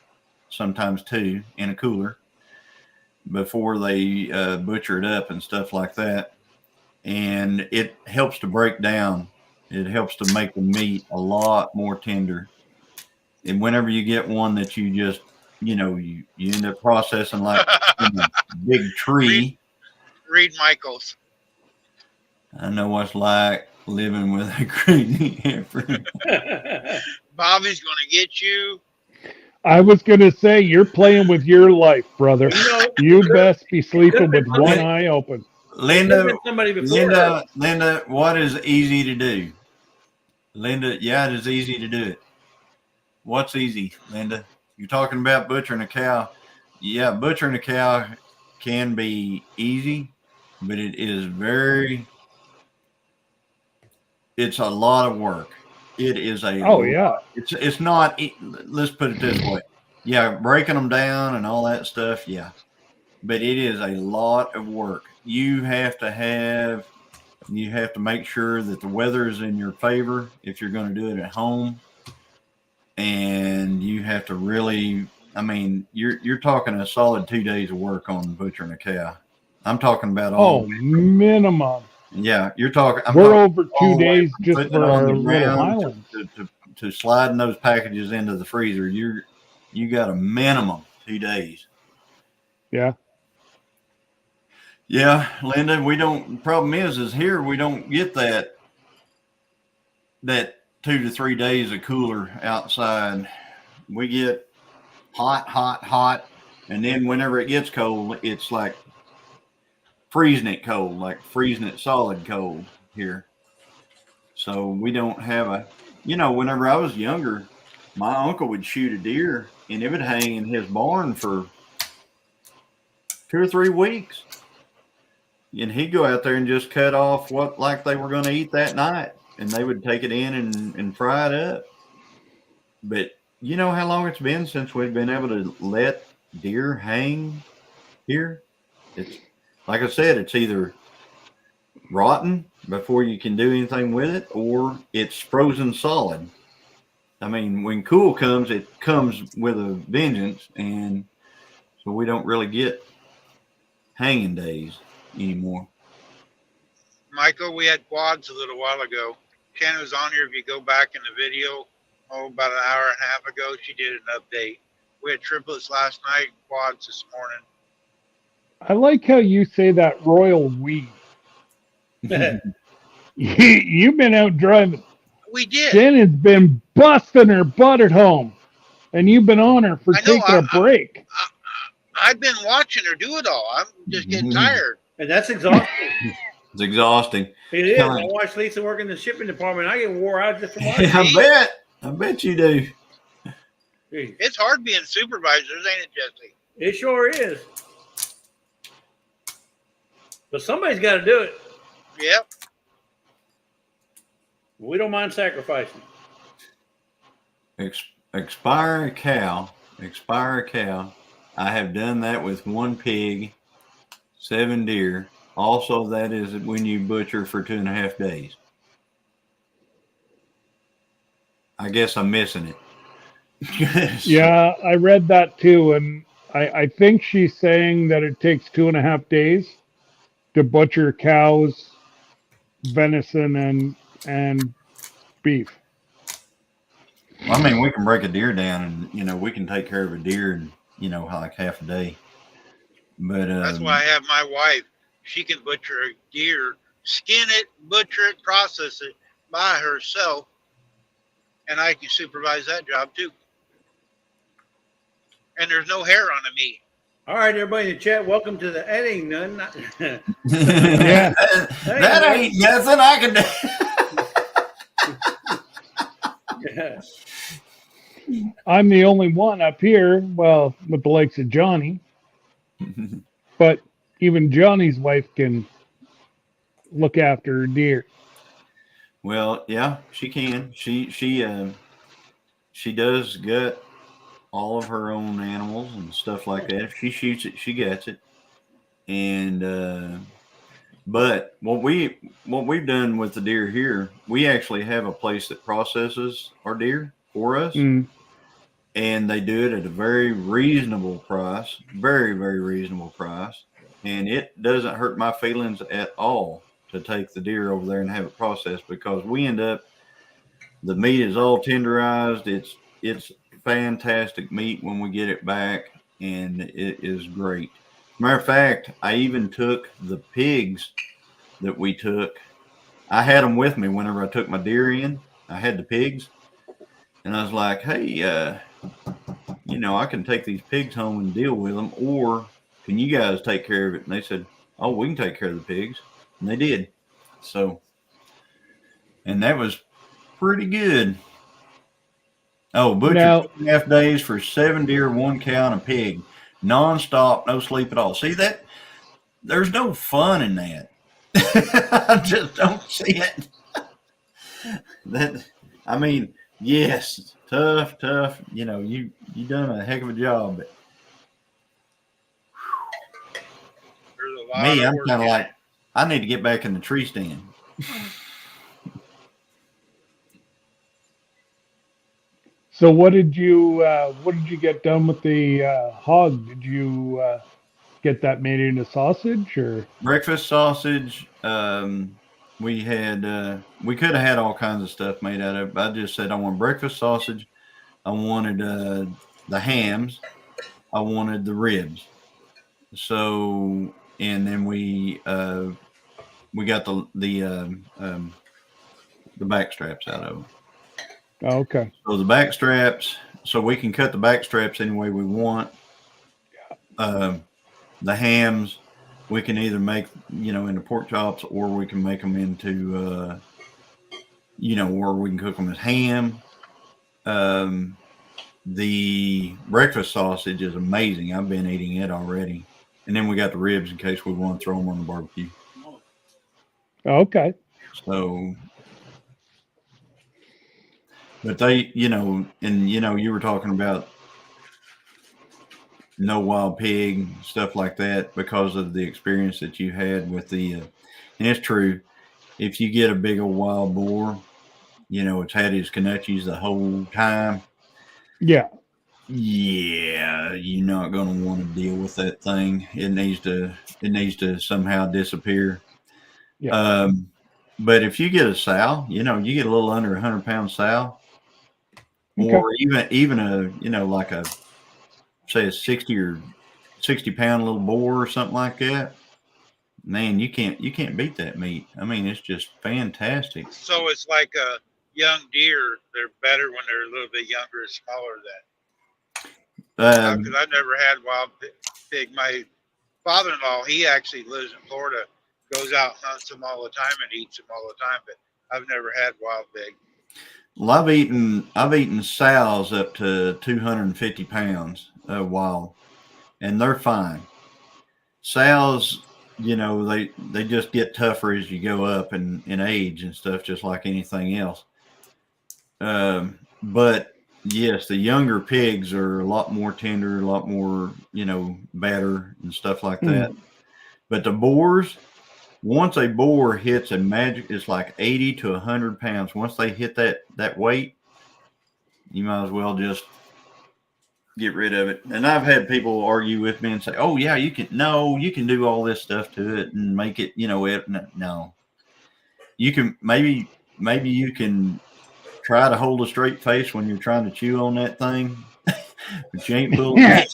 Speaker 9: sometimes 2 in a cooler before they butcher it up and stuff like that. And it helps to break down. It helps to make the meat a lot more tender. And whenever you get one that you just, you end up processing like a big tree.
Speaker 1: Reed Michaels.
Speaker 9: I know what's like living with a greedy heifer.
Speaker 1: Bobby's going to get you.
Speaker 6: I was going to say, you're playing with your life, brother. You best be sleeping with one eye open.
Speaker 9: Linda, what is easy to do? Linda, yeah, it is easy to do it. What's easy, Linda? You're talking about butchering a cow. Yeah, butchering a cow can be easy, but it is it's a lot of work. It is it's not, let's put it this way. Yeah, breaking them down and all that stuff, yeah. But it is a lot of work. You have to make sure that the weather is in your favor if you're going to do it at home. And you have to really, you're talking a solid 2 days of work on butchering a cow. I'm talking about
Speaker 6: minimum.
Speaker 9: Yeah, you're talking.
Speaker 6: We're over 2 days just for our little island.
Speaker 9: To sliding those packages into the freezer, you got a minimum 2 days.
Speaker 6: Yeah.
Speaker 9: Yeah, Linda, problem is here we don't get that 2 to 3 days of cooler outside. We get hot, and then whenever it gets cold, it's like freezing it cold, like freezing it solid cold here. So we don't have whenever I was younger, my uncle would shoot a deer and it would hang in his barn for 2 or 3 weeks. And he'd go out there and just cut off like they were going to eat that night. And they would take it in and fry it up. But you know how long it's been since we've been able to let deer hang here? It's like I said, it's either rotten before you can do anything with it, or it's frozen solid. When cool comes, it comes with a vengeance, and so we don't really get hanging days anymore.
Speaker 1: Michael, we had quads a little while ago. Shannon was on here. If you go back in the video, about an hour and a half ago, she did an update. We had triplets last night, quads this morning.
Speaker 6: I like how you say that royal we. You've been out driving.
Speaker 1: We did.
Speaker 6: Shannon's been busting her butt at home, and you've been on her for taking a break.
Speaker 1: I've been watching her do it all. I'm just getting tired.
Speaker 12: And that's exhausting.
Speaker 9: It's exhausting.
Speaker 12: It is. I watch Lisa work in the shipping department. I get wore out just from watching.
Speaker 9: I bet you do.
Speaker 12: Gee,
Speaker 1: It's hard being supervisors, ain't it, Jesse?
Speaker 12: it sure is. But somebody's got to do it.
Speaker 1: Yep.
Speaker 12: We don't mind sacrificing.
Speaker 9: Expire a cow. I have done that with 1 pig, 7 deer. Also, that is when you butcher for 2.5 days. I guess I'm missing it.
Speaker 6: Yeah, I read that too, and I think she's saying that it takes 2.5 days to butcher cows, venison, and beef.
Speaker 9: I mean, we can break a deer down, and we can take care of a deer in like half a day. But
Speaker 1: That's why I have my wife. She can butcher a deer, skin it, butcher it, process it by herself, and I can supervise that job too. And there's no hair on the meat.
Speaker 12: All right, everybody in the chat, welcome to the That Ain't None.
Speaker 6: Yeah.
Speaker 9: that ain't nothing I can do.
Speaker 12: Yeah.
Speaker 6: I'm the only one up here, well, with the likes of Johnny. But even Johnny's wife can look after her deer.
Speaker 9: Well, yeah, she can. She does gut all of her own animals and stuff like that. If she shoots it, she gets it. And but what we've done with the deer here, we actually have a place that processes our deer for us. And they do it at a very reasonable price, very, very reasonable price. And it doesn't hurt my feelings at all to take the deer over there and have it processed, because we end up, the meat is all tenderized. It's fantastic meat when we get it back, and it is great. Matter of fact, I even took the pigs that we took. I had them with me whenever I took my deer in. I had the pigs, and I was like, hey, I can take these pigs home and deal with them, or can you guys take care of it? And they said, oh, we can take care of the pigs. And they did. So, and that was pretty good. Oh, butchered
Speaker 6: Now-
Speaker 9: 2.5 days for 7 deer, 1 cow, and a pig. Non-stop, no sleep at all. See that? There's no fun in that. I just don't see it. Yes, tough. You done a heck of a job. But
Speaker 1: There's a lot
Speaker 9: me,
Speaker 1: of
Speaker 9: I'm
Speaker 1: work
Speaker 9: kind of
Speaker 1: in
Speaker 9: like,
Speaker 1: it.
Speaker 9: I need to get back in the tree stand.
Speaker 6: So what did you get done with the hog? Did you get that made into sausage or?
Speaker 9: Breakfast sausage. We could have had all kinds of stuff made out of it. I just said I want breakfast sausage. I wanted the hams. I wanted the ribs. So, and then we got the back straps out of them.
Speaker 6: Oh, okay.
Speaker 9: So the back straps, so we can cut the back straps any way we want. The hams, we can either make, into pork chops, or we can make them into, or we can cook them as ham. The breakfast sausage is amazing. I've been eating it already. And then we got the ribs in case we want to throw them on the barbecue.
Speaker 6: Okay.
Speaker 9: So, but they, you were talking about no wild pig, stuff like that, because of the experience that you had with the, and it's true. If you get a big old wild boar, it's had his canucci's the whole time.
Speaker 6: Yeah.
Speaker 9: Yeah, you're not going to want to deal with that thing. It needs to somehow disappear.
Speaker 6: Yeah.
Speaker 9: But if you get a sow, you get a little under 100-pound sow, or even a, like a, say a 60-pound little boar or something like that. Man, you can't beat that meat. I mean, it's just fantastic.
Speaker 1: So it's like a young deer. They're better when they're a little bit younger and smaller than. Because I've never had wild pig. My father-in-law, he actually lives in Florida, goes out, hunts them all the time and eats them all the time, but I've never had wild pig.
Speaker 9: Well, I've eaten sows up to 250 pounds wild, and they're fine. Sows, they just get tougher as you go up in age and stuff, just like anything else. But yes, the younger pigs are a lot more tender, a lot more, better and stuff like that. But the boars, once a boar hits it's like 80 to 100 pounds. Once they hit that weight, you might as well just get rid of it. And I've had people argue with me and say, "Oh yeah, you can do all this stuff to it and make it, no. You can maybe you can try to hold a straight face when you're trying to chew on that thing." But you ain't fooling me.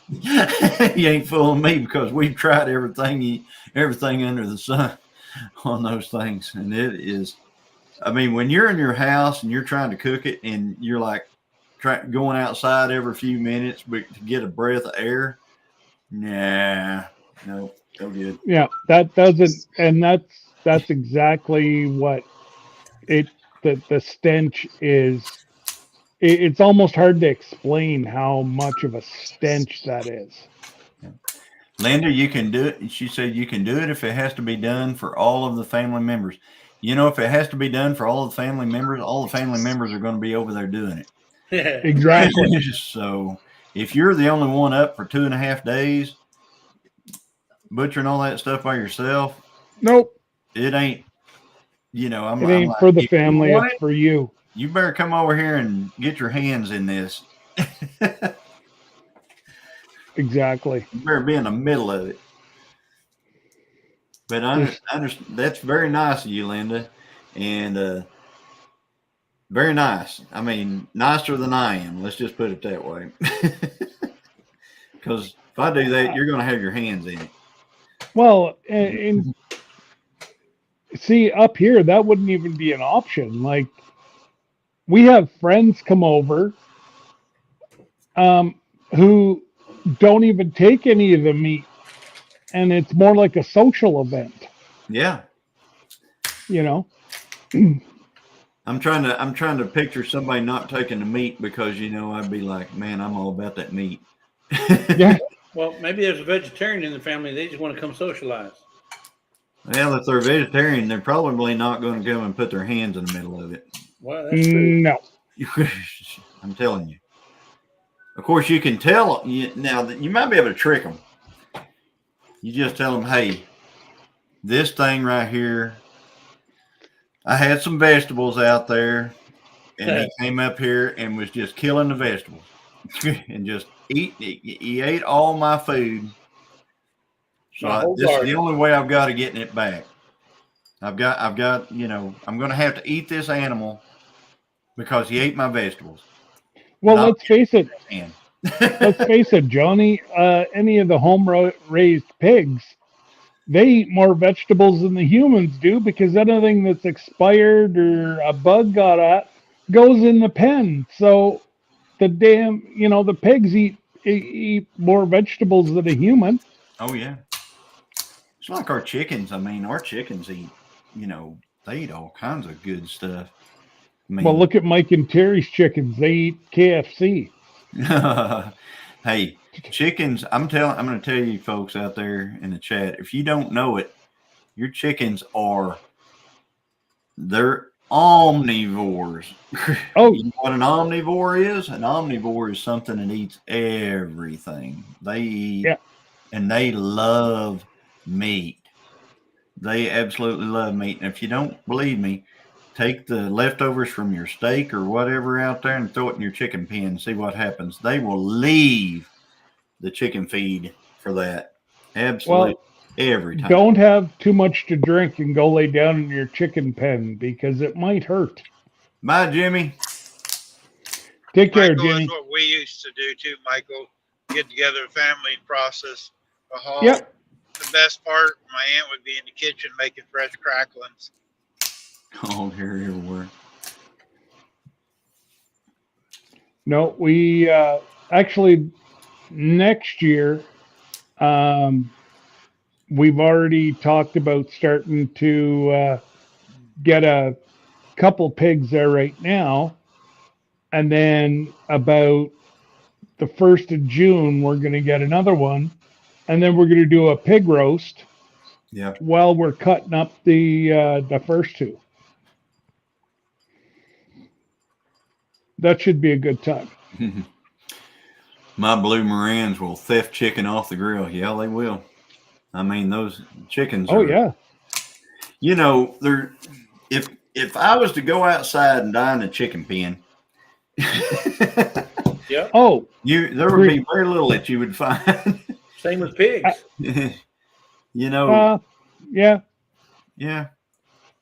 Speaker 9: You ain't fooling me, because we've tried everything under the sun on those things. And it is, when you're in your house and you're trying to cook it and you're like going outside every few minutes but to get a breath of air, no good.
Speaker 6: Yeah, that doesn't, and that's exactly what the stench is. It's almost hard to explain how much of a stench that is.
Speaker 9: Linda, you can do it. She said you can do it if it has to be done for all of the family members. If it has to be done for all the family members are going to be over there doing it.
Speaker 6: Exactly.
Speaker 9: So if you're the only one up for 2.5 days, butchering all that stuff by yourself,
Speaker 6: nope.
Speaker 9: It ain't. It
Speaker 6: ain't for the family. It's for you.
Speaker 9: You better come over here and get your hands in this.
Speaker 6: Exactly.
Speaker 9: You better be in the middle of it. But that's very nice of you, Linda, and very nice. Nicer than I am. Let's just put it that way. Because if I do that, you're going to have your hands in it.
Speaker 6: Well, and see, up here, that wouldn't even be an option. Like, we have friends come over who don't even take any of the meat, and it's more like a social event.
Speaker 9: Yeah. I'm trying to picture somebody not taking the meat because I'd be like, man, I'm all about that meat.
Speaker 6: Yeah.
Speaker 12: Well, maybe there's a vegetarian in the family. They just want to come socialize.
Speaker 9: Well, if they're vegetarian, they're probably not going to come and put their hands in the middle of it.
Speaker 12: Well, that's true.
Speaker 6: No.
Speaker 9: I'm telling you. Of course, you can tell now that you might be able to trick them. You just tell them, hey, this thing right here, I had some vegetables out there, and he came up here and was just killing the vegetables and just he ate all my food. So this is the only way I've got of getting it back. I've got, I'm going to have to eat this animal because he ate my vegetables.
Speaker 6: Well, let's face it. Let's face it, Johnny. Any of the home-raised pigs, they eat more vegetables than the humans do, because anything that's expired or a bug got at goes in the pen. So the the pigs eat more vegetables than a human.
Speaker 9: Oh yeah. It's like our chickens. Our chickens eat, they eat all kinds of good stuff.
Speaker 6: Well, look at Mike and Terry's chickens. They eat KFC.
Speaker 9: Hey, chickens, I'm going to tell you folks out there in the chat, if you don't know it, your chickens they're omnivores.
Speaker 6: Oh,
Speaker 9: you know what an omnivore is? An omnivore is something that eats everything. They eat, and they love meat. They absolutely love meat. And if you don't believe me, take the leftovers from your steak or whatever out there and throw it in your chicken pen and see what happens. They will leave the chicken feed for that. Absolutely. Every time.
Speaker 6: Don't have too much to drink and go lay down in your chicken pen, because it might hurt.
Speaker 9: Bye, Jimmy.
Speaker 6: Take care,
Speaker 1: Michael,
Speaker 6: Jimmy.
Speaker 1: is what we used to do too, Michael. Get together, family process a hog.
Speaker 6: Yep.
Speaker 1: The best part, my aunt would be in the kitchen making fresh cracklings.
Speaker 9: Oh, here we
Speaker 6: No, we actually next year, we've already talked about starting to get a couple pigs there right now, And then about the 1st of June, we're going to get another one. And then we're going to do a pig roast
Speaker 9: Yeah.
Speaker 6: while we're cutting up the first two. That should be a good time.
Speaker 9: My blue Morans will theft chicken off the grill. Yeah, they will. I mean, those chickens.
Speaker 6: Oh,
Speaker 9: are,
Speaker 6: yeah.
Speaker 9: You know, they're if I was to go outside and dine a chicken pen,
Speaker 12: Yeah.
Speaker 6: Oh,
Speaker 9: there would be very little that you would find.
Speaker 12: Same with pigs.
Speaker 9: You know.
Speaker 6: Yeah.
Speaker 9: Yeah.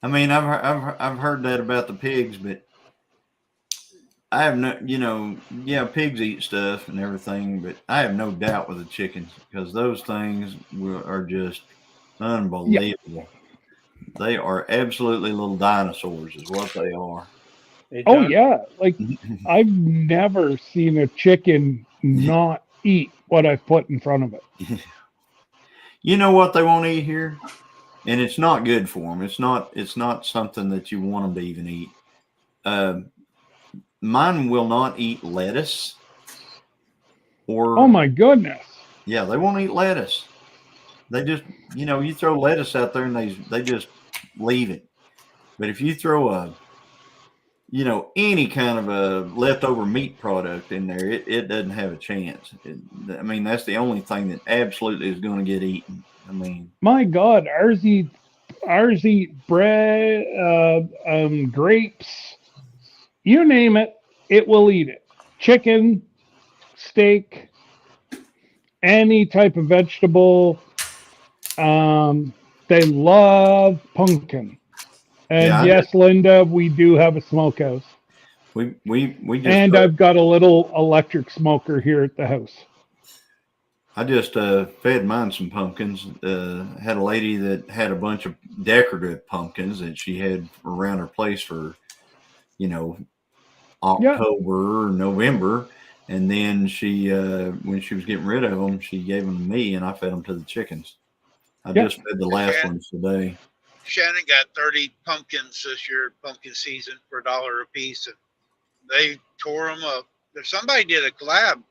Speaker 9: I mean, I've heard that about the pigs, but I have no, you know, yeah, pigs eat stuff and everything, but I have no doubt with the chickens because those things are just unbelievable. Yeah. They are absolutely little dinosaurs, is what they are.
Speaker 12: Hey,
Speaker 6: Oh,
Speaker 12: John,
Speaker 6: yeah. Like, I've never seen a chicken not eat what I've put in front of it.
Speaker 9: You know what they won't eat here? And it's not good for them. It's not something that you want them to even eat. Mine will not eat lettuce. Or
Speaker 6: Oh, my goodness.
Speaker 9: yeah, they won't eat lettuce. They just, you know, you throw lettuce out there and they just leave it. But if you throw you know, any kind of a leftover meat product in there, it doesn't have a chance. I mean, that's the only thing that absolutely is going to get eaten. I mean,
Speaker 6: My God, ours eat bread, grapes, you name it, it will eat it. Chicken, steak, any type of vegetable. They love pumpkin. And
Speaker 9: Yeah,
Speaker 6: yes, Linda, we do have a smokehouse.
Speaker 9: we just
Speaker 6: And I've got a little electric smoker here at the house.
Speaker 9: I just fed mine some pumpkins. Had a lady that had a bunch of decorative pumpkins that she had around her place for, you know, October or November. And then she, when she was getting rid of them, she gave them to me and I fed them to the chickens. I just fed the last ones today.
Speaker 1: Shannon got 30 pumpkins this year, pumpkin season, for $1 a piece, and they tore them up. If somebody did a collab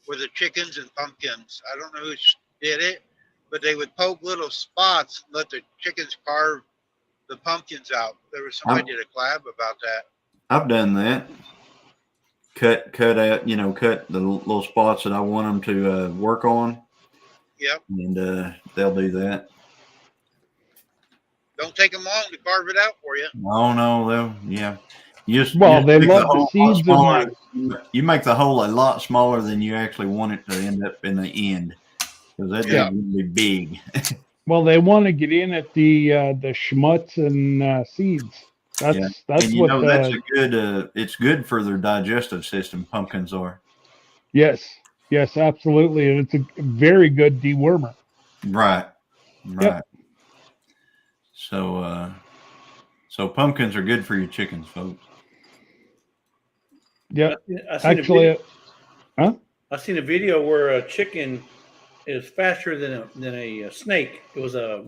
Speaker 1: with the chickens and pumpkins, I don't know who did it, but they would poke little spots, and let the chickens carve the pumpkins out. There was somebody did a collab about that.
Speaker 9: I've done that. Cut out, you know, cut the little spots that I want them to work on.
Speaker 1: Yep.
Speaker 9: And they'll do that.
Speaker 1: Don't take them long to carve it out for you.
Speaker 9: Oh no, yeah. You just,
Speaker 6: Well, they
Speaker 9: make
Speaker 6: love the
Speaker 9: hole a lot
Speaker 6: seeds in
Speaker 9: smaller.
Speaker 6: there.
Speaker 9: You make the hole a lot smaller than you actually want it to end up in the end, because that's
Speaker 6: Yeah.
Speaker 9: going to be big.
Speaker 6: Well, they want to get in at the schmutz and seeds. That's
Speaker 9: And you
Speaker 6: what
Speaker 9: know that's a good. It's good for their digestive system. Pumpkins are.
Speaker 6: Yes, absolutely, and it's a very good dewormer.
Speaker 9: Right.
Speaker 6: Yep.
Speaker 9: So pumpkins are good for your chickens, folks.
Speaker 6: Yeah,
Speaker 12: I seen
Speaker 6: actually,
Speaker 12: I seen a video where a chicken is faster than a snake. It was a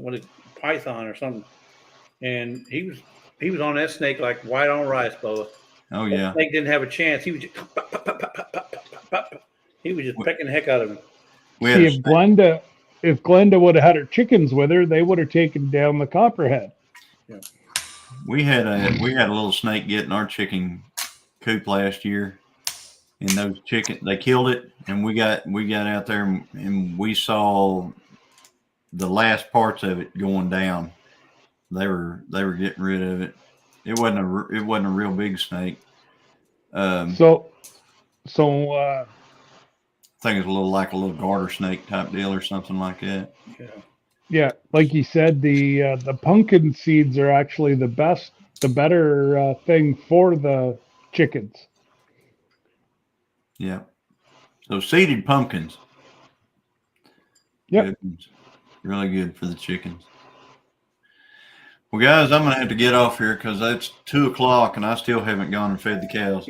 Speaker 12: python or something, and he was on that snake like white on rice, both.
Speaker 9: Oh
Speaker 12: That
Speaker 9: yeah.
Speaker 12: snake didn't have a chance. He was just pecking the heck out of him.
Speaker 9: We had
Speaker 6: see
Speaker 9: a
Speaker 6: if Glenda would have had her chickens with her, they would have taken down the copperhead.
Speaker 9: We had a little snake get in our chicken coop last year, and those chicken, they killed it, and we got out there and we saw the last parts of it going down. They were getting rid of it. It wasn't a real big snake.
Speaker 6: So
Speaker 9: I think it's a little garter snake type deal or something like that.
Speaker 6: yeah, like you said, the pumpkin seeds are actually the better thing for the chickens.
Speaker 9: Yeah. So seeded pumpkins.
Speaker 6: Yep.
Speaker 9: Good ones. Really good for the chickens. Well, guys, I'm going to have to get off here because it's 2:00 and I still haven't gone and fed the cows.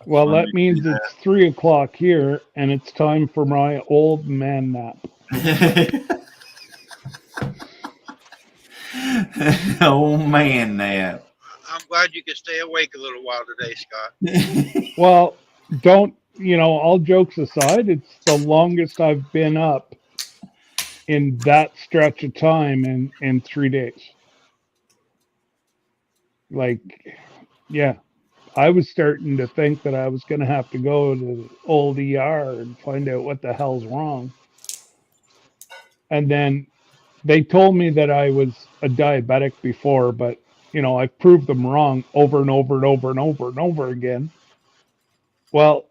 Speaker 6: Well, that means it's 3:00 here, and it's time for my old man nap.
Speaker 9: Oh, man, nap.
Speaker 1: I'm glad you could stay awake a little while today, Scott.
Speaker 6: Well, all jokes aside, it's the longest I've been up in that stretch of time in 3 days. Like, yeah, I was starting to think that I was going to have to go to the old ER and find out what the hell's wrong. And then they told me that I was a diabetic before, but I proved them wrong over and over and over and over and over again. Well,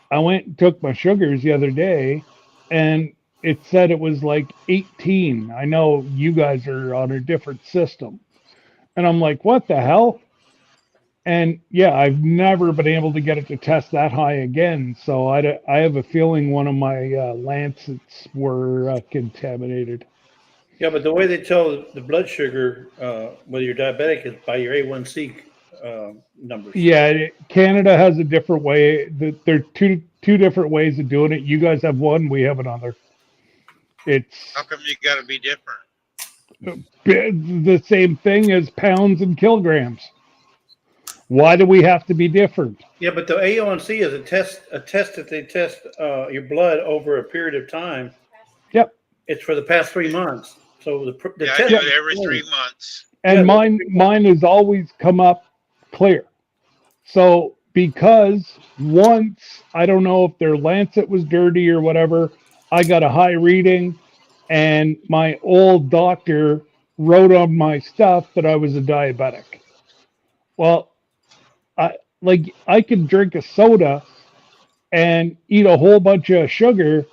Speaker 6: I went and took my sugars the other day, and it said it was like 18. I know you guys are on a different system. And I'm like, what the hell? And yeah, I've never been able to get it to test that high again. So I have a feeling one of my lancets were contaminated.
Speaker 12: Yeah, but the way they tell the blood sugar, whether you're diabetic, is by your A1C numbers.
Speaker 6: Yeah, Canada has a different way. There are two different ways of doing it. You guys have one, we have another. It's
Speaker 1: How come you got to be different?
Speaker 6: the same thing as pounds and kilograms. Why do we have to be different?
Speaker 12: Yeah, but the A1C is a test that they test your blood over a period of time.
Speaker 6: Yep.
Speaker 12: It's for the past 3 months. So the
Speaker 1: I
Speaker 12: test
Speaker 1: do it every 3 months.
Speaker 6: And mine has always come up clear. So because once, I don't know if their lancet was dirty or whatever, I got a high reading, and my old doctor wrote on my stuff that I was a diabetic. Well, I could drink a soda and eat a whole bunch of sugar.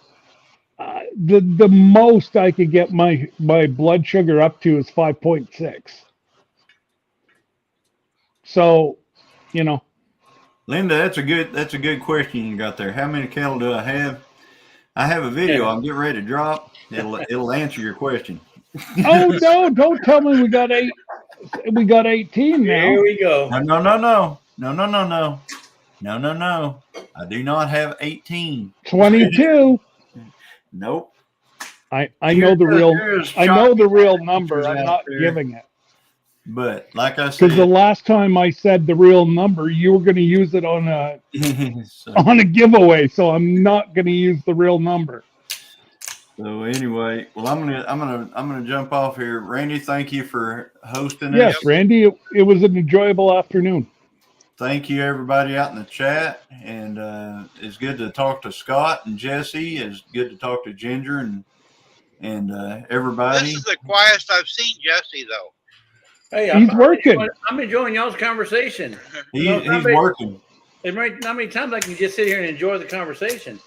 Speaker 6: The most I could get my blood sugar up to is 5.6. So,
Speaker 9: Linda, that's a good question you got there. How many cattle do I have? I have a video I'm getting ready to drop. It'll answer your question.
Speaker 6: Oh no! Don't tell me we got 8. We got 18 now.
Speaker 12: Here we go.
Speaker 9: No. I do not have 18.
Speaker 6: 22.
Speaker 9: Nope.
Speaker 6: I know the real number. I'm not giving it.
Speaker 9: But like I said,
Speaker 6: because the last time I said the real number, you were going to use it on a on a giveaway, so I'm not going to use the real number.
Speaker 9: So anyway, well, I'm gonna jump off here. Randy, thank you for hosting us.
Speaker 6: Yes, Randy, it was an enjoyable afternoon.
Speaker 9: Thank you, everybody out in the chat, and it's good to talk to Scott and Jesse. It's good to talk to Ginger and everybody.
Speaker 1: This is the quietest I've seen Jesse, though.
Speaker 12: Hey,
Speaker 6: he's working.
Speaker 12: I'm enjoying y'all's conversation.
Speaker 9: He's working.
Speaker 12: How many times I can just sit here and enjoy the conversation?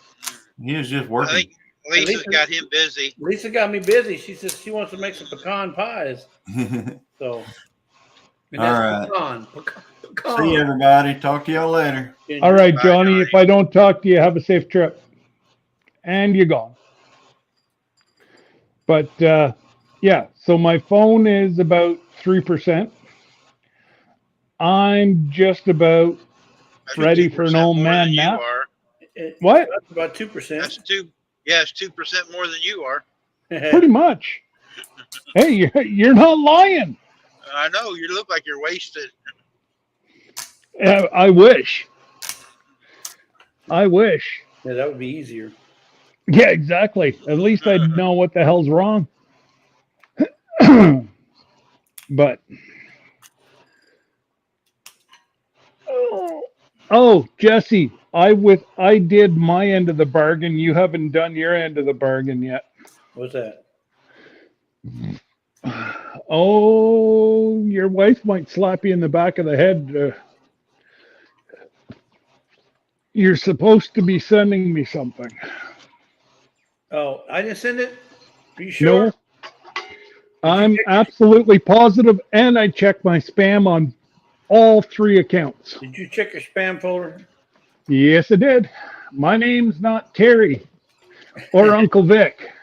Speaker 9: He is just working.
Speaker 1: I think Lisa got him busy.
Speaker 12: Lisa got me busy. She says she wants to make some pecan pies. So,
Speaker 9: all right.
Speaker 12: Pecan.
Speaker 9: See you, everybody. Talk to y'all later.
Speaker 6: All right, Johnny. If I don't talk to you, have a safe trip. And you're gone. But yeah, so my phone is about 3%. I'm just about ready for an old man nap. What?
Speaker 12: That's about 2%.
Speaker 1: That's 2. Yeah, it's 2% more than you are.
Speaker 6: Pretty much. Hey, you're not lying.
Speaker 1: I know you look like you're wasted.
Speaker 6: I wish. Yeah,
Speaker 12: that would be easier.
Speaker 6: Yeah, exactly. At least I'd know what the hell's wrong. But oh, Jesse, I did my end of the bargain. You haven't done your end of the bargain yet.
Speaker 12: What's that?
Speaker 6: Oh, your wife might slap you in the back of the head. You're supposed to be sending me something.
Speaker 12: Oh, I didn't send it? Are you sure?
Speaker 6: No. I'm absolutely positive, and I checked my spam on all 3 accounts.
Speaker 12: Did you check your spam folder?
Speaker 6: Yes, I did. My name's not Terry or Uncle Vic.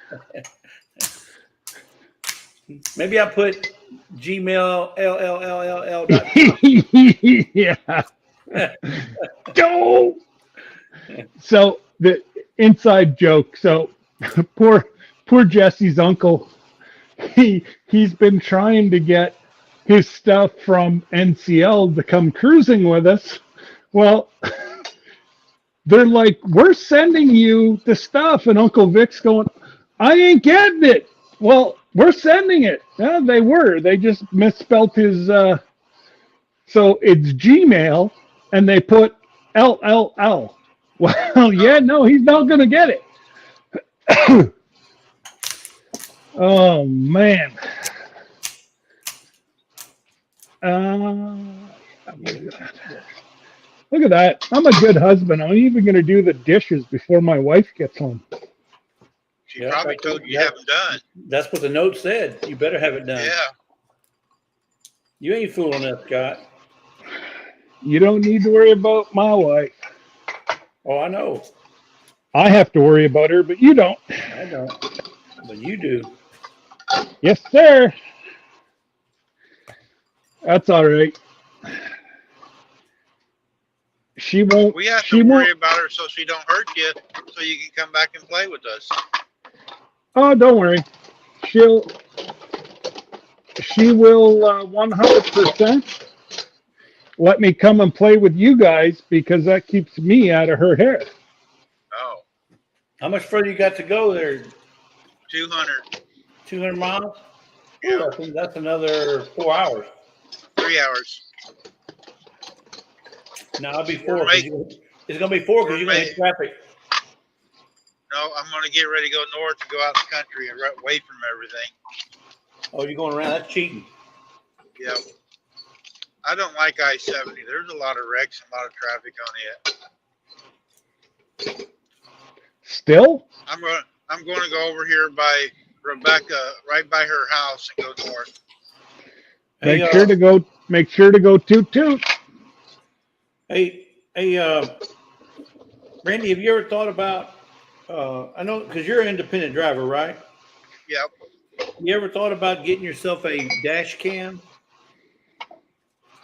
Speaker 12: Maybe I put Gmail LLLL.
Speaker 6: Yeah. Go. So the inside joke. So poor Jesse's uncle. He's been trying to get his stuff from NCL to come cruising with us. Well, they're like, we're sending you the stuff. And Uncle Vic's going, I ain't getting it. Well, we're sending it. Yeah, they were. They just misspelt his. So it's Gmail, and they put LLL. Well, yeah, no, he's not going to get it. Oh, man. Look at that. I'm a good husband. I'm even going to do the dishes before my wife gets home.
Speaker 1: She probably told you haven't done.
Speaker 12: That's what the note said. You better have it done.
Speaker 1: Yeah.
Speaker 12: You ain't fooling us, Scott.
Speaker 6: You don't need to worry about my wife.
Speaker 12: Oh, I know.
Speaker 6: I have to worry about her, but you don't.
Speaker 12: I don't. But you do.
Speaker 6: Yes, sir. That's all right. She won't.
Speaker 1: We have
Speaker 6: she
Speaker 1: to worry
Speaker 6: won't.
Speaker 1: about her so she don't hurt you, so you can come back and play with us.
Speaker 6: Oh, don't worry. She will 100% let me come and play with you guys because that keeps me out of her hair.
Speaker 1: Oh.
Speaker 12: How much further you got to go there?
Speaker 1: 200.
Speaker 12: 200 miles?
Speaker 1: Yeah.
Speaker 12: That's another 4 hours.
Speaker 1: 3 hours.
Speaker 12: No, it'll be 4. It's going to be 4 because you're going to hit traffic.
Speaker 1: No, I'm going to get ready to go north and go out in the country and away from everything.
Speaker 12: Oh, you're going around? That's cheating.
Speaker 1: Yeah. I don't like I-70. There's a lot of wrecks and a lot of traffic on it.
Speaker 6: Still?
Speaker 1: I'm going to go over here by Rebecca, right by her house, and go north.
Speaker 6: Make sure to go toot toot.
Speaker 12: Hey, Randy, have you ever thought about? I know because you're an independent driver, right?
Speaker 1: Yep.
Speaker 12: You ever thought about getting yourself a dash cam?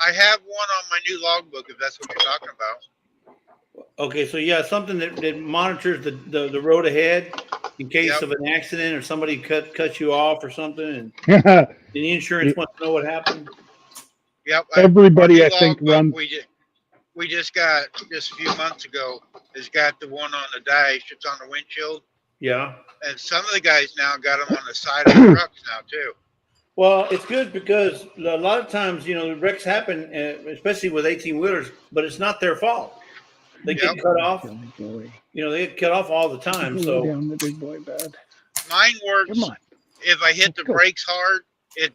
Speaker 1: I have one on my new logbook, if that's what you're talking about.
Speaker 12: Okay, so yeah, something that monitors the road ahead in case of an accident or somebody cuts you off or something, and the insurance wants to know what happened.
Speaker 1: Yep.
Speaker 6: Everybody, I think, runs.
Speaker 1: We just got a few months ago. Has got the one on the dash. It's on the windshield.
Speaker 12: Yeah.
Speaker 1: And some of the guys now got them on the side of the trucks now too.
Speaker 12: Well, it's good because a lot of times, wrecks happen, especially with 18-wheelers, but it's not their fault. They get cut off. They get cut off all the time. So
Speaker 6: Down the big boy bed.
Speaker 1: Mine works.
Speaker 6: Come on.
Speaker 1: If I hit the
Speaker 6: go.
Speaker 1: brakes hard, it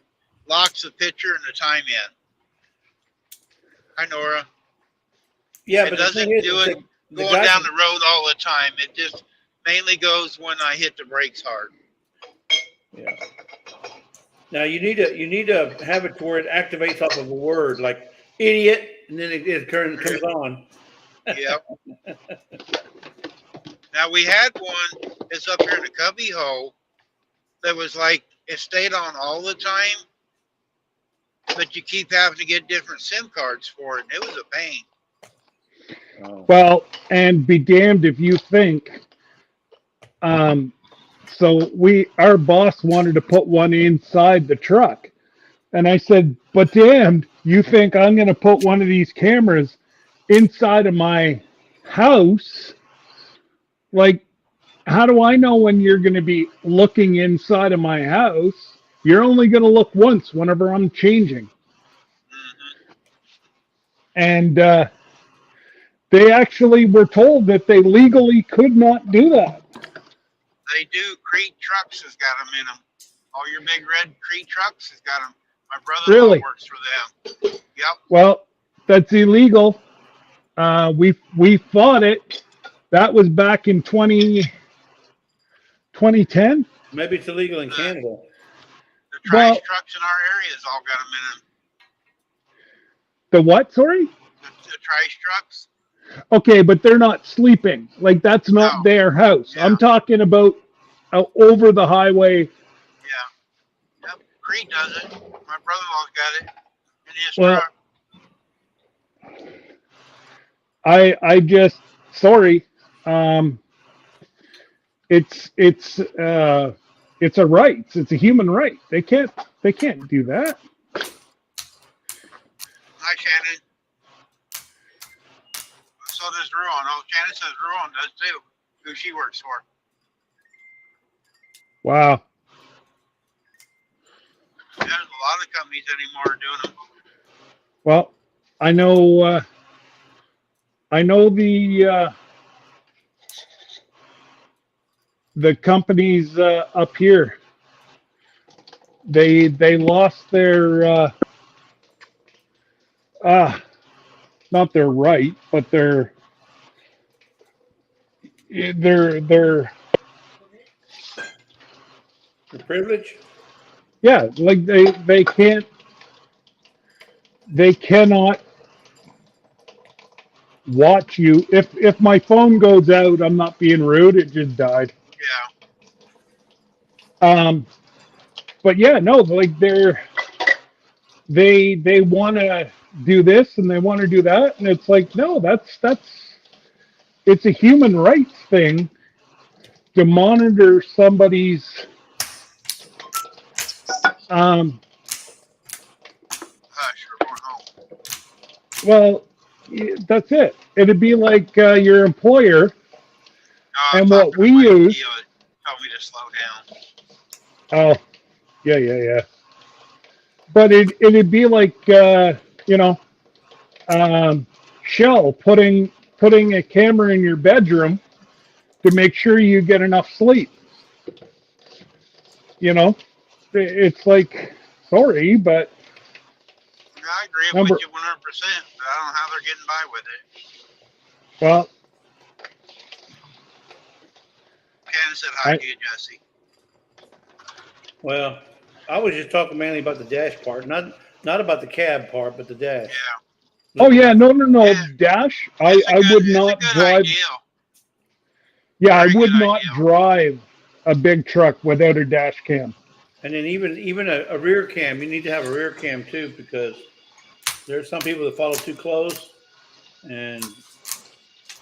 Speaker 1: locks the picture and the time in. Hi, Nora.
Speaker 12: yeah,
Speaker 1: It
Speaker 12: but the
Speaker 1: doesn't
Speaker 12: thing is,
Speaker 1: do it
Speaker 12: the
Speaker 1: going
Speaker 12: guys-
Speaker 1: down the road all the time. It just mainly goes when I hit the brakes hard.
Speaker 12: Yeah. Now you need to have it to where it activates off of a word like idiot, and then it comes on.
Speaker 1: Yep. Now we had one. It's up here in the cubby hole. That was like it stayed on all the time, but you keep having to get different SIM cards for it. And it was a pain.
Speaker 6: Well, and be damned if you think. So our boss wanted to put one inside the truck. And I said, but damned, you think I'm going to put one of these cameras inside of my house? Like, how do I know when you're going to be looking inside of my house? You're only going to look once whenever I'm changing. And they actually were told that they legally could not do that.
Speaker 1: They do. Crete Trucks has got them in them. All your big red Crete Trucks has got them. My brother-in-law
Speaker 6: Really?
Speaker 1: works for them. Yep.
Speaker 6: Well, that's illegal. We fought it. That was back in 2010.
Speaker 12: Maybe it's illegal in Canada.
Speaker 1: The trash
Speaker 6: Well-
Speaker 1: trucks in our area has all got them in them.
Speaker 6: The what? Sorry?
Speaker 1: The trash trucks.
Speaker 6: Okay, but they're not sleeping. Like, that's not
Speaker 1: No.
Speaker 6: their house.
Speaker 1: Yeah.
Speaker 6: I'm talking about over the highway.
Speaker 1: Yeah. Yep. Crete does it. My brother-in-law's got it in his
Speaker 6: Well,
Speaker 1: truck.
Speaker 6: I just sorry. It's a right. It's a human right. They can't do that.
Speaker 1: Hi, Shannon. So does Ruan. Oh, Shannon says Ruan does too, who she works for.
Speaker 6: Wow.
Speaker 1: There's a lot of companies anymore doing them.
Speaker 6: Well, I know the companies up here. They lost their not their right, but their
Speaker 12: The privilege.
Speaker 6: yeah, like they cannot watch you. If my phone goes out, I'm not being rude, it just died.
Speaker 1: Yeah.
Speaker 6: But yeah, no, like they want to do this and they want to do that, and it's like, no, that's it's a human rights thing to monitor somebody's well, that's it. It'd be like your employer, and what we use.
Speaker 1: Tell me to slow down.
Speaker 6: Oh, yeah. But it'd be like Shell putting a camera in your bedroom to make sure you get enough sleep. It's like, sorry, but
Speaker 1: I agree with you 100%, but I don't know how they're getting by with it.
Speaker 6: Well,
Speaker 1: Ken said hi to you, Jesse.
Speaker 12: Well, I was just talking mainly about the dash part, not about the cab part, but the dash.
Speaker 1: Yeah.
Speaker 6: Oh yeah, no. Yeah. Dash. I would not drive.
Speaker 1: Idea.
Speaker 6: Yeah, I would not drive a big truck without a dash cam.
Speaker 12: And then even a rear cam, you need to have a rear cam too, because there's some people that follow too close. And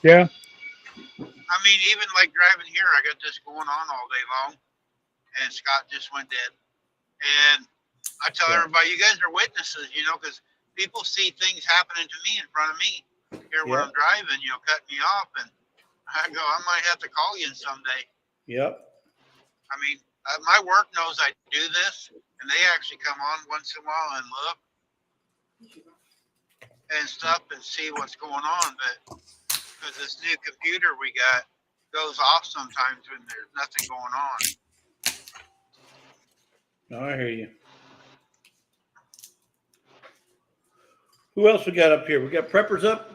Speaker 6: yeah.
Speaker 1: I mean, even like driving here, I got this going on all day long, and Scott just went dead. And I tell everybody, you guys are witnesses, because people see things happening to me in front of me here when I'm driving, cut me off, and I go, I might have to call you someday.
Speaker 12: Yep.
Speaker 1: I mean, my work knows I do this, and they actually come on once in a while and look and stuff and see what's going on. But because this new computer we got goes off sometimes when there's nothing going on.
Speaker 12: No, I hear you. Who else we got up here? We got Preppers up.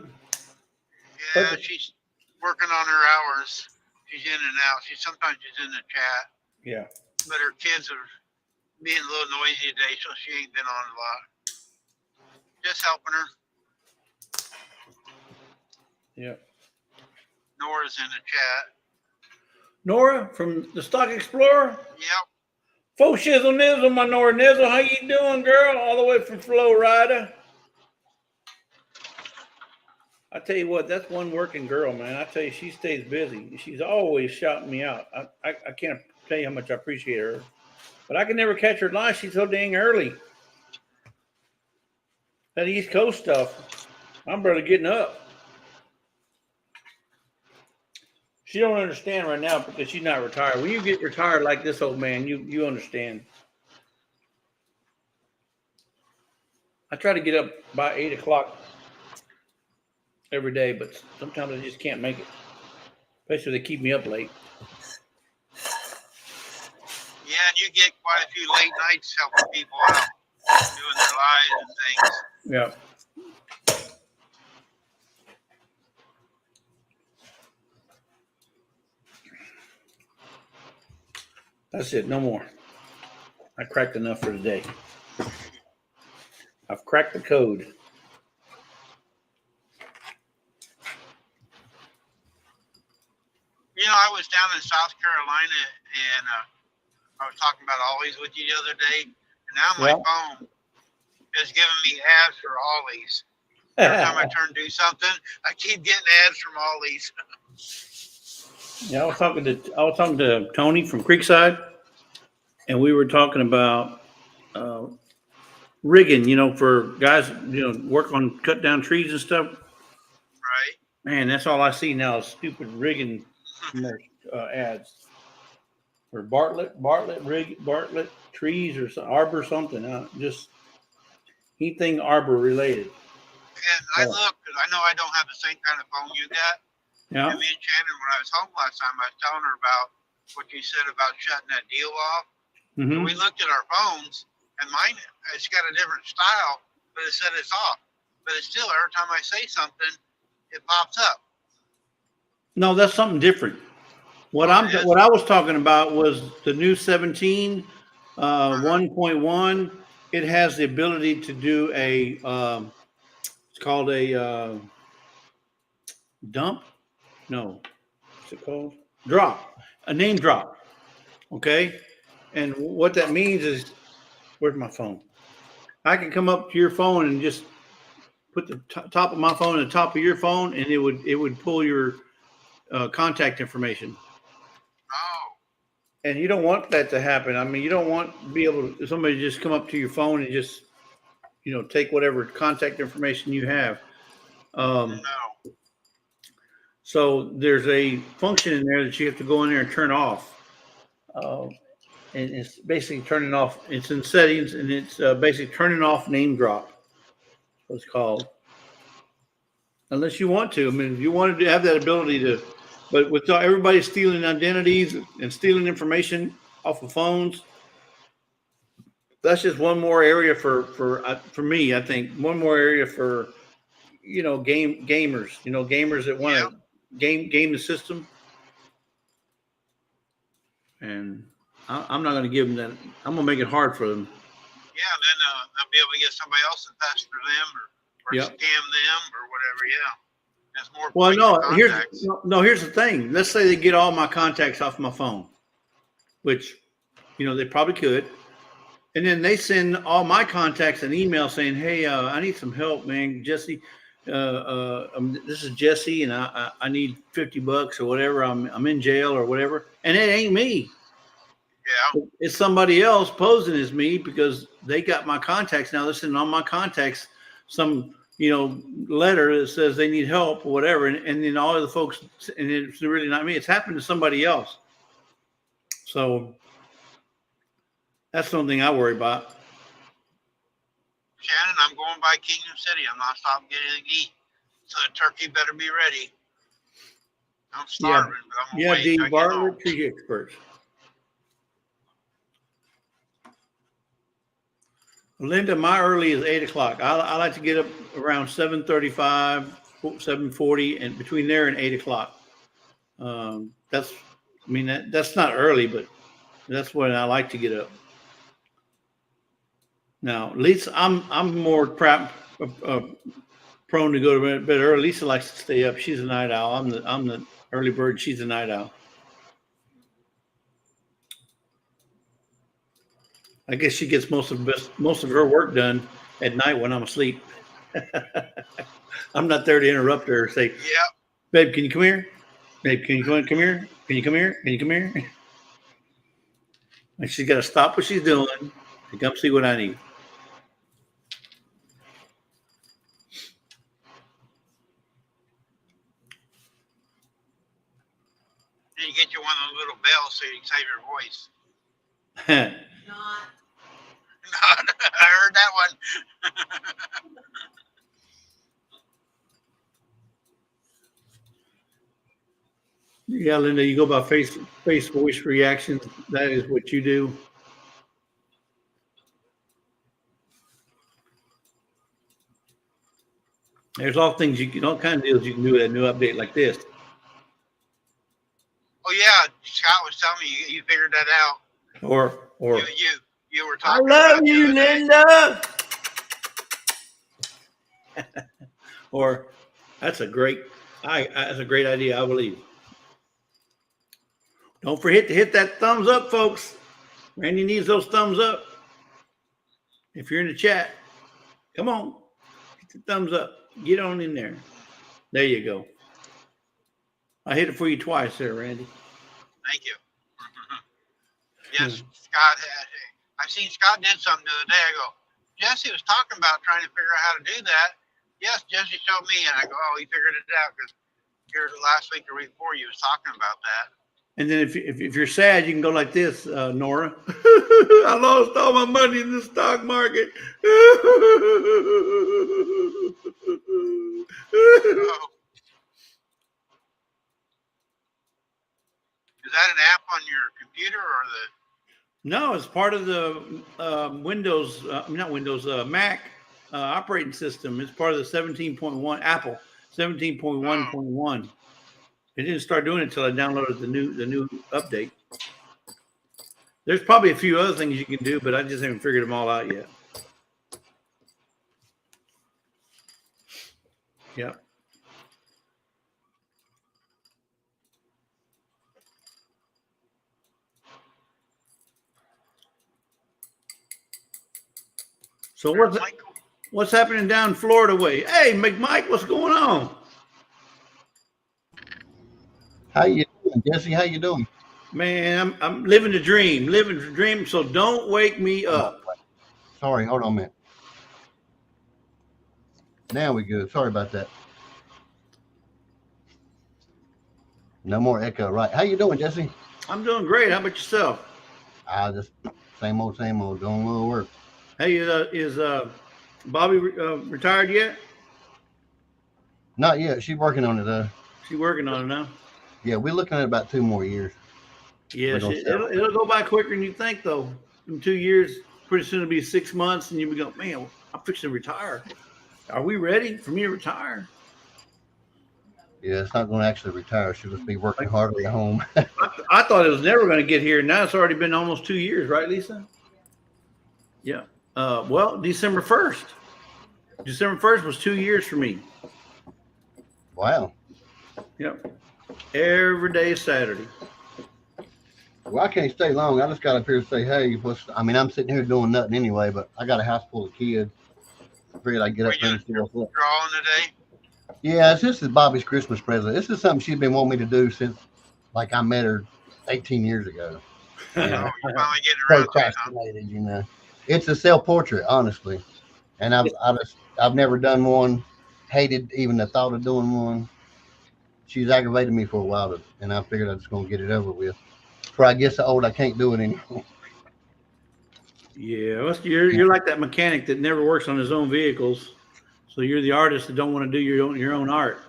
Speaker 1: Yeah, she's working on her hours. She's in and out. Sometimes she's in the chat.
Speaker 12: Yeah.
Speaker 1: But her kids are being a little noisy today, so she ain't been on a lot. Just helping her.
Speaker 12: Yeah.
Speaker 1: Nora's in the chat.
Speaker 12: Nora from the Stock Explorer?
Speaker 1: Yep.
Speaker 12: Faux shizzle nizzle, my Nora Nizzle. How you doing, girl? All the way from Florida. I tell you what, that's one working girl, man. I tell you, she stays busy. She's always shouting me out. I can't tell you how much I appreciate her. But I can never catch her live. She's so dang early. That East Coast stuff, I'm barely getting up. She don't understand right now because she's not retired. When you get retired like this old man, you understand. I try to get up by 8 o'clock every day, but sometimes I just can't make it. Especially if they keep me up late.
Speaker 1: Yeah, and you get quite a few late nights helping people out, doing their lives and things.
Speaker 12: Yeah. That's it. No more. I cracked enough for today. I've cracked the code.
Speaker 1: I was down in South Carolina, and I was talking about Ollie's with you the other day, and now my phone is giving me ads for Ollie's. Every time I turn to do something, I keep getting ads from Ollie's.
Speaker 12: Yeah, I was talking to Tony from Creekside, and we were talking about rigging, for guys, work on cut down trees and stuff.
Speaker 1: Right.
Speaker 12: Man, that's all I see now is stupid rigging ads. Or Bartlett trees or Arbor something. Just anything Arbor related.
Speaker 1: And I looked, because I know I don't have the same kind of phone you got.
Speaker 12: Yeah.
Speaker 1: And me and Shannon, when I was home last time, I was telling her about what you said about shutting that deal off.
Speaker 12: Mm-hmm.
Speaker 1: And we looked at our phones, and mine, it's got a different style, but it said it's off. But it's still, every time I say something, it pops up.
Speaker 12: No, that's something different. What I was talking about was the new 17 1.1. It has the ability to do a it's called a dump. No, what's it called? Drop. A name drop. Okay, and what that means is, where's my phone? I can come up to your phone and just put the top of my phone on the top of your phone, and it would pull your contact information. And you don't want that to happen. I mean, you don't want to be able to somebody just come up to your phone and just, take whatever contact information you have. So there's a function in there that you have to go in there and turn off. And it's basically turning off. It's in settings, and it's basically turning off name drop. What it's called. Unless you want to. I mean, if you wanted to have that ability to. But with everybody stealing identities and stealing information off of phones, that's just one more area for me. I think one more area for gamers. Gamers that want to game the system. And I'm not going to give them that. I'm going to make it hard for them.
Speaker 1: Yeah, then they'll be able to get somebody else to pester them or scam them or whatever. Yeah. That's more.
Speaker 12: Well, here's the thing. Let's say they get all my contacts off my phone, which, they probably could. And then they send all my contacts an email saying, "Hey, I need some help, man. Jesse, this is Jesse, and I need $50 or whatever. I'm in jail or whatever." And it ain't me.
Speaker 1: Yeah.
Speaker 12: It's somebody else posing as me because they got my contacts. Now they're sending all my contacts some letter that says they need help or whatever. And then all of the folks, and it's really not me. It's happened to somebody else. So that's something I worry about.
Speaker 1: Shannon, I'm going by Kingdom City. I'm not stopping to get anything to eat. So the turkey better be ready. I'm starving, but I'm going to wait.
Speaker 12: Yeah, Bartlett Tree Experts. Linda, my early is 8 o'clock. I like to get up around 7:35, 7:40, and between there and 8 o'clock. That's not early, but that's when I like to get up. Now, Lisa, I'm more prone to go to bed early. Lisa likes to stay up. She's a night owl. I'm the early bird. She's a night owl. I guess she gets most of her work done at night when I'm asleep. I'm not there to interrupt her or say,
Speaker 1: "Yeah,
Speaker 12: babe, can you come here? Babe, can you come here? Can you come here? Can you come here?" And she's got to stop what she's doing to come see what I need.
Speaker 1: Then you get you one of those little bells so you can save your voice. I heard that one.
Speaker 12: Yeah, Linda, you go by face voice reactions. That is what you do. There's all things all kinds of deals you can do with a new update like this.
Speaker 1: Oh yeah, Scott was telling me you figured that out.
Speaker 12: Or
Speaker 1: you were talking.
Speaker 12: I love you, Linda. Or that's a great idea, I believe. Don't forget to hit that thumbs up, folks. Randy needs those thumbs up. If you're in the chat, come on, hit the thumbs up. Get on in there. There you go. I hit it for you twice there, Randy.
Speaker 1: Thank you. Yes, Scott had. I seen Scott did something the other day. I go, Jesse was talking about trying to figure out how to do that. Yes, Jesse showed me, and I go, oh, he figured it out because here last week or week before you was talking about that.
Speaker 12: And then if you're sad, you can go like this, Nora. I lost all my money in the stock market.
Speaker 1: Is that an app on your computer or the?
Speaker 12: No, it's part of the Windows, not Windows, Mac operating system. It's part of the 17.1 Apple 17.1.1. It didn't start doing it until I downloaded the new update. There's probably a few other things you can do, but I just haven't figured them all out yet. Yeah. So what's happening down Florida way? Hey, McMike, what's going on?
Speaker 14: How you doing, Jesse? How you doing?
Speaker 12: Man, I'm living the dream, so don't wake me up.
Speaker 14: Sorry, hold on a minute. Now we good. Sorry about that. No more echo, right? How you doing, Jesse?
Speaker 12: I'm doing great. How about yourself?
Speaker 14: Just same old, doing a little work.
Speaker 12: Hey, is Bobby retired yet?
Speaker 14: Not yet. She's working on it, though.
Speaker 12: She's working on it now?
Speaker 14: Yeah, we're looking at about 2 more years.
Speaker 12: Yes, it'll go by quicker than you think, though. In 2 years, pretty soon it'll be 6 months, and you'll be going, man, I'm fixing to retire. Are we ready for me to retire?
Speaker 14: Yeah, it's not going to actually retire. She'll just be working hardly at home.
Speaker 12: I thought it was never going to get here. Now it's already been almost 2 years, right, Lisa? Yeah. Well, December 1st. December 1st was 2 years for me.
Speaker 14: Wow.
Speaker 12: Yep. Every day is Saturday.
Speaker 14: Well, I can't stay long. I just got up here to say, hey, I'm sitting here doing nothing anyway, but I got a house full of kids. I figured I'd get up there and see what's up.
Speaker 1: Drawing today?
Speaker 14: Yeah, this is Bobby's Christmas present. This is something she's been wanting me to do since, like, I met her 18 years ago.
Speaker 1: You know, you're finally getting around to it, huh?
Speaker 14: Procrastinated, you know. It's a self-portrait, honestly. And I've never done one, hated even the thought of doing one. She's aggravated me for a while, and I figured I was going to get it over with. Before I get so old, I can't do it anymore.
Speaker 12: Yeah, well, you're like that mechanic that never works on his own vehicles. So you're the artist that don't want to do your own art.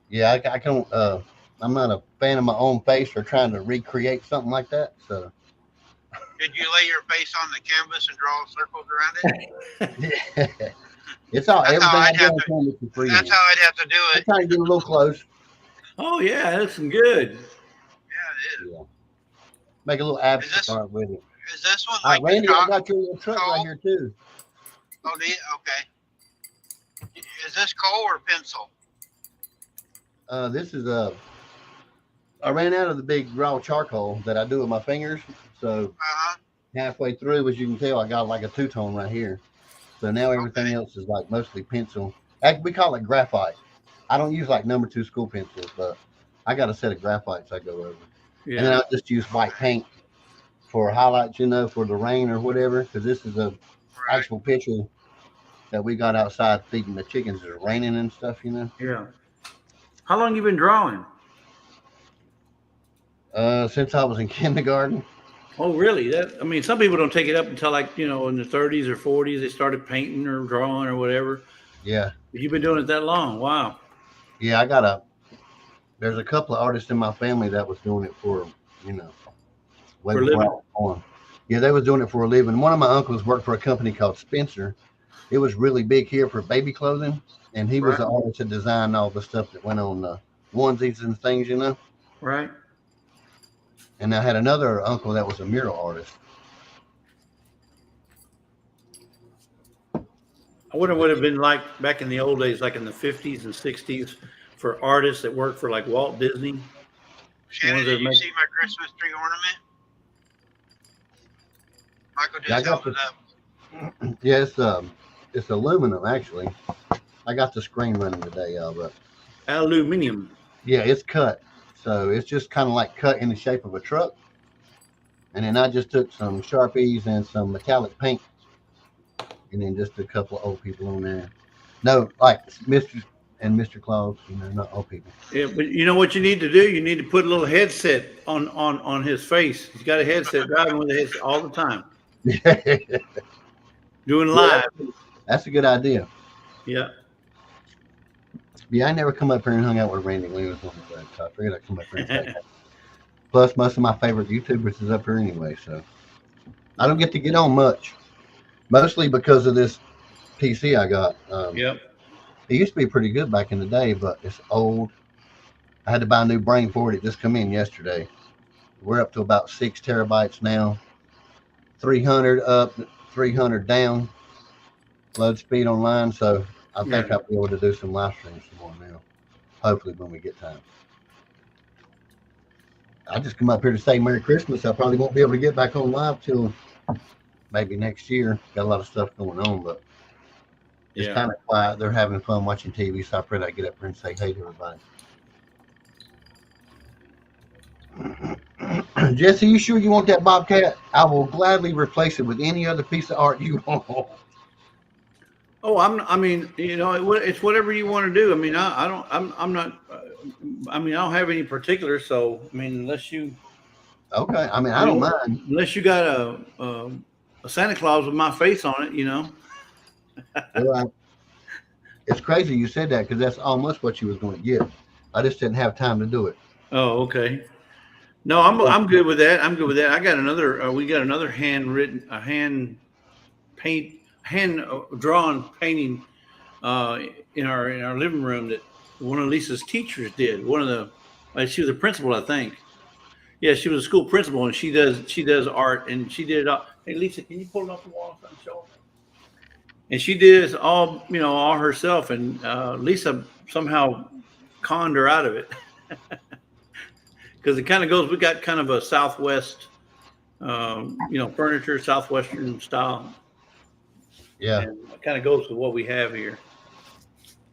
Speaker 14: Yeah, I can't. I'm not a fan of my own face or trying to recreate something like that. So.
Speaker 1: Did you lay your face on the canvas and draw circles around it?
Speaker 14: Yeah. It's all
Speaker 1: That's
Speaker 14: everything
Speaker 1: how
Speaker 14: I
Speaker 1: I'd
Speaker 14: do.
Speaker 1: have to, that's how I'd have to do it.
Speaker 14: I'm trying to get a little close.
Speaker 12: Oh yeah, that's some good.
Speaker 1: Yeah, it is.
Speaker 14: Yeah. Make a little abstract art with it.
Speaker 1: Is this one like
Speaker 14: Randy,
Speaker 1: the
Speaker 14: I got your little truck right here too.
Speaker 1: Oh, do you? Okay. Is this coal or pencil?
Speaker 14: This is I ran out of the big raw charcoal that I do with my fingers. So halfway through, as you can tell, I got like a two-tone right here. So now everything else is like mostly pencil. Actually, we call it graphite. I don't use like number 2 school pencils, but I got a set of graphites I go over.
Speaker 12: Yeah.
Speaker 14: And then I'll just use white paint for highlights, you know, for the rain or whatever. Because this is a actual picture that we got outside feeding the chickens. It's raining and stuff, you know.
Speaker 12: Yeah. How long you been drawing?
Speaker 14: Since I was in kindergarten.
Speaker 12: Oh, really? I mean, some people don't take it up until like, you know, in the 30s or 40s, they started painting or drawing or whatever.
Speaker 14: Yeah.
Speaker 12: But you've been doing it that long. Wow.
Speaker 14: Yeah, there's a couple of artists in my family that was doing it for, you know, way
Speaker 12: For a
Speaker 14: before
Speaker 12: living?
Speaker 14: I was born. Yeah, they was doing it for a living. One of my uncles worked for a company called Spencer. It was really big here for baby clothing, and he was the artist that designed all the stuff that went on the onesies and things, you know.
Speaker 12: Right.
Speaker 14: And I had another uncle that was a mural artist.
Speaker 12: I wonder what it would have been like back in the old days, like in the 50s and 60s, for artists that worked for like Walt Disney.
Speaker 1: Shannon, did you see my Christmas tree ornament? Michael just held it up.
Speaker 14: Yeah, it's aluminum actually. I got the screen running today, but
Speaker 12: aluminium.
Speaker 14: Yeah, it's cut. So it's just kind of like cut in the shape of a truck. And then I just took some Sharpies and some metallic paint and then just a couple of old people on there. No, like Mr. and Mr. Claus, not old people.
Speaker 12: Yeah, but you know what you need to do? You need to put a little headset on his face. He's got a headset, driving with a headset all the time. Doing live.
Speaker 14: That's a good idea.
Speaker 12: Yeah.
Speaker 14: Yeah, I never come up here and hung out with Randy when he was on the road, so I figured I'd come up here and say hi. Plus, most of my favorite YouTubers is up here anyway, so I don't get to get on much. Mostly because of this PC I got.
Speaker 12: Yep.
Speaker 14: It used to be pretty good back in the day, but it's old. I had to buy a new brain for it. It just come in yesterday. We're up to about 6 terabytes now. 300 up, 300 down. Load speed online, so I think I'll be able to do some live streams some more now. Hopefully when we get time. I just come up here to say Merry Christmas. I probably won't be able to get back on live till maybe next year. Got a lot of stuff going on, but it's kind of quiet. They're having fun watching TV, so I pray I get up here and say hey to everybody. Jesse, you sure you want that Bobcat? I will gladly replace it with any other piece of art you want.
Speaker 12: Oh, I mean, it's whatever you want to do. I mean, I don't have any particulars. So, I mean, unless you.
Speaker 14: Okay. I mean, I don't mind.
Speaker 12: Unless you got a Santa Claus with my face on it,
Speaker 14: Well, it's crazy you said that because that's almost what you was going to get. I just didn't have time to do it.
Speaker 12: Oh, okay. No, I'm good with that. I'm good with that. I got another. We got another hand drawn painting in our living room that one of Lisa's teachers did. She was a principal, I think. Yeah, she was a school principal, and she does art, and she did it all. Hey, Lisa, can you pull it off the wall and show? And she did it all, all herself, and Lisa somehow conned her out of it. Because it kind of goes, we got kind of a Southwest, furniture, Southwestern style.
Speaker 14: Yeah.
Speaker 12: And it kind of goes with what we have here.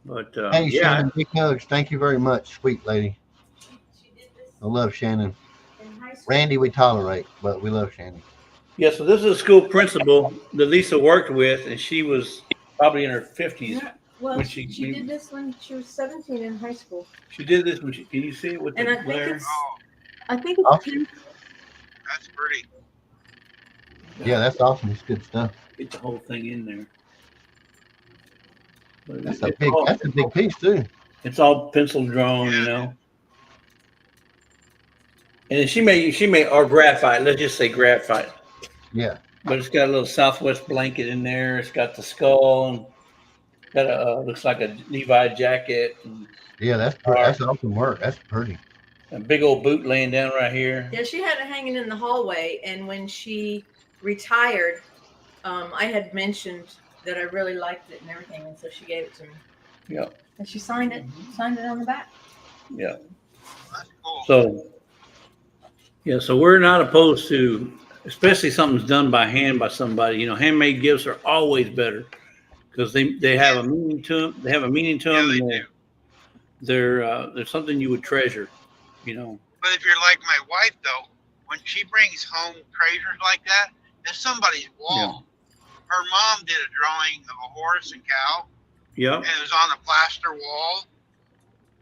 Speaker 12: But
Speaker 14: hey, Shannon, big hugs. Thank you very much, sweet lady. I love Shannon. Randy, we tolerate, but we love Shannon.
Speaker 12: Yeah, so this is a school principal that Lisa worked with, and she was probably in her 50s.
Speaker 13: Yeah, well,
Speaker 12: when
Speaker 13: she did this when she was 17 in high school.
Speaker 12: She did this when can you see it with
Speaker 13: and
Speaker 12: the
Speaker 13: I
Speaker 12: glare?
Speaker 13: think it's
Speaker 1: That's pretty.
Speaker 14: Yeah, that's awesome. It's good stuff.
Speaker 12: Get the whole thing in there. But
Speaker 14: That's a big piece too.
Speaker 12: It's all pencil drawn, And then she may or graphite. Let's just say graphite.
Speaker 14: Yeah.
Speaker 12: But it's got a little Southwest blanket in there. It's got the skull and got a looks like a Levi jacket. And
Speaker 14: yeah, that's awesome work. That's pretty.
Speaker 12: A big old boot laying down right here.
Speaker 13: Yeah, she had it hanging in the hallway, and when she retired, I had mentioned that I really liked it and everything, and so she gave it to me.
Speaker 12: Yeah.
Speaker 13: And she signed it on the back.
Speaker 12: Yeah. So, so we're not opposed to, especially something's done by hand by somebody. Handmade gifts are always better because they have a meaning to them. They have a meaning to them. And they're something you would treasure.
Speaker 1: But if you're like my wife, though, when she brings home treasures like that, it's somebody's wall. Her mom did a drawing of a horse and cow.
Speaker 12: Yeah.
Speaker 1: And it was on a plaster wall.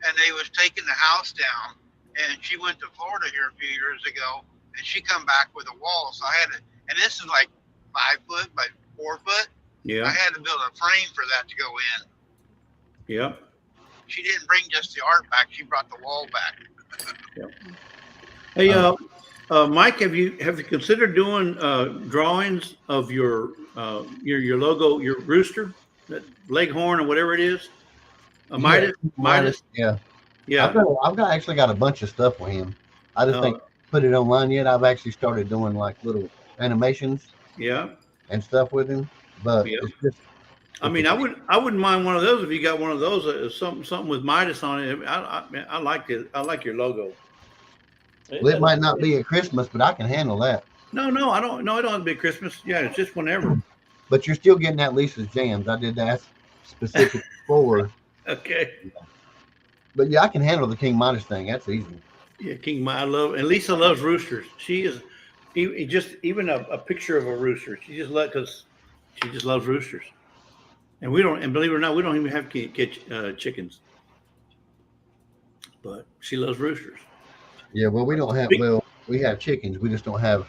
Speaker 1: And they was taking the house down. And she went to Florida here a few years ago. And she come back with a wall. So I had to, and this is like 5 foot by 4 foot.
Speaker 12: Yeah.
Speaker 1: I had to build a frame for that to go in.
Speaker 12: Yeah.
Speaker 1: She didn't bring just the art back. She brought the wall back.
Speaker 12: Yep. Hey, Mike, have you considered doing drawings of your logo, your rooster, that leghorn or whatever it is? Midas.
Speaker 14: Yeah.
Speaker 12: Yeah.
Speaker 14: I've actually got a bunch of stuff with him. I just think put it online yet. I've actually started doing like little animations.
Speaker 12: Yeah.
Speaker 14: And stuff with him, but it's just.
Speaker 12: I wouldn't mind one of those if you got one of those. Something with Midas on it. I like it. I like your logo.
Speaker 14: Well, it might not be at Christmas, but I can handle that.
Speaker 12: No, I don't. No, it don't have to be Christmas. Yeah, it's just whenever.
Speaker 14: But you're still getting that Lisa's Jams. I did that specific for.
Speaker 12: Okay.
Speaker 14: But yeah, I can handle the King Midas thing. That's easy.
Speaker 12: Yeah, King Midas. And Lisa loves roosters. She is even a picture of a rooster. She just because She just loves roosters. And we don't, and believe it or not, we don't even have chickens. But she loves roosters.
Speaker 14: Yeah, well, we don't have, well, we have chickens. We just don't have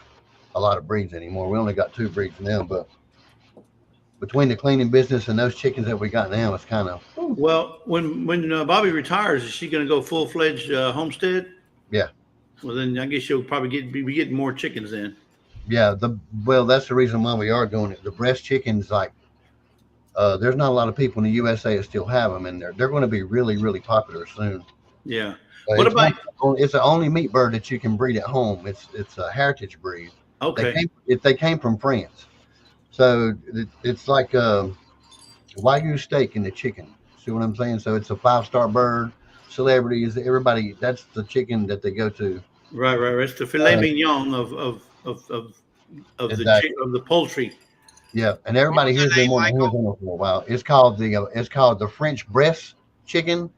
Speaker 14: a lot of breeds anymore. We only got 2 breeds now, but between the cleaning business and those chickens that we got now, it's kind of.
Speaker 12: Well, when Bobby retires, is she going to go full-fledged homestead?
Speaker 14: Yeah.
Speaker 12: Well, then I guess she'll probably be getting more chickens then.
Speaker 14: Yeah, well, that's the reason why we are doing it. The breast chickens, like, there's not a lot of people in the USA that still have them, and they're going to be really, really popular soon.
Speaker 12: Yeah. What about?
Speaker 14: It's the only meat bird that you can breed at home. It's a heritage breed.
Speaker 12: Okay.
Speaker 14: They came from France, so it's like Wagyu steak in the chicken. See what I'm saying? So it's a 5-star bird. Celebrities, everybody. That's the chicken that they go to.
Speaker 12: Right. It's the filet mignon of the poultry.
Speaker 14: Yeah, and everybody here's been wanting to hear for a while. It's called the French breast chicken.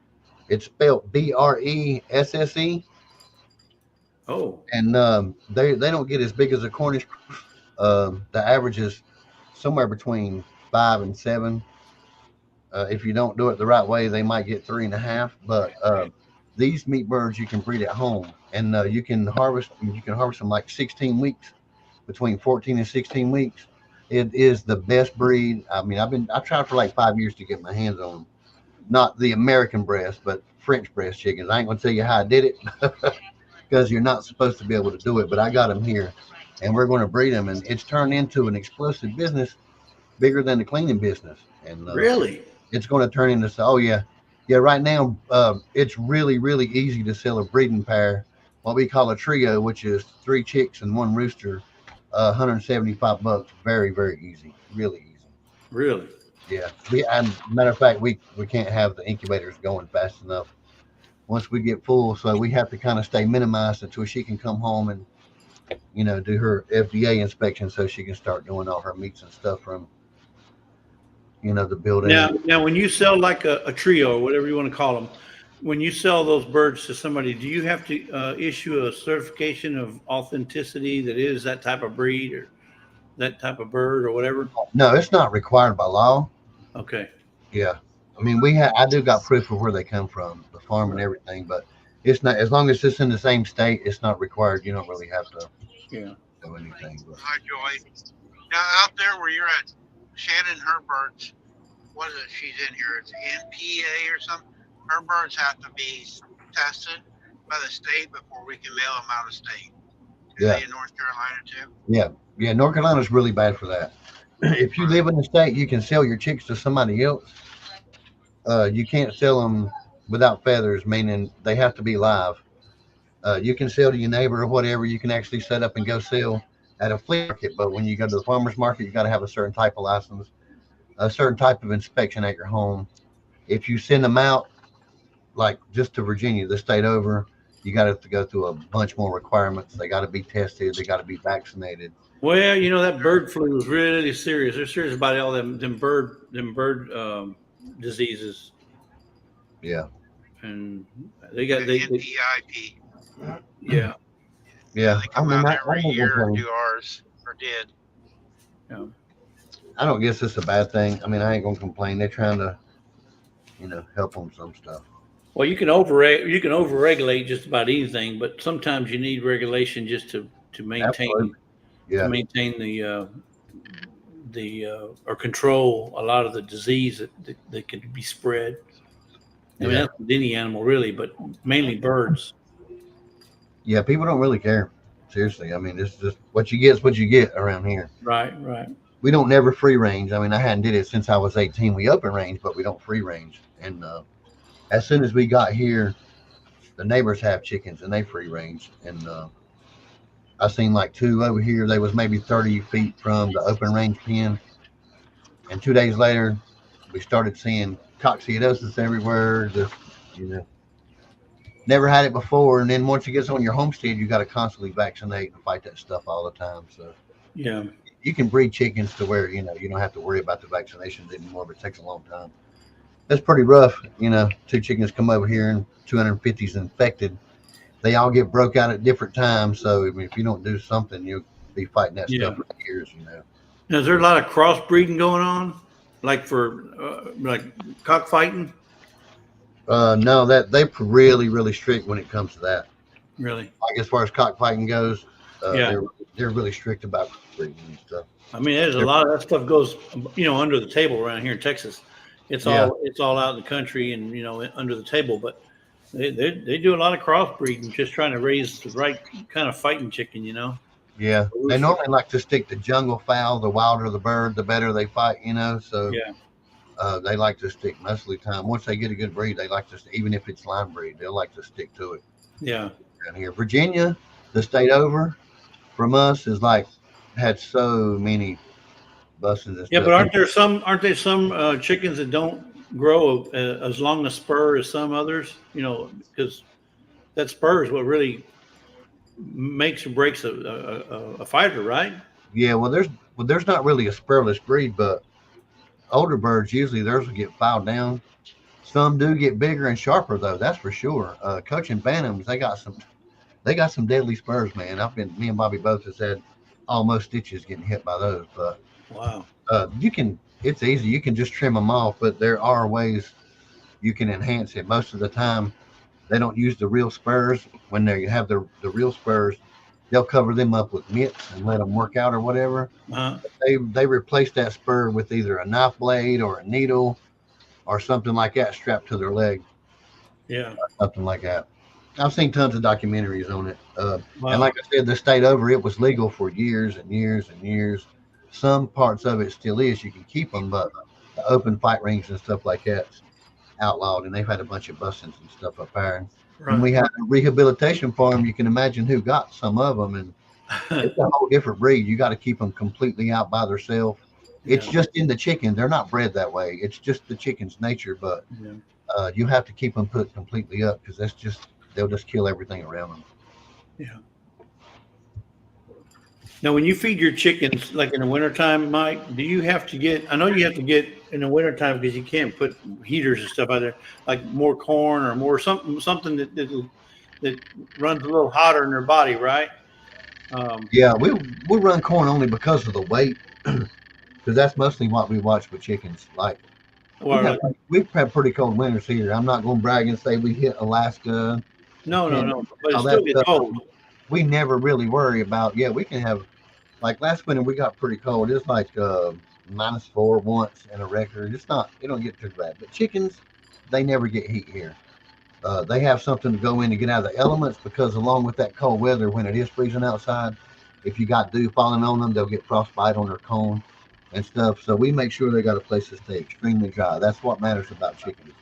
Speaker 14: It's spelled BRESSE.
Speaker 12: Oh.
Speaker 14: And they don't get as big as a Cornish. The average is somewhere between 5 and 7. If you don't do it the right way, they might get 3.5. But these meat birds you can breed at home, and you can harvest them like 16 weeks, between 14 and 16 weeks. It is the best breed. I mean, I tried for like 5 years to get my hands on them. Not the American breast, but French breast chickens. I ain't gonna tell you how I did it because you're not supposed to be able to do it. But I got them here, and we're going to breed them, and it's turned into an explosive business, bigger than the cleaning business. And
Speaker 12: really,
Speaker 14: it's going to turn into. Oh yeah. Right now, it's really, really easy to sell a breeding pair, what we call a trio, which is 3 chicks and 1 rooster, $175. Very, very easy. Really easy.
Speaker 12: Really.
Speaker 14: Yeah. Matter of fact, we can't have the incubators going fast enough once we get full. So we have to kind of stay minimized until she can come home and, do her FDA inspection so she can start doing all her meats and stuff from, the building.
Speaker 12: Now, when you sell like a trio or whatever you want to call them, when you sell those birds to somebody, do you have to issue a certification of authenticity that is that type of breed or that type of bird or whatever?
Speaker 14: No, it's not required by law.
Speaker 12: Okay.
Speaker 14: Yeah. I mean, I do got proof of where they come from, the farm and everything, but it's not, as long as it's in the same state, it's not required. You don't really have to do anything. But.
Speaker 1: Hi, Joy. Now, out there where you're at, Shannon, her birds, what is it she's in here? It's NPA or something? Her birds have to be tested by the state before we can mail them out of state. Are they in North Carolina too?
Speaker 14: Yeah. North Carolina's really bad for that. If you live in the state, you can sell your chicks to somebody else. You can't sell them without feathers, meaning they have to be live. You can sell to your neighbor or whatever. You can actually set up and go sell at a flea market. But when you go to the farmer's market, you got to have a certain type of license, a certain type of inspection at your home. If you send them out, like just to Virginia, the state over, you got to go through a bunch more requirements. They got to be tested. They got to be vaccinated.
Speaker 12: Well, that bird flu was really serious. They're serious about all them bird diseases.
Speaker 14: Yeah.
Speaker 12: And they got
Speaker 1: NPIP.
Speaker 12: Yeah.
Speaker 14: Yeah.
Speaker 1: They come out every year and do ours, or did.
Speaker 12: Yeah.
Speaker 14: I don't guess it's a bad thing. I mean, I ain't gonna complain. They're trying to, help them some stuff.
Speaker 12: Well, you can overregulate just about anything, but sometimes you need regulation just to maintain.
Speaker 14: Absolutely. Yeah.
Speaker 12: To maintain or control a lot of the disease that can be spread. I mean, that's with any animal really, but mainly birds.
Speaker 14: Yeah, people don't really care. Seriously. I mean, it's just what you get is what you get around here.
Speaker 12: Right.
Speaker 14: We don't never free range. I mean, I hadn't did it since I was 18. We open range, but we don't free range. And as soon as we got here, the neighbors have chickens and they free range. And I seen like 2 over here. They was maybe 30 feet from the open range pen. And 2 days later, we started seeing coccidiosis everywhere. Just, never had it before. And then once it gets on your homestead, you got to constantly vaccinate and fight that stuff all the time. So
Speaker 12: yeah,
Speaker 14: you can breed chickens to where, you don't have to worry about the vaccinations anymore, but it takes a long time. That's pretty rough. 2 chickens come over here and 250's infected. They all get broke out at different times. So if you don't do something, you'll be fighting that stuff for years,
Speaker 12: Now, is there a lot of crossbreeding going on, like for like cockfighting?
Speaker 14: No, that they're really, really strict when it comes to that.
Speaker 12: Really?
Speaker 14: Like as far as cockfighting goes,
Speaker 12: Yeah.
Speaker 14: they're really strict about breeding and stuff.
Speaker 12: I mean, there's a lot of that stuff goes, under the table around here in Texas. It's all out in the country and under the table, but they do a lot of crossbreeding, just trying to raise the right kind of fighting chicken.
Speaker 14: Yeah, they normally like to stick to jungle fowl. The wilder the bird, the better they fight. So they like to stick most of the time. Once they get a good breed, they like to, even if it's line breed, they'll like to stick to it.
Speaker 12: Yeah.
Speaker 14: Down here, Virginia, the state over from us, is like had so many buses. And
Speaker 12: Yeah,
Speaker 14: stuff.
Speaker 12: but aren't there some chickens that don't grow as long a spur as some others? Because that spur is what really makes or breaks a fighter, right?
Speaker 14: Yeah, well, there's not really a spurless breed, but older birds usually theirs will get filed down. Some do get bigger and sharper though, that's for sure. Coaching Bantams, they got some deadly spurs, man. Me and Bobby both has had almost stitches getting hit by those, but
Speaker 12: wow.
Speaker 14: It's easy. You can just trim them off, but there are ways you can enhance it. Most of the time, they don't use the real spurs. When they have the real spurs, they'll cover them up with mitts and let them work out or whatever.
Speaker 12: Uh-huh.
Speaker 14: They replace that spur with either a knife blade or a needle or something like that strapped to their leg.
Speaker 12: Yeah.
Speaker 14: Something like that. I've seen tons of documentaries on it.
Speaker 12: Wow.
Speaker 14: And like I said, the state over, it was legal for years and years and years. Some parts of it still is. You can keep them, but the open fight rings and stuff like that's outlawed. And they've had a bunch of bustings and stuff up there.
Speaker 12: Right.
Speaker 14: And we had a rehabilitation farm. You can imagine who got some of them. And it's a whole different breed. You got to keep them completely out by themselves. It's just in the chicken. They're not bred that way. It's just the chicken's nature. But you have to keep them put completely up because they'll just kill everything around them.
Speaker 12: Yeah. Now, when you feed your chickens, like in the wintertime, Mike, do you have to get, I know you have to get in the wintertime because you can't put heaters and stuff out there, like more corn or more something that runs a little hotter in their body, right?
Speaker 14: Yeah, we run corn only because of the weight, because that's mostly what we watch with chickens. Like, we've had pretty cold winters here. I'm not going to brag and say we hit Alaska.
Speaker 12: No, but it still gets cold.
Speaker 14: We never really worry about, we can have, like last winter we got pretty cold. It's like -4 once in a record. It don't get too bad. But chickens, they never get heat here. They have something to go in to get out of the elements because along with that cold weather, when it is freezing outside, if you got dew falling on them, they'll get frostbite on their comb and stuff. So we make sure they got a place to stay extremely dry. That's what matters about chickens.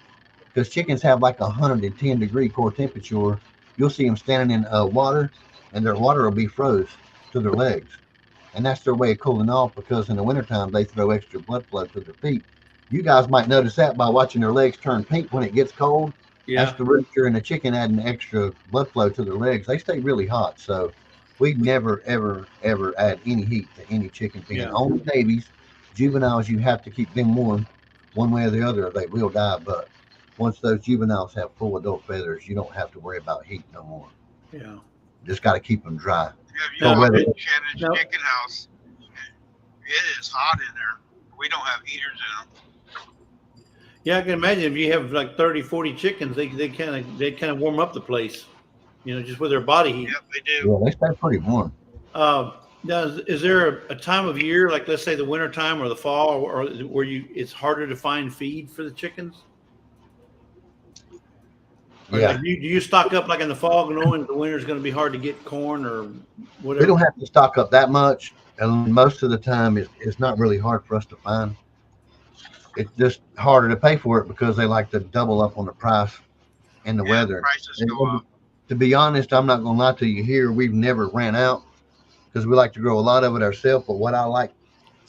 Speaker 14: Because chickens have like 110-degree core temperature. You'll see them standing in water, and their water will be froze to their legs. And that's their way of cooling off because in the wintertime, they throw extra blood flow to their feet. You guys might notice that by watching their legs turn pink when it gets cold.
Speaker 12: Yeah.
Speaker 14: That's the rooster and the chicken adding extra blood flow to their legs. They stay really hot. So we never, ever, ever add any heat to any chicken feed. Only babies, juveniles, you have to keep them warm one way or the other, or they will die. But once those juveniles have full adult feathers, you don't have to worry about heat no more.
Speaker 12: Yeah.
Speaker 14: Just got to keep them dry.
Speaker 1: Yeah, if you Shannon's chicken house, it is hot in there. We don't have heaters in them.
Speaker 12: Yeah, I can imagine if you have like 30, 40 chickens, they kind of warm up the place, just with their body heat.
Speaker 1: Yep, they do.
Speaker 14: Yeah, they stay pretty warm.
Speaker 12: Now, is there a time of year, like let's say the winter time or the fall, or where it's harder to find feed for the chickens?
Speaker 14: Yeah.
Speaker 12: Do you stock up like in the fall, knowing the winter's going to be hard to get corn or whatever?
Speaker 14: We don't have to stock up that much, and most of the time it's not really hard for us to find. It's just harder to pay for it because they like to double up on the price and the weather.
Speaker 1: Prices go up.
Speaker 14: To be honest, I'm not going to lie to you here. We've never ran out because we like to grow a lot of it ourselves. But what I like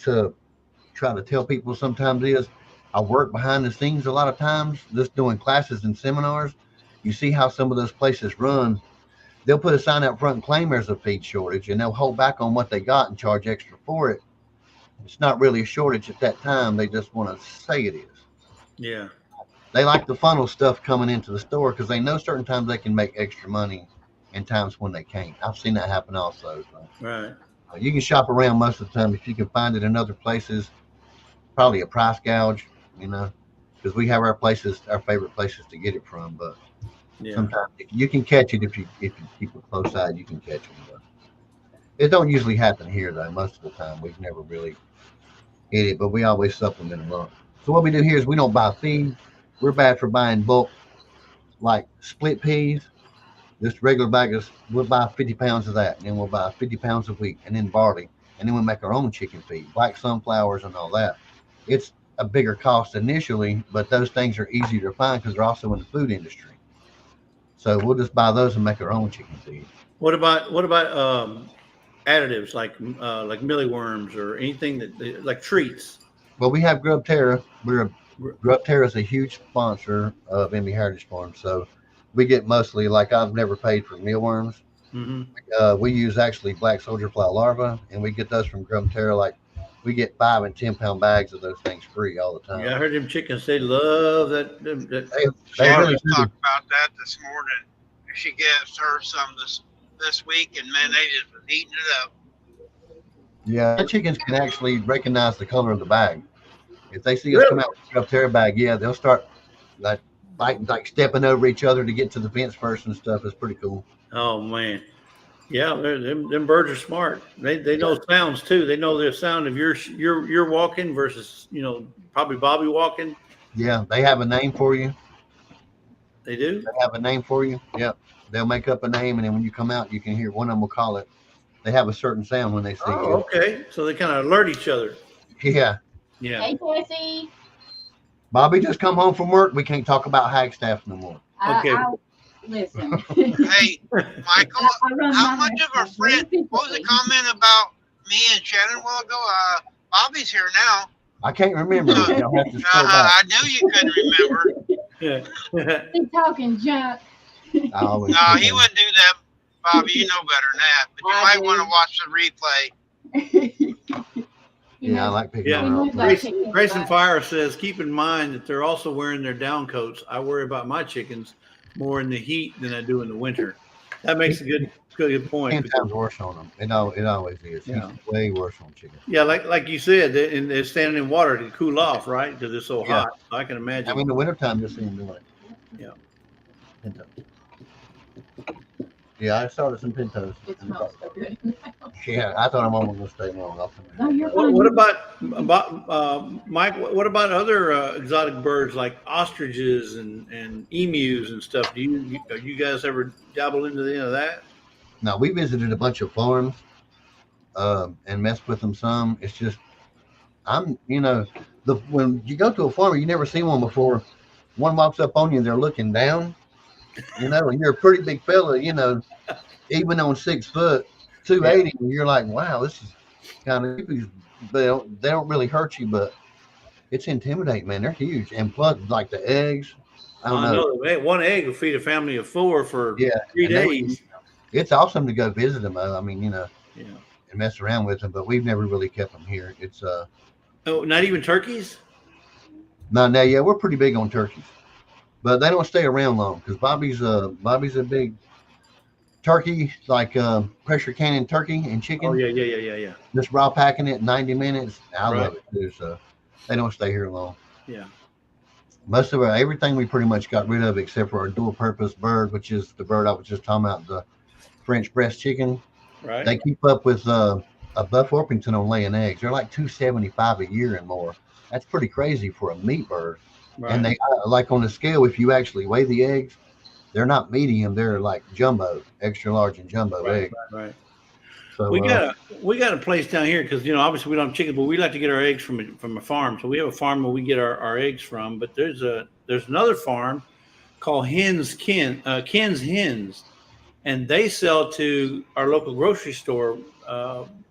Speaker 14: to try to tell people sometimes is I work behind the scenes a lot of times, just doing classes and seminars. You see how some of those places run. They'll put a sign out front and claim there's a feed shortage, and they'll hold back on what they got and charge extra for it. It's not really a shortage at that time. They just want to say it is.
Speaker 12: Yeah.
Speaker 14: They like the funnel stuff coming into the store because they know certain times they can make extra money and times when they can't. I've seen that happen also. So.
Speaker 12: Right.
Speaker 14: You can shop around most of the time. If you can find it in other places, probably a price gouge, you know, because we have our places, our favorite places to get it from. But sometimes you can catch it if you keep it close side, you can catch them. But it don't usually happen here though. Most of the time, we've never really hit it, but we always supplement them up. So what we do here is we don't buy feed. We're bad for buying bulk, like split peas. Just regular baggers, we'll buy 50 pounds of that, and then we'll buy 50 pounds of wheat, and then barley, and then we'll make our own chicken feed, black sunflowers and all that. It's a bigger cost initially, but those things are easier to find because they're also in the food industry. So we'll just buy those and make our own chicken feed.
Speaker 12: What about additives like mealyworms or anything that like treats?
Speaker 14: Well, we have Grub Terra. Grub Terra is a huge sponsor of MB Heritage Farm, so we get mostly, like, I've never paid for mealworms.
Speaker 12: Mm-hmm.
Speaker 14: We use actually black soldier fly larvae, and we get those from Grub Terra. Like, we get 5 and 10 pound bags of those things free all the time.
Speaker 12: Yeah, I heard them chickens. They love that.
Speaker 14: They
Speaker 1: Sharon
Speaker 14: really do.
Speaker 1: talked about that this morning. She gets her some this week, and man, they just was eating it up.
Speaker 14: Yeah, the chickens can actually recognize the color of the bag. If they see us come out with a Grub Terra bag, yeah, they'll start like fighting, like stepping over each other to get to the fence first and stuff. It's pretty cool.
Speaker 12: Oh man, yeah, them birds are smart. They know sounds too. They know the sound of you're walking versus probably Bobby walking.
Speaker 14: Yeah, they have a name for you.
Speaker 12: They do.
Speaker 14: They have a name for you. Yep, they'll make up a name, and then when you come out, you can hear one of them will call it. They have a certain sound when they see you.
Speaker 12: Oh, okay. So they kind of alert each other.
Speaker 14: Yeah.
Speaker 12: Yeah.
Speaker 3: Hey, Jesse.
Speaker 14: Bobby just come home from work. We can't talk about Hagstaff no more.
Speaker 12: Okay.
Speaker 3: Listen.
Speaker 1: Hey, Michael, how much of a friend? What was the comment about me and Shannon a while ago? Bobby's here now.
Speaker 14: I can't remember. You'll have to scroll back.
Speaker 1: I knew you couldn't remember.
Speaker 3: He's talking junk.
Speaker 14: I always
Speaker 1: No, he wouldn't do that, Bobby. You know better than that. But you might want to watch the replay.
Speaker 14: Yeah, I like picking
Speaker 12: Yeah.
Speaker 14: on her.
Speaker 12: Grayson Fire says, keep in mind that they're also wearing their down coats. I worry about my chickens more in the heat than I do in the winter. That makes a good point.
Speaker 14: 10 times worse on them. It always is.
Speaker 12: Yeah.
Speaker 14: It's way worse on chicken.
Speaker 12: Yeah, like you said, they're standing in water to cool off, right? Because it's so
Speaker 14: Yeah.
Speaker 12: hot. I can imagine.
Speaker 14: I mean, the wintertime, you'll see them do it.
Speaker 12: Yeah.
Speaker 14: Pinto. Yeah, I started some pintos.
Speaker 3: It smells so good.
Speaker 14: Yeah, I thought I'm almost going to stay long.
Speaker 3: No, you're
Speaker 12: What,
Speaker 3: fine.
Speaker 12: what about Mike? What about other exotic birds like ostriches and emus and stuff? Are you guys ever dabble into any of that?
Speaker 14: No, we visited a bunch of farms and messed with them some. It's just, when you go to a farm, you never see one before. One walks up on you, they're looking down, and you're a pretty big fella, even on 6 foot, 280, and you're like, wow, this is kind of, they don't really hurt you, but it's intimidating, man. They're huge. And plus, like the eggs, I don't know.
Speaker 12: One egg will feed a family of 4 for 3
Speaker 14: and
Speaker 12: days.
Speaker 14: It's awesome to go visit them. I mean,
Speaker 12: Yeah.
Speaker 14: and mess around with them, but we've never really kept them here. It's
Speaker 12: Oh, not even turkeys?
Speaker 14: no, yeah, we're pretty big on turkeys, but they don't stay around long because Bobby's a big turkey, like pressure cannon turkey and chicken.
Speaker 12: Oh yeah.
Speaker 14: Just raw packing it in 90 minutes. I
Speaker 12: Right.
Speaker 14: love it too. So they don't stay here long.
Speaker 12: Yeah.
Speaker 14: Most of everything we pretty much got rid of except for our dual purpose bird, which is the bird I was just talking about, the French breast chicken.
Speaker 12: Right.
Speaker 14: They keep up with a Buff Orpington on laying eggs. They're like 275 a year and more. That's pretty crazy for a meat bird.
Speaker 12: Right.
Speaker 14: And they like on the scale, if you actually weigh the eggs, they're not medium. They're like jumbo, extra large and jumbo eggs.
Speaker 12: Right.
Speaker 14: So
Speaker 12: We got a place down here because obviously we don't have chickens, but we like to get our eggs from a farm. So we have a farm where we get our eggs from. But there's another farm called Ken's Hens, and they sell to our local grocery store,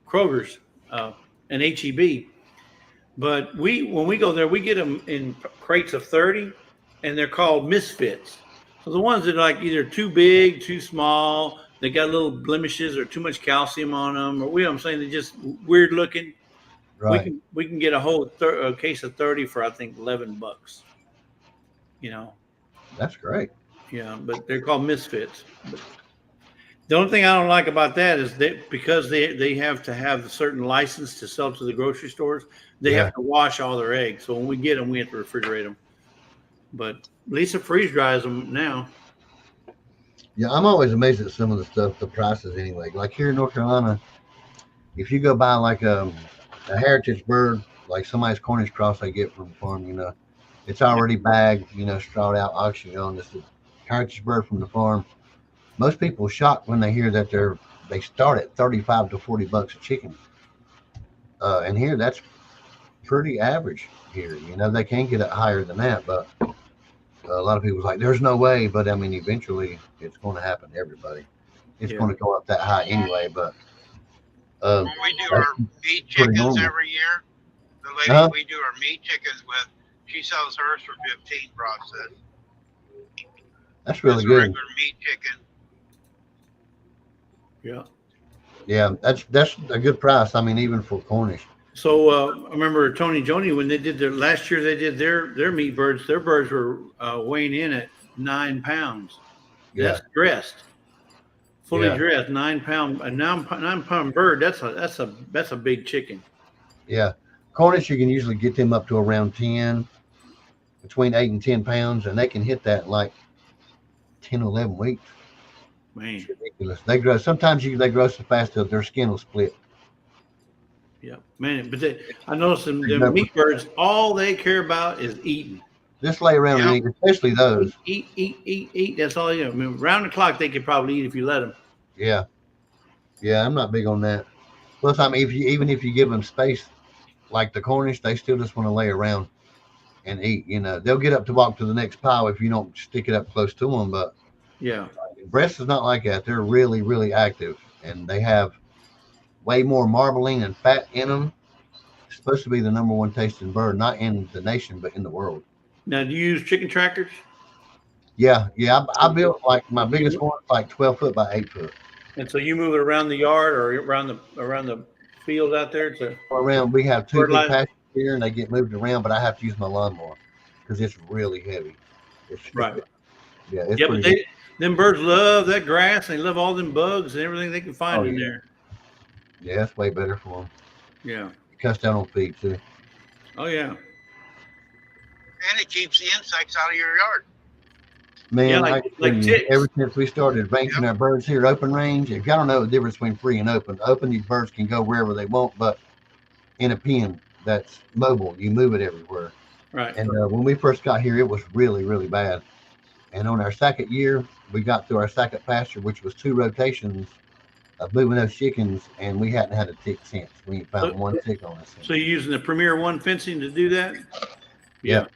Speaker 12: Kroger's, and HEB. But when we go there, we get them in crates of 30, and they're called misfits. So the ones that are like either too big, too small, they got little blemishes or too much calcium on them, or I'm saying they're just weird looking.
Speaker 14: Right.
Speaker 12: We can get a whole case of 30 for I think $11.
Speaker 14: That's great.
Speaker 12: Yeah, but they're called misfits. But The only thing I don't like about that is that because they have to have a certain license to sell to the grocery stores, they
Speaker 14: Yeah.
Speaker 12: have to wash all their eggs. So when we get them, we have to refrigerate them. But Lisa freeze dries them now.
Speaker 14: Yeah, I'm always amazed at some of the stuff, the prices anyway. Like here in North Carolina, if you go buy like a heritage bird, like somebody's Cornish cross they get from the farm, you know, it's already bagged, you know, strawed out, auctioned on. This is a heritage bird from the farm. Most people are shocked when they hear that they start at 35 to 40 bucks a chicken. And here that's pretty average here. You know, they can get it higher than that, but a lot of people's like, there's no way. But I mean, eventually it's going to happen to everybody. It's going to go up that high anyway. But
Speaker 1: When we do our meat
Speaker 14: pretty
Speaker 1: chickens
Speaker 14: normal.
Speaker 1: every year, the lady
Speaker 14: Uh-huh.
Speaker 1: we do our meat chickens with, she sells hers for 15 processed.
Speaker 14: That's really
Speaker 1: Just a
Speaker 14: good.
Speaker 1: regular meat chicken.
Speaker 12: Yeah.
Speaker 14: Yeah, that's a good price. I mean, even for Cornish.
Speaker 12: So I remember Tony Joni when they did their last year, they did their meat birds. Their birds were weighing in at 9 pounds.
Speaker 14: Yeah.
Speaker 12: That's dressed, fully
Speaker 14: Yeah.
Speaker 12: dressed, 9 pound, a 9 pound bird. That's a big chicken.
Speaker 14: Yeah, Cornish you can usually get them up to around 10, between 8 and 10 pounds, and they can hit that in like 10 or 11 weeks.
Speaker 12: Man,
Speaker 14: It's ridiculous. They grow. Sometimes they grow so fast that their skin will split.
Speaker 12: yeah, man. But I noticed them
Speaker 14: Exactly.
Speaker 12: meat birds. All they care about is eating.
Speaker 14: Just lay around and eat, especially those.
Speaker 12: Eat. That's all you know. I mean, round the clock they could probably eat if you let them.
Speaker 14: Yeah, yeah. I'm not big on that. Plus, I mean, even if you give them space, like the Cornish, they still just want to lay around and eat. You know, they'll get up to walk to the next pile if you don't stick it up close to them. But
Speaker 12: Yeah.
Speaker 14: breast is not like that. They're really, really active, and they have way more marbling and fat in them. It's supposed to be the #1 tasting bird, not in the nation, but in the world.
Speaker 12: Now, do you use chicken trackers?
Speaker 14: Yeah. I built like my biggest one, like 12 foot by 8 foot.
Speaker 12: And so you move it around the yard or around the field out there to
Speaker 14: Around, we have 2 big
Speaker 12: fertilize?
Speaker 14: pastures here, and they get moved around, but I have to use my lawnmower because it's really heavy.
Speaker 12: Right.
Speaker 14: Yeah, it's
Speaker 12: Yeah, but
Speaker 14: pretty.
Speaker 12: them birds love that grass. They love all them bugs and everything they can find
Speaker 14: Oh,
Speaker 12: in
Speaker 14: yeah.
Speaker 12: there.
Speaker 14: Yeah, that's way better for them.
Speaker 12: Yeah.
Speaker 14: It cuts down on feed too.
Speaker 12: Oh yeah.
Speaker 1: And it keeps the insects out of your yard.
Speaker 14: Man,
Speaker 12: Yeah,
Speaker 14: I
Speaker 12: like
Speaker 14: can tell you,
Speaker 12: ticks.
Speaker 14: ever since we started ranking our birds here open range, if y'all don't know the difference between free and open, these birds can go wherever they want, but in a pen that's mobile, you move it everywhere.
Speaker 12: Right.
Speaker 14: And when we first got here, it was really, really bad. And on our second year, we got through our second pasture, which was 2 rotations of moving those chickens, and we hadn't had a tick since. We ain't found one tick on us.
Speaker 12: So you're using the Premier One fencing to do that?
Speaker 14: Yeah.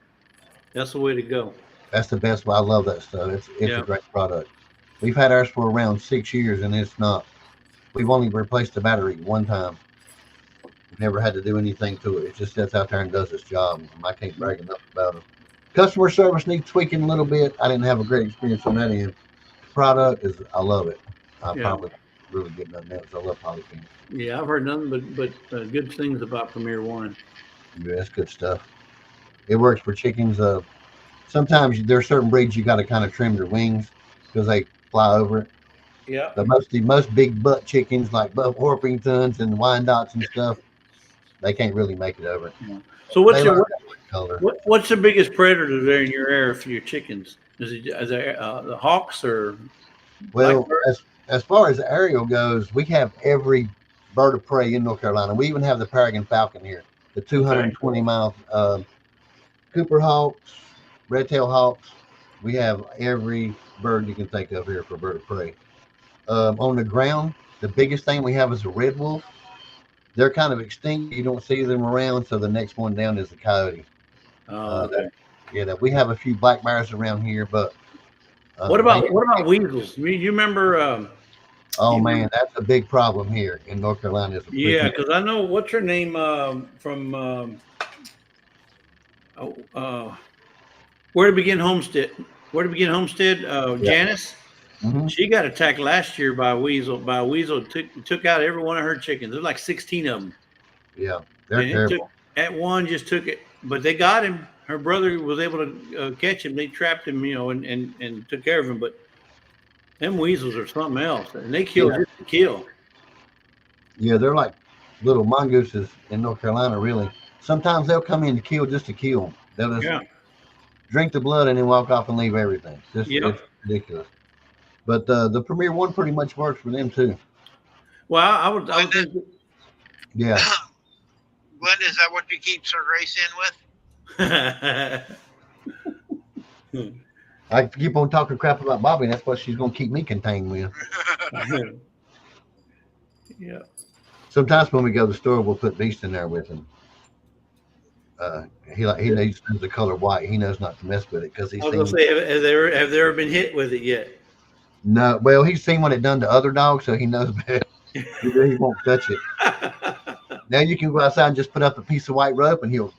Speaker 12: That's the way to go.
Speaker 14: That's the best. I love that stuff. It's
Speaker 12: Yeah.
Speaker 14: a great product. We've had ours for around 6 years, and it's not. We've only replaced the battery one time. Never had to do anything to it. It just sits out there and does its job. I can't brag enough about it. Customer service needs tweaking a little bit. I didn't have a great experience on that end. Product is, I love it. I
Speaker 12: Yeah.
Speaker 14: probably really get nothing else. I love Polyfin.
Speaker 12: Yeah, I've heard nothing but good things about Premier One.
Speaker 14: Yeah, that's good stuff. It works for chickens. Sometimes there are certain breeds you got to kind of trim their wings because they fly over it.
Speaker 12: Yeah.
Speaker 14: The most big butt chickens like Buff Orpingtons and Wyandottes and stuff, they can't really make it over it.
Speaker 12: So what's
Speaker 14: They
Speaker 12: your
Speaker 14: like that color?
Speaker 12: what's the biggest predator there in your area for your chickens? Is it the hawks or?
Speaker 14: Well,
Speaker 12: blackbird?
Speaker 14: as far as aerial goes, we have every bird of prey in North Carolina. We even have the peregrine falcon here, the 220-mile Cooper hawks, red-tailed hawks. We have every bird you can think of here for bird of prey. On the ground, the biggest thing we have is a red wolf. They're kind of extinct. You don't see them around, so the next one down is the coyote.
Speaker 12: Okay.
Speaker 14: We have a few black bears around here, but
Speaker 12: What about weasels? You remember?
Speaker 14: Oh man, that's a big problem here in North Carolina.
Speaker 12: Yeah, because I know what's her name from Where to Begin Homestead. Janice.
Speaker 14: Mhm.
Speaker 12: She got attacked last year by a weasel. Took out every one of her chickens. There's like 16 of them.
Speaker 14: Yeah, they're
Speaker 12: And
Speaker 14: terrible.
Speaker 12: that one just took it, but they got him. Her brother was able to catch him. They trapped him, and took care of him. But Them weasels are something else, and they kill
Speaker 14: Yeah.
Speaker 12: just to kill.
Speaker 14: Yeah, they're like little mongooses in North Carolina, really. Sometimes they'll come in to kill just to kill. They'll just
Speaker 12: Yeah.
Speaker 14: drink the blood and then walk off and leave everything.
Speaker 12: Yeah.
Speaker 14: It's ridiculous. But the Premier One pretty much works for them too.
Speaker 12: Well, I would think,
Speaker 14: Yeah.
Speaker 1: Glenda, is that what you keep Sir Grace in with?
Speaker 14: I keep on talking crap about Bobby, and that's what she's going to keep me contained with.
Speaker 12: yeah.
Speaker 14: Sometimes when we go to the store, we'll put Beast in there with him. He knows the color white. He knows not to mess with it because he's
Speaker 12: I was gonna say, have they ever been hit with it yet?
Speaker 14: no. Well, he's seen what it done to other dogs, so he knows better. He won't touch it. Now you can go outside and just put up a piece of white rope, and he'll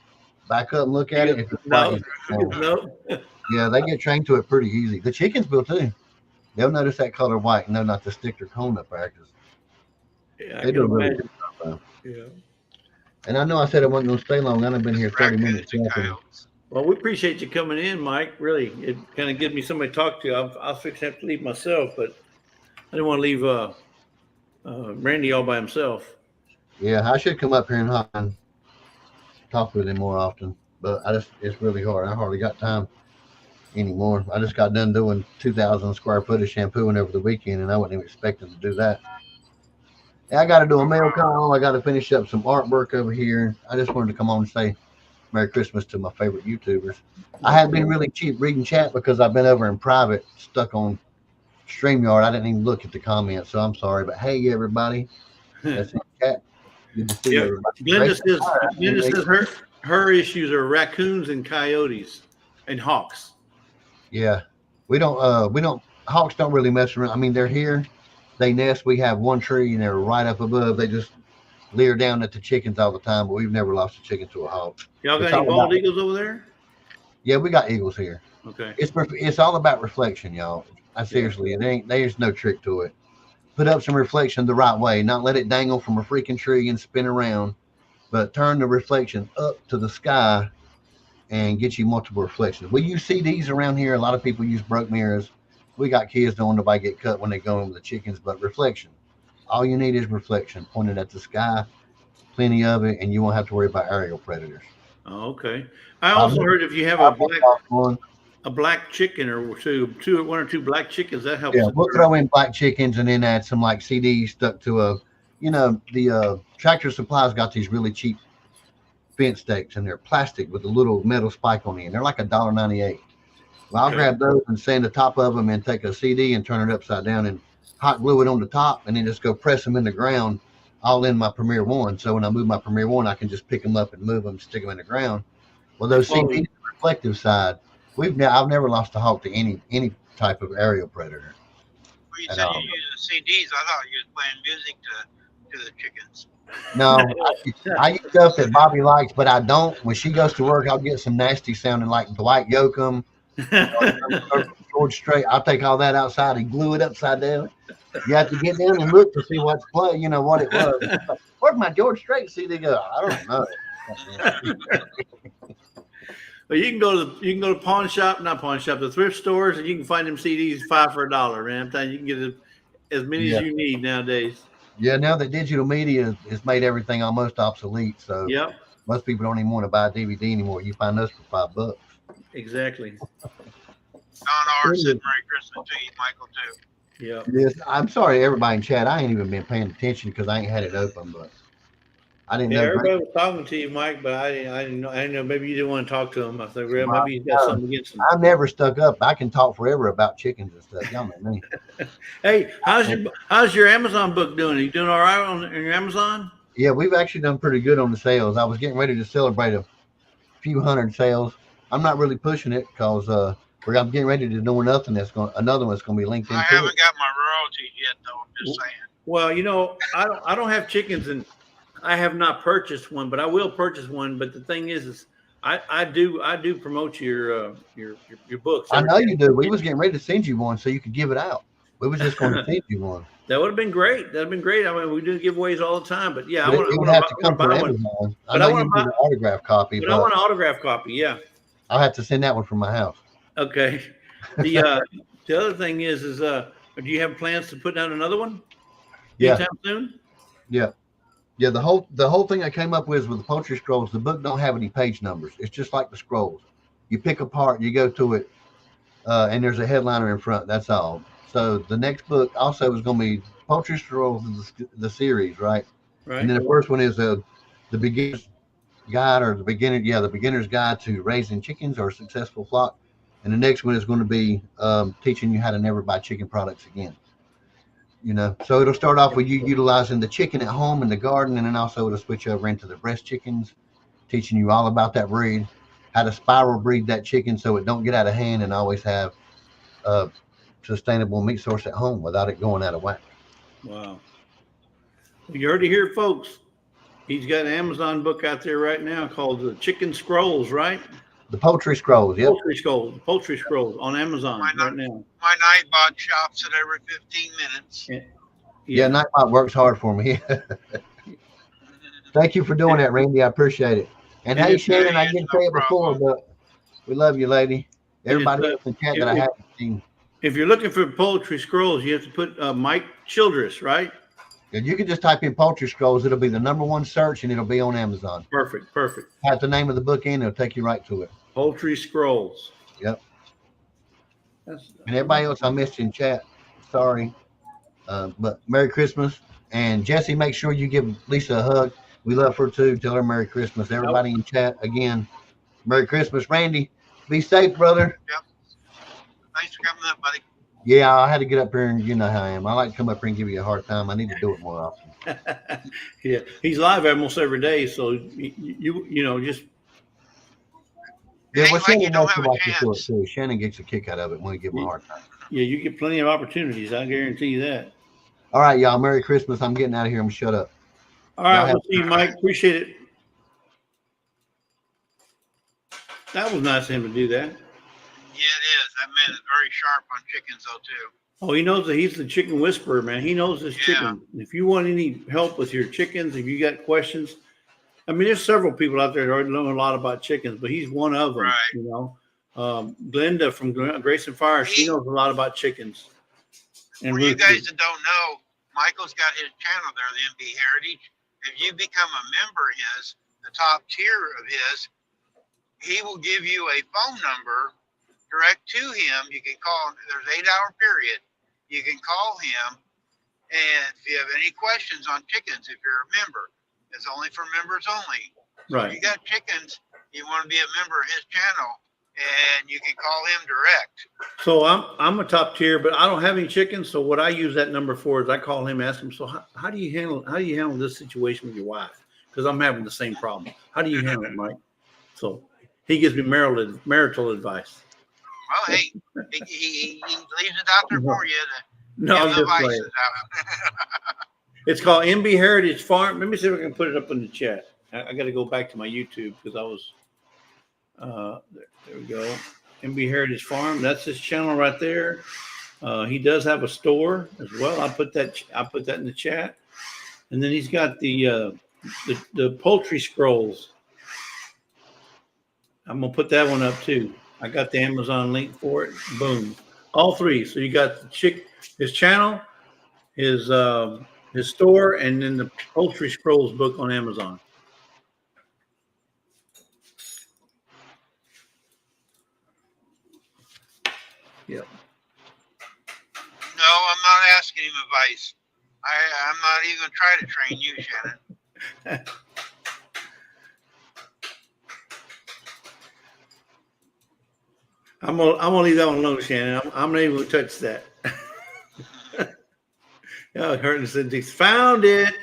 Speaker 14: back up and look at it. If it's white,
Speaker 12: No.
Speaker 14: yeah, they get trained to it pretty easy. The chickens will too. They'll notice that color white and know not to stick their cone up there. 'Cause
Speaker 12: Yeah,
Speaker 14: they do a really good job, though.
Speaker 12: Yeah.
Speaker 14: And I know I said I wasn't going to stay long. I've been here 30 minutes.
Speaker 12: Well, we appreciate you coming in, Mike. Really, it kind of gives me somebody to talk to. I'll fix have to leave myself, but I didn't want to leave Randy all by himself.
Speaker 14: Yeah, I should come up here and talk with him more often, but it's really hard. I hardly got time anymore. I just got done doing 2,000 square foot of shampooing over the weekend, and I wasn't even expecting to do that. I got to do a mail call. I got to finish up some artwork over here. I just wanted to come on and say Merry Christmas to my favorite YouTubers. I have been really cheap reading chat because I've been over in private, stuck on StreamYard. I didn't even look at the comments, so I'm sorry. But hey, everybody, that's in chat. Good to see everybody.
Speaker 12: Glenda says her issues are raccoons and coyotes and hawks.
Speaker 14: Yeah, we don't. Hawks don't really mess around. I mean, they're here. They nest. We have one tree, and they're right up above. They just leer down at the chickens all the time, but we've never lost a chicken to a hawk.
Speaker 12: Y'all got any bald eagles over there?
Speaker 14: Yeah, we got eagles here.
Speaker 12: Okay.
Speaker 14: It's all about reflection, y'all. Seriously, there's no trick to it. Put up some reflection the right way, not let it dangle from a freaking tree and spin around, but turn the reflection up to the sky and get you multiple reflections. Will you see these around here? A lot of people use broke mirrors. We got kids, don't want nobody get cut when they go in with the chickens, but reflection. All you need is reflection pointed at the sky, plenty of it, and you won't have to worry about aerial predators.
Speaker 12: Oh, okay. I also heard if you have a black chicken or one or two black chickens, that helps.
Speaker 14: Yeah, we'll throw in black chickens and then add some like CDs stuck to the Tractor Supply's got these really cheap fence stakes, and they're plastic with a little metal spike on the end. They're like $1.98. Well, I'll grab those and sand the top of them and take a CD and turn it upside down and hot glue it on the top and then just go press them in the ground all in my Premier One. So when I move my Premier One, I can just pick them up and move them, stick them in the ground. Well, those CDs, the reflective side, I've never lost a hawk to any type of aerial predator.
Speaker 1: Well, you said you use the CDs. I thought you was playing music to the chickens.
Speaker 14: No, I use stuff that Bobby likes, but I don't. When she goes to work, I'll get some nasty sounding like Dwight Yoakam, George Strait. I'll take all that outside and glue it upside down. You have to get down and look to see what's playing. You know what it was. Where'd my George Strait CD go? I don't know.
Speaker 12: Well, you can go to the thrift stores, and you can find them CDs 5 for $1, man. I'm telling you, you can get as many as you need nowadays.
Speaker 14: Yeah, now that digital media has made everything almost obsolete, so most people don't even want to buy a DVD anymore. You find those for $5.
Speaker 12: Exactly.
Speaker 1: Don R said Merry Christmas to you, Michael, too.
Speaker 12: Yeah.
Speaker 14: Yes, I'm sorry, everybody in chat. I ain't even been paying attention because I ain't had it open, but I didn't know.
Speaker 12: Everybody was talking to you, Mike, but I didn't know. Maybe you didn't want to talk to him. I thought, well, maybe you got something against him.
Speaker 14: I'm never stuck up. I can talk forever about chickens and stuff. Y'all know me.
Speaker 12: Hey, how's your Amazon book doing? Are you doing all right on your Amazon?
Speaker 14: Yeah, we've actually done pretty good on the sales. I was getting ready to celebrate a few hundred sales. I'm not really pushing it because I'm getting ready to do another one's going to be linked into.
Speaker 1: I haven't got my royalties yet, though. I'm just saying.
Speaker 12: Well, I don't have chickens, and I have not purchased one, but I will purchase one. But the thing is I do promote your books.
Speaker 14: I know you do. We was getting ready to send you one so you could give it out. We was just going to send you one.
Speaker 12: That would have been great. I mean, we do giveaways all the time, but yeah,
Speaker 14: But it would have to come from Amazon. I know you need an autograph copy,
Speaker 12: but I want an autograph copy. Yeah,
Speaker 14: I'll have to send that one from my house.
Speaker 12: Okay. The other thing is do you have plans to put down another one?
Speaker 14: Yeah.
Speaker 12: Anytime soon?
Speaker 14: Yeah. Yeah, the whole thing I came up with the Poultry Scrolls, the book don't have any page numbers. It's just like the scrolls. You pick a part, you go to it, and there's a headliner in front. That's all. So the next book also is going to be Poultry Scrolls, the series, right?
Speaker 12: Right.
Speaker 14: And then the first one is the beginner's guide, or the beginner's guide to raising chickens or a successful flock. And the next one is going to be teaching you how to never buy chicken products again. You know, so it'll start off with you utilizing the chicken at home in the garden, and then also it'll switch over into the breast chickens, teaching you all about that breed, how to spiral breed that chicken so it don't get out of hand, and always have a sustainable meat source at home without it going out of whack.
Speaker 12: Wow. Well, you heard it here, folks. He's got an Amazon book out there right now called The Chicken Scrolls, right?
Speaker 14: The Poultry Scrolls, yep.
Speaker 12: Poultry Scrolls on Amazon right now.
Speaker 1: My Nightbot shops it every 15 minutes.
Speaker 14: Yeah, Nightbot works hard for me. Thank you for doing that, Randy. I appreciate it. And hey, Shannon, I didn't say it before, but we love you, lady. Everybody else in the chat that I haven't seen.
Speaker 12: If you're looking for Poultry Scrolls, you have to put Mike Childress, right?
Speaker 14: And you can just type in Poultry Scrolls. It'll be the #1 search, and it'll be on Amazon.
Speaker 12: Perfect.
Speaker 14: Type the name of the book in, it'll take you right to it.
Speaker 12: Poultry Scrolls.
Speaker 14: Yep. And everybody else I missed in chat, sorry. But Merry Christmas. And Jesse, make sure you give Lisa a hug. We love her too. Tell her Merry Christmas. Everybody in chat, again, Merry Christmas. Randy, be safe, brother.
Speaker 1: Yep. Thanks for coming up, buddy.
Speaker 14: Yeah, I had to get up here, and you know how I am. I like to come up here and give you a hard time. I need to do it more often.
Speaker 12: Yeah, he's live almost every day, so you know just.
Speaker 14: Yeah, well, Shannon knows to watch it too. Shannon gets a kick out of it when we give him a hard time.
Speaker 12: Yeah, you get plenty of opportunities. I guarantee you that.
Speaker 14: All right, y'all. Merry Christmas. I'm getting out of here. I'm gonna shut up.
Speaker 12: All right, we'll see you, Mike. Appreciate it. That was nice of him to do that.
Speaker 1: Yeah, it is. That man is very sharp on chickens, though, too.
Speaker 12: Oh, he knows that he's the chicken whisperer, man. He knows his chicken. If you want any help with your chickens, if you got questions, I mean, there's several people out there that already know a lot about chickens, but he's one of them. Right. You know, Glenda from Grace and Fire, she knows a lot about chickens. And
Speaker 1: for you guys that don't know, Michael's got his channel there, the MB Heritage. If you become a member of his, the top tier of his, he will give you a phone number direct to him. You can call, there's an 8-hour period. You can call him, and if you have any questions on chickens, if you're a member, it's only for members only. So
Speaker 12: right.
Speaker 1: if you got chickens, you want to be a member of his channel, and you can call him direct.
Speaker 12: So I'm a top tier, but I don't have any chickens. So what I use that number for is I call him, ask him, so how do you handle this situation with your wife? Because I'm having the same problem. How do you handle it, Mike? So he gives me marital advice.
Speaker 1: Well, hey, he leaves it out there for you.
Speaker 12: No, I'm just playing. It's called MB Heritage Farm. Let me see if I can put it up in the chat. I got to go back to my YouTube because I was. There we go. MB Heritage Farm. That's his channel right there. He does have a store as well. I put that in the chat, and then he's got the Poultry Scrolls. I'm gonna put that one up too. I got the Amazon link for it. Boom. All three. So you got his channel, his store, and then the Poultry Scrolls book on Amazon. Yep.
Speaker 1: No, I'm not asking him advice. I'm not even gonna try to train you, Shannon.
Speaker 12: I'm gonna leave that one alone, Shannon. I'm not even gonna touch that. Oh, Curtin said he found it.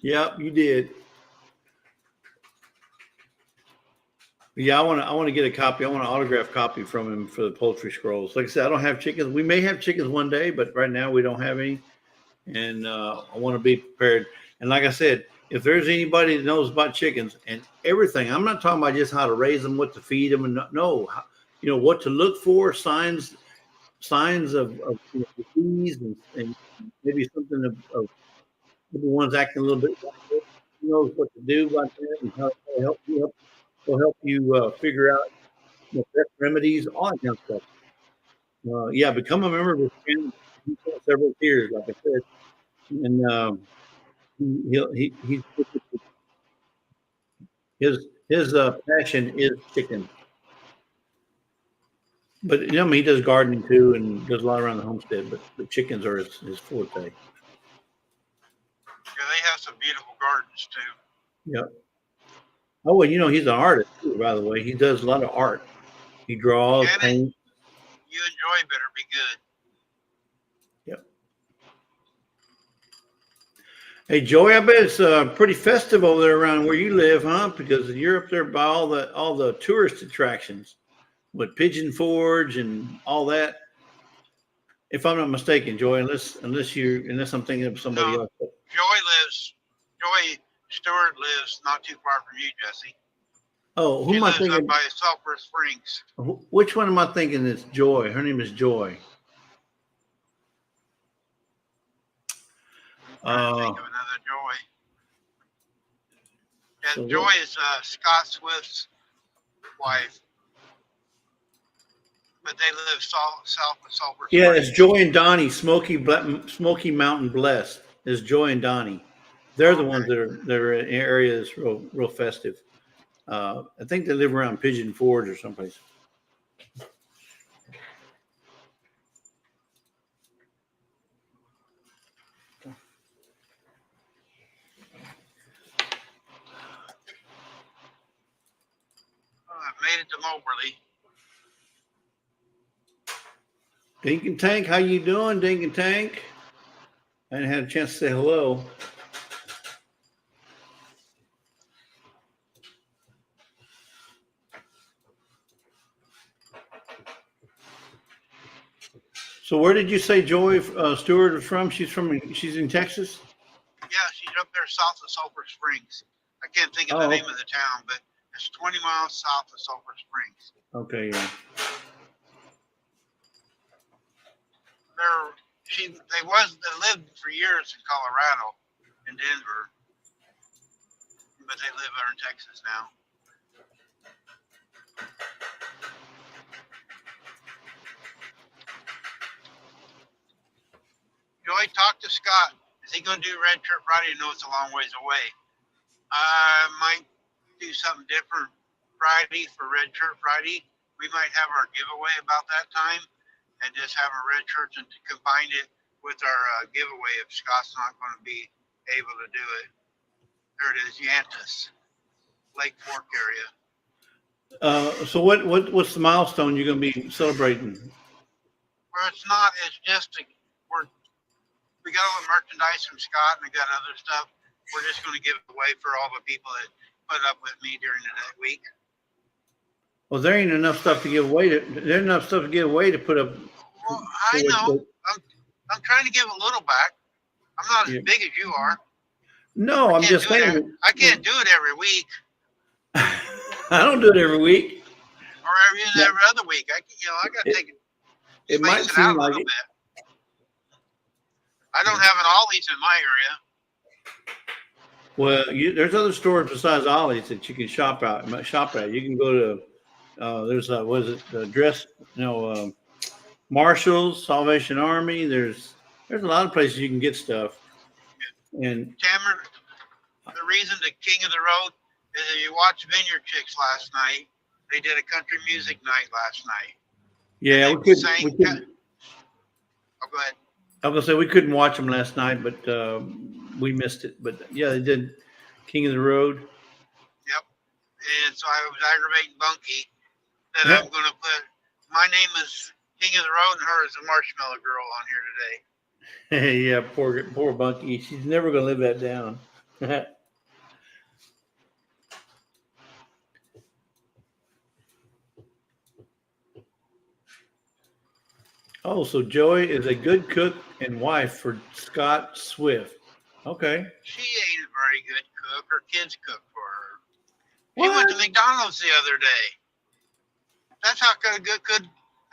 Speaker 12: Yep, you did. Yeah, I want to get a copy. I want an autographed copy from him for the Poultry Scrolls. Like I said, I don't have chickens. We may have chickens one day, but right now we don't have any. And I want to be prepared. And like I said, if there's anybody that knows about chickens and everything, I'm not talking about just how to raise them, what to feed them, and you know, what to look for, signs of disease, and maybe something of the ones acting a little bit like this. He knows what to do about that and how to help you. Will help you figure out the best remedies, all that kind of stuff. Yeah, become a member of this channel. several tiers, like I said, and his passion is chicken. But you know, he does gardening too, and does a lot around the homestead. But the chickens are his forte.
Speaker 1: Yeah, they have some beautiful gardens too.
Speaker 12: Yep. Oh, well, you know, he's an artist too, by the way. He does a lot of art. He draws, paints.
Speaker 1: You enjoy better be good.
Speaker 12: Yep. Hey, Joey, I bet it's pretty festive over there around where you live, huh? Because you're up there by all the tourist attractions with Pigeon Forge and all that. If I'm not mistaken, Joey, unless I'm thinking of somebody else.
Speaker 1: Joy Stewart lives not too far from you, Jesse.
Speaker 12: Oh, who
Speaker 1: She
Speaker 12: am I
Speaker 1: lives
Speaker 12: thinking?
Speaker 1: up by Sulphur Springs.
Speaker 12: Which one am I thinking is Joy? Her name is Joy.
Speaker 1: Think of another Joy. And
Speaker 12: So
Speaker 1: Joy is Scott Swift's wife. But they live south of Sulphur Springs.
Speaker 12: Yeah, it's Joy and Donnie. Smoky Mountain Blessed is Joy and Donnie. They're the ones that are in areas real festive. I think they live around Pigeon Forge or someplace.
Speaker 1: I've made it to Moberly.
Speaker 12: Dink and Tank, how you doing, Dink and Tank? I didn't have a chance to say hello. So where did you say Joy Stewart is from? She's in Texas?
Speaker 1: Yeah, she's up there south of Sulphur Springs. I can't think of the name of the town, but it's 20 miles south of Sulphur Springs.
Speaker 12: Okay, yeah.
Speaker 1: They lived for years in Colorado, in Denver, but they live there in Texas now. Joey, talk to Scott. Is he going to do Red Shirt Friday? I know it's a long ways away. I might do something different Friday for Red Shirt Friday. We might have our giveaway about that time and just have a red shirt and to combine it with our giveaway if Scott's not going to be able to do it. There it is, Yantis, Lake Fork area.
Speaker 12: So what's the milestone you're going to be celebrating?
Speaker 1: Well, it's not. It's just we got all the merchandise from Scott and we got other stuff. We're just going to give it away for all the people that put up with me during that week.
Speaker 12: Well, there ain't enough stuff to give away. There's enough stuff to give away to put up.
Speaker 1: Well, I know. I'm trying to give a little back. I'm not as big as you are.
Speaker 12: No, I'm just saying.
Speaker 1: I can't do it every week.
Speaker 12: I don't do it every week.
Speaker 1: Or every other week. I got to take
Speaker 12: it. Might
Speaker 1: space it
Speaker 12: seem
Speaker 1: out a
Speaker 12: like
Speaker 1: little
Speaker 12: it.
Speaker 1: bit. I don't have an Ollie's in my area.
Speaker 12: Well, there's other stores besides Ollie's that you can shop at. You can go to Marshall's, Salvation Army. There's a lot of places you can get stuff. And
Speaker 1: Tamara, the reason the King of the Road is if you watched Vineyard Chicks last night, they did a country music night last night.
Speaker 12: yeah, we could.
Speaker 1: Oh, go ahead.
Speaker 12: I was gonna say we couldn't watch them last night, but we missed it. But yeah, they did King of the Road.
Speaker 1: Yep. And so I was aggravating Bunky that I'm going to put my name is King of the Road and her is the Marshmallow Girl on here today.
Speaker 12: Yeah, poor Bunky. She's never gonna live that down. Oh, so Joey is a good cook and wife for Scott Swift. Okay.
Speaker 1: She ain't a very good cook. Her kids cook for her. She went to McDonald's the other day. That's how good.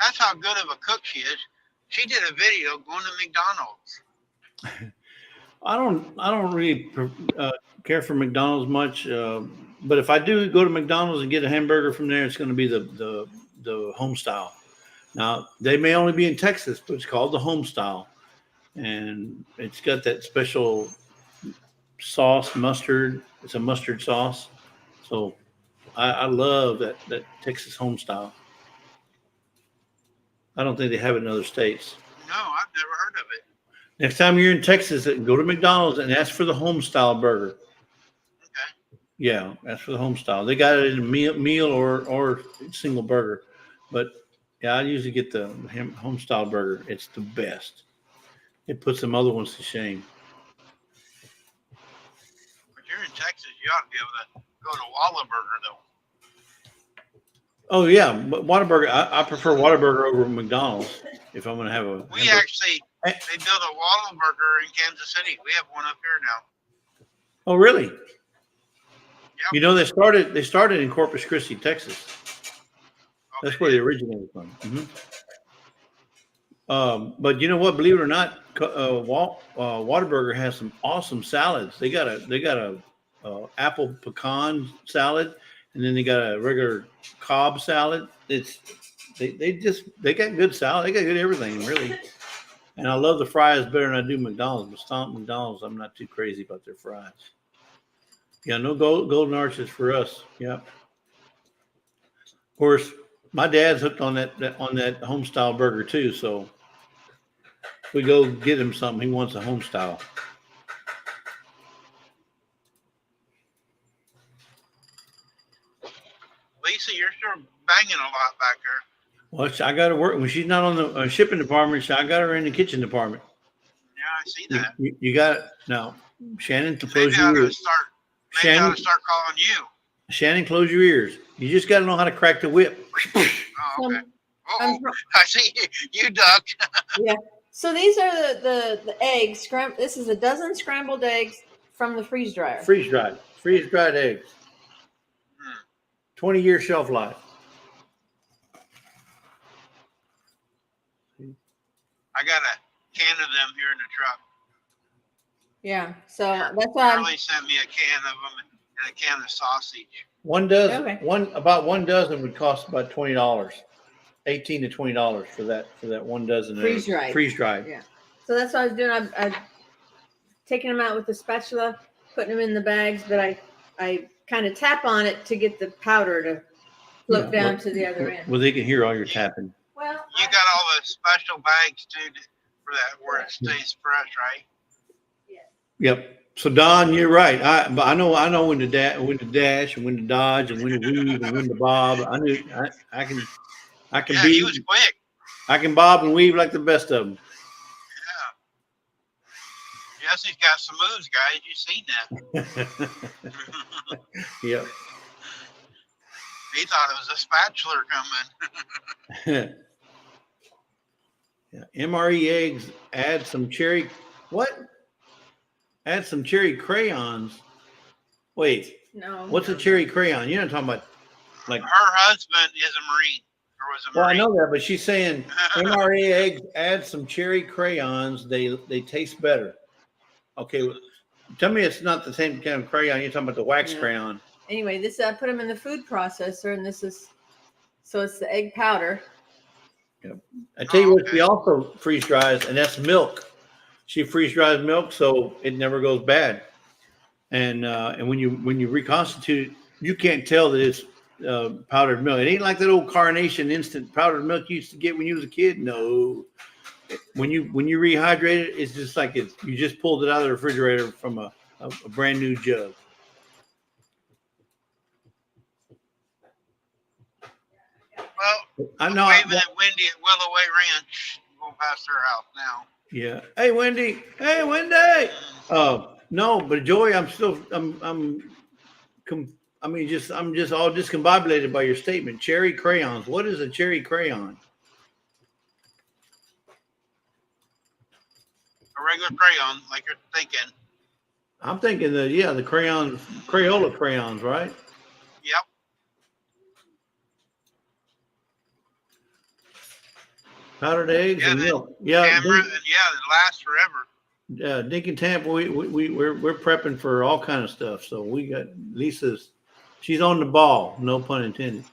Speaker 1: That's how good of a cook she is. She did a video going to McDonald's.
Speaker 12: I don't really care for McDonald's much, but if I do go to McDonald's and get a hamburger from there, it's going to be the home style. Now they may only be in Texas, but it's called the home style. and it's got that special sauce, mustard. It's a mustard sauce. So I love that Texas home style. I don't think they have it in other states.
Speaker 1: No, I've never heard of it.
Speaker 12: Next time you're in Texas, go to McDonald's and ask for the home style burger.
Speaker 1: Okay.
Speaker 12: Yeah, ask for the home style. They got it in a meal or single burger. But yeah, I usually get the home style burger. It's the best. It puts some other ones to shame.
Speaker 1: But you're in Texas, you ought to be able to go to Whataburger though.
Speaker 12: Oh yeah, but Whataburger. I prefer Whataburger over McDonald's if I'm going to have a.
Speaker 1: We actually, they built a Whataburger in Kansas City. We have one up here now.
Speaker 12: Oh really?
Speaker 1: Yep.
Speaker 12: You know, they started in Corpus Christi, Texas. That's where they originated from. But you know what? Believe it or not, Whataburger has some awesome salads. They got a apple pecan salad, and then they got a regular Cobb salad. They got good salad. They got good everything, really. And I love the fries better than I do McDonald's. But McDonald's, I'm not too crazy about their fries. Yeah, no golden arches for us. Yep. Of course, my dad's hooked on that home style burger too. So if we go get him something, he wants a home style.
Speaker 1: Lisa, you're sure banging a lot back there.
Speaker 12: Well, I got to work when she's not on the shipping department. I got her in the kitchen department.
Speaker 1: Yeah, I see that.
Speaker 12: You got it now, Shannon. To
Speaker 1: Maybe
Speaker 12: close
Speaker 1: I ought
Speaker 12: your
Speaker 1: to
Speaker 12: ears.
Speaker 1: maybe I ought to start calling you.
Speaker 12: Shannon, close your ears. You just got to know how to crack the whip.
Speaker 1: Oh, okay. I see you ducked.
Speaker 13: Yeah. So these are the eggs. This is a dozen scrambled eggs from the freeze dryer.
Speaker 12: Freeze dried eggs. 20-year shelf life.
Speaker 1: I got a can of them here in the truck.
Speaker 13: Yeah. So that's why
Speaker 1: Charlie sent me a can of them and a can of sausage.
Speaker 12: One dozen.
Speaker 13: Okay.
Speaker 12: About one dozen would cost about $20, $18 to $20 for that one dozen.
Speaker 13: freeze dried.
Speaker 12: Freeze dried.
Speaker 13: Yeah. So that's what I was doing. I'm taking them out with the spatula, putting them in the bags, but I kind of tap on it to get the powder to float down to the other end.
Speaker 12: Well, they can hear all your tapping.
Speaker 13: Well,
Speaker 1: You got all the special bags too for that where it stays fresh, right?
Speaker 12: Yep. So Don, you're right. But I know when to dash and when to dodge and when to weave and when to bob. I can
Speaker 1: Yeah,
Speaker 12: be.
Speaker 1: he was quick.
Speaker 12: I can bob and weave like the best of them.
Speaker 1: Yeah. Jesse's got some moves, guys. You seen that?
Speaker 12: Yep.
Speaker 1: He thought it was a spatula coming.
Speaker 12: Yeah. MRE eggs. Add some cherry. What? Add some cherry crayons. Wait.
Speaker 13: no.
Speaker 12: What's a cherry crayon? You're not talking about like.
Speaker 1: Her husband is a Marine. Or was a
Speaker 12: Well, I
Speaker 1: Marine.
Speaker 12: know that, but she's saying MRE eggs. Add some cherry crayons. They taste better. Okay. Tell me it's not the same kind of crayon. You're talking about the wax
Speaker 13: Yeah.
Speaker 12: crayon.
Speaker 13: Anyway, this I put them in the food processor, and this is so it's the egg powder.
Speaker 12: I tell you what, she also freeze dries, and that's milk. She freeze dries milk, so it never goes bad. And when you reconstitute it, you can't tell that it's powdered milk. It ain't like that old Carnation instant powdered milk you used to get when you was a kid. No, when you rehydrate it, it's just like you just pulled it out of the refrigerator from a brand new jug.
Speaker 1: Well,
Speaker 12: I know.
Speaker 1: waving at Wendy at Willow Way Ranch. Going past her house now.
Speaker 12: Yeah. Hey, Wendy. Hey, Wendy. No, but Joey, I'm just all discombobulated by your statement. Cherry crayons. What is a cherry crayon?
Speaker 1: A regular crayon, like you're thinking.
Speaker 12: I'm thinking the crayons, Crayola crayons, right?
Speaker 1: Yep.
Speaker 12: Powdered eggs and milk.
Speaker 1: Camera,
Speaker 12: Yeah.
Speaker 1: and it lasts forever.
Speaker 12: Dink and Tampa, we're prepping for all kind of stuff. So we got Lisa's. She's on the ball. No pun intended.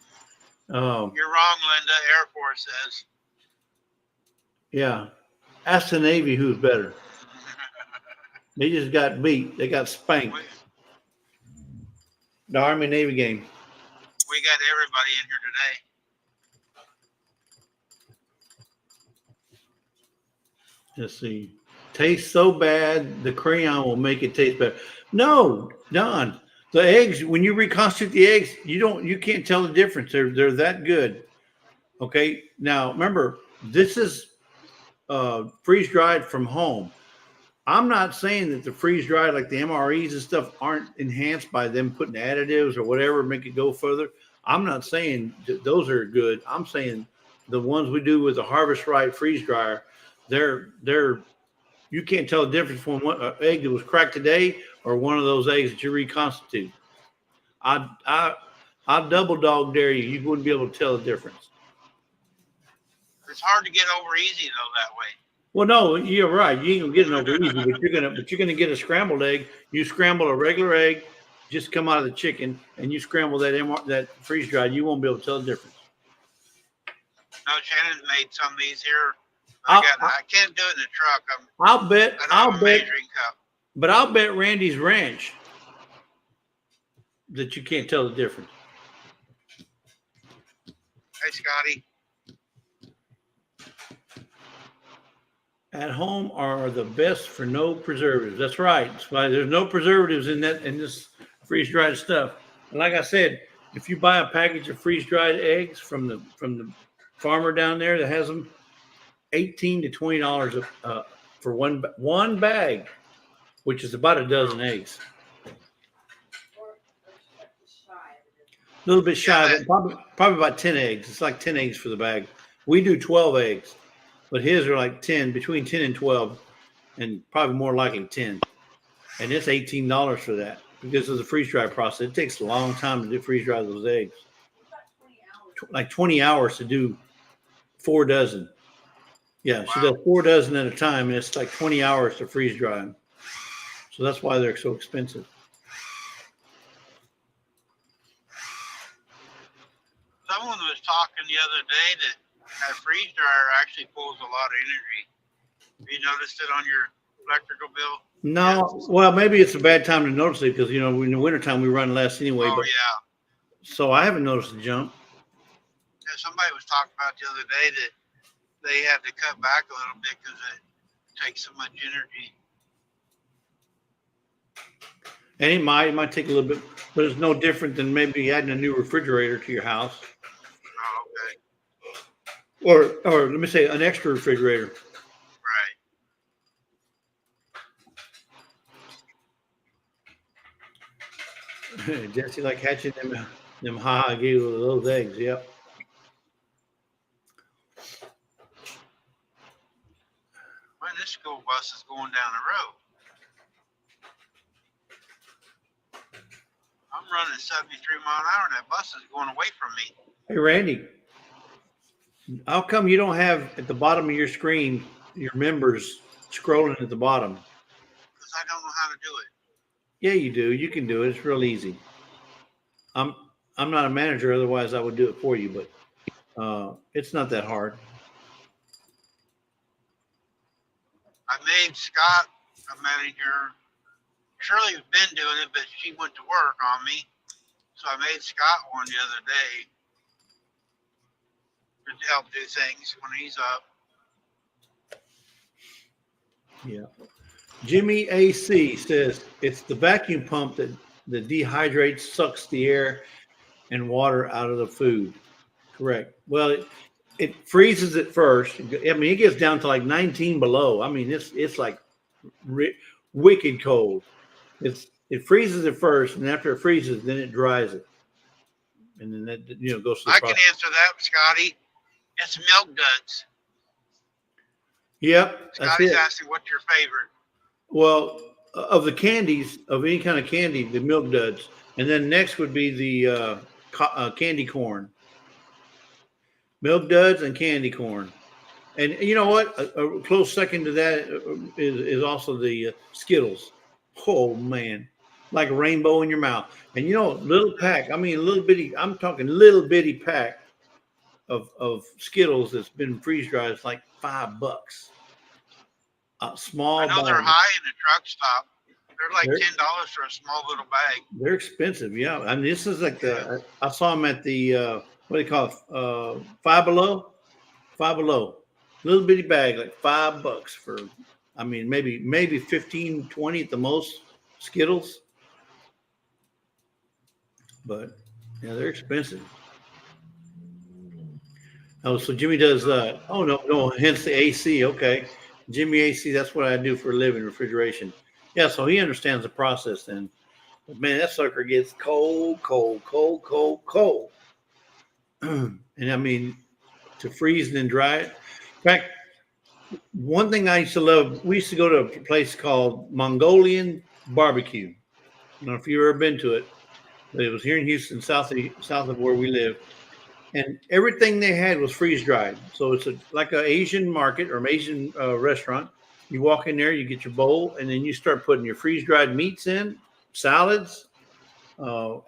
Speaker 1: You're wrong, Linda. Air Force says.
Speaker 12: Yeah. Ask the Navy who's better. They just got beat. They got spanked. The Army Navy game.
Speaker 1: We got everybody in here today.
Speaker 12: Let's see. Tastes so bad, the crayon will make it taste better. No, Don. The eggs, when you reconstitute the eggs, you can't tell the difference. They're that good. Okay. Now remember, this is freeze dried from home. I'm not saying that the freeze dried like the MREs and stuff aren't enhanced by them putting additives or whatever make it go further. I'm not saying those are good. I'm saying the ones we do with the Harvest Right freeze dryer, they're you can't tell the difference from one egg that was cracked today or one of those eggs that you reconstitute. I double dog dare you. You wouldn't be able to tell the difference.
Speaker 1: It's hard to get over easy though that way.
Speaker 12: Well, no, you're right. You ain't gonna get it over easy, but you're gonna get a scrambled egg. You scramble a regular egg, just come out of the chicken, and you scramble that freeze dried. You won't be able to tell the difference.
Speaker 1: No, Shannon's made some of these here. I can't do it in the truck.
Speaker 12: I'll bet.
Speaker 1: I don't have a measuring cup.
Speaker 12: But I'll bet Randy's Ranch that you can't tell the difference.
Speaker 1: Hey, Scotty.
Speaker 12: At home are the best for no preservatives. That's right. That's why there's no preservatives in this freeze dried stuff. And like I said, if you buy a package of freeze dried eggs from the farmer down there that has them, $18 to $20 for one bag, which is about a dozen eggs. A little bit shy, but probably about 10 eggs. It's like 10 eggs for the bag. We do 12 eggs, but his are like 10, between 10 and 12, and probably more likely 10. And it's $18 for that because of the freeze dry process. It takes a long time to freeze dry those eggs. Like 20 hours to do 4 dozen. Yeah, she does 4 dozen at a time, and it's like 20 hours to freeze dry them. So that's why they're so expensive.
Speaker 1: Someone was talking the other day that a freeze dryer actually pulls a lot of energy. Have you noticed it on your electrical bill?
Speaker 12: No, well, maybe it's a bad time to notice it because, in the wintertime we run less anyway.
Speaker 1: Oh,
Speaker 12: but,
Speaker 1: yeah.
Speaker 12: So I haven't noticed a jump.
Speaker 1: Yeah, somebody was talking about the other day that they had to cut back a little bit because it takes so much energy.
Speaker 12: And it might take a little bit, but it's no different than maybe adding a new refrigerator to your house.
Speaker 1: Oh, okay.
Speaker 12: Or let me say an extra refrigerator. Right. Jesse like hatching them high gave those eggs, yep.
Speaker 1: Well, this school bus is going down the road. I'm running 73 miles an hour and that bus is going away from me.
Speaker 12: Hey, Randy, how come you don't have at the bottom of your screen your members scrolling at the bottom?
Speaker 1: Because I don't know how to do it.
Speaker 12: Yeah, you do. You can do it. It's real easy. I'm not a manager, otherwise I would do it for you, but it's not that hard.
Speaker 1: I made Scott a manager. Shirley's been doing it, but she went to work on me. So I made Scott one the other day to help do things when he's up.
Speaker 12: Yeah. Jimmy AC says it's the vacuum pump that dehydrates, sucks the air and water out of the food. Correct. Well, it freezes it first. I mean, it gets down to like 19 below. I mean, it's like wicked cold. It freezes it first, and after it freezes, then it dries it, and then that goes to the
Speaker 1: I
Speaker 12: process.
Speaker 1: can answer that, Scotty. It's Milk Duds.
Speaker 12: Yep, that's
Speaker 1: Scotty's
Speaker 12: it.
Speaker 1: asking what's your favorite.
Speaker 12: Well, of the candies, of any kind of candy, the Milk Duds, and then next would be the candy corn. Milk Duds and candy corn, and you know what? A close second to that is also the Skittles. Oh man, like a rainbow in your mouth. And little pack. I mean, little bitty. I'm talking little bitty pack of Skittles that's been freeze dried. It's like $5. small
Speaker 1: I know they're
Speaker 12: bag.
Speaker 1: high in the truck stop. They're like
Speaker 12: They're-
Speaker 1: $10 for a small little bag.
Speaker 12: They're expensive, yeah. I mean, this is like I saw them at the what do you call it? Five Below. Little bitty bag, like $5 for. I mean, maybe 15, 20 at the most. Skittles, but yeah, they're expensive. Oh, so Jimmy does. Oh no, hence the AC. Okay, Jimmy AC. That's what I do for a living, refrigeration. Yeah, so he understands the process then. But man, that sucker gets cold. And I mean, to freeze and then dry it. In fact, one thing I used to love, we used to go to a place called Mongolian Barbecue. I don't know if you've ever been to it, but it was here in Houston, south of where we live. And everything they had was freeze dried. So it's like an Asian market or an Asian restaurant. You walk in there, you get your bowl, and then you start putting your freeze dried meats in, salads,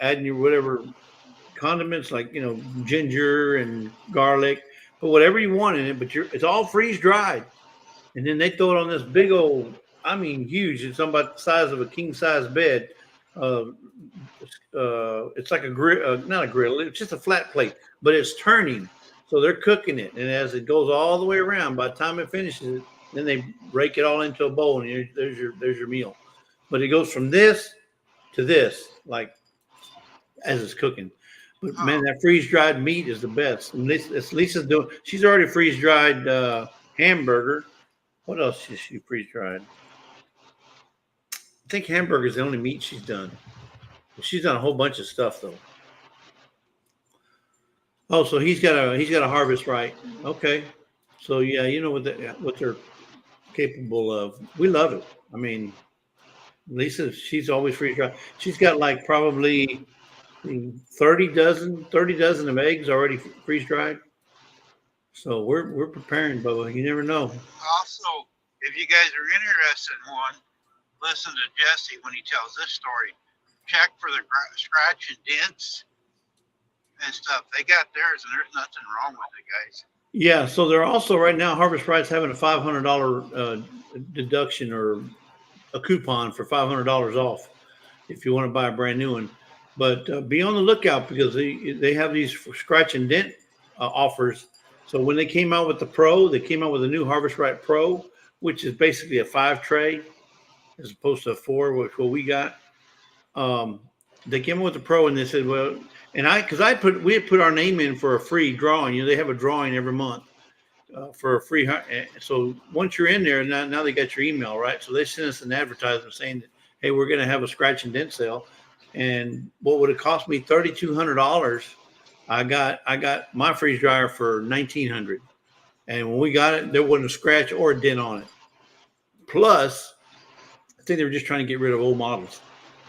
Speaker 12: adding your whatever condiments like ginger and garlic, put whatever you want in it. But it's all freeze dried, and then they throw it on this big old, I mean, huge. It's about the size of a king size bed. It's like a grill, not a grill. It's just a flat plate, but it's turning. So they're cooking it, and as it goes all the way around, by the time it finishes, then they break it all into a bowl, and there's your meal. But it goes from this to this, like as it's cooking. But man, that freeze dried meat is the best. And Lisa's doing. She's already freeze dried hamburger. What else is she freeze dried? I think hamburger is the only meat she's done. She's done a whole bunch of stuff though. Oh, so he's got a Harvest Right. Okay, so yeah, you know what they're capable of. We love it. I mean, Lisa, she's always freeze dried. She's got like probably 30 dozen of eggs already freeze dried. So we're preparing, Bubba. You never know.
Speaker 1: Also, if you guys are interested in one, listen to Jesse when he tells this story. Check for the scratch and dents and stuff. They got theirs, and there's nothing wrong with it, guys.
Speaker 12: Yeah, so they're also right now, Harvest Right's having a $500 deduction or a coupon for $500 off if you want to buy a brand new one. But be on the lookout because they have these scratch and dent offers. So when they came out with the Pro, they came out with a new Harvest Right Pro, which is basically a 5 tray as opposed to a 4, which what we got. They came out with the Pro and they said, well, and we had put our name in for a free drawing. They have a drawing every month for a free. So once you're in there, now they got your email, right? So they sent us an advertisement saying that, hey, we're going to have a scratch and dent sale. And what would have cost me $3,200, I got my freeze dryer for $1,900. And when we got it, there wasn't a scratch or a dent on it. Plus, I think they were just trying to get rid of old models.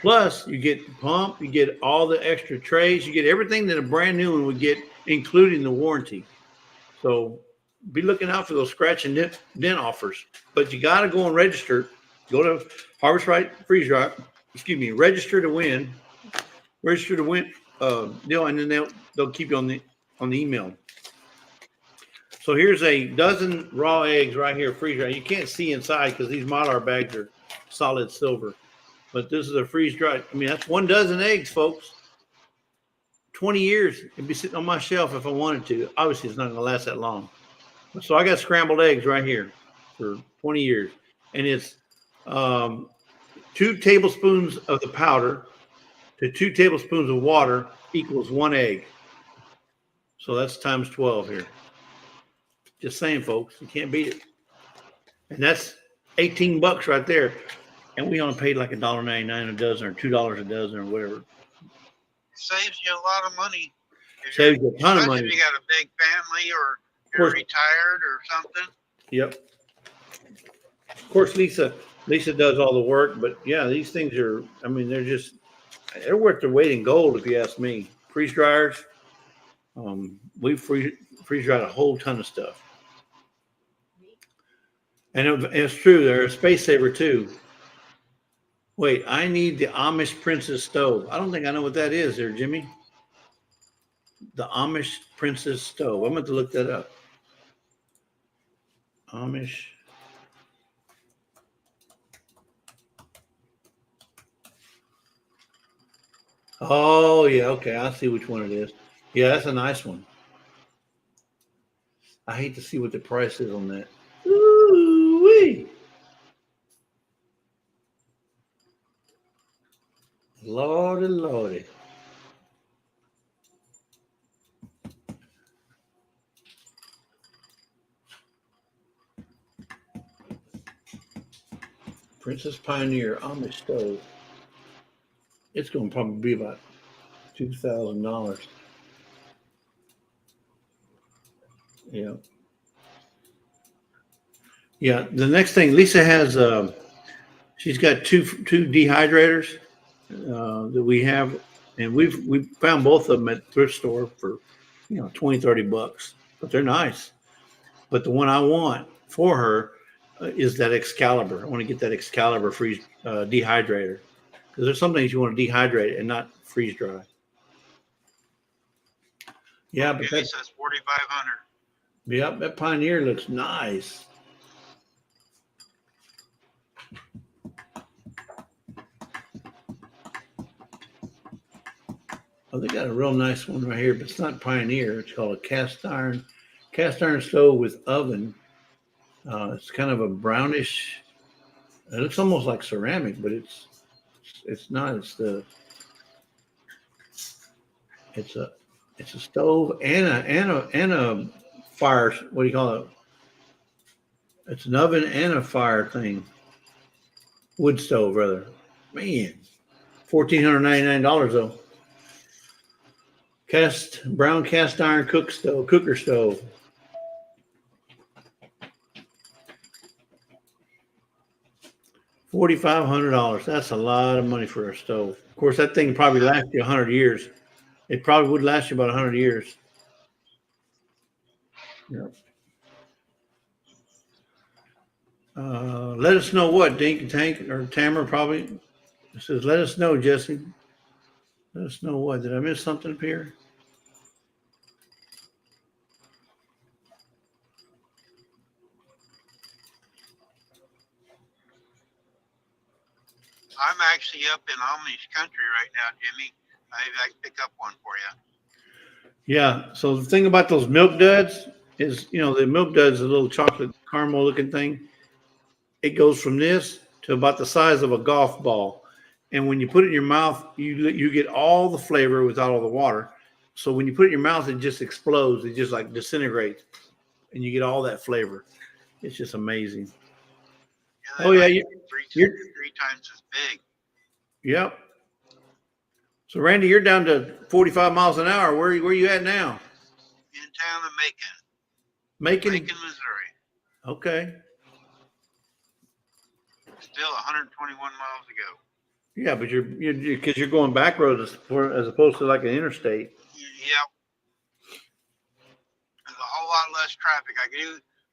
Speaker 12: Plus, you get the pump, you get all the extra trays, you get everything that a brand new one would get, including the warranty. So be looking out for those scratch and dent offers. But you got to go and register. Go to Harvest Right Freeze Dryer. Register to win. Deal, and then they'll keep you on the email. So here's a dozen raw eggs right here, freeze dry. You can't see inside because these Mylar bags are solid silver. But this is a freeze dried. I mean, that's 1 dozen eggs, folks. 20 years. It'd be sitting on my shelf if I wanted to. Obviously, it's not going to last that long. So I got scrambled eggs right here for 20 years. And it's 2 tablespoons of the powder to 2 tablespoons of water equals 1 egg. So that's times 12 here. Just saying, folks, you can't beat it. And that's $18 right there. And we only paid like $1.99 a dozen or $2 a dozen or whatever.
Speaker 1: Saves you a lot of money.
Speaker 12: Saves you a ton of money.
Speaker 1: If you got a big family or you're retired or something.
Speaker 12: Yep. Of course, Lisa does all the work, but yeah, these things are, I mean, they're worth their weight in gold if you ask me. Freeze dryers. We freeze dried a whole ton of stuff. And it's true, they're a space saver too. Wait, I need the Amish Princess stove. I don't think I know what that is there, Jimmy. The Amish Princess stove. I'm going to look that up. Amish Oh yeah, okay. I see which one it is. Yeah, that's a nice one. I hate to see what the price is on that. Ooh-wee. Lordy, lordy. Princess Pioneer Amish stove. It's going to probably be about $2,000. Yeah. Yeah. The next thing, Lisa has, she's got two dehydrators that we have, and we found both of them at thrift store for 20, $30, but they're nice. But the one I want for her is that Excalibur. I want to get that Excalibur freeze dehydrator, because there's some things you want to dehydrate and not freeze dry. Yeah, but
Speaker 1: Jimmy says 4,500.
Speaker 12: Yep, that Pioneer looks nice. Oh, they got a real nice one right here, but it's not Pioneer. It's called a cast iron stove with oven. It's kind of a brownish. It looks almost like ceramic, but it's not. It's a stove and a fire. What do you call it? It's an oven and a fire thing. Wood stove, rather. Man, $1,499 though. Brown cast iron cooker stove. $4,500. That's a lot of money for a stove. Of course, that thing probably lasts you 100 years. It probably would last you about 100 years. Yeah. Let us know what, Dink and Tank or Tamara probably. It says, let us know, Jesse. Let us know what. Did I miss something up here?
Speaker 1: I'm actually up in Amish country right now, Jimmy. I can pick up one for you.
Speaker 12: Yeah. So the thing about those milk duds is, the milk duds, a little chocolate caramel looking thing. It goes from this to about the size of a golf ball. And when you put it in your mouth, you get all the flavor without all the water. So when you put it in your mouth, it just explodes. It just like disintegrates, and you get all that flavor. It's just amazing.
Speaker 1: Yeah,
Speaker 12: Oh yeah,
Speaker 1: three times as big.
Speaker 12: Yep. So Randy, you're down to 45 miles an hour. Where are you at now?
Speaker 1: In town of Macon.
Speaker 12: Macon,
Speaker 1: Missouri.
Speaker 12: Okay.
Speaker 1: Still 121 miles to go.
Speaker 12: Yeah, but because you're going back roads as opposed to like an interstate.
Speaker 1: Yep. There's a whole lot less traffic.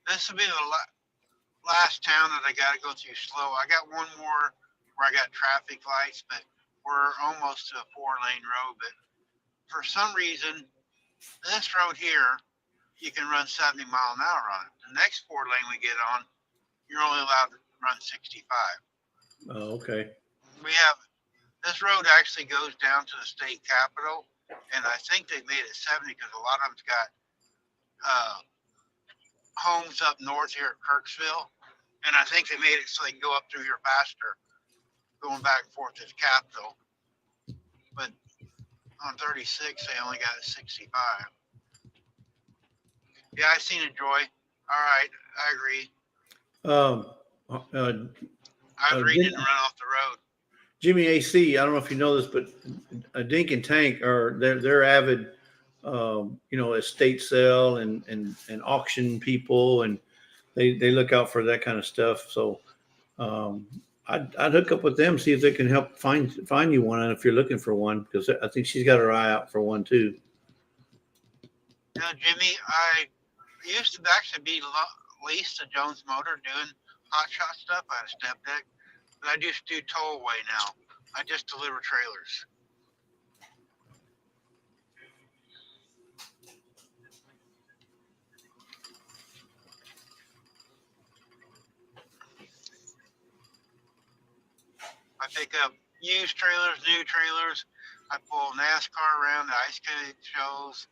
Speaker 1: This will be the last town that I got to go through slow. I got one more where I got traffic lights, but we're almost to a 4-lane road. But for some reason, this road here, you can run 70 mile an hour on it. The next 4-lane we get on, you're only allowed to run 65.
Speaker 12: Oh, okay.
Speaker 1: This road actually goes down to the state capitol, and I think they made it 70 because a lot of them's got homes up north here at Kirksville, and I think they made it so they can go up through here faster, going back and forth to the capitol. But on 36, they only got 65. Yeah, I seen it, Joy. All right, I agree. I agree, didn't run off the road.
Speaker 12: Jimmy AC, I don't know if you know this, but Dink and Tank they're avid, estate sale and auction people, and they look out for that kind of stuff. So I'd hook up with them, see if they can help find you one, and if you're looking for one, because I think she's got her eye out for one too.
Speaker 1: Yeah, Jimmy, I used to actually be leased to Jones Motor doing hot shot stuff. I had a step deck. But I just do tow away now. I just deliver trailers. I pick up used trailers, new trailers. I pull NASCAR around, the ice skate shows,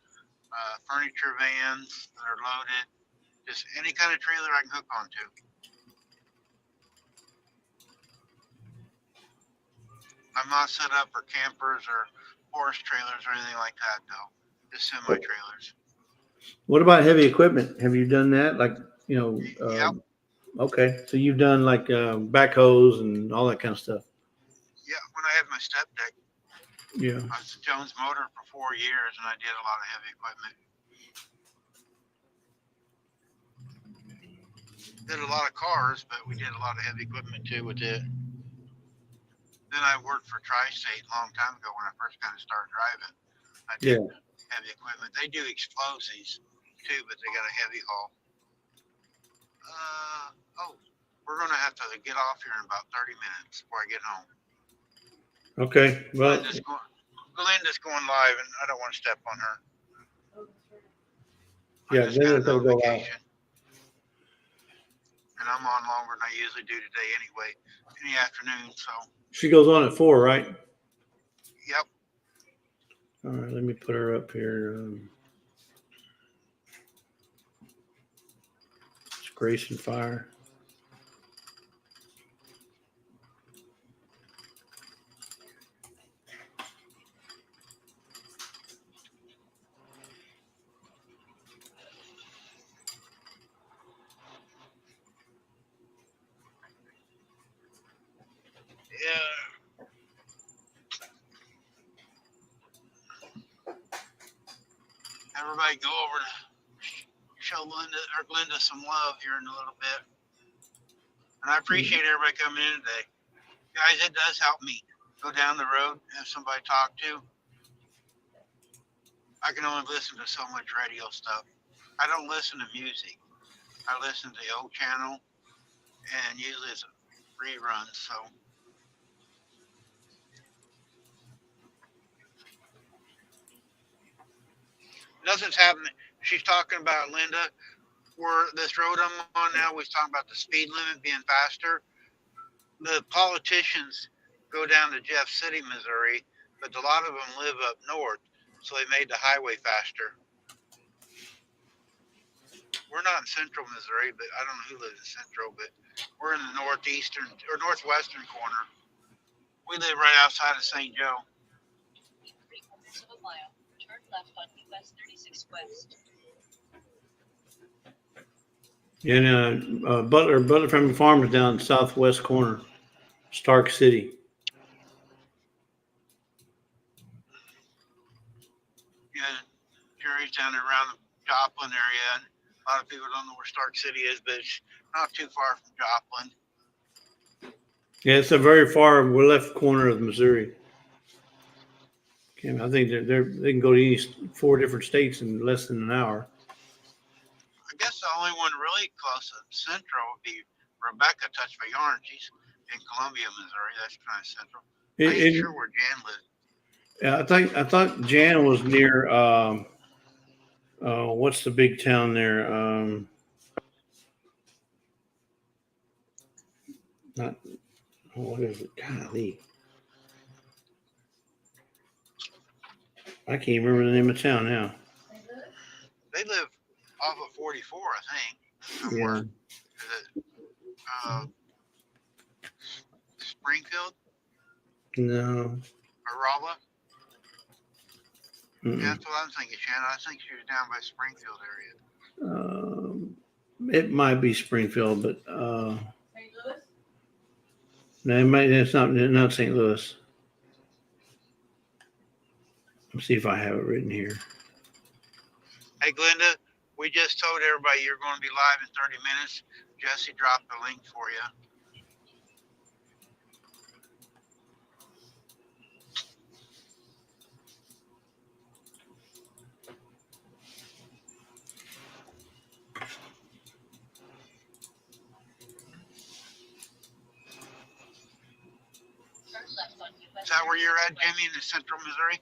Speaker 1: furniture vans that are loaded, just any kind of trailer I can hook onto. I'm not set up for campers or horse trailers or anything like that, though. Just semi trailers.
Speaker 12: What about heavy equipment? Have you done that? Like, you know,
Speaker 1: Yep.
Speaker 12: Okay. So you've done like backhoes and all that kind of stuff.
Speaker 1: Yeah, when I had my step deck,
Speaker 12: Yeah.
Speaker 1: I was Jones Motor for 4 years, and I did a lot of heavy equipment. Did a lot of cars, but we did a lot of heavy equipment too with it. Then I worked for Tri-State a long time ago when I first kind of started driving. I did heavy equipment. They do explosives too, but they got a heavy haul. We're gonna have to get off here in about 30 minutes before I get home.
Speaker 12: Okay. Well,
Speaker 1: Glenda's going live, and I don't want to step on her.
Speaker 12: yeah. Then it'll go out.
Speaker 1: And I'm on longer than I usually do today anyway, in the afternoon. So.
Speaker 12: She goes on at 4, right?
Speaker 1: Yep.
Speaker 12: All right. Let me put her up here. It's Grace and Fire.
Speaker 1: Yeah. Everybody go over to show Glenda some love here in a little bit. And I appreciate everybody coming in today. Guys, it does help me go down the road, have somebody to talk to. I can only listen to so much radio stuff. I don't listen to music. I listen to the old channel, and usually it's reruns, so. Nothing's happening. She's talking about Linda. Where this road I'm on now, we're talking about the speed limit being faster. The politicians go down to Jeff City, Missouri, but a lot of them live up north, so they made the highway faster. We're not in central Missouri, but I don't know who lives in central, but we're in the northeastern or northwestern corner. We live right outside of St. Joe.
Speaker 4: 3/4 of a mile. Turn left on US 36 West.
Speaker 12: And Butler Family Farm is down southwest corner, Stark City.
Speaker 1: Yeah, Jerry's down around the Joplin area. And a lot of people don't know where Stark City is, but it's not too far from Joplin.
Speaker 12: Yeah, it's a very far left corner of Missouri. I think they can go to any 4 different states in less than an hour.
Speaker 1: I guess the only one really close to central would be Rebecca Touch by Yarn. She's in Columbia, Missouri. That's kind of central. I ain't sure where Jan lives.
Speaker 12: Yeah, I thought Jan was near what's the big town there? What is it? Golly. I can't even remember the name of town now.
Speaker 1: They live off of 44, I think. Somewhere.
Speaker 12: Yeah.
Speaker 1: Is it Springfield
Speaker 12: No.
Speaker 1: or Rolla?
Speaker 12: Mm-mm.
Speaker 1: Yeah, that's what I'm thinking, Shannon. I think she was down by Springfield area.
Speaker 12: It might be Springfield, but
Speaker 13: St. Louis?
Speaker 12: no, it's not St. Louis. Let's see if I have it written here.
Speaker 1: Hey, Glenda, we just told everybody you're going to be live in 30 minutes. Jesse dropped the link for you. Is that where you're at, Jimmy, in the central Missouri?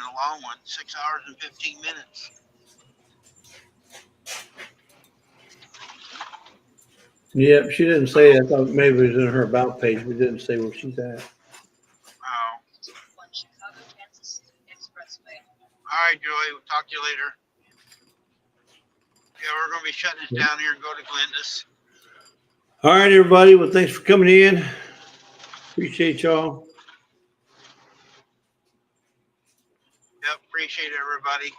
Speaker 1: a long one, 6 hours and 15 minutes.
Speaker 12: Yep, she didn't say it. I thought maybe it was in her about page, but it didn't say where she's at.
Speaker 1: Oh. All right, Joey, we'll talk to you later. Yeah, we're going to be shutting this down here and go to Glenda's.
Speaker 12: All right, everybody. Well, thanks for coming in. Appreciate y'all.
Speaker 1: Yep, appreciate everybody.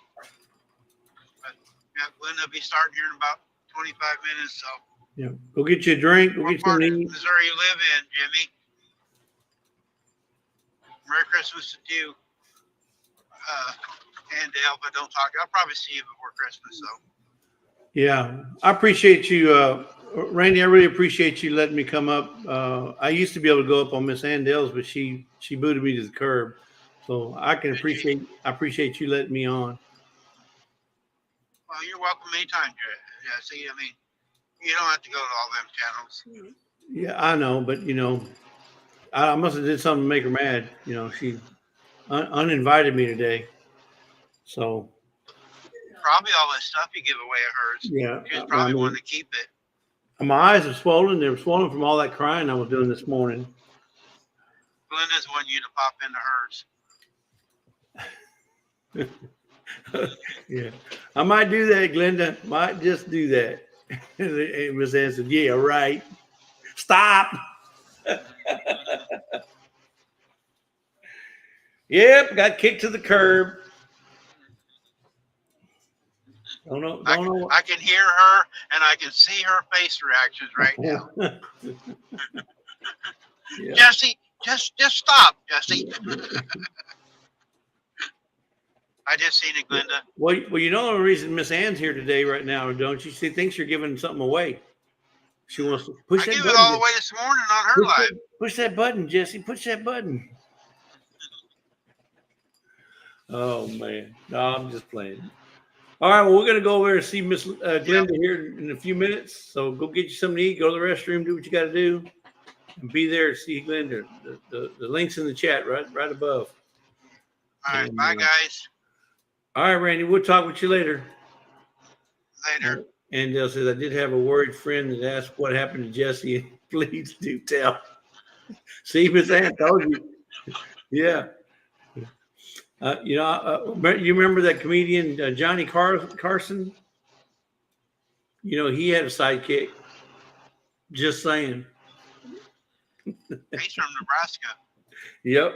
Speaker 1: But, yeah, Glenda will be starting here in about 25 minutes, so.
Speaker 12: Yeah, go get you a drink. Go
Speaker 1: What
Speaker 12: get
Speaker 1: part
Speaker 12: something
Speaker 1: of
Speaker 12: to eat.
Speaker 1: Missouri you live in, Jimmy? Merry Christmas to you. And Dale, but don't talk. I'll probably see you before Christmas, so.
Speaker 12: Yeah, I appreciate you, Randy. I really appreciate you letting me come up. I used to be able to go up on Miss Andell's, but she booted me to the curb. So I appreciate you letting me on.
Speaker 1: Well, you're welcome anytime, Jay. Yeah, see, I mean, you don't have to go to all them channels.
Speaker 12: Yeah, I know, but I must have did something to make her mad. She uninvited me today. So
Speaker 1: Probably all that stuff you give away of hers.
Speaker 12: yeah,
Speaker 1: She was probably wanting to keep it.
Speaker 12: my eyes are swollen. They were swollen from all that crying I was doing this morning.
Speaker 1: Glenda's wanting you to pop into hers.
Speaker 12: Yeah, I might do that, Glenda. Might just do that. And Miss Ann said, "Yeah, right. Stop." Yep, got kicked to the curb. Don't know.
Speaker 1: I can hear her and I can see her face reactions right now.
Speaker 12: Yeah.
Speaker 1: Jesse, just stop, Jesse. I just seen it, Glenda.
Speaker 12: Well, the reason Miss Ann's here today right now, don't you? She thinks you're giving something away. She wants to push
Speaker 1: I
Speaker 12: that
Speaker 1: gave
Speaker 12: button.
Speaker 1: it all the way this morning on her live.
Speaker 12: Push that button, Jesse. Push that button. Oh, man. No, I'm just playing. All right, well, we're going to go over and see Miss Glenda here in a few minutes. So go get you something to eat, go to the restroom, do what you got to do, and be there to see Glenda. The link's in the chat right above.
Speaker 1: All right, bye, guys.
Speaker 12: All right, Randy, we'll talk with you later.
Speaker 1: Later.
Speaker 12: And says, I did have a worried friend that asked what happened to Jesse. Please do tell. See, Miss Ann told you. Yeah. You remember that comedian Johnny Carson? He had a sidekick. Just saying.
Speaker 1: He's from Nebraska.
Speaker 12: Yep.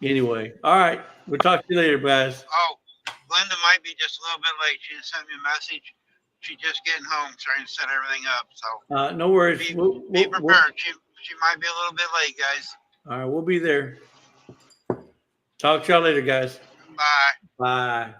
Speaker 12: Anyway, all right. We'll talk to you later, guys.
Speaker 1: Oh, Glenda might be just a little bit late. She just sent me a message. She's just getting home, trying to set everything up. So
Speaker 12: No worries.
Speaker 1: Be prepared. She might be a little bit late, guys.
Speaker 12: All right, we'll be there. Talk to y'all later, guys.
Speaker 1: Bye.
Speaker 12: Bye.